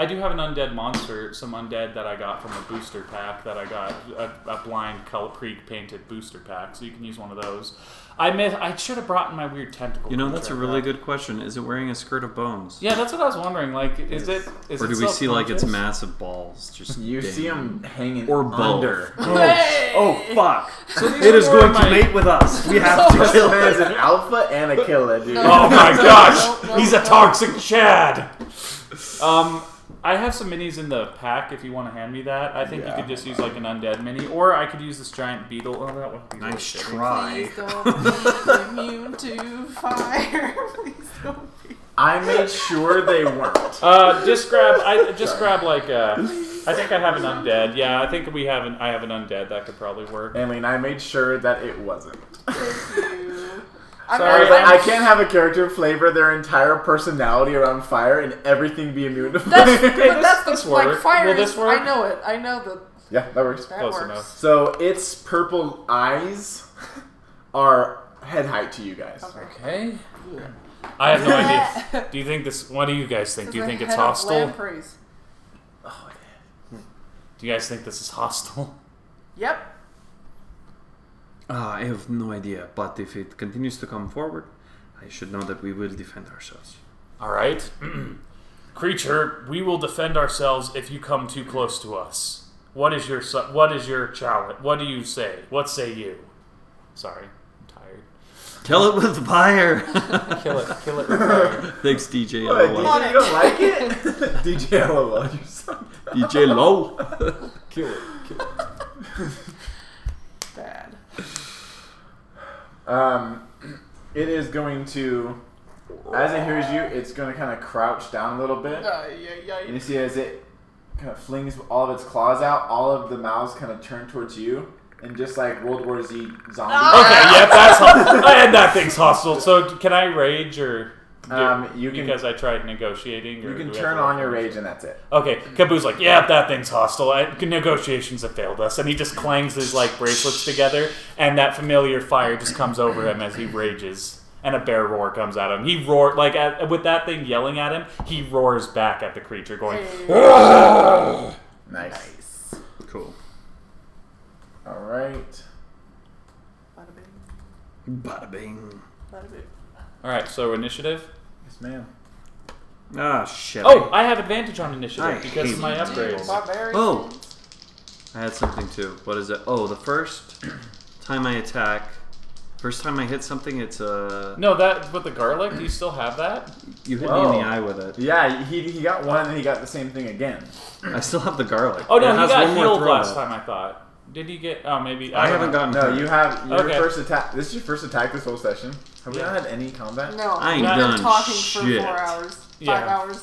I do have an undead monster, some undead that I got from a booster pack that I got, a blind Color Creek painted booster pack, so you can use one of those. I should have brought in my weird tentacle. You know, that's a creature I really got. good question. Is it wearing a skirt of bones? Yeah, that's what I was wondering. Like, is it? Or do we see like its self-conscious? massive balls? Just You see him hanging Or both. under. Hey! Oh fuck! So these It are is more going of to my- mate with us. We have to This kill man is him. an alpha and a killer, dude. Oh my gosh, No, he's a toxic Chad. I have some minis in the pack if you want to hand me that. I think you could just use like an undead mini, or I could use this giant beetle. Oh, that would be Nice really shitty. try. Please don't be immune to fire. Please don't be. I made sure they weren't. Just grab like I think I have an undead. Yeah, I think I have an undead that could probably work. I mean, I made sure that it wasn't. Thank you. I was like, I can't have a character flavor their entire personality around fire and everything be immune to fire. That's this the like work. fire. Will this work? I know it. I know that. Yeah, that works. That Close works. enough. So its purple eyes are head height to you guys. Okay. I have no idea. Do you think this? What do you guys think? Do you think it's hostile? Lampreys. Do you guys think this is hostile? Yep. I have no idea, but if it continues to come forward, I should know that we will defend ourselves. All right. Creature, we will defend ourselves if you come too close to us. What is your challenge? What do you say? What say you? Sorry, I'm tired. Kill it with fire! Kill it with fire. Thanks, DJ What, LOL. DJ, you don't like it? DJ LOL, you suck. DJ Low! Kill it. Bad. It is going to, as it hears you, it's going to kind of crouch down a little bit. And you see as it kind of flings all of its claws out, all of the mouths kind of turn towards you. And just like World War Z zombie. Okay, yep, that's hostile. And that thing's hostile. So can I rage or? You can, because I tried negotiating. Or you can do we have turn to on roll your for it? rage and that's it. Okay, Kaboo's like, yeah, that thing's hostile. Negotiations have failed us. And he just clangs his like bracelets together, and that familiar fire just comes over him as he rages. And a bear roar comes at him. He roars, with that thing yelling at him, he roars back at the creature going, Hey. Nice. Cool. Alright. Bada bing. Bada bing. Bada bing. Alright, so initiative. Yes, ma'am. Ah, shit. Oh, I have advantage on initiative I because of hate my these upgrades. Barbarians. Oh. I had something too. What is it? Oh, the first time I attack. First time I hit something, it's a... No, that with the garlic. Do you still have that? You hit me in the eye with it. Yeah, he got one and he got the same thing again. I still have the garlic. Oh no, It he has got one more healed throw last up. time. I thought. Did he get? Oh, maybe. I haven't know. gotten No, hurt. you have your Okay. first attack. This is your first attack this whole session. Have we Yeah. not had any combat? No, I ain't we've been done talking shit. for 4 hours, 5 Yeah. hours.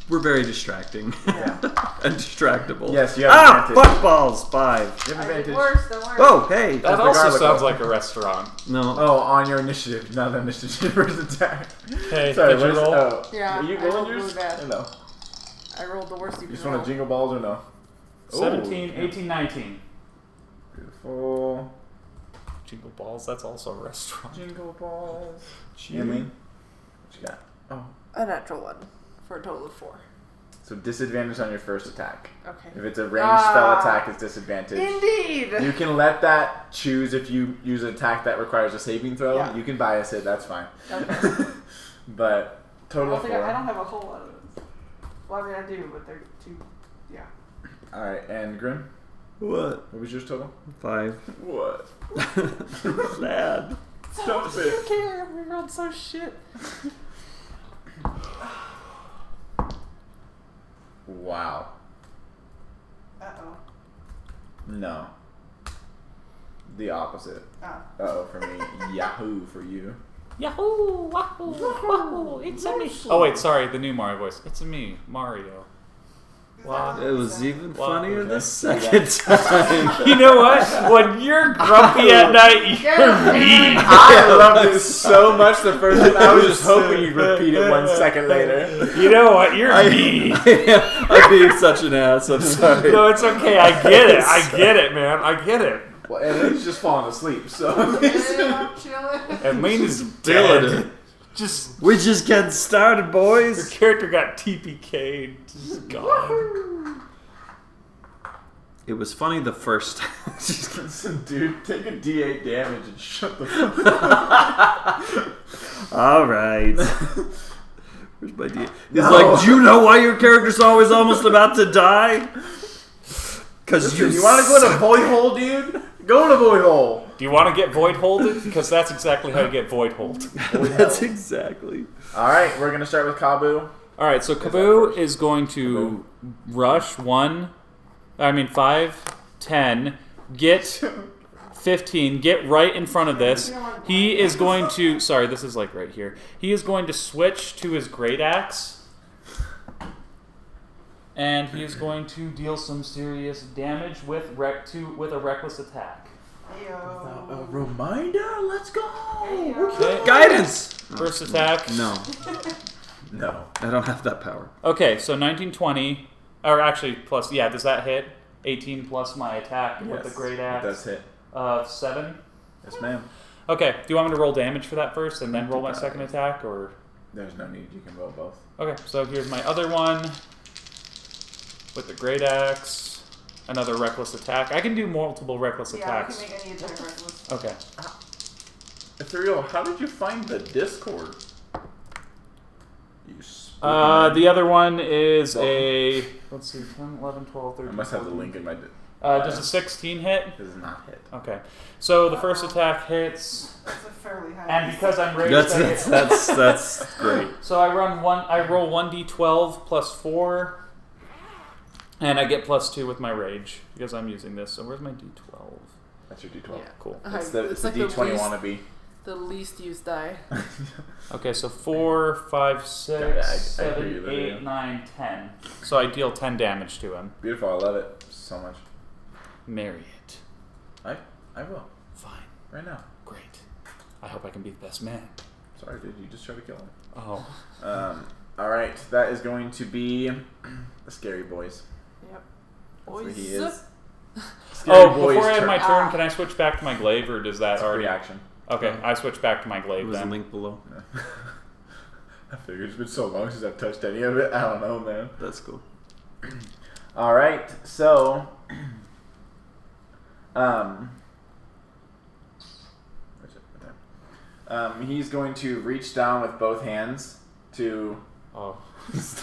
We're very distracting. Yeah. And distractable. Yes, you have advantage. Fuck balls! 5. You have I did advantage. worse, don't worry. Oh, hey! That the also garlic sounds one. like a restaurant. No. Oh, on your initiative, not the initiative first attack. Hey, Sorry, did you what is roll? Oh, Yeah, are you I rolling rolled yours? really bad. Or no. I rolled the worst you You could just want roll. to jingle balls or no? 17, Ooh, 18, 19. Beautiful. Jingle balls. That's also a restaurant. Jingle balls. Cheer. Emily, what you got? Oh. A natural 1 for a total of 4. So disadvantage on your first attack. Okay. If it's a ranged spell attack, it's disadvantage. Indeed! You can let that choose if you use an attack that requires a saving throw. Yeah. You can bias it, that's fine. Okay. But total I of don't 4. have a whole lot of those. Well, I mean, I do, but they're too. Yeah. Alright, and Grim, What? what was yours total? 5. What? Sad. Stop it. Okay, we rolled so shit. Wow. Uh-oh. No. The opposite. Ah. Uh-oh for me. Yahoo for you. Yahoo! Wahoo! Wahoo! It's a me. Oh wait, sorry, the new Mario voice. It's a me, Mario. Wow. It was even Wow. funnier Okay. the second time. You know what? When you're grumpy at night, you're mean. I loved it so much the first time. I was just hoping you'd repeat it 1 second later. You know what? You're mean. I'm being such an ass. I'm sorry. No, it's okay. I get it. I get it, man. I get it. Well, and he's just falling asleep, so. Yeah, I'm chilling. And Lane is Killing dead. it. Just We just getting started, your boys. character got TPK'd. Just gone. It was funny the first time. Listen, dude, take a D8 damage and shut the fuck up. All right. Where's my D? He's like, do you know why your character's always almost about to die? Because You want to go to void hole, dude? Go to void hole. Do you want to get void holded? Because that's exactly how you get void hold. That's exactly. All right, we're gonna start with Kabu. All right, so Kaboo is going to rush 5, 10, get 15, get right in front of this. He is going to, sorry, this is like right here. He is going to switch to his great axe. And he is going to deal some serious damage with a reckless attack. Ayo. Reminder? Let's go. Okay. Guidance! First attack. No, No. I don't have that power. Okay, so 19, 20, or actually plus, yeah, does that hit? 18 plus my attack with the great axe. It does hit. 7. Yes, ma'am. Okay, do you want me to roll damage for that first and then roll my second attack, or? There's no need. You can roll both. Okay, so here's my other one with the great axe. Another reckless attack. I can do multiple reckless Yeah, I attacks. can make any attack reckless. Okay. Ethereal, how did you find the Discord? You spooky The other one is Well- a, let's see, 10, 11, 12, 13, I must have the 14. link in my. Does a 16 hit? Does not hit. Okay. So the first attack hits, That's a fairly high. and because I'm raged, I hit. That's great. So I roll 1d12 plus 4, and I get plus 2 with my rage because I'm using this. So where's my d12? That's your D12. Yeah. Cool. It's the like the D20 least- wannabe. The least used die. Okay, so 4, 5, Yeah, 6, I hear you 7, there, 8, yeah. 9, 10. So I deal 10 damage to him. Beautiful. I love it so much. Marry it. I will. Fine. Right now. Great. I hope I can be the best man. Sorry, dude. You just tried to kill him. Oh. Alright. That is going to be the Scary Boys. Yep. That's where Boys. he is. Scary Oh, Boys before I have turn. my turn, can I switch back to my glaive, or does that It's a already... free action. Okay, I switch back to my It glaive was a then. link below. I figured it's been so long since I've touched any of it. I don't know, man. That's cool. Alright, so where's it? Right there. He's going to reach down with both hands to Oh.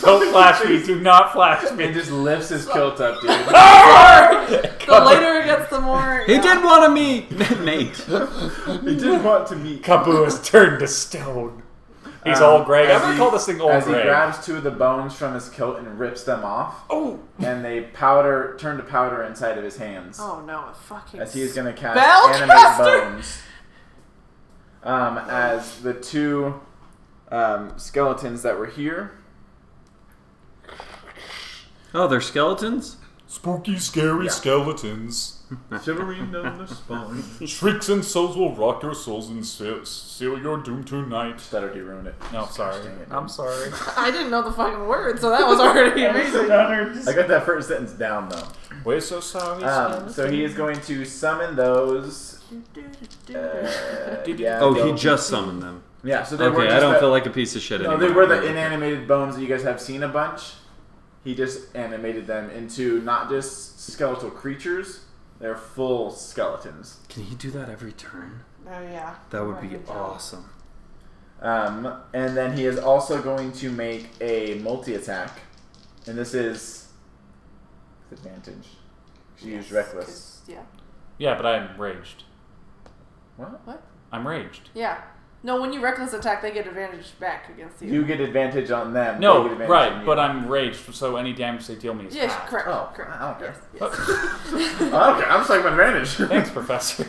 Don't flash me. Do not flash and me. just lifts his kilt up, dude. The The later it gets, the more. He did want to meet mate. He did want to meet. Kabu has turned to stone. He's all Greg. I'm going to call this thing Old As Greg. he grabs two of the bones from his coat and rips them off. Oh! And they turn to powder inside of his hands. Oh no, a fucking. As he is going to cast Spellcaster! Animate Bones. As the two skeletons that were here. Oh, they're skeletons? Spooky, scary skeletons. Shivering down the spine. Shrieks and souls will rock your souls and seal your doom tonight. Stuttered, you ruined it. No, sorry. Dang it. I'm sorry. I didn't know the fucking word, so that was already amazing. I got that first sentence down though. We're so sorry. So he is going to summon those. Oh, he just summoned them. Yeah, so they were Okay, just I don't the- feel like a piece of shit No, anymore. they were the inanimated bones that you guys have seen a bunch. He just animated them into not just skeletal creatures, they're full skeletons. Can he do that every turn? Oh yeah. That would be Good job. awesome. And then he is also going to make a multi-attack. And this is advantage. You use reckless. 'Cause- Yeah. Yeah, but I'm raged. What? I'm raged. Yeah. No, when you reckless attack, they get advantage back against you. You get advantage on them. they No, get advantage on right, you. but I'm raged, so any damage they deal me is Yes, half. correct. Oh, correct. I don't care. Yes, yes. Okay, I'm just talking about advantage. Thanks, Professor.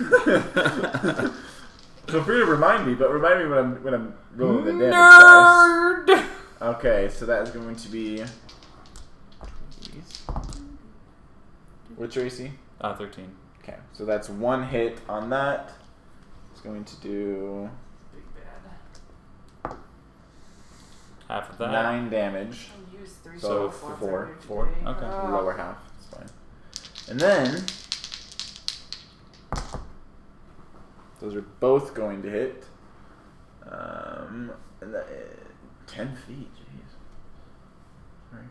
Feel free to remind me, but remind me when I'm rolling the damage dice. Nerd! Okay, so that is going to be. What's your AC? 13. Okay, so that's one hit on that. It's going to do Big bad. Half of that. 9 damage. I used 3 So spell slots four. earlier Four? today. Okay. Oh. Lower half. It's fine. And then those are both going to hit. And that, 10 feet. Jeez. Sorry.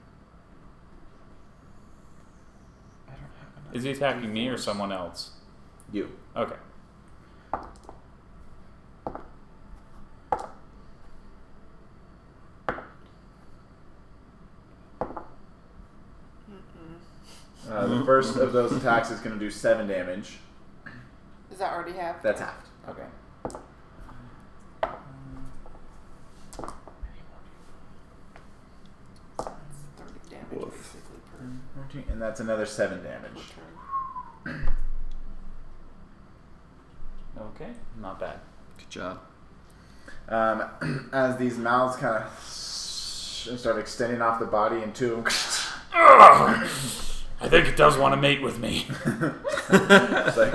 I don't have enough. Is he attacking me or someone else? You. Okay. The first of those attacks is going to do 7 damage. Is that already half? That's halved. Okay. That's 30 damage Woof. basically per And that's another 7 damage. turn. Okay. Not bad. Good job. As these mouths kind of start extending off the body into I think it does want to mate with me. it's like,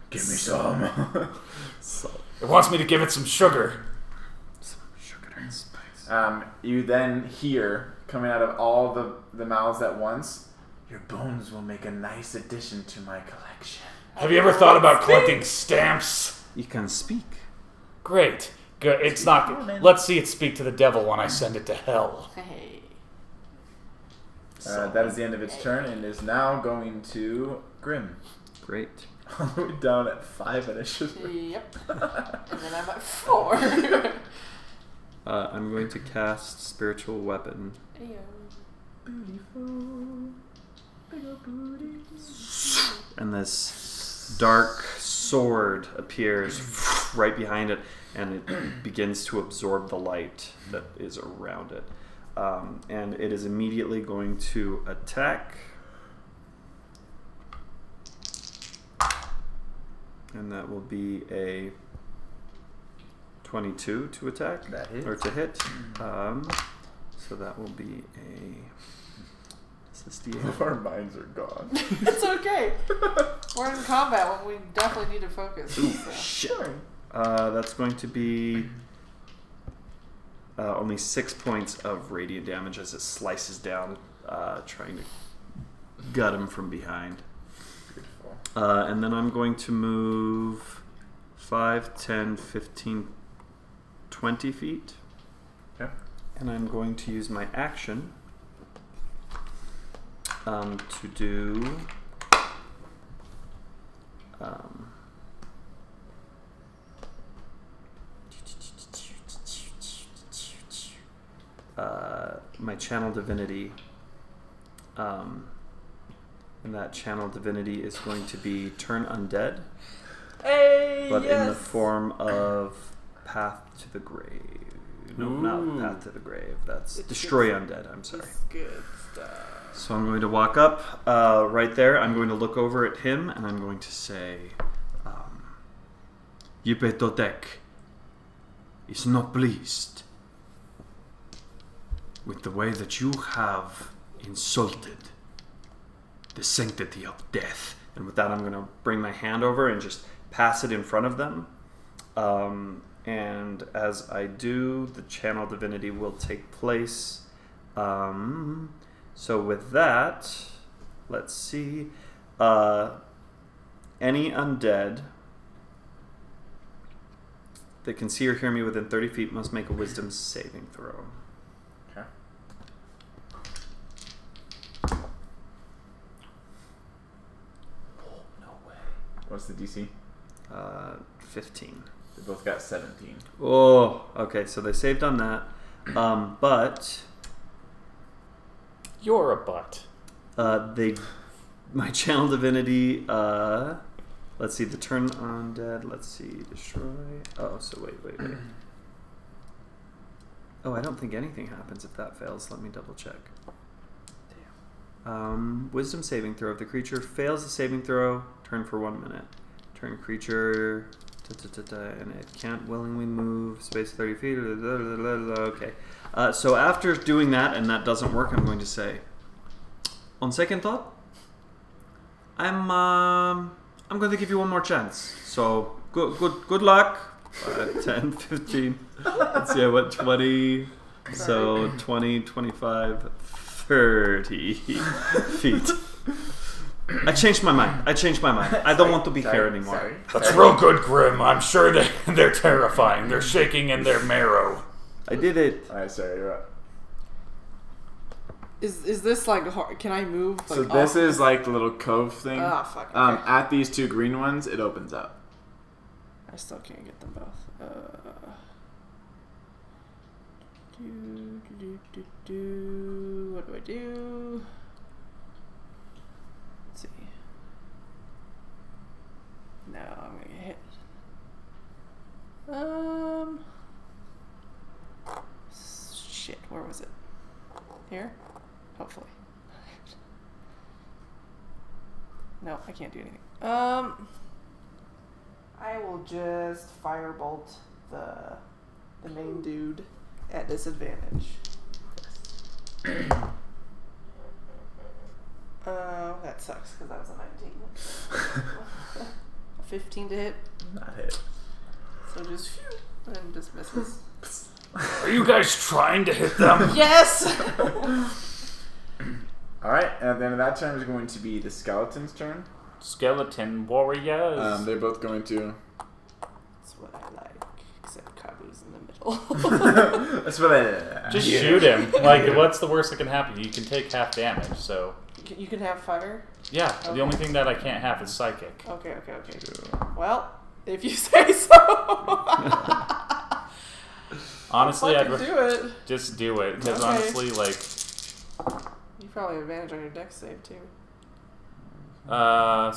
give me some. It wants me to give it some sugar. Sugar and spice. You then hear, coming out of all the mouths at once, your bones will make a nice addition to my collection. Have you ever thought about collecting stamps? You can speak. Great. Good. It's not. Let's see it speak to the devil when I send it to hell. Hey. That is the end of its turn and is now going to Grim. Great. All the way down at 5 initiative. Yep. And then I'm at 4. I'm going to cast Spiritual Weapon. And this dark sword appears right behind it, and it begins to absorb the light that is around it. And it is immediately going to attack. And that will be a 22 to attack. That hits. Or to hit. So that will be a... Is this D8? Our minds are gone. It's okay. We're in combat when we definitely need to focus. So. Shit. That's going to be only 6 points of radiant damage as it slices down, trying to gut him from behind. Beautiful. And then I'm going to move 5, 10, 15, 20 feet. Okay. And I'm going to use my action to do... my channel divinity And that channel divinity is going to be turn undead, Hey, but yes. in the form of path to the grave. No, not path to the grave. That's It's destroy good. undead. I'm sorry. It's good stuff. So I'm going to walk up right there. I'm going to look over at him, and I'm going to say, Yipetodek is not pleased with the way that you have insulted the sanctity of death. And with that, I'm going to bring my hand over and just pass it in front of them. And as I do, the channel divinity will take place. So with that, let's see. Any undead that can see or hear me within 30 feet must make a wisdom saving throw. Okay. No way. What's the DC? 15. They both got 17. Oh, okay. So they saved on that. But You're a butt. my channel divinity, let's see, the turn undead, let's see, destroy. Oh, so wait. Oh, I don't think anything happens if that fails. Let me double check. Damn. Wisdom saving throw. If the creature fails the saving throw, turn for 1 minute. Turn creature, and it can't willingly move, space 30 feet, okay. So after doing that, and that doesn't work, I'm going to say, on second thought, I'm going to give you one more chance. So good luck. 10, 15. Let's see, I went 20. So 20, 25, 30 feet. I changed my mind. I don't want to be here anymore. Sorry. That's real good, Grim. I'm sure they're terrifying. They're shaking in their marrow. I did it. Alright, sorry, you're up. Is this like hard? Can I move? Like, So this is like the little cove thing. Ah, fuck. Okay. At these two green ones, it opens up. I still can't get them both. What do I do? Let's see. No, I'm gonna get hit. Shit, where was it? Here? Hopefully. No, I can't do anything. I will just firebolt the main dude at disadvantage. That sucks because that was a 19. 15 to hit. Not hit. So just phew, and just misses. Are you guys trying to hit them? Yes! Alright, and at the end of that turn is going to be the skeleton's turn. Skeleton warriors. They're both going to... That's what I like. Except Kabu's in the middle. That's what I... Just shoot him. Like, what's the worst that can happen? You can take half damage, so... You can have fire? Yeah, Okay. the only thing that I can't have is psychic. Okay. Well, if you say so. Honestly, I'd fucking do it. just do it. Because Okay. honestly, like... You probably have advantage on your dex save too.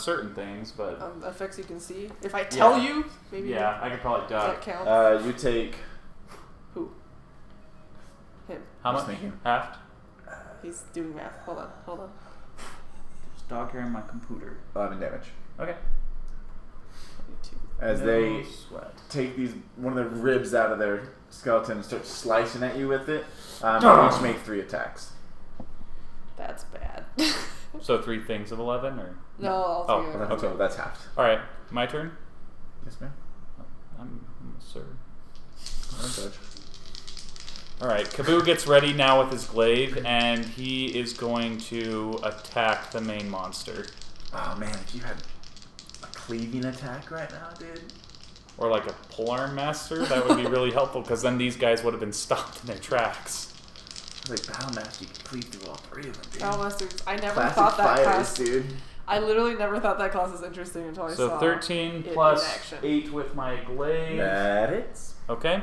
certain things, but... Effects you can see. If I tell Yeah. you, maybe Yeah, I could probably does die. that count? you take... Who? Him. How Just much? thinking. Half? He's doing math. Hold on. Just dog hair in my computer. 11 damage. Okay. 22. As No they sweat. take one of the ribs out of their skeleton and start slicing at you with it, they each make 3 attacks. That's bad. So 3 things of 11, or? No, all Oh, three of them. Okay, that's half. Alright, my turn? Yes, ma'am. I'm a sir. I'll judge. Alright, Kaboo gets ready now with his glaive, and he is going to attack the main monster. Oh man, if you had a cleaving attack right now, dude. Or like a polearm master, that would be really helpful, because then these guys would have been stopped in their tracks. Like Battlemaster, you can cleave through all 3 of them, dude. Battlemaster. I never Classic thought that fires, class. dude. I literally never thought that class was interesting until I So saw 13 it plus in action. 8 with my glaive. That hits. Okay.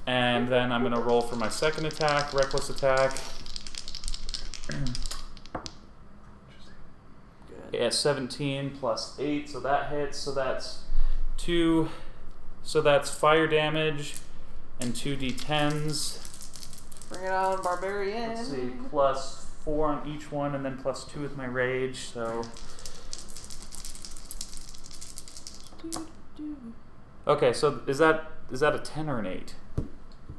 And then I'm going to roll for my second attack, reckless attack. Good. Okay, at 17 plus 8, so that hits. So that's 2. So that's fire damage and 2d10s. Bring it on, barbarian. Let's see, plus 4 on each one, and then plus 2 with my rage. So. Okay, so is that a 10 or an 8?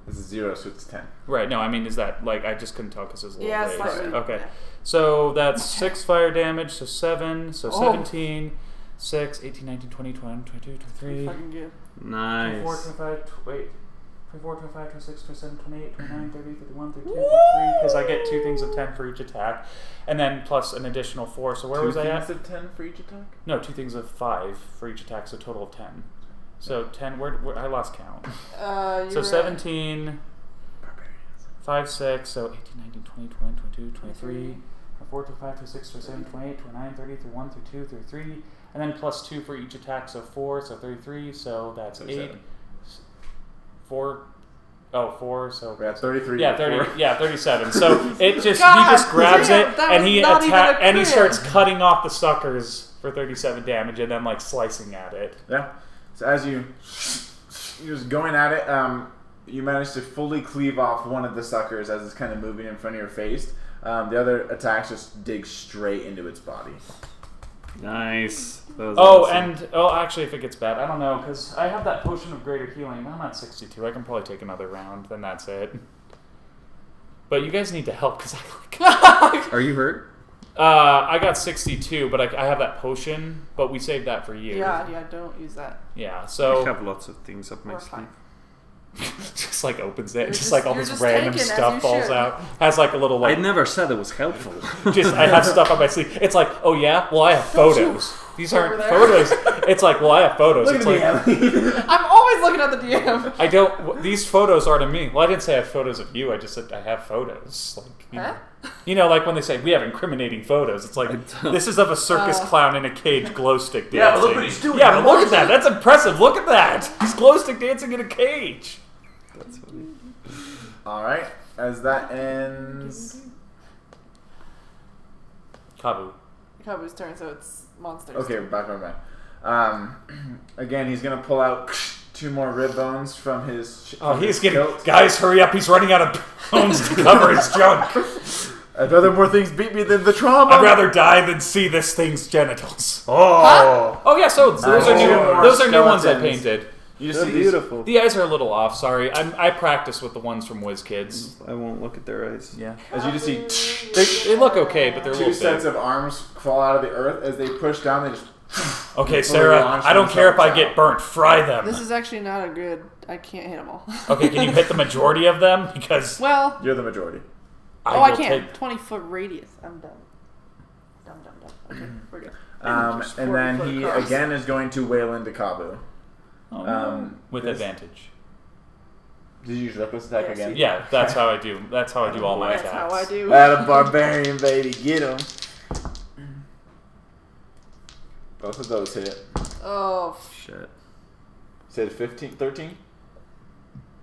This is 0, so it's 10. Right. No, I mean, is that like I just couldn't tell because it's a little Yeah, rage. slightly. Okay. Yeah. So that's 6 fire damage, so 7, so Oh. 17, 6, 18, 19, 20, 21, 22, 23, Fucking good. 24, Nice. 25, 24, 25, 26, 27, 28, 29, 30, 31, 32, 33, because I get 2 things of 10 for each attack, and then plus an additional 4. So where was I at? 2 things of 10 for each attack? No, 2 things of 5 for each attack, so total of 10. So 10, where I lost count. So 17, 5, 6, so 18, 19, 20, 21, 22, 23, 24, 25, 26, 27, 28, 29, 30, 31, 32, 33, and then plus 2 for each attack, so 4, so 33, so that's 8, 4, 4, so... We're at 33. Yeah, 30, yeah, 37. So it just God, he just grabs damn, it that and was he not even a and he crit. starts cutting off the suckers for 37 damage and then like slicing at it. Yeah. So as you're just going at it, you manage to fully cleave off one of the suckers as it's kind of moving in front of your face. The other attacks just dig straight into its body. Nice. That was awesome. Actually, if it gets bad, I don't know because I have that potion of greater healing. I'm at 62. I can probably take another round. Then that's it. But you guys need to help because Are you hurt? I got 62, but I have that potion. But we saved that for you. Yeah, don't use that. Yeah. So I have lots of things up my Or sleeve. fine. just like opens it, You're just just- like all you're this just random taking as stuff you falls should. out. Has like a little I like never said it was helpful. just I have stuff on my sleeve. It's like, oh yeah, well I have photos. These aren't Over there. photos. It's like, well I have photos. Look It's at like me, Ellie. I'm always looking at the DM. I don't. These photos are to me. Well, I didn't say I have photos of you. I just said I have photos. Like you know, like when they say we have incriminating photos. It's like this is of a circus clown in a cage, glow stick dancing. Yeah, but look what he's doing. Yeah, but look at that. That's impressive. Look at that. He's glow stick dancing in a cage. That's funny. All right. As that ends, Kabu. Kabu's turn, so it's monsters. okay, we're back on that. Again, he's gonna pull out 2 more rib bones from his. Oh, from he's his getting. kilt. Guys, hurry up! He's running out of bones to cover his junk. I'd rather more things beat me than the trauma. I'd rather die than see this thing's genitals. Oh, Oh yeah, so those are new. more Those are new ones I skeletons. painted. You just they're see these. beautiful. The eyes are a little off. Sorry, I practice with the ones from WizKids. I won't look at their eyes. Yeah, As you just see they look okay, but they're a 2 little sets big. of arms fall out of the earth as they push down. They just. Okay, fully Sarah, launch I don't care if I themselves get out. burnt. Fry them. This is actually not a good. I can't hit them all. Okay, can you hit the majority of them? Because Well, You're the majority. I will can. take- 20-foot radius. I'm done. Dumb. Okay, we're good. Just And then 40 he foot across. again is going to wail into Kabu. Oh, no. With this- advantage. Did you use reckless attack Yes, again? Yeah, that's how I do. That's how I do all my That's attacks. how I do. At a barbarian, baby, get him. Both of those hit. Oh, Shit. Said 15, 13?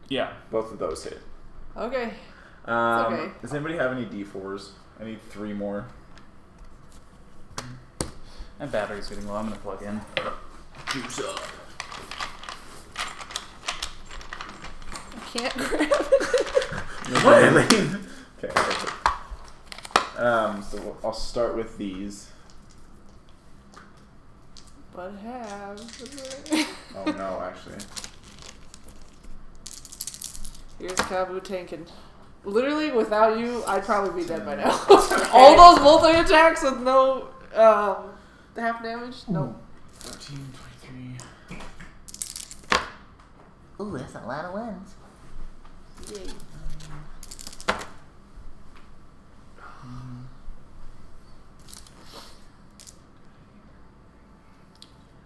Yeah. Both of those hit. okay. okay. Does anybody have any D4s? I need 3 more. My battery's getting low. I'm gonna plug in. Juice up. I can't grab it. Okay, perfect. So I'll start with these. But have. Oh no, actually. Here's Kabu tanking. Literally, without you, I'd probably be dead by now. All those multi attacks with no half damage? No. 13, 23. Ooh, that's a lot of ones. Yay.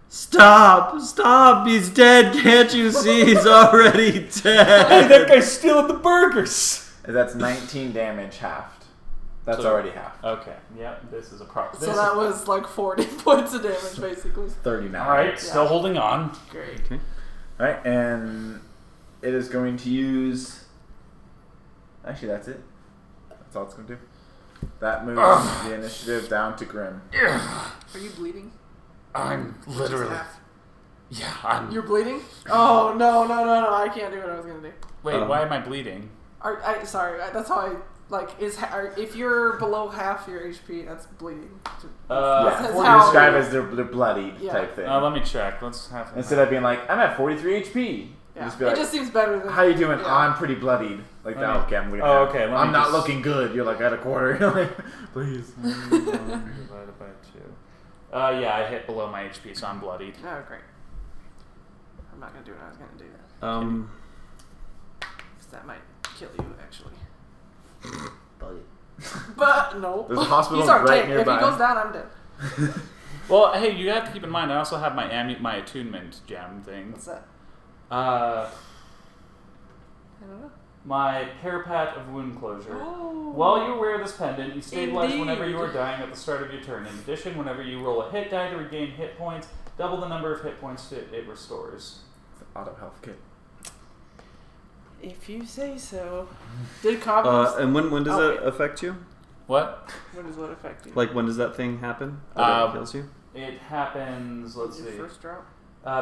Stop! He's dead. Can't you see? He's already Hey, dead. that guy's stealing the burgers. That's 19 damage halved. That's So- already half. Okay. Yeah, this is a problem. So that was like 40 points of damage, basically. 39. All right. Still holding on. Great. Right, and it is going to use. Actually, that's it. That's all it's going to do. That moves the initiative down to Grim. Are you bleeding? I'm Just literally. half. Yeah, I'm. You're bleeding? Oh, no. I can't do what I was going to do. Wait, why am I bleeding? Sorry, that's how I, like, if you're below half your HP, that's bleeding. Yeah, That's you how- describe as they're bloodied Yeah. type thing. Let me check. Let's have. Instead of being like, I'm at 43 HP. Yeah. Just be It like, just seems better than... how you doing? Yeah. Oh, I'm pretty bloodied. Like that. Okay, I'm looking Oh, at- okay, let me I'm not just- looking good. You're like at a quarter. You're like, please. Divided by 2. Yeah, I hit below my HP, so I'm bloodied. Oh, great. I'm not going to do what I was going to do. 'Cause that might kill you, actually. But, no. There's a hospital He's our right tank. nearby. If he goes down, I'm dead. Well, hey, you have to keep in mind, I also have my my attunement gem thing. What's that? Uh, I don't know. my Parapat of Wound Closure. Oh. While you wear this pendant, you stabilize Indeed. whenever you are dying at the start of your turn. In addition, whenever you roll a hit die to regain hit points, double the number of hit points it restores. Auto health kit. If you say so. Did Cobb And when does Oh, it affect you? What? When does what affect you? Like, when does that thing happen? That it kills you? It happens, let's Your see. first drop?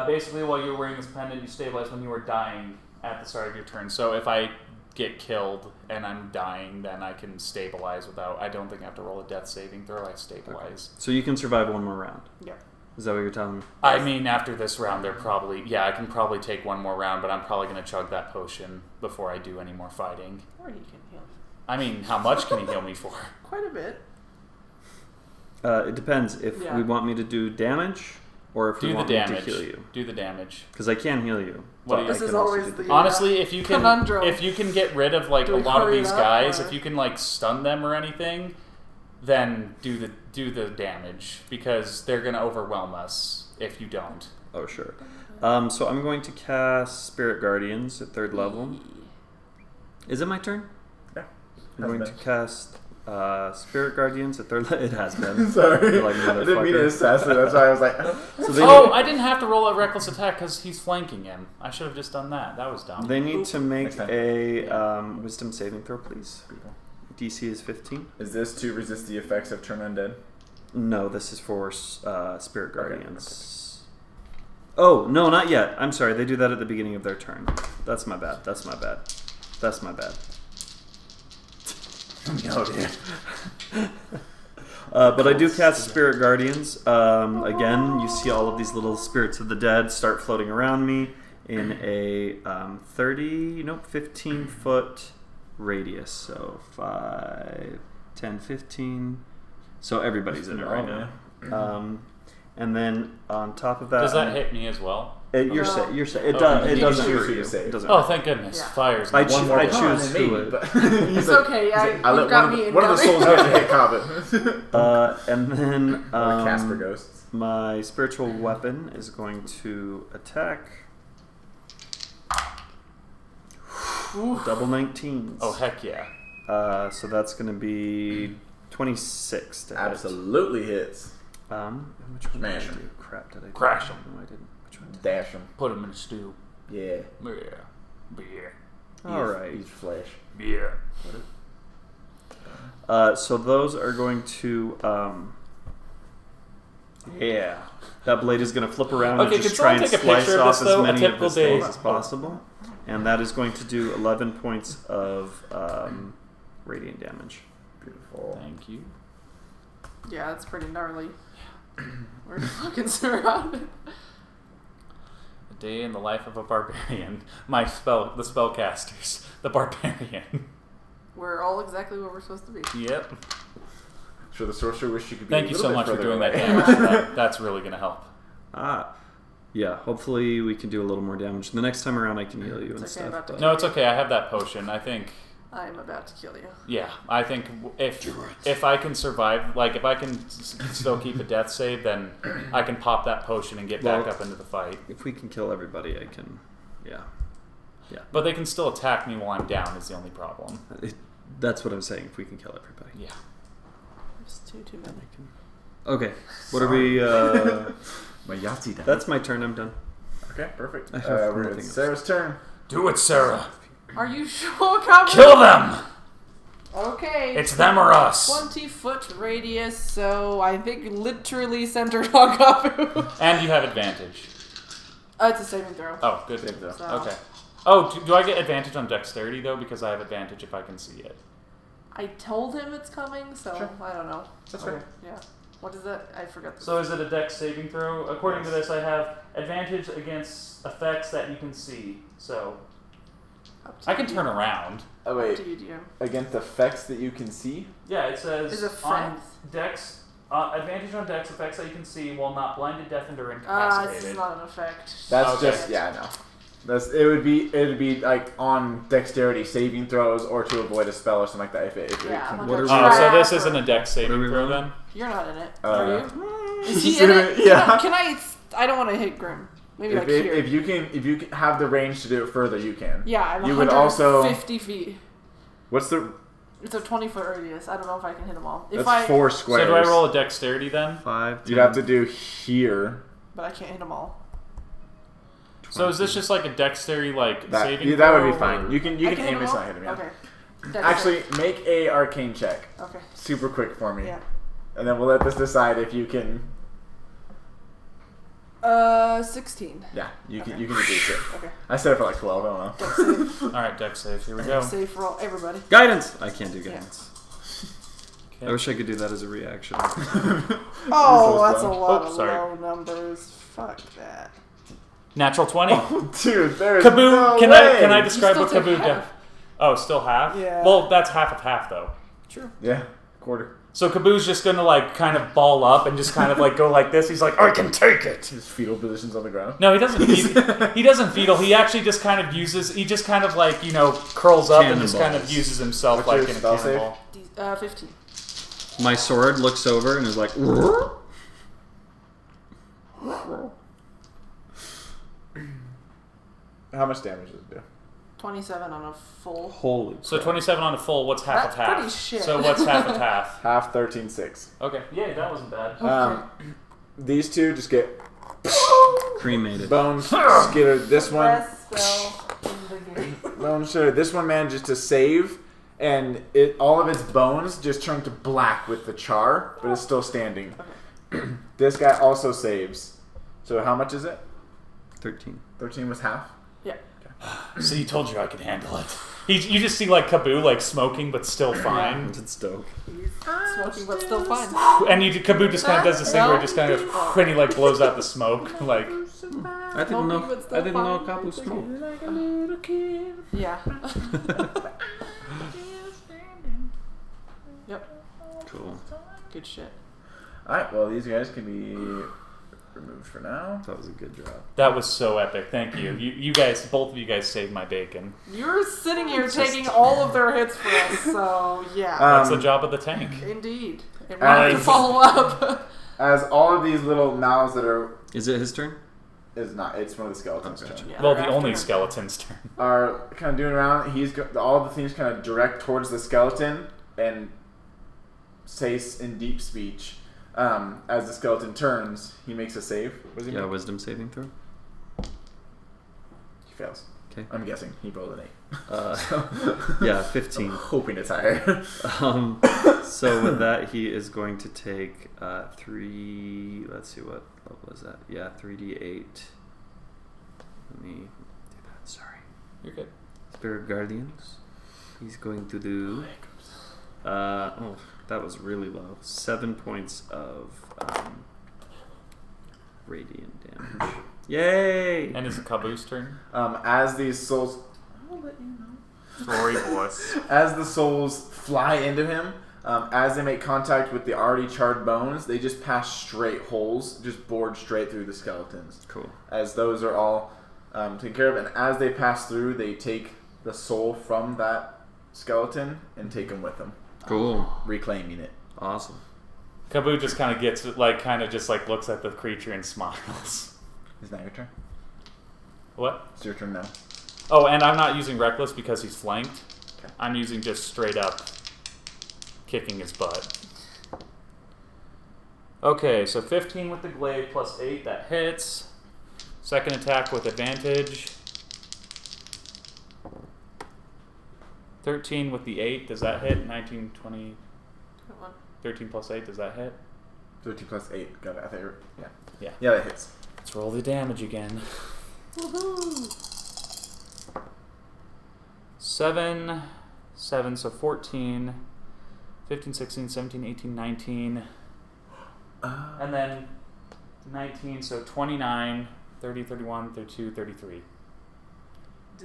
Basically, while you're wearing this pendant, you stabilize when you are dying at the start of your turn. So if I get killed and I'm dying, then I can stabilize without... I don't think I have to roll a death saving throw. I stabilize. So you can survive one more round. Yeah. Is that what you're telling me? I mean, after this round, they're probably... Yeah, I can probably take one more round, but I'm probably going to chug that potion before I do any more fighting. Or you can heal. I mean, how much can he heal me for? Quite a bit. It depends if Yeah. we want me to do damage or if we Do the want me to damage. heal you. Do the damage. Because I can heal you. What but do you- I This can is also always do the- Honestly, if you can, Conundrum. if you can get rid of like Do a we lot of hurry these it up, guys, or- if you can like stun them or anything, then do the damage because they're gonna overwhelm us if you don't. Oh, sure. So I'm going to cast Spirit Guardians at 3rd level. Is it my turn? Yeah. I'm going to cast Spirit Guardians at 3rd level. It has been. Sorry. You're like, I didn't mean to motherfucker. assassinate. That's why I was like, So they, Oh, I didn't have to roll a reckless attack because he's flanking him. I should have just done that. That was dumb. they need to make Next time. a Wisdom saving throw, please. DC is 15. is this to resist the effects of turn undead? No, this is for Spirit Guardians. Oh, no, not yet. I'm sorry. They do that at the beginning of their turn. That's my bad. That's my bad. That's my bad. No, dude. But I do cast Spirit Guardians. Again, you see all of these little spirits of the dead start floating around me in a 15 foot radius. So 5, 10, 15. So everybody's in it right now. And then on top of that, Does that hit me as well? You're No. set. You're set. It, Oh, does, it you doesn't can choose hurt who you. to save. It doesn't Oh, hurt thank goodness! Yeah. Fire's I not- choose- One more I con, choose and maybe, who it- but It's okay. I You've let got one me of the incoming. souls get to hit Cobbett. And then Casper ghosts. my spiritual weapon is going to attack. Double 19s. Oh heck yeah! So that's going to be 26 to hit. Absolutely hits. And which one Smash did I him. do? Crap, did I do? Crash him. No, I didn't. Which one did Dash him. Put him in a stew. Yeah. Beer. I? All right. Eat flesh. Beer. So those are going to. Yeah. That blade is going to flip around Okay, and just can try someone and take a slice picture of off this, as though? A many of typical the skulls day. as possible. And that is going to do 11 points of radiant damage. Beautiful. Thank you. Yeah, that's pretty gnarly. We're fucking surrounded. A day in the life of a barbarian. The spellcasters, the barbarian. We're all exactly where we're supposed to be. Yep. Sure, the sorcerer wish you could be. Thank a you little so bit much for further doing away. that damage. That's really gonna help. Yeah, hopefully we can do a little more damage. The next time around I can heal you and It's okay, I'm stuff. about to but- No, it's okay. I have that potion. I think. I am about to kill you. Yeah, I think if I can survive, like if I can still keep a death save, then I can pop that potion and get back Well- up into the fight. If we can kill everybody, I can. Yeah. But they can still attack me while I'm down. Is the only problem. That's what I'm saying. If we can kill everybody. Yeah. There's too many. Okay. What are we? My Yahtzee died. That's my turn. I'm done. Okay, perfect. I have We're nothing at else. Sarah's turn. Do it, Sarah. Are you sure, Cowboy? Kill them. Okay. It's them or us. 20-foot radius, so I think literally centered on Kabu. And you have advantage. It's a saving throw. Oh, good. Saving throw. So. Okay. Oh, do I get advantage on dexterity, though? Because I have advantage if I can see it. I told him it's coming, so Sure. I don't know. That's fair. Yeah. What is it? I forgot. So is it a dex saving throw? According to this, I have advantage against effects that you can see. So Up to I can you. turn around. Oh Up wait, to you, DM. against effects that you can see. Yeah, it says Is it on effects? dex advantage on dex effects that you can see while not blinded, deafened, or This incapacitated. is not an effect. That's Okay. just I know. It'd be like on dexterity saving throws or to avoid a spell or something like that. If it Yeah. can- Like What a are we- Oh, so trap this or- isn't a dex saving What are we throw rolling? then? You're not in it. Are you? Is he he's in in it? it, yeah. Can I? I don't want to hit Grim. Maybe like here. if you can have the range to do it further, you can. Yeah, I'm You would also- 150 feet. What's the? It's a 20-foot radius. I don't know if I can hit them all. If That's I, 4 So squares. do I roll a dexterity then? 5, 10, You'd have to do here. but I can't hit them all. So is this just like a dexterity like That saving that would throw, be fine. or- You can I aim them it, all? not hit him. Yeah. Okay. Dex Actually, make a arcane check. save. Okay. Super quick for me. Yeah. And then we'll let this decide if you can. 16. Yeah, you can reduce it. Okay. I said it for like 12. I don't know. Dex save. All right, dex save. Here we go. Save for all, everybody. Guidance! I can't do Yeah. guidance. Okay. I wish I could do that as a reaction. Oh, that's a lot Oh, of sorry. low numbers. Fuck that. Natural 20. Dude, there's Kaboo! no can way. I describe You what still Kaboo take does? half. Oh, still half? Yeah. Well, that's half of half though. True. Yeah, quarter. So Kaboo's just gonna like kind of ball up and just kind of like go like this. He's like, I can take it. His fetal position's on the ground. No, he doesn't. He doesn't fetal. He actually just kind of uses. He just kind of like curls up and just kind of Cannonballs. uses himself What's like your in a spell save? cannonball. 15. My sword looks over and is like, How much damage does it do? 27 on a full. holy So crap. 27 on a full. What's half That's of half? pretty shit. So what's half of half? Half 13.6. Okay. Yeah, that wasn't bad. These two just get Cremated. bones skittered. This one, Best spell in the game. bones skittered. This one managed to save, and all of its bones just turned to black with the char, but it's still standing. This guy also saves. So how much is it? 13. 13 was half. Yeah. So you told you I could handle it. You just see like Kaboo like smoking but still fine, It's dope. He's smoking, but still fine. and Kaboo just kind of does this thing where it just kind of when he like blows out the smoke like. I didn't know. Smoking, but still I didn't know fine. Kapu smoked. Like a little kid. Yeah. Yep. Cool. Good shit. Alright, well, these guys can be removed for now. That was a good drop. That was so epic. Thank you. You guys, both of you guys saved my bacon. You're sitting here taking all of their hits for us, so yeah. That's the job of the tank. Indeed. And we have to As- follow up. As all of these little mouths that are Is it his turn? it's one of the skeletons' Okay. turn. Yeah, Well, they're the after only him. skeleton's turn. Are kind of doing around. All the things kind of direct towards the skeleton and say in deep speech. As the skeleton turns, he makes a save. What does he Yeah, make? wisdom saving throw. He fails. Okay. I'm guessing he rolled an 8. Yeah, I'm 15. hoping it's higher. So with that, he is going to take 3. Let's see, what level is that? Yeah, 3d8. Let me do that. Sorry. You're good. Spirit Guardians. He's going to do. Oh, that was really low. 7 points of radiant damage. Yay! And it's Kaboo's turn. As these souls, I'll let you know. Glory voice. As the souls fly into him, as they make contact with the already charred bones, they just pass straight holes, just bored straight through the skeletons. Cool. As those are all taken care of, and as they pass through, they take the soul from that skeleton and take them with them, Cool. reclaiming it. Awesome. Kaboo just kind of gets like, kind of just like looks at the creature and smiles. Is that your turn? What? It's your turn now. Oh, and I'm not using reckless because he's flanked. Okay. I'm using just straight up kicking his butt. Okay, so 15 with the glaive plus 8, that hits. Second attack with advantage. 13 with the 8, does that hit? 19, 20, Come on. 13 plus 8, does that hit? 13 plus 8. Got it. I think. Yeah. Yeah. Yeah, that hits. Let's roll the damage again. Woohoo! 7, so 14, 15, 16, 17, 18, 19. And then 19, so 29, 30, 31, 32, 33.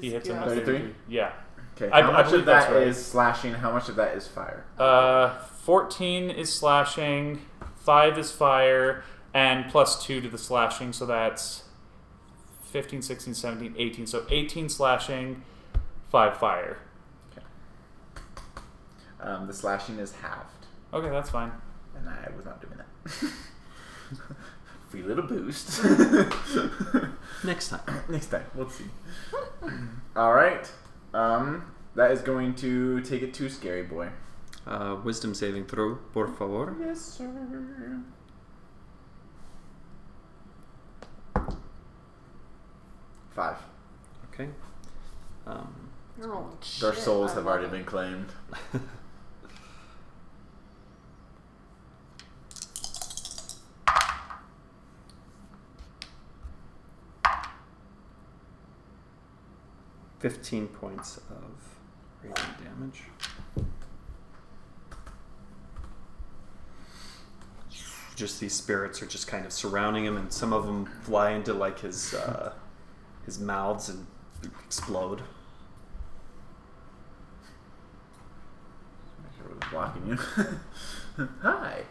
He hits him with 33? Yeah. Okay. I How much believe of that that's right. is slashing? How much of that is fire? 14 is slashing, 5 is fire, and plus 2 to the slashing, so that's 15, 16, 17, 18. So 18 slashing, 5 fire. The slashing is halved, Okay, that's fine. and I was not doing that. Free little boost. Next time. Next time, we'll see. All right. That is going to take it to Scary Boy. Wisdom saving throw, por favor. Yes, sir. Five. Okay. You're rolling Their shit. souls I have love already it. been claimed. $15 points of radiant damage. Just these spirits are just kind of surrounding him, and some of them fly into like his mouths and explode. Make sure I was blocking you. Hi.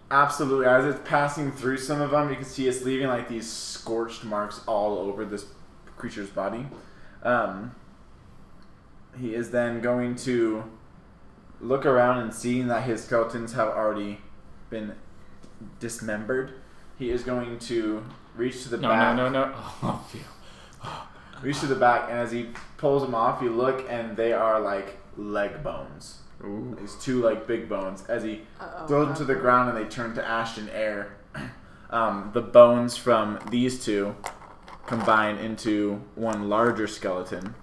Absolutely. As it's passing through some of them, you can see it's leaving like these scorched marks all over this creature's body. He is then going to look around, and seeing that his skeletons have already been dismembered, he is going to reach to the back. No. Oh, phew. Reach to the back, and as he pulls them off, you look, and they are like leg bones. Ooh. These two like big bones. As he Uh-oh. throws them to the ground, and they turn to ash and air. The bones from these two combine into one larger skeleton,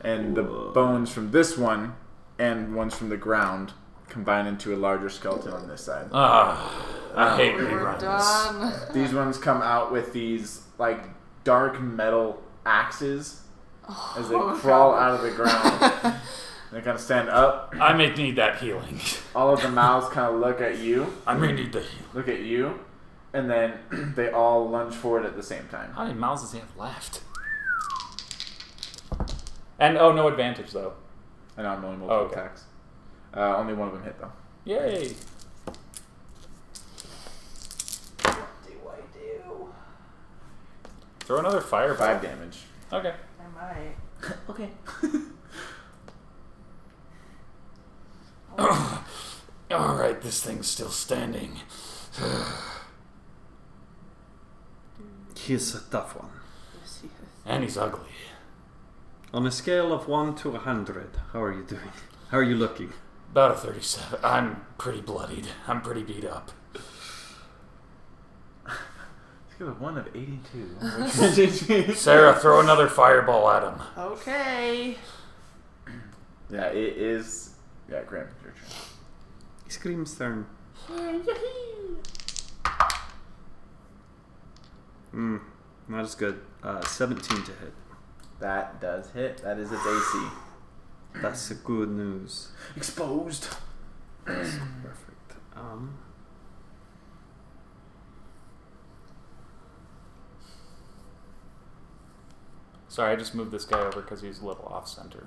and the bones from this one and ones from the ground combine into a larger skeleton on this side. I hate We were reruns. done. These ones come out with these like dark metal axes as they Oh, crawl God. out of the ground. They kind of stand up. I may need that healing. All of the mouths kind of look at you, I may need the healing. look at you, and then they all lunge forward at the same time. How many mouths does he have left? And no advantage though. And I'm only multiple okay. attacks. Only one of them hit though. Yay! What do I do? Throw another fireball. 5 damage. Okay. I might. Okay. Alright, this thing's still standing. He's a tough one. Yes, he is. And he's ugly. On a scale of 1 to 100, how are you doing? How are you looking? About a 37. I'm pretty bloodied. I'm pretty beat up. Let's go with 1 of 82. Sarah, throw another fireball at him. Okay. Yeah, it is. Yeah, Graham, your turn. Scream's turn. Not as good. 17 to hit. That does hit. That is its AC. That's the good news. Exposed. Perfect. Sorry, I just moved this guy over because he's a little off center.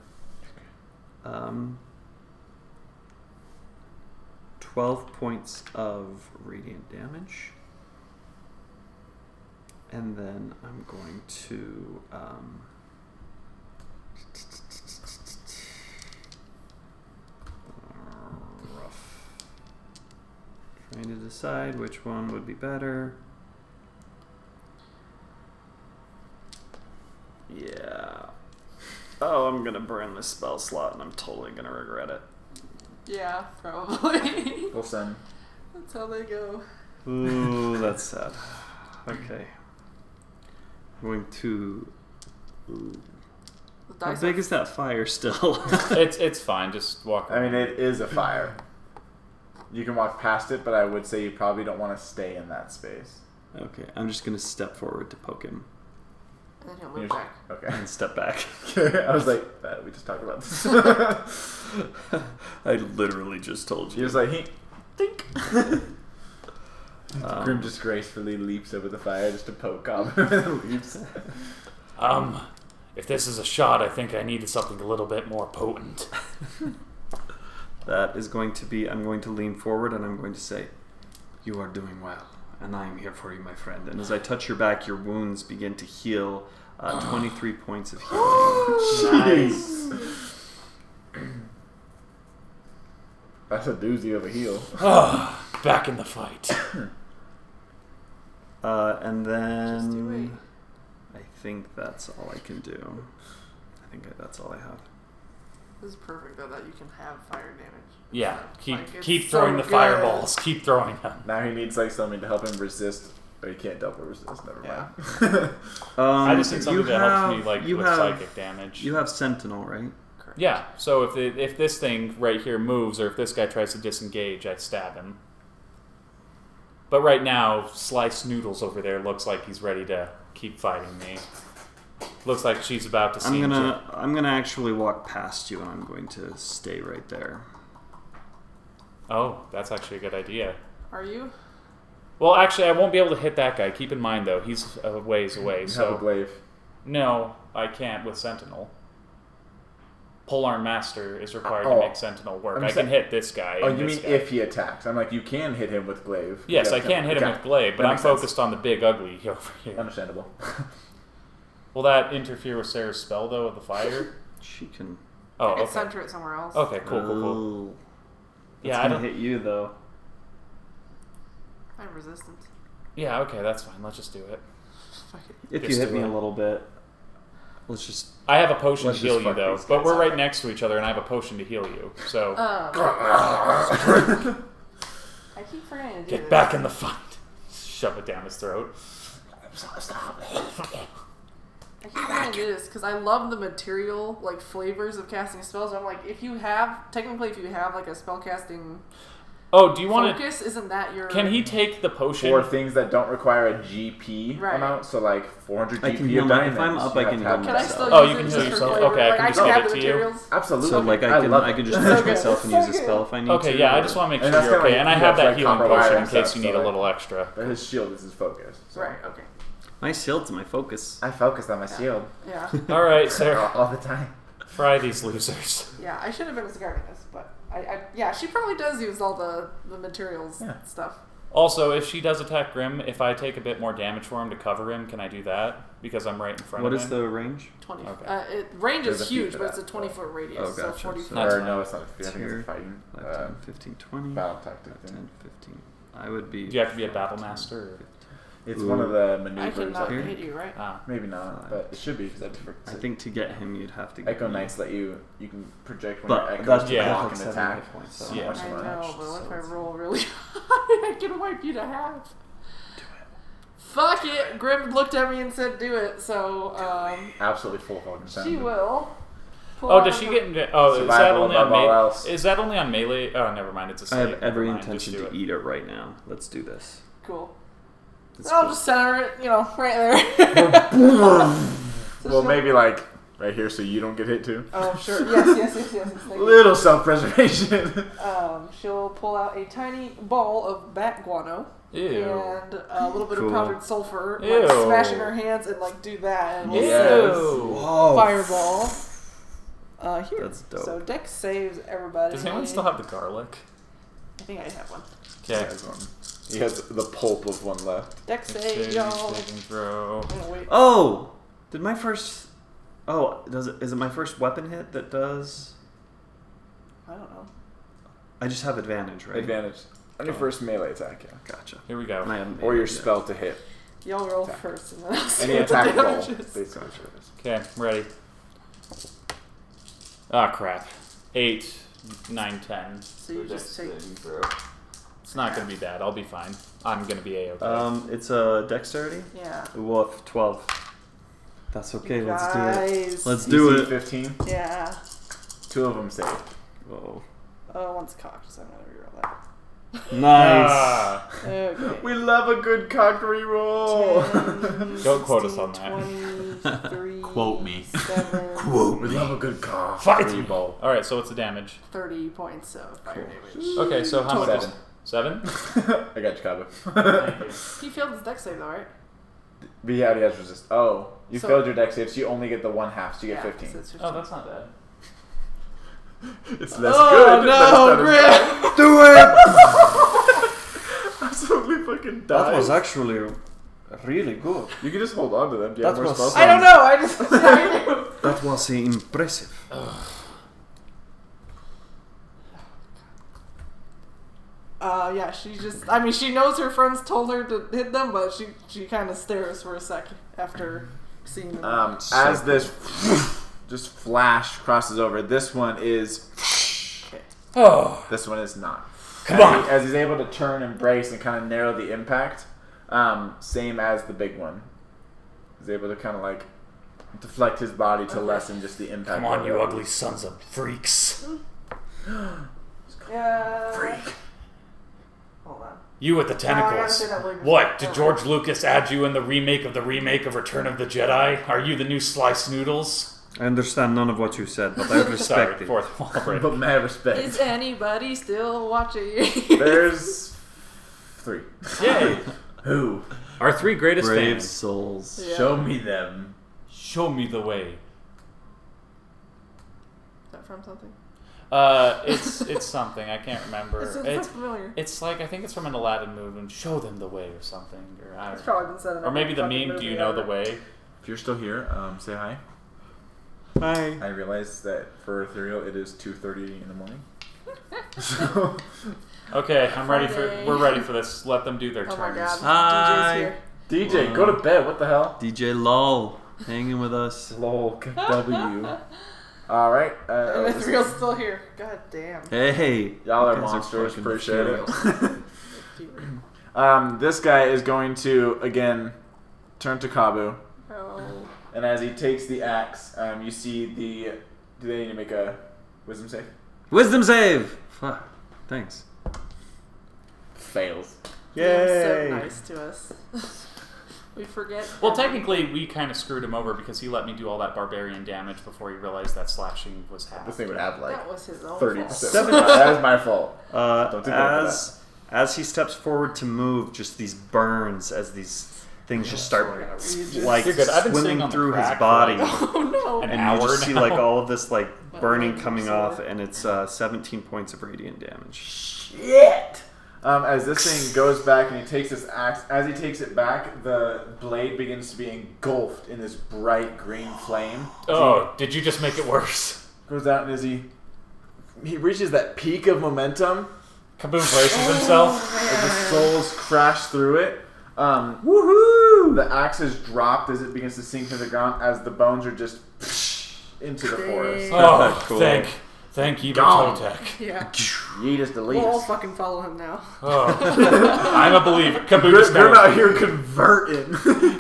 12 points of radiant damage. And then I'm going to rough. Trying to decide which one would be better. Yeah. Oh, I'm gonna burn this spell slot and I'm totally gonna regret it. Yeah, probably. We'll send. That's how they go. Ooh, that's sad. Okay. I'm going to. Ooh. How dice. big is that fire still? It's fine. Just walk. I mean, it is a fire. You can walk past it, but I would say you probably don't want to stay in that space. Okay, I'm just gonna step forward to poke him And then he'll move back. Okay. and step back. I was like, we just talked about this. I literally just told He you. was like, think. Um, Grim just gracefully leaps over the fire just to poke Goblin and leaps. If this is a shot, I think I needed something a little bit more potent. That is going to be. I'm going to lean forward and I'm going to say, "You are doing well, and I am here for you, my friend." And as I touch your back, your wounds begin to heal. 23 points of healing. Nice. That's a doozy of a heal. Back in the fight. And then Just do it. I think that's all I can do. I think that's all I have. This is perfect though that you can have fire damage. Yeah, keep Like, it's keep so throwing the good. fireballs. Keep throwing them. Now he needs like something to help him resist. Or he can't double resist. Never Yeah. mind. I just need something you that helps me have- like you with have- psychic damage. You have Sentinel, right? Correct. Yeah. So if this thing right here moves, or if this guy tries to disengage, I stab him. But right now, Slice Noodles over there looks like he's ready to keep fighting me. Looks like she's about to see. I'm gonna actually walk past you and I'm going to stay right there. Oh, that's actually a good idea. Are you? Well, actually, I won't be able to hit that guy. Keep in mind, though, he's a ways away. You So have a glaive. no, I can't with Sentinel. Polearm Master is required to Oh. make Sentinel work. I'm I can saying- hit this guy. Oh, and you this mean guy. if he attacks? I'm like, you can hit him with glaive. Yes, You I gotta can hit him okay. with Glaive, but That I'm makes sense. focused on the big ugly over here. Understandable. Will that interfere with Sarah's spell, though, with the fire? She can. Oh, I could okay. center it somewhere else. Okay, cool. Oh. Yeah, I That's don't. gonna hit you though. I have resistance. Yeah, okay, that's fine. Let's just do it. Fuck it. If Just you hit do me it. a little bit, let's just. I have a potion Let's to heal just you, fuck though, these but guys we're up. right next to each other, and I have a potion to heal you. So I keep forgetting to do get this. back in the fight. Shove it down his throat. I keep forgetting to do this because I love the material, like flavors of casting spells. I'm like, if you have like a spell casting Oh, do you want to? focus, isn't that your? Can he take the potion? For things that don't require a GP Right. amount, so like 400 I GP can heal of my- diamonds. if I'm up, you I have can to heal have Can I that. still Oh, use you it can just heal for yourself? flavor? Okay, I like, can just have give the it to you. materials. Absolutely. So like I love can it. just So touch good. myself and So use a good. spell if I need to. Okay, yeah, I just or- want to make And sure that's you're kinda okay, like and I you have have, that like, healing copper wire potion in and case stuff, you so, need a like- little extra. But his shield is his focus. So. Right. Okay. My shield's my focus. I focused on my shield Yeah. All right, Sarah, all the time. fry these losers. Yeah. I should have been discarding this, but yeah, she probably does use all the materials Yeah. stuff. Also, if she does attack Grim, if I take a bit more damage for him to cover him, can I do that? Because I'm right in front What of is him. the range? 20. Okay. Range There's a is few huge, for but it's a that. 20-foot radius, Oh, so gotcha. 40 So feet. That's Or fine. no, it's not. I think Here. it's fighting. 5, 10, 15, 20. Battle tactic. 10, 15. I would be. Do you have to be a 5, battle 10, master? Or? 15. It's Ooh. one of the I maneuvers. cannot Here? hit you, right? Ah, Maybe not, but it should be because I think to get him, you'd have to get Echo me- Knights let you can project when But your echoes that's to yeah. block like and 7 attack. hit points, so Yeah. much I more know, touched, but what if so I it's- roll really high? I can wipe you to half. Fuck it! Grim looked at me and said, "Do it." So, Absolutely full focus. she will. pull Oh, out does she her- get? Oh, is that Survival only on above all melee? else. Is that only on melee? Oh, never mind. It's a I save. have every Never mind, intention just do to it. eat it right now. Let's do this. Cool. It's I'll cool. just center it, right there. So Well, she'll- maybe like right here, so you don't get hit too. Oh, sure. Yes. Thank you. Little self-preservation. She'll pull out a tiny ball of bat guano Ew. and a little bit Cool. of powdered sulfur, Ew. like smash in her hands and like do that, and we'll Ew. send Whoa. fireball. Here. That's dope. So Dex saves everybody. Does anyone still have the garlic? I think I have one. Okay. He has the pulp of one left. Dex save, y'all. Saving throw. Oh, wait. Oh, did my first? Oh, does it? Is it my first weapon hit that does? I don't know. I just have advantage, right? Advantage on your first melee attack, yeah. Gotcha. Here we go. And I haven't Or made your it yet. spell to hit. Y'all roll Attack. first, and then I'll see Any what the attack roll. damage is. Basically, what it is. Okay, ready. Ah, crap. 8, 9, 10. So you just take. It's not gonna be bad. I'll be fine. I'm gonna be a-okay. It's a dexterity. Yeah. Woof, 12. That's okay. Let's do Guys. it. Let's do DC it. 15. Yeah. 2 of them saved. Oh, Oh, one's cocked, so I'm gonna reroll that. nice. Ah, Okay. We love a good cock reroll. 10, Don't quote us 16, on that. 23, Quote me. 7, Quote We me. love a good cock Fight. reroll. all right. So what's the damage? 30 points of fire damage. Okay, so how much? is- 7. 7? I got you, Cabo. Thank you. He failed his dex save though, right? But yeah, he has resist. Oh, you So- failed your dex save, so you only get the 1/2, so you get Yeah, 15. so it's 15. Oh, that's not bad. It's less Oh good. no, Grim! Grim! Do it. Absolutely fucking died. That was actually really good. You can just hold on to them. Do you That have more was- spells? I don't know. I just I knew. That was impressive. Yeah, she just. I mean, she knows her friends told her to hit them, but she kind of stares for a second after seeing them. As this just flash crosses over, this one is. Oh, This one is not. Come as on. as he's able to turn and brace and kind of narrow the impact, same as the big one. He's able to kind of like deflect his body to lessen just the impact. come on, of you it. ugly sons of freaks! Yeah. Freak. Hold on. You with the No, I gotta tentacles. say that later. What? Did George Lucas add you in the remake of Return of the Jedi? Are you the new Slice Noodles? I understand none of what you said, but I respect Sorry, it. fourth wall break. But mad respect. Is anybody still watching? There's 3. Yay! Who? Our 3 greatest Brave fans. souls. Yeah. Show me them. Show me the way. Is that from something? It's something I can't remember. It sounds so familiar. It's like I think it's from an Aladdin movie. And show them the way or something, or I It's don't know. probably been said in Or maybe every the fucking meme. Do you movie know ever. the way? If you're still here, say hi. Hi. I realize that for Ethereal it is 2:30 in the morning. So Okay, I'm ready for. Friday. We're ready for this. Let them do their Oh my turns. god. Hi. DJ's here. DJ, go to bed. What the hell? DJ Lol, hanging with us. Lol. W. All right. And Ethereal's still here. God damn. Hey. Y'all are You guys monsters. fucking Appreciate it. Cute. This guy is going to again turn to Kabu, Oh. and as he takes the axe, you see the. Do they need to make a wisdom save? Wisdom save. Fuck. Thanks. Fails. Yay. So nice to us. We forget. Well, technically, we kind of screwed him over because he let me do all that barbarian damage before he realized that slashing was half. This thing would have like That was his own 30%. fault. That is my fault. Don't take credit for As he steps forward to move, just these burns as these things just start like You're good. I've been sitting swimming on the through his crack for body, like Oh no. an and hour you just see now. like all of this like burning legs are coming sore. off, and it's 17 points of radiant damage. Shit! As this thing goes back and he takes this axe, as he takes it back, the blade begins to be engulfed in this bright green flame. Oh, did you just make it worse? Goes out and as he reaches that peak of momentum, Kaboom braces himself. as the souls crash through it. Woohoo! The axe is dropped as it begins to sink to the ground as the bones are just into the forest. Oh, Cool. thank you, Gone. Totec. Yeah. Yeetus We'll all deletus. fucking follow him now. Oh, I'm a believer. Kaboom just They're going. out here converting.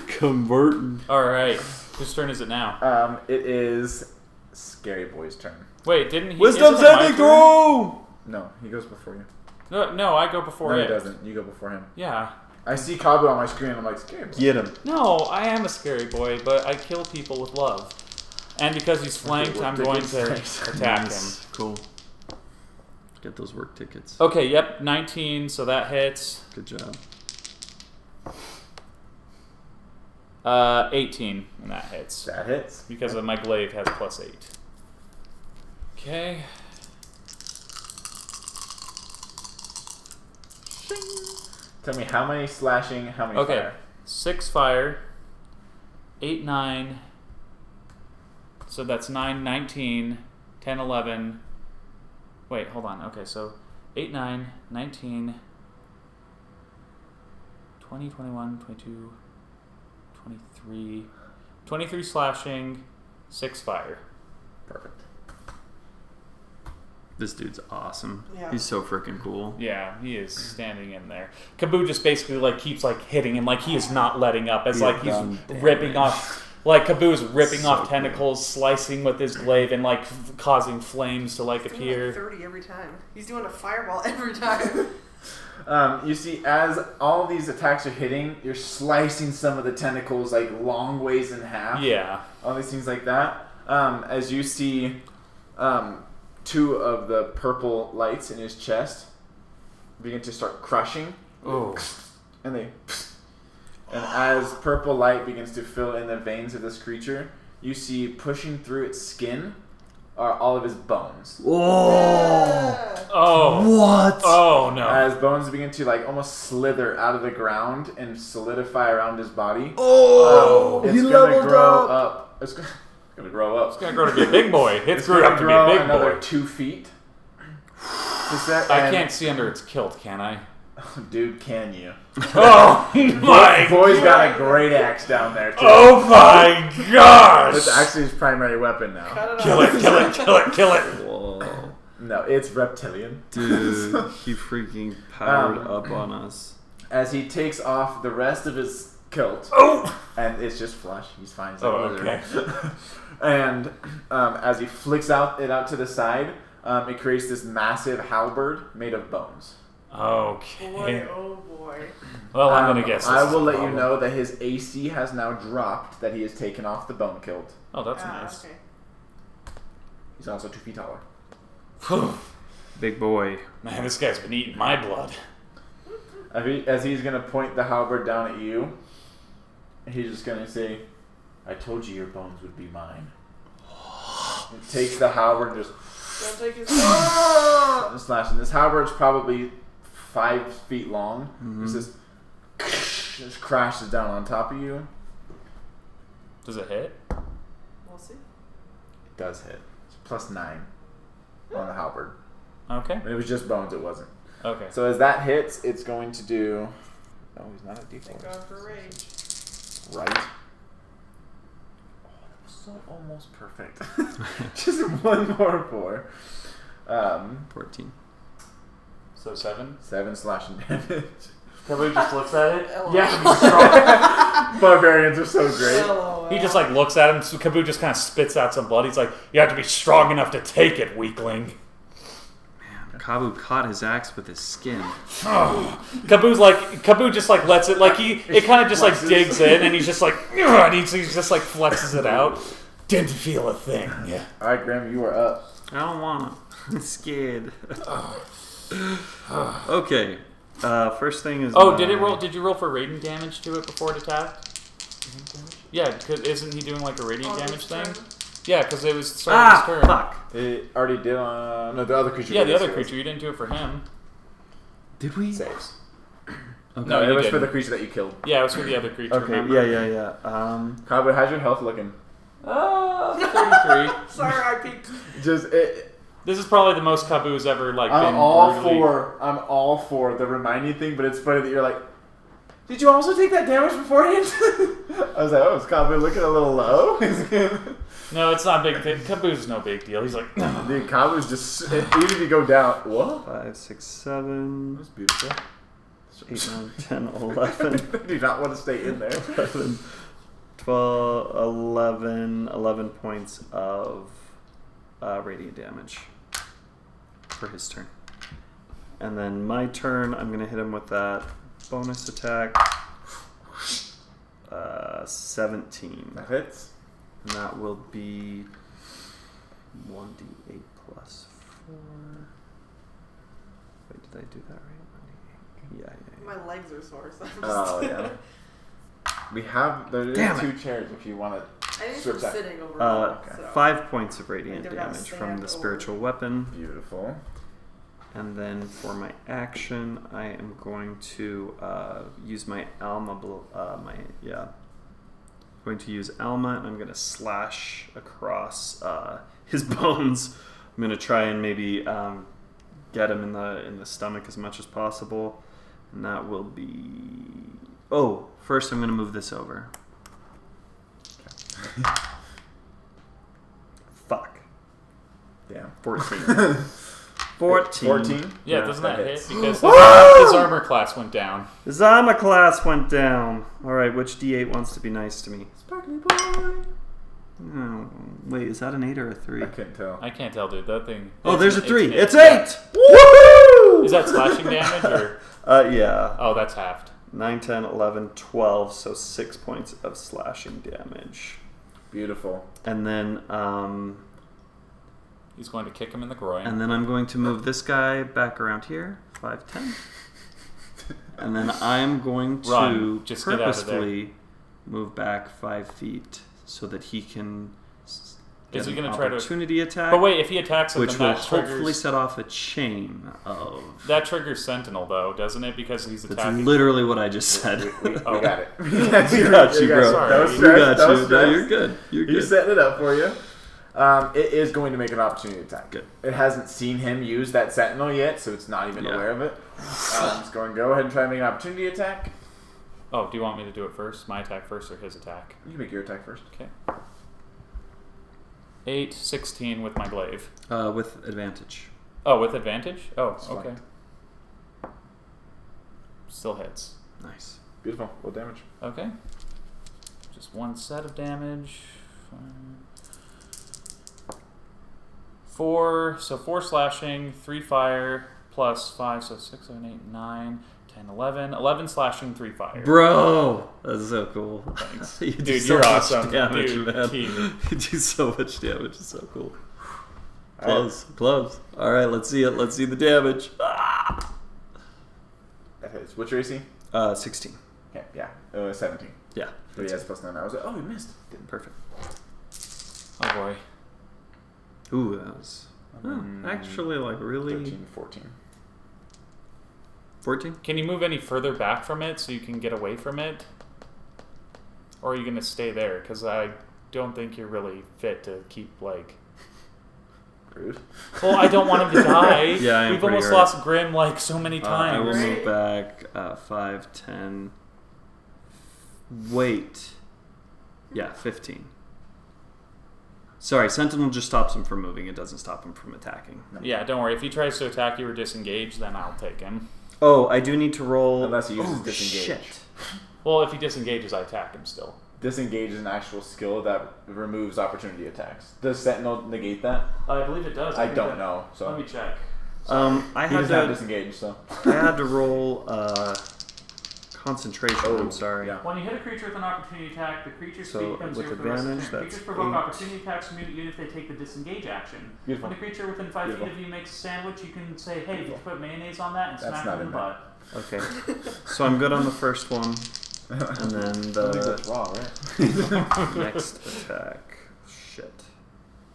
Converting. All right, whose turn is it now? It is Scary Boy's turn. Wait, didn't he? Wisdom isn't it my saving turn? throw. No, he goes before you. No, I go before No, him. he doesn't. You go before him. Yeah. I see Kabu on my screen. I'm like, Scary Boy. Get him. No, I am a scary boy, but I kill people with love. And because he's flanked, work I'm going to tickets. attack him. Nice. Cool. Get those work tickets. Okay, yep, 19, so that hits. Good job. 18, and that hits. That hits. Because of my glaive has +8. Okay. Tell me how many slashing, how many Okay. fire. 6 fire, 8, 9. So that's 9, 19, 10, 11. Wait, hold on. Okay, so 8, 9, 19, 20, 21, 22, 23. 23 slashing, 6 fire. Perfect. This dude's awesome. Yeah. He's so freaking cool. Yeah, he is standing in there. Kaboo just basically like keeps like hitting him, like he is not letting up as Yeah, like he's done ripping damage. off Like Kaboo's ripping So off cool. tentacles, slicing with his glaive, and like causing flames to like He's doing appear. like 30 every time. He's doing a fireball every time. You see, as all these attacks are hitting, you're slicing some of the tentacles like long ways in half. Yeah. All these things like that. As you see, 2 of the purple lights in his chest begin to start crushing, Oh. and as purple light begins to fill in the veins of this creature, you see pushing through its skin are all of his bones. Oh, Oh. what? Oh no. As bones begin to like almost slither out of the ground and solidify around his body. Oh, It's he gonna leveled grow up. up. It's gonna grow up. It's gonna grow to be a big boy. It's grown gonna up to be grow a big another boy. 2 feet. I can't see under its kilt, can I? Dude, can you? Oh my! Boy's got a great axe down there too. Oh my gosh! It's actually his primary weapon now. Cut it Kill off. it! Kill it! Kill it! Kill it! Whoa. No, it's reptilian. Dude, he freaking powered up on us. As he takes off the rest of his kilt, Oh! and it's just flesh. He's fine. He's like Oh, a lizard. okay. And as he flicks it out to the side, it creates this massive halberd made of bones. Okay. Boy, oh boy. Well, I'm gonna guess. This I is will a let you problem. know that his AC has now dropped. That he has taken off the bone kilt. Oh, that's nice. Okay. He's also 2 feet taller. Big boy. Man, this guy's been eating my blood. As he's gonna point the halberd down at you, he's just gonna say, "I told you your bones would be mine." It takes the halberd and Don't take his. just slashing. This halberd's probably 5 feet long. It's just crashes down on top of you. Does it hit? We'll see. It does hit. It's +9 on the halberd. Okay. When it was just bones, it wasn't. Okay. So as that hits, it's going to do. Oh, he's not a Thank D4. God for rage. Right. Oh, that was so almost perfect. Just one more 4. 14. So 7. 7 slashing damage. Kaboo just looks at it. LOL. Yeah. Barbarians are so great. LOL. He just like looks at him. So Kaboo just kind of spits out some blood. He's like, "You have to be strong enough to take it, weakling." Kabu caught his axe with his skin. Kaboo just like lets it like it kind of just like digs in and he's just like and he's just like flexes it out. Didn't feel a thing. Yeah. All right, Graham, you are up. I don't want to. I'm scared. Okay. First thing is. Oh, did it roll? Did you roll for radiant damage to it before it attacked? Yeah, because isn't he doing like a radiant Oh, damage this thing? turn? Yeah, because it was starting his turn. Fuck. It already did on. No, the other creature. Yeah, did the other it, so creature. You didn't do it for him. Did we? Saves. Okay. No, it you was for didn't. the creature that you killed. Yeah, it was for the other creature. Okay. Remember? Yeah. Cowboy, how's your health looking? 33. Sorry, I peeked. Just it. This is probably the most Kaboo's ever like been I'm all brutally- I'm all for the reminding thing, but it's funny that you're like, did you also take that damage beforehand? I was like, oh, is Cowboy looking a little low? No, it's not big. Kaboo's no big deal. He's like, Dude, Cowboy's just even if you go down. What? 5, 6, 7, That's beautiful. 8, 9, 10, 11, I do not want to stay in there. 11, 12, 11 points of radiant damage for his turn. And then my turn, I'm going to hit him with that bonus attack. 17. That hits. And that will be 1d8 plus 4. Wait, did I do that right? 1d8. Yeah. My legs are sore, so I'm just. Oh yeah. We have there Damn is 2 chairs if you want to. I think Switch I'm that. sitting over. Okay. So. 5 points of radiant They're gonna damage stand from the over. spiritual weapon. Beautiful. And then for my action, I am going to use my Alma. Going to use Alma, and I'm going to slash across his bones. I'm going to try and maybe get him in the stomach as much as possible, and that will be. Oh, first I'm going to move this over. Fuck. Yeah. 14. 14. 14? Yeah, doesn't that hit? hits. Because his armor class went down. Zama class went down. Alright, which D8 wants to be nice to me? Sparkly boy. Oh, wait, is that an 8 or a 3? I couldn't tell. I can't tell, dude. That thing. Oh, there's a 3. an It's eight. 8! Woohoo! Is that slashing damage or? Yeah. Oh, that's halved. 9, 10, 11, 12, so 6 points of slashing damage. Beautiful. And then, He's going to kick him in the groin. I'm going to move this guy back around here. 5, 10. And then I'm going to Run. Just get out of there. purposefully move back 5 feet so that he can get Is he an going to try to? opportunity attack. But wait, if he attacks him, which then will that hopefully triggers. set off a chain of. That triggers Sentinel, though, doesn't it? Because he's That's attacking. literally what I just said. Oh. We got it. We got you, bro. Sorry. That was We stress. got That was you. stress. No, you're good. You're good. He's setting it up for you. It is going to make an opportunity attack. Good. It hasn't seen him use that Sentinel yet, so it's not even Yeah. aware of it. It's going to go ahead and try and make an opportunity attack. Oh, do you want me to do it first? My attack first or his attack? You can make your attack first. Okay. 8, 16 with my glaive. With advantage. Oh, with advantage? Oh, It's okay. flanked. Still hits. Nice. Beautiful. Roll damage. Okay. Just one set of damage. 4, so 4 slashing, 3 fire, plus 5, so 6, 7, 8, 9, 10, 11. 11 slashing, 3 fire. Bro! That's so cool. Thanks. You do Dude, so you're much awesome. damage, Dude, man. team. You do so much damage. It's so cool. Alright. Close. Alright, let's see it. Let's see the damage. Ah! That hits. What's your AC? 16. Okay, yeah. 17. Yeah. But he has plus 9. I was like, oh, he missed. Perfect. Oh boy. Ooh, that was actually like really 13, 14. 14. Can you move any further back from it so you can get away from it? Or are you going to stay there? Because I don't think you're really fit to keep, like... Rude. Well, I don't want him to die. Yeah, I am We've pretty almost hurt. lost Grim, like, so many I will times. move back 5, 10. Wait. Yeah, 15. Sorry, Sentinel just stops him from moving. It doesn't stop him from attacking. Yeah, don't worry. If he tries to attack you or disengage, then I'll take him. Oh, I do need to roll. Unless he uses oh, disengage. Shit. Well, if he disengages, I attack him still. Disengage is an actual skill that removes opportunity attacks. Does Sentinel negate that? I believe it does. I don't know. So Let me check. I he had doesn't have to. disengage. So I had to roll concentration. Oh, I'm sorry. yeah. When you hit a creature with an opportunity attack, the creature's So, speed becomes with 0 for the rest of the advantage, turn. that's Creatures provoke 8. opportunity attacks from you even if they take the disengage action. Beautiful. When a creature within 5 feet Beautiful. of you makes a sandwich, you can say, hey, did you put mayonnaise on that? And That's smack not them in in the there. butt. Okay. So I'm good on the first one, and then I think the that's raw, right? next attack. Shit.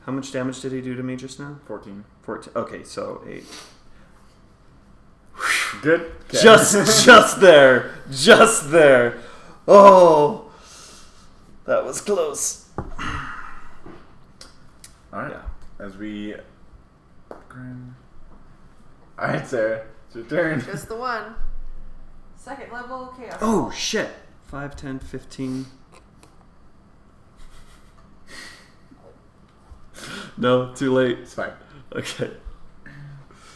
How much damage did he do to me just now? 14. 14. Okay, so 8. Good. Okay. Just there. Oh, that was close. All right. Yeah. As we. All right, Sarah. It's your turn. Just the one. Second level chaos. Oh shit. 5, 10, 15. No, too late. It's fine. Okay.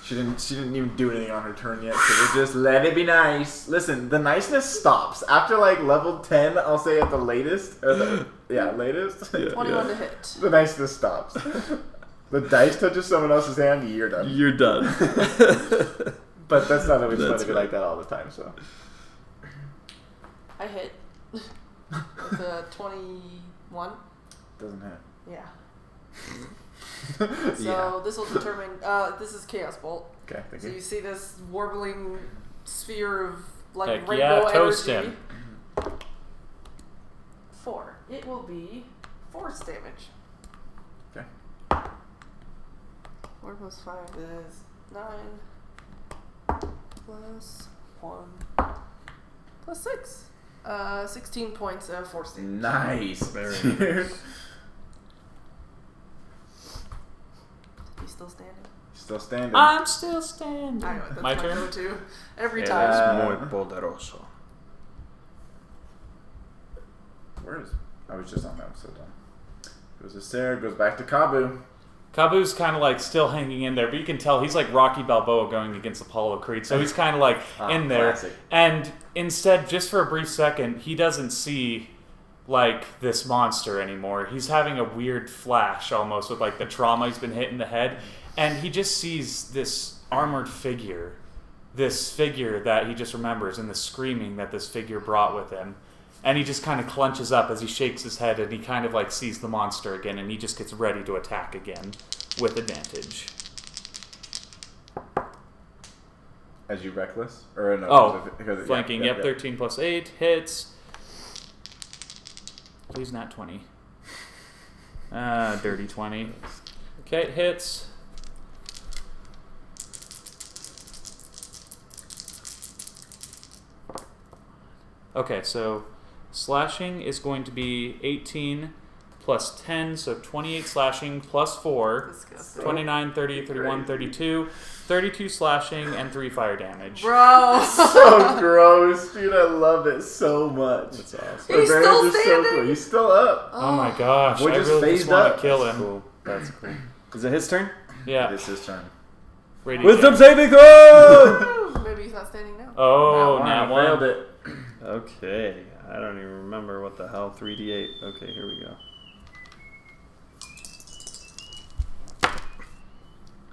She didn't even do anything on her turn yet, so we'll just let it be nice. Listen, the niceness stops after like level 10. I'll say at the latest. Latest. Yeah. 21 to hit. The niceness stops. The dice touches someone else's hand, you're done. You're done. But that's not always fun That's to be right. like that all the time. So I hit. With a 21. doesn't hit. Yeah. Yeah. So this will determine. This is Chaos Bolt. Okay, thank So you. you see this warbling sphere of like Heck rainbow yeah, toast energy. him. 4. It will be force damage. Okay. 4 plus 5 is 9. Plus 1. Plus 6. 16 points of force damage. Nice. Very Cheers. He's still standing. Still standing. I'm still standing. I know, that's My my turn? go-to. Every Yeah. time. Muy poderoso. Where is? I was just on that. I'm so dumb. Goes to Sarah. Goes back to Kabu. Kabu's kind of like still hanging in there, but you can tell he's like Rocky Balboa going against Apollo Creed, so he's kind of like in there. Classic. And instead, just for a brief second, he doesn't see like this monster anymore. He's having a weird flash almost with like the trauma he's been hit in the head, and he just sees this armored figure, this figure that he just remembers, and the screaming that this figure brought with him. And he just kind of clenches up as he shakes his head, and he kind of like sees the monster again, and he just gets ready to attack again with advantage. As you reckless? Or no? Oh, because flanking. Yep, 13 plus 8 hits. Please not 20. Dirty 20. Okay, hits. Okay, so slashing is going to be 18 plus 10, so 28 slashing plus 4. Disgusting. 29, 30, 31, 32. 32 slashing and 3 fire damage. Bro. So gross, dude. I love it so much. That's awesome. He's The still advantage is so standing? cool. He's still up. Oh my gosh, Boy I just really just phased want up. to kill That's him. cool. That's cool. Is it his turn? Yeah. This is his turn. Radiant Wisdom damage. saving throw! Maybe he's not standing now. Oh, Nat now one, one. failed it. Okay. I don't even remember what the hell. 3d8. Okay, here we go.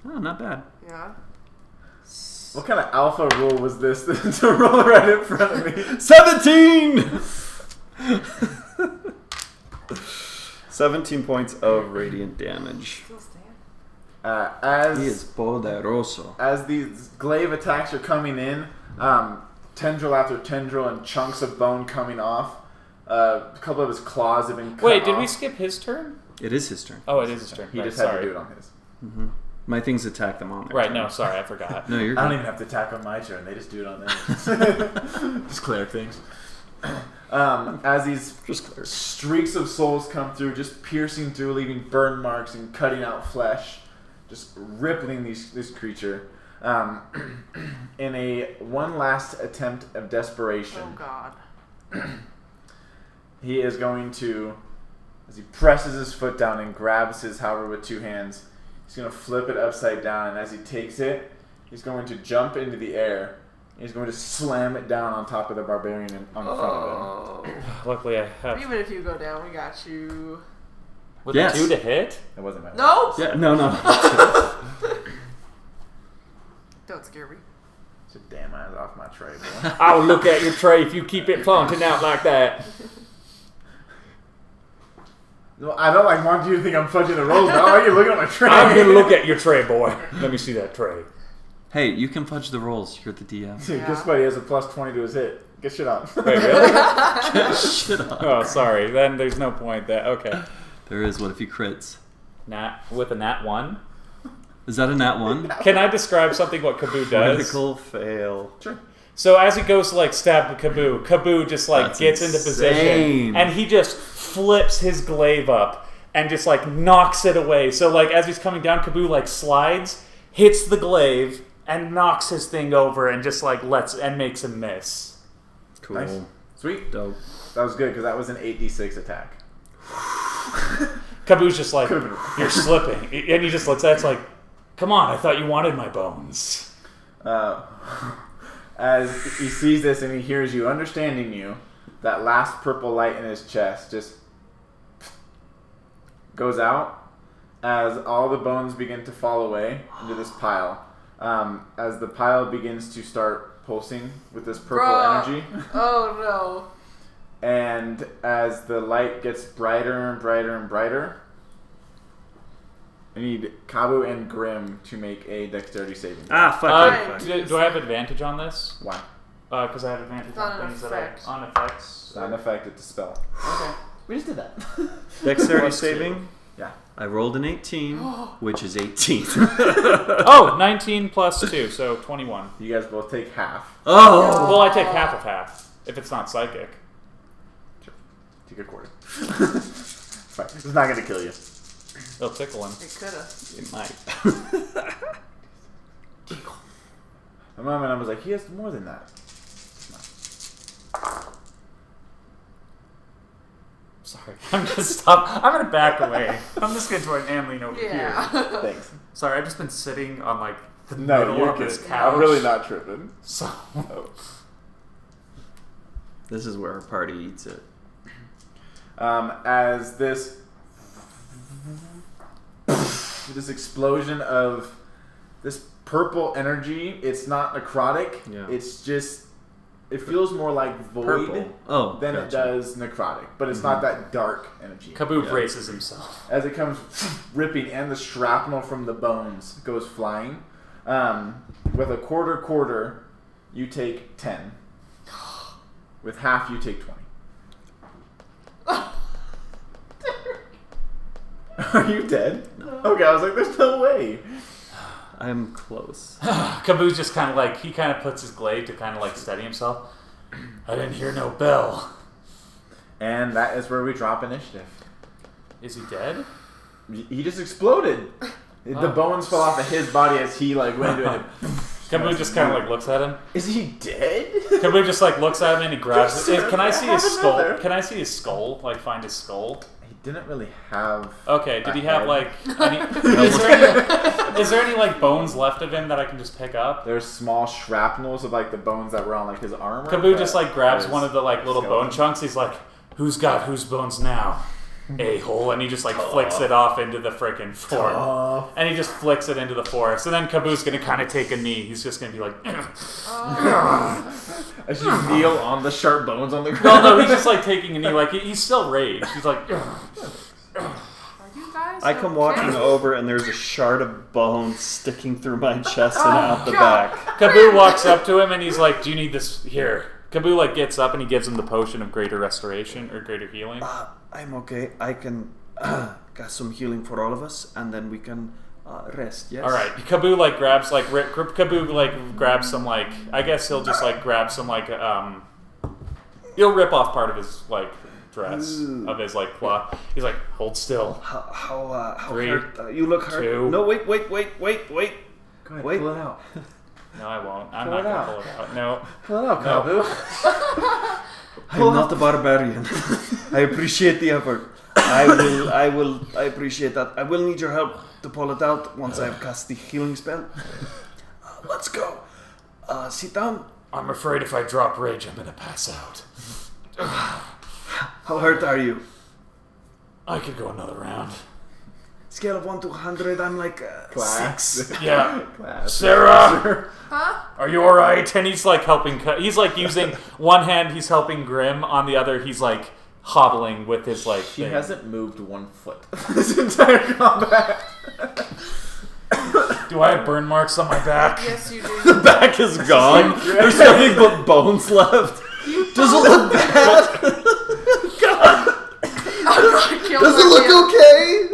Oh, not bad. Yeah. What kind of alpha rule was this to roll right in front of me? 17! 17 points of radiant damage. Still standing. He is poderoso. As these glaive attacks are coming in, tendril after tendril and chunks of bone coming off. A couple of his claws have been cut Wait, did we off. skip his turn? It is his turn. Oh, it is his turn. He Right, just had sorry. to do it on his. My things attack them on their Right, turn. no, sorry, I forgot. No, you're I don't good. even have to attack on my turn. They just do it on theirs. Just clear things. As these Just clear. streaks of souls come through, just piercing through, leaving burn marks and cutting out flesh, just rippling this creature. In a one last attempt of desperation, Oh God. he is going to, as he presses his foot down and grabs his halberd with two hands, he's going to flip it upside down, and as he takes it, he's going to jump into the air. He's going to slam it down on top of the barbarian on the front of him. Luckily, I have. Even if you go down, we got you. With Yes. a 2 to hit? It wasn't my Nope. Yeah, no. Don't scare me. So damn eyes off my tray, boy. I'll look at your tray if you keep it flaunting out like that. Well, I don't want you to think I'm fudging the rolls, but I like you looking at my tray. I'm gonna look at your tray, boy. Let me see that tray. Hey, you can fudge the rolls. You're the DM. Dude, Yeah. guess what? He has a plus 20 to his hit. Get shit on. Wait, really? Shit up. Oh, sorry. Then there's no point there. Okay. There is. What if he crits? With a nat 1. Is that a nat 1? Can I describe something what Kaboo does? Critical fail. Sure. So as he goes to like stab Kaboo, Kaboo just like That's gets into position insane. and he just flips his glaive up and just like knocks it away. So like as he's coming down, Kaboo like slides, hits the glaive, and knocks his thing over and just like makes him miss. Cool. Nice. Sweet. Dope. That was good because that was an 8d6 attack. Kaboo's just like, Could've been- you're slipping. And he just looks at it, it's like, come on, I thought you wanted my bones. As he sees this and he hears you, understanding you, that last purple light in his chest just goes out as all the bones begin to fall away into this pile. As the pile begins to start pulsing with this purple Bruh. energy. Oh And as the light gets brighter and brighter and brighter, I need Kabu and Grim to make a dexterity saving. Ah, fuck Fine. Do I have advantage on this? Why? Because I have advantage It's not on an things effect. that I... On effects. It's not an effect, it's a spell. Okay. We just did that. Dexterity Plus saving. Yeah. I rolled an 18, which is 18. Oh, 19 plus 2, so 21. You guys both take half. Oh! Well, I take half of half, if it's not psychic. Take a quarter. Fine. It's not going to kill you. It'll tickle him. no. It coulda. It might. The moment I was like, he has more than that. Sorry. I'm gonna stop. I'm gonna back away. I'm just gonna join Anne lean over here. Yeah. Thanks. Sorry, I've just been sitting on like the No, middle you're of this good. couch. I'm really not tripping. So This is where our party eats it. As this explosion of this purple energy, it's not necrotic. Yeah. It's just, it feels more like void Purple. Oh, than it gotcha. does necrotic, but it's not that dark energy. Kaboo Yeah. braces himself. As it comes ripping, and the shrapnel from the bones goes flying. With a quarter, you take 10. With half, you take 20. Are you dead? No. Okay, I was like, there's no way. I'm close. Kaboo's just kind of like, he kind of puts his glaive to kind of like steady himself. I didn't hear no bell. And that is where we drop initiative. Is he dead? He just exploded. The bones fell off of his body as he like went into it. Kaboo just kind of like looks at him. Is he dead? Kaboo just like looks at him and he grabs it. Can I see his Have skull? another. Can I see his skull? Like find his skull? He didn't really have. Okay, did he a have head. like any, is there any like bones left of him that I can just pick up? There's small shrapnels of like the bones that were on like his armor. Kaboo just like grabs there's one of the like little bone skeleton. chunks. He's like, "Who's got whose bones now?" A-hole, and he just like flicks it off into the frickin' forest. Oh. And he just flicks it into the forest. And then Kaboo's gonna kind of take a knee. He's just gonna be like, As you kneel on the sharp bones on the ground. no, he's just like taking a knee. Like he's still raged. He's like, Are you guys I come okay? walking over and there's a shard of bone sticking through my chest and out the God. back. Kaboo walks up to him and he's like, "Do you need this here?" Kaboo like gets up and he gives him the potion of greater restoration or greater healing. I'm okay. I can got some healing for all of us, and then we can rest. Yes. All right, Kaboo like grabs like Kaboo like grabs some like I guess he'll just like grab some like he'll rip off part of his like dress of his like cloth. He's like, "Hold still." How 3, hurt? You look hurt. 2. No, wait. Go ahead, Wait. pull it out. No, I won't. I'm Pull not it gonna out. pull it out. No. Pull it out, No. Kaboo. I'm not a barbarian. I appreciate the effort. I appreciate that. I will need your help to pull it out once I've cast the healing spell. Let's go. Sit down. I'm afraid if I drop rage, I'm gonna pass out. How hurt are you? I could go another round. Scale of 1 to 100, I'm like 6. Yeah. Class. Sarah, Huh? are you all right? And he's like helping. He's like using one hand. He's helping Grim. On the other, he's like hobbling with his like. She thing. hasn't moved 1 foot this entire combat. Do I have burn marks on my back? Yes, you do. The back is gone. There's nothing but bones left. Does it look bad? Does it look okay?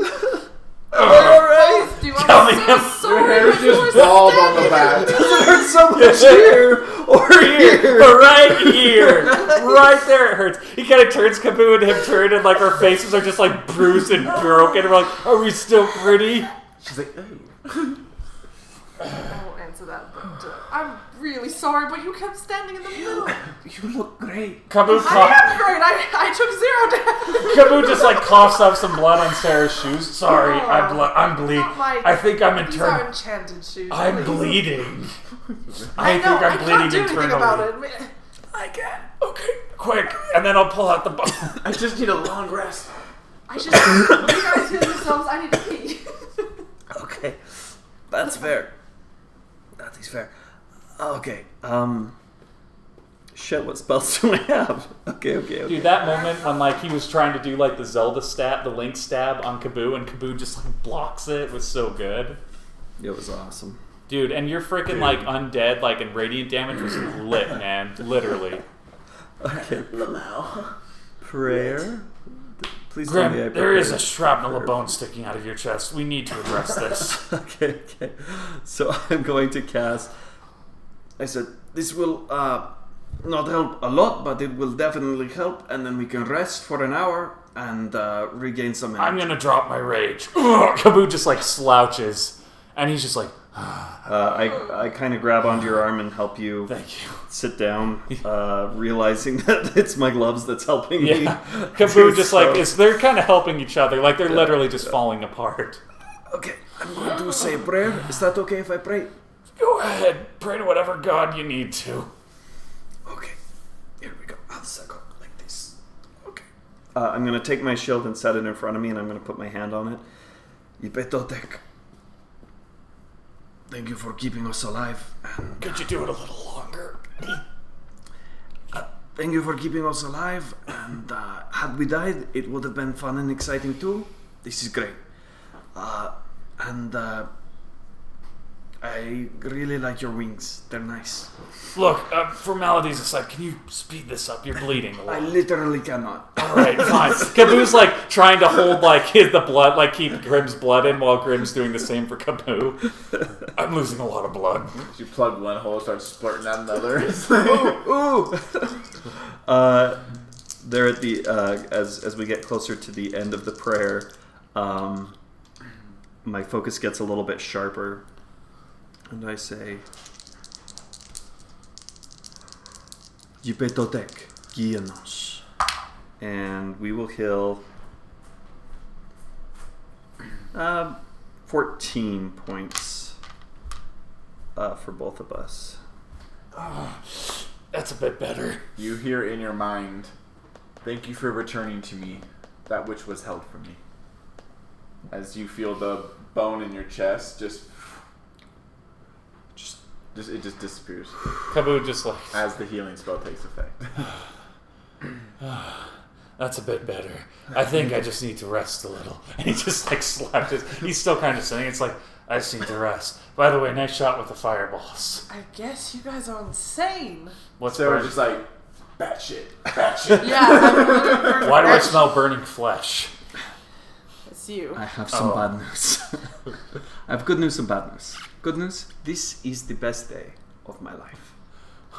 Am I alright? Dude, Tell I'm me so I'm- sorry. Your hair's but you just were bald on the stabbing back. me. Does it hurt so much here or here? Right here, right there it hurts. He kind of turns Kaboo and him turn, and like our faces are just like bruised and broken. We're like, are we still pretty? She's like, oh. I won't answer that, but I'm really sorry, but you kept standing in the middle. You look great. Kaboo, I am great. I took 0 damage. Kaboo just like coughs up some blood on Sarah's shoes. Sorry, Oh, I'm bleeding. not my- I think I'm These are internal. enchanted shoes. I'm please. bleeding. I know. think I'm I can't bleeding do anything internally. about it. I can. Okay, quick, and then I'll pull out the bone. I just need a long rest. I should. You guys heal yourselves. I need to pee. Okay. That's fair. That is fair. Okay. Shit, what spells do I have? Okay. Dude, that moment when like he was trying to do like the Zelda stab, the Link stab on Kaboo, and Kaboo just like blocks it was so good. It was awesome. Dude, and your freaking like undead like and radiant damage was lit, man. Literally. Okay. Lamau. Prayer? Please tell Grim, me I there is a prepared shrapnel prayer. of bone sticking out of your chest. We need to address this. Okay. So I'm going to cast. I said, this will not help a lot, but it will definitely help, and then we can rest for an hour and regain some energy. I'm gonna drop my rage. Ugh, Kaboo just like slouches, and he's just like, I kind of grab onto your arm and help you. Thank you. Sit down, realizing that it's my gloves that's helping me. Yeah. Kaboo just like they're kind of helping each other. Like they're literally just falling apart. Okay, I'm going to say a prayer. Is that okay if I pray? Go ahead. Pray to whatever God you need to. Okay, here we go. I'll suck up like this. Okay. I'm going to take my shield and set it in front of me, and I'm going to put my hand on it. Yipetotek. Thank you for keeping us alive. And, Could you do it a little longer? thank you for keeping us alive. And had we died, it would have been fun and exciting too. This is great. And I really like your wings. They're nice. Look, formalities aside, can you speed this up? You're bleeding a I lot. literally cannot. All right, fine. Kaboo's like trying to hold like the blood, like keep Grimm's blood in while Grimm's doing the same for Kaboo. I'm losing a lot of blood. You plug one hole, start splurting out another. There at the as we get closer to the end of the prayer, my focus gets a little bit sharper, and I say, "Yipetotek, guíanos," and we will heal 14 points for both of us. That's a bit better. You hear in your mind, "Thank you for returning to me that which was held from me." As you feel the bone in your chest just it just disappears Kaboo just like, as the healing spell takes effect. that's a bit better. I think I just need to rest a little. And he just like slapped his. He's still kind of saying it's like, I just need to rest. By the way, nice shot with the fireballs. I guess you guys are insane. What's So we're burning? just like, batshit. Yeah, I'm literally Why do I smell burning flesh? It's you. I have some bad news. I have good news and bad news. Good news, this is the best day of my life.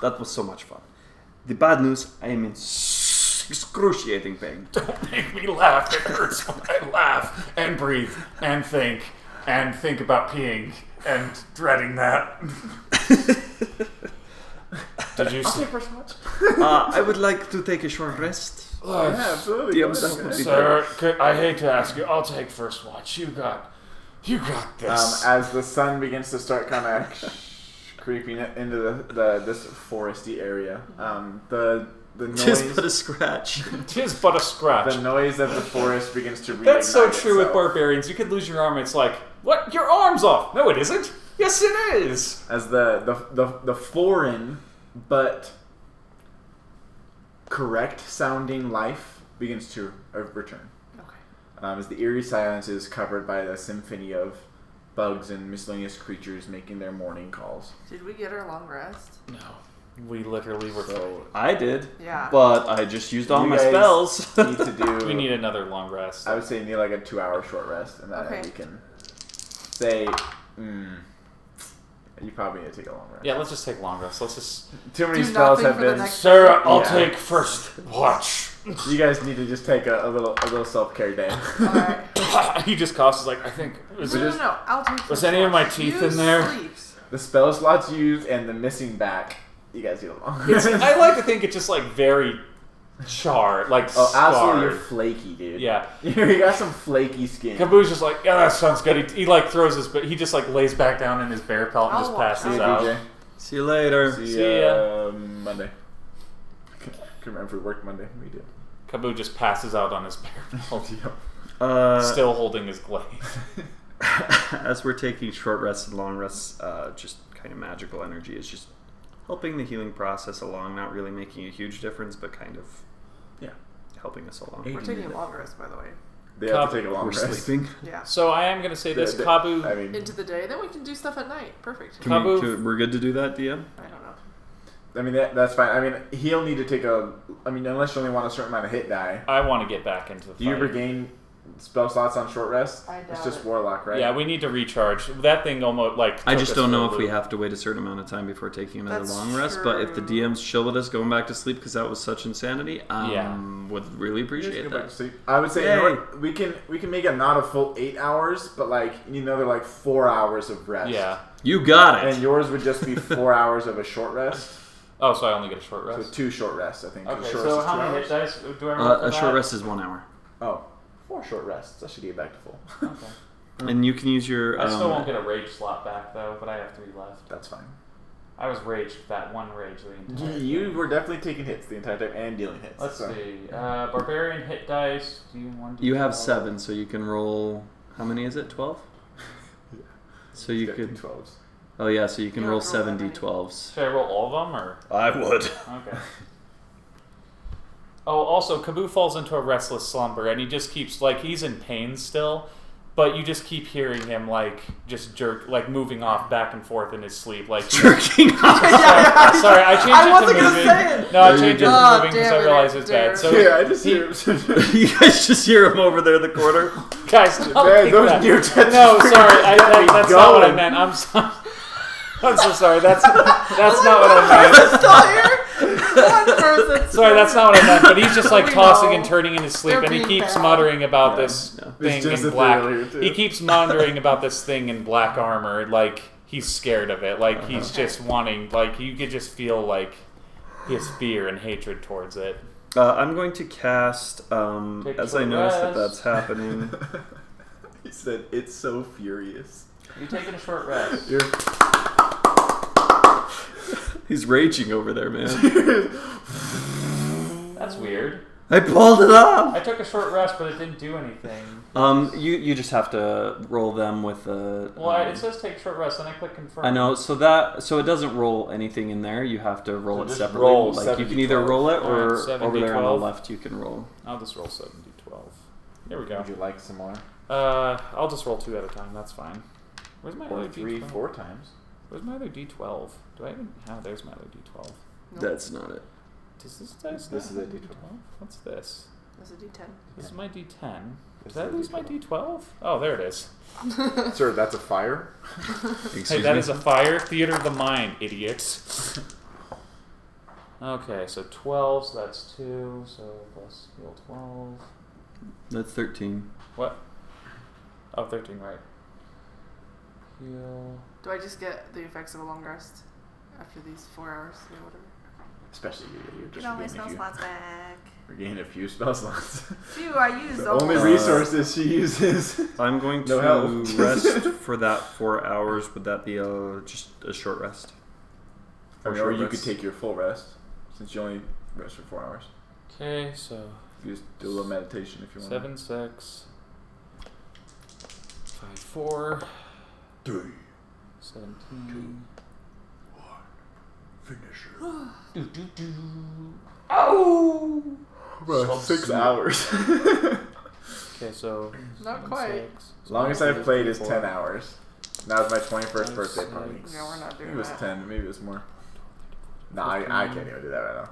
That was so much fun. The bad news, I am in excruciating pain. Don't make me laugh. It hurts when I laugh and breathe and think about peeing and dreading that. Did you see? I would like to take a short rest. Yeah, absolutely. That would be Sir, I hate to ask you. I'll take first watch. You got this. As the sun begins to start kind of creeping into this foresty area, the noise, Just put a scratch. Tis but a scratch. the noise of the forest begins to reignite. That's so true with itself. barbarians. You could lose your arm. It's like, what? Your arm's off? No, it isn't. Yes, it is. As the foreign but correct sounding life begins to return. Okay. As the eerie silence is covered by the symphony of bugs and miscellaneous creatures making their morning calls. Did we get our long rest? No, we literally were. So I did, Yeah. but I just used all You my guys spells. need to do. We need another long rest. I would say you need like a 2-hour short rest, and then Okay. we can say. You probably need to take a long rest. Yeah, let's just take long rest. Let's just. Too many Do spells nothing have for the been. next- Sarah, I'll Yeah. take first watch. You guys need to just take a little self care day. Alright. He just coughs. Like, I think. Is No, it no, no. I'll take Was first any of my watch. teeth You in there? sleep. The spell slots used and the missing back. You guys need a long rest. I like to think it's just like very charred, like Oh, absolutely, you're scarred. flaky, dude. Yeah. You got some flaky skin. Kaboo's just like, yeah, that sounds good. He like throws his, but he just like lays back down in his bear pelt and I'll just watch passes See out. you, out. DJ. See you later. See ya. Monday. Can remember if we worked Monday. We did. Kaboo just passes out on his bear pelt, still holding his glaive. As we're taking short rests and long rests, just kind of magical energy is just helping the healing process along, not really making a huge difference, but kind of helping us along. We're taking a long rest, by the way. They have to take a long We're rest. sleeping. Yeah. So I am gonna say this, The- Kaboo. I mean, Into the day, then we can do stuff at night. Perfect. We're good to do that, DM? I don't know. I mean that's fine. I mean, he'll need to take a. I mean, unless you only want a certain amount of hit die. I want to get back into the Do you fight. regain spell slots on short rest? I It's doubt just it. Warlock, right? Yeah, we need to recharge. That thing almost like. I took just us don't for a know if we loop. have to wait a certain amount of time before taking another That's long rest. But if the true. DM's chill with us going back to sleep because that was such insanity, would really You guys appreciate can go back to that. sleep. I would say, you know what? We can make it not a full 8 hours, but like another like 4 hours of rest. Yeah. You got it. And yours would just be 4 hours of a short rest. Oh, so I only get a short So rest. 2 short rests, I think. 'cause Okay, short so rest is how 2 many hours. hit dice do I roll for A short that? rest is 1 hour. Oh, 4 short rests. I should get back to full. Okay. And you can use your. I still won't get a rage slot back though, but I have 3 left. That's fine. I was raged that one rage the entire You game. were definitely taking hits the entire time and dealing hits. Let's so. see. Barbarian hit dice. Do you want? You have 7, so you can roll. How many is it? 12? Yeah. So you Got could. 12s. Oh, yeah, so you can You roll don't roll that 7 many. d12s. Should I roll all of them or? I would. Okay. Oh, also, Kaboo falls into a restless slumber, and he just keeps, like, he's in pain still, but you just keep hearing him, like, just jerk, like, moving off back and forth in his sleep, like... Jerking off. Sorry, I changed I it wasn't to gonna moving. say it. No, I No, you changed it to didn't. moving because I Damn it, realized it's damn bad. it. So, Yeah, I just hear You guys just hear him over there in the corner. guys, don't Man, think those that. near touches No, freaking sorry, got me that's not what I going. meant. I'm sorry. I'm so sorry. That's not what I meant. Still here? One person. Sorry, that's not what I meant. But he's just like We tossing know. and turning in his sleep, They're and he being keeps bad. muttering about Yeah, this yeah. thing It's just in a black. failure, too. He keeps muttering about this thing in black armor, like he's scared of it, like he's just wanting, like you could just feel like his fear and hatred towards it. I'm going to cast, Take as short I notice that rest. that's happening. He said, "It's so furious." You taking a short rest? You're He's raging over there, man. That's weird. I pulled it off! I took a short rest, but it didn't do anything. You just have to roll them with a... Well, it says take short rest, and I click confirm. I know, so it doesn't roll anything in there. You have to roll So it just separately. roll Like you 7d12. can either roll it or Alright, over there on the 7d12. left you can roll. I'll just roll 7d12. There we go. Would you like some more? I'll just roll 2 at a time. That's fine. Where's my Or other 3, d12? 4 times. Where's my other d12? Do I even? There's my other d12. Nope. That's not it. Does this dice? This not is a have d12. What's this? That's a D10. This is my d10. This Did I is a lose my d12. d12? Oh, there it is. Sir, that's a fire. Excuse Hey, that me? is a fire theater of the mind, idiots. Okay, so 12, so that's 2, so plus heal 12. That's 13. What? Oh, 13, right. Heal. Do I just get the effects of a long rest after these 4 hours or whatever? Especially you're just Get all my regaining a spell few. slots back. We're getting a few spell slots. Phew, I used The those. only resources she uses. I'm going to No help. rest for that 4 hours. Would that be just a short rest? Or short you rest? could take your full rest, since you only rest for 4 hours. Okay, so You just do a little meditation if you want. 7, 6, 5, 4, 3, 17. finisher. Oh! Bro, 6 hours. Okay, so Not 7, quite. 6, Longest I've played is 4. 10 hours. That was my 21st Five, birthday party. six. No, we're not Maybe doing it was that. 10, maybe it was more. Nah, I can't even do that right now.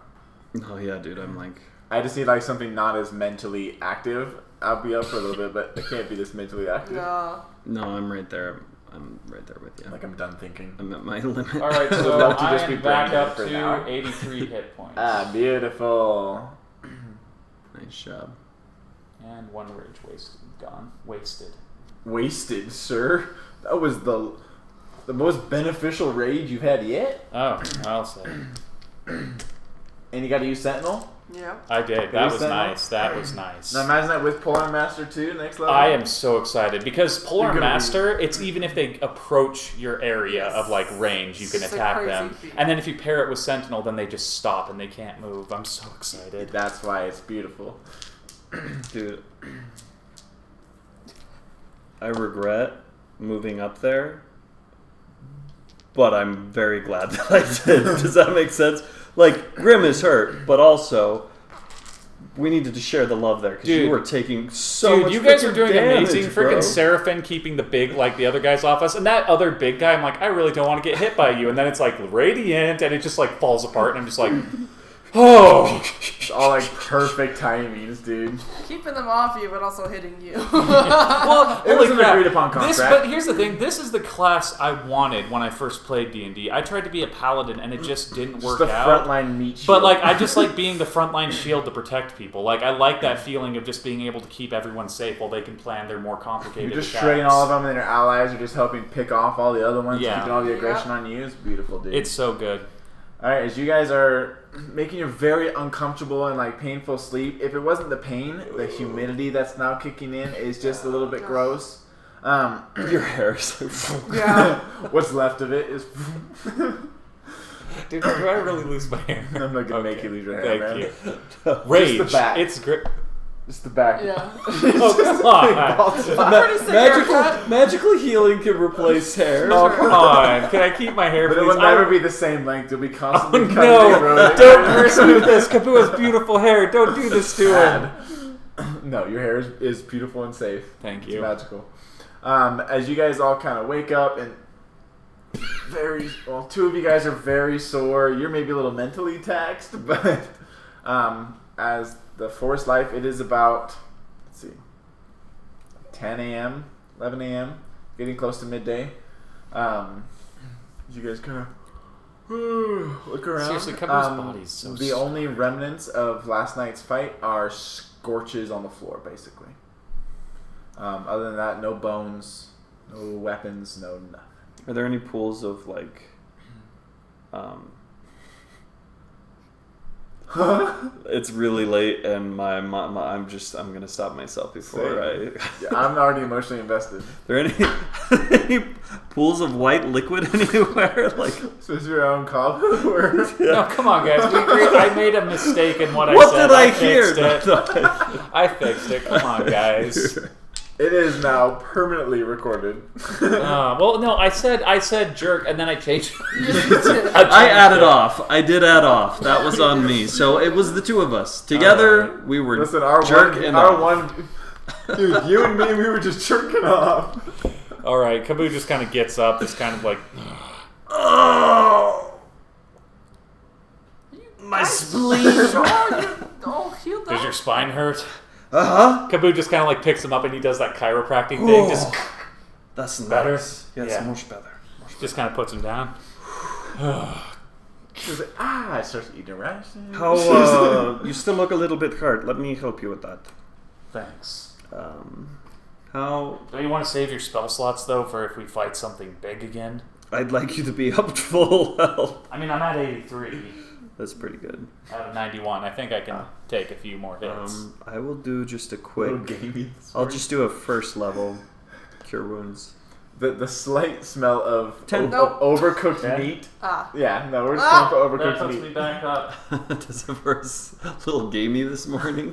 Oh yeah, dude. I'm like, I just need like something not as mentally active. I'll be up for a little bit, but I can't be this mentally active. No. no, I'm right there. I'm right there with you. Like I'm done thinking. I'm at my limit. Alright, Would so love to I just be am back brain dead up for an hour. to 83 hit points. Ah, beautiful. Nice job. And 1 rage wasted. Gone. Wasted. Wasted, sir. That was the most beneficial rage you've had yet. Oh, I'll say. And you got to use Sentinel. Yeah. I did. Maybe That was Sentinel? nice. That was nice. Now imagine that with Polar Master 2, next level. I am so excited because Polar You're gonna Master, it's even if they approach your area of like range, you can It's a attack crazy them. feat. And then if you pair it with Sentinel, then they just stop and they can't move. I'm so excited. That's why it's beautiful. Dude, I regret moving up there, but I'm very glad that I did. Does that make sense? Like, Grim is hurt, but also we needed to share the love there because you Dude. were taking so Dude, much you guys are freaking doing damage, amazing. bro. Freaking Seraphin keeping the big, like the other guys off us, and that other big guy, I'm like, I really don't want to get hit by you. And then it's like radiant, and it just like falls apart, and I'm just like, Oh! It's all like perfect timings, dude. Keeping them off you, but also hitting you. Well, It was an holy crap. agreed upon contract. But here's the thing. This is the class I wanted when I first played D&D. I tried to be a paladin, and it just didn't work Just the out. frontline meat shield. But, like, I just like being the frontline shield to protect people. Like, I like that feeling of just being able to keep everyone safe while they can plan their more complicated You're just attacks. shredding all of them, and your allies are just helping pick off all the other ones, Yeah. keeping all the aggression on you. It's beautiful, dude. It's so good. Alright, as you guys are making your very uncomfortable and like painful sleep, if it wasn't the pain, the humidity that's now kicking in is just a little bit gross. Your hair is like... Yeah. What's left of it is... Dude, do I really lose my hair? I'm not gonna make you lose your hair, man. Thank you. Rage. the back. It's great. Just the back. Yeah. Oh, come on. Pretty sick haircut. Magically healing can replace hair. Oh, come on. Can I keep my hair, But it please? will never be the same length. You'll be constantly cutting No, and eroding. don't curse me with this. Kaboo has beautiful hair. Don't do this to him. No, your hair is beautiful and safe. Thank It's you. magical. As you guys all kind of wake up and two of you guys are very sore. You're maybe a little mentally taxed, but as the forest life, it is about, let's see, 10 a.m., 11 a.m., getting close to midday. You guys kind of look around. Seriously, Kaboo's body's so The only remnants of last night's fight are scorches on the floor, basically. Other than that, no bones, no weapons, no nothing. Are there any pools of like it's really late and I'm gonna stop myself before Yeah, I'm already emotionally invested. Are there any pools of white liquid anywhere? Like, So is your own cop? Or No, come on, guys. We agree. I made a mistake in what I what said. did I hear? Fixed it. I fixed it. Come on, guys. It is now permanently recorded. Well, no, I said jerk, and then I changed. I added off. I did add off. That was on me. So it was the two of us together. We were Listen, our jerking off. dude, you and me, we were just jerking off. All right, Kaboo just kind of gets up. It's kind of like, Oh, my spleen. Healed does up. your spine hurt? Uh-huh. Kaboo just kind of like picks him up and he does that chiropractic thing. Just That's Better? nice. Yes, Yeah. much better. just kind of puts him down. She's like, I starts eating rations. How you still look a little bit hurt. Let me help you with that. Thanks. How Don't you want to save your spell slots though for if we fight something big again? I'd like you to be up to full health. I mean, I'm at 83 That's pretty good. out of 91. I think I can take a few more hits. I will do just a Little quick. gamey. I'll just do a first level cure wounds. The slight smell of Nope. overcooked Yeah. meat. Ah. Yeah, no, we're just Ah! going for That overcooked puts me meat. back up. Does it first a little gamey this morning?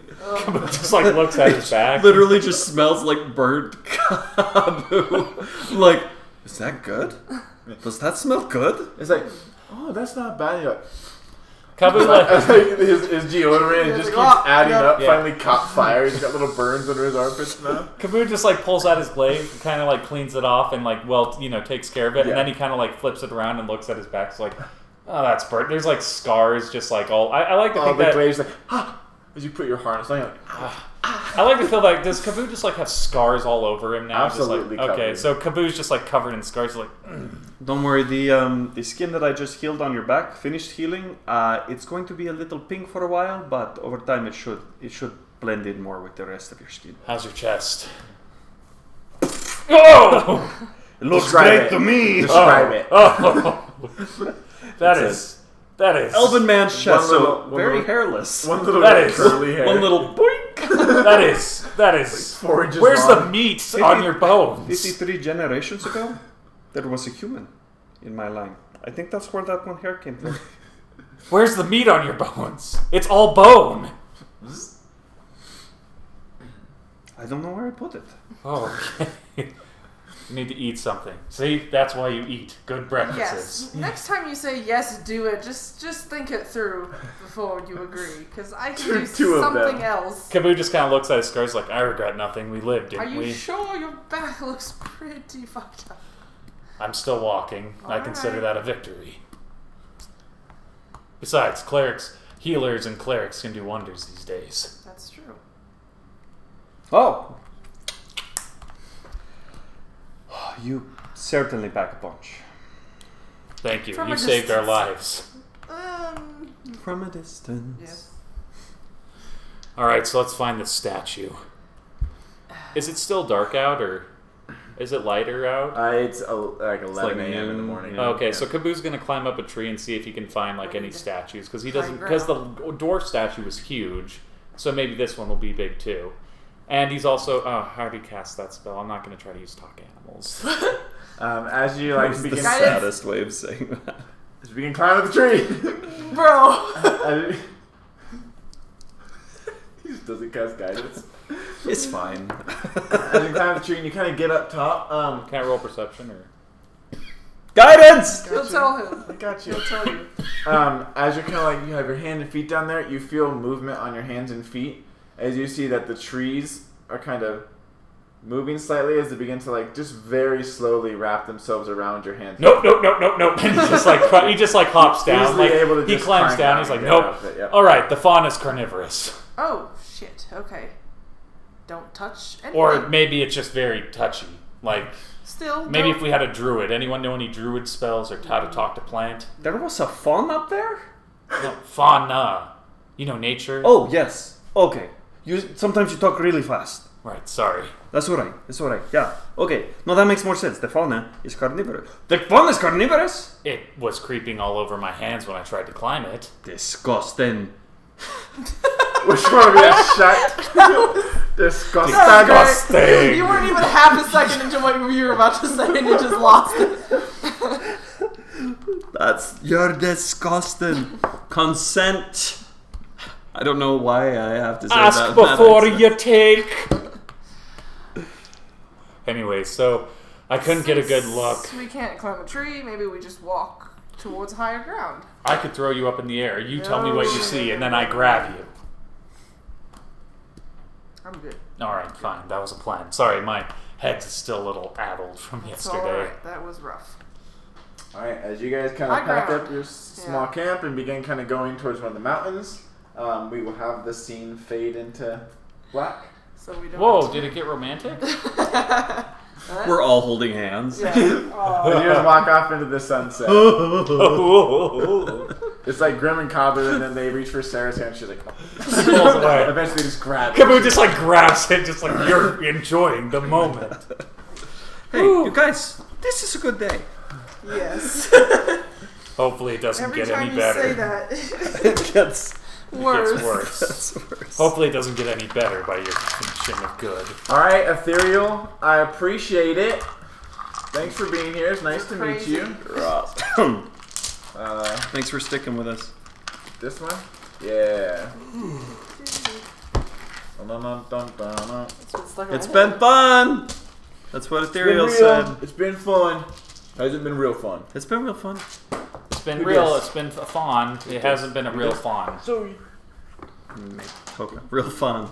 Just like looks at his back. Literally just smells like burnt kabu. I'm like, is that good? Does that smell good? It's like, oh, that's not bad. You're like, Kaboo It's like, like his deodorant Yeah, just it's keeps like, oh, adding yeah. up. Yeah. Finally caught fire. He's got little burns under his armpits now. Kaboo just like pulls out his glaive, kind of like cleans it off, and like takes care of it, Yeah. and then he kind of like flips it around and looks at his back. It's like, oh, that's burnt. There's like scars, just like all. I like to Oh, think the that. glade's like, as you put your harness on, you're like, I like to feel like does Kaboo just like have scars all over him now? Absolutely Just like, okay, covered. so Kaboo's just like covered in scars. Like, Don't worry, the skin that I just healed on your back, finished healing, it's going to be a little pink for a while, but over time it should blend in more with the rest of your skin. how's your chest? Oh, It looks Describe great it. to me. describe it. oh, that It's is Elven man's chest, little- so one very little- hairless. One little That is- curly hair. One little boink. that is. 4 inches Where's long. the meat on your bones? 53 generations ago, there was a human in my line. I think that's where that one hair came from. Where's the meat on your bones? It's all bone. I don't know where I put it. Oh, okay. You need to eat something. See, that's why you eat good breakfasts. Yes. Next time you say yes, do it. Just think it through before you agree, because I can do Two of something them. else. Kaboo just kind of looks at his scars like, I regret nothing. We lived, Are didn't you we? sure your back looks pretty fucked up? I'm still walking. I consider Alright. that a victory. Besides, clerics healers and clerics can do wonders these days. That's true. Oh. You certainly pack a punch. Thank you. From You a saved our distance. lives. From a distance. Yes. All right, so let's find the statue. Is it still dark out, or is it lighter out? It's like 11 like a.m. in the noon, morning. yeah. Okay, so Kaboo's gonna climb up a tree and see if he can find like any statues, because he High doesn't. Because the dwarf statue was huge, so maybe this one will be big too. And he's also. Oh, I already cast that spell. I'm not gonna try to use talk animals. As you like That's the begin, saddest way of saying that. as you begin climbing up the tree, Bro. he just doesn't cast guidance. It's fine. As you climb up the tree and you kind of get up top, Can I roll perception or? Guidance! He'll tell him. I got you. He'll tell you. As you're kind of like, you have your hand and feet down there, you feel movement on your hands and feet as you see that the trees are kind of moving slightly as they begin to like just very slowly wrap themselves around your hands. Nope. And he just like hops down. Easily Like able to he just climbs climb down. down He's like, and get nope. out of it, yep. All right, the fawn is carnivorous, Oh, shit. Okay. Don't touch anything. or maybe it's just very touchy. Like Still, maybe don't- if we had a druid. Anyone know any druid spells or how to talk to plant? There was a fawn up there? No, fauna. You know nature. Oh, yes. Okay. Sometimes you talk really fast. Right. Sorry. That's alright. Yeah. Okay. No, that makes more sense. The fauna is carnivorous. The fauna is carnivorous? It was creeping all over my hands when I tried to climb it. Disgusting. Which one of you is shut? Disgusting. Disgusting. You weren't even half a second into what you were about to say and you just lost it. You're disgusting. Consent. I don't know why I have to say that. Ask before you take. Anyway, so I couldn't get a good look. Since we can't climb a tree, maybe we just walk towards higher ground. I could throw you up in the air. You tell me No. what you see, and then I grab you. I'm good. All right, fine. That was a plan. Sorry, my head's still a little addled from It's yesterday. alright. That was rough. Alright, as you guys kind High of pack ground. up your small camp and begin kind of going towards one of the mountains, we will have the scene fade into black. So we don't. Whoa, did it get romantic? We're all holding hands. Yeah. As you guys walk off into the sunset. It's like Grim and Cobbler, and then they reach for Sarah's hand. She's like, Pulls away. eventually just grab it. Kaboo just like grabs it, just like you're enjoying the moment. Hey, you guys, this is a good day. Yes. Hopefully it doesn't Every get time any you better. say that, It gets worse. It gets worse. that's worse. Hopefully it doesn't get any better by your conviction of good. Alright, Ethereal, I appreciate it. Thanks for being here. It's nice to meet Crazy. you. Thanks for sticking with us. This one? Yeah. Dun-dun-dun-dun-dun. It's been fun. That's what Ethereal said. It's been fun. Hasn't been real fun. It's been real fun. It's been Who real, dis? it's been a fawn. It hasn't been a real fawn. So Okay. Real fun.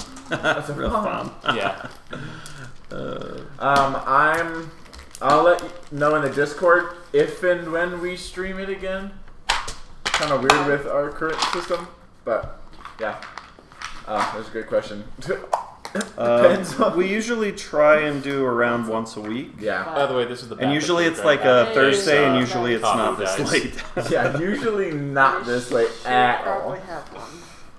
Real fun. Yeah. I'll let you know in the Discord if and when we stream it again. Kind of weird with our current system, but yeah. That's a great question. Depends on. We usually try and do around once a week. Yeah. By the way, this is the And usually backup it's like food a right Thursday, and Hey, usually it's coffee not this guys. late. Yeah, usually not this late Should at probably all. have one.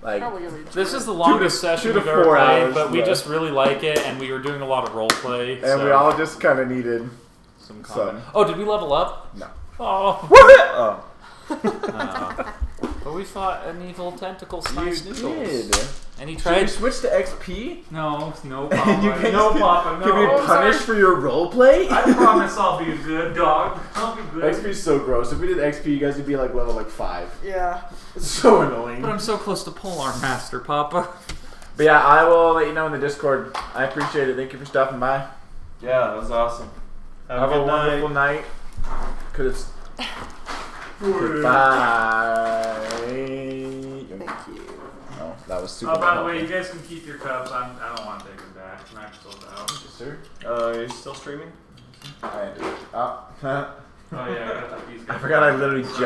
Like, Probably gonna be This is the to- longest session 2 to we've ever 4 played, hours, but we yeah. just really like it, and we were doing a lot of role play. and we all just kind of needed some some. combat. Oh, did we level up? No. Oh. Oh. But we fought an evil tentacle slice You noodles. did. And he Should we tried. switch to XP? No, You Papa. guys No, can- Papa, Can we no. Oh, punish sorry. for your roleplay? I promise I'll be a good dog. I'll be good. XP is so gross. If we did XP, you guys would be like level like 5. Yeah. It's so annoying. But I'm so close to Polar Master, Papa. But yeah, I will let you know in the Discord. I appreciate it. Thank you for stopping by. Yeah, that was awesome. Have a wonderful night. Cause it's goodbye. Thank you. Oh, that was super. Oh, by the way, helpful. you guys can keep your cups. I don't want to take them back. I'm sold out. Yes, sir. You're still streaming? I do. Oh, Oh yeah, I got that piece. I forgot I literally just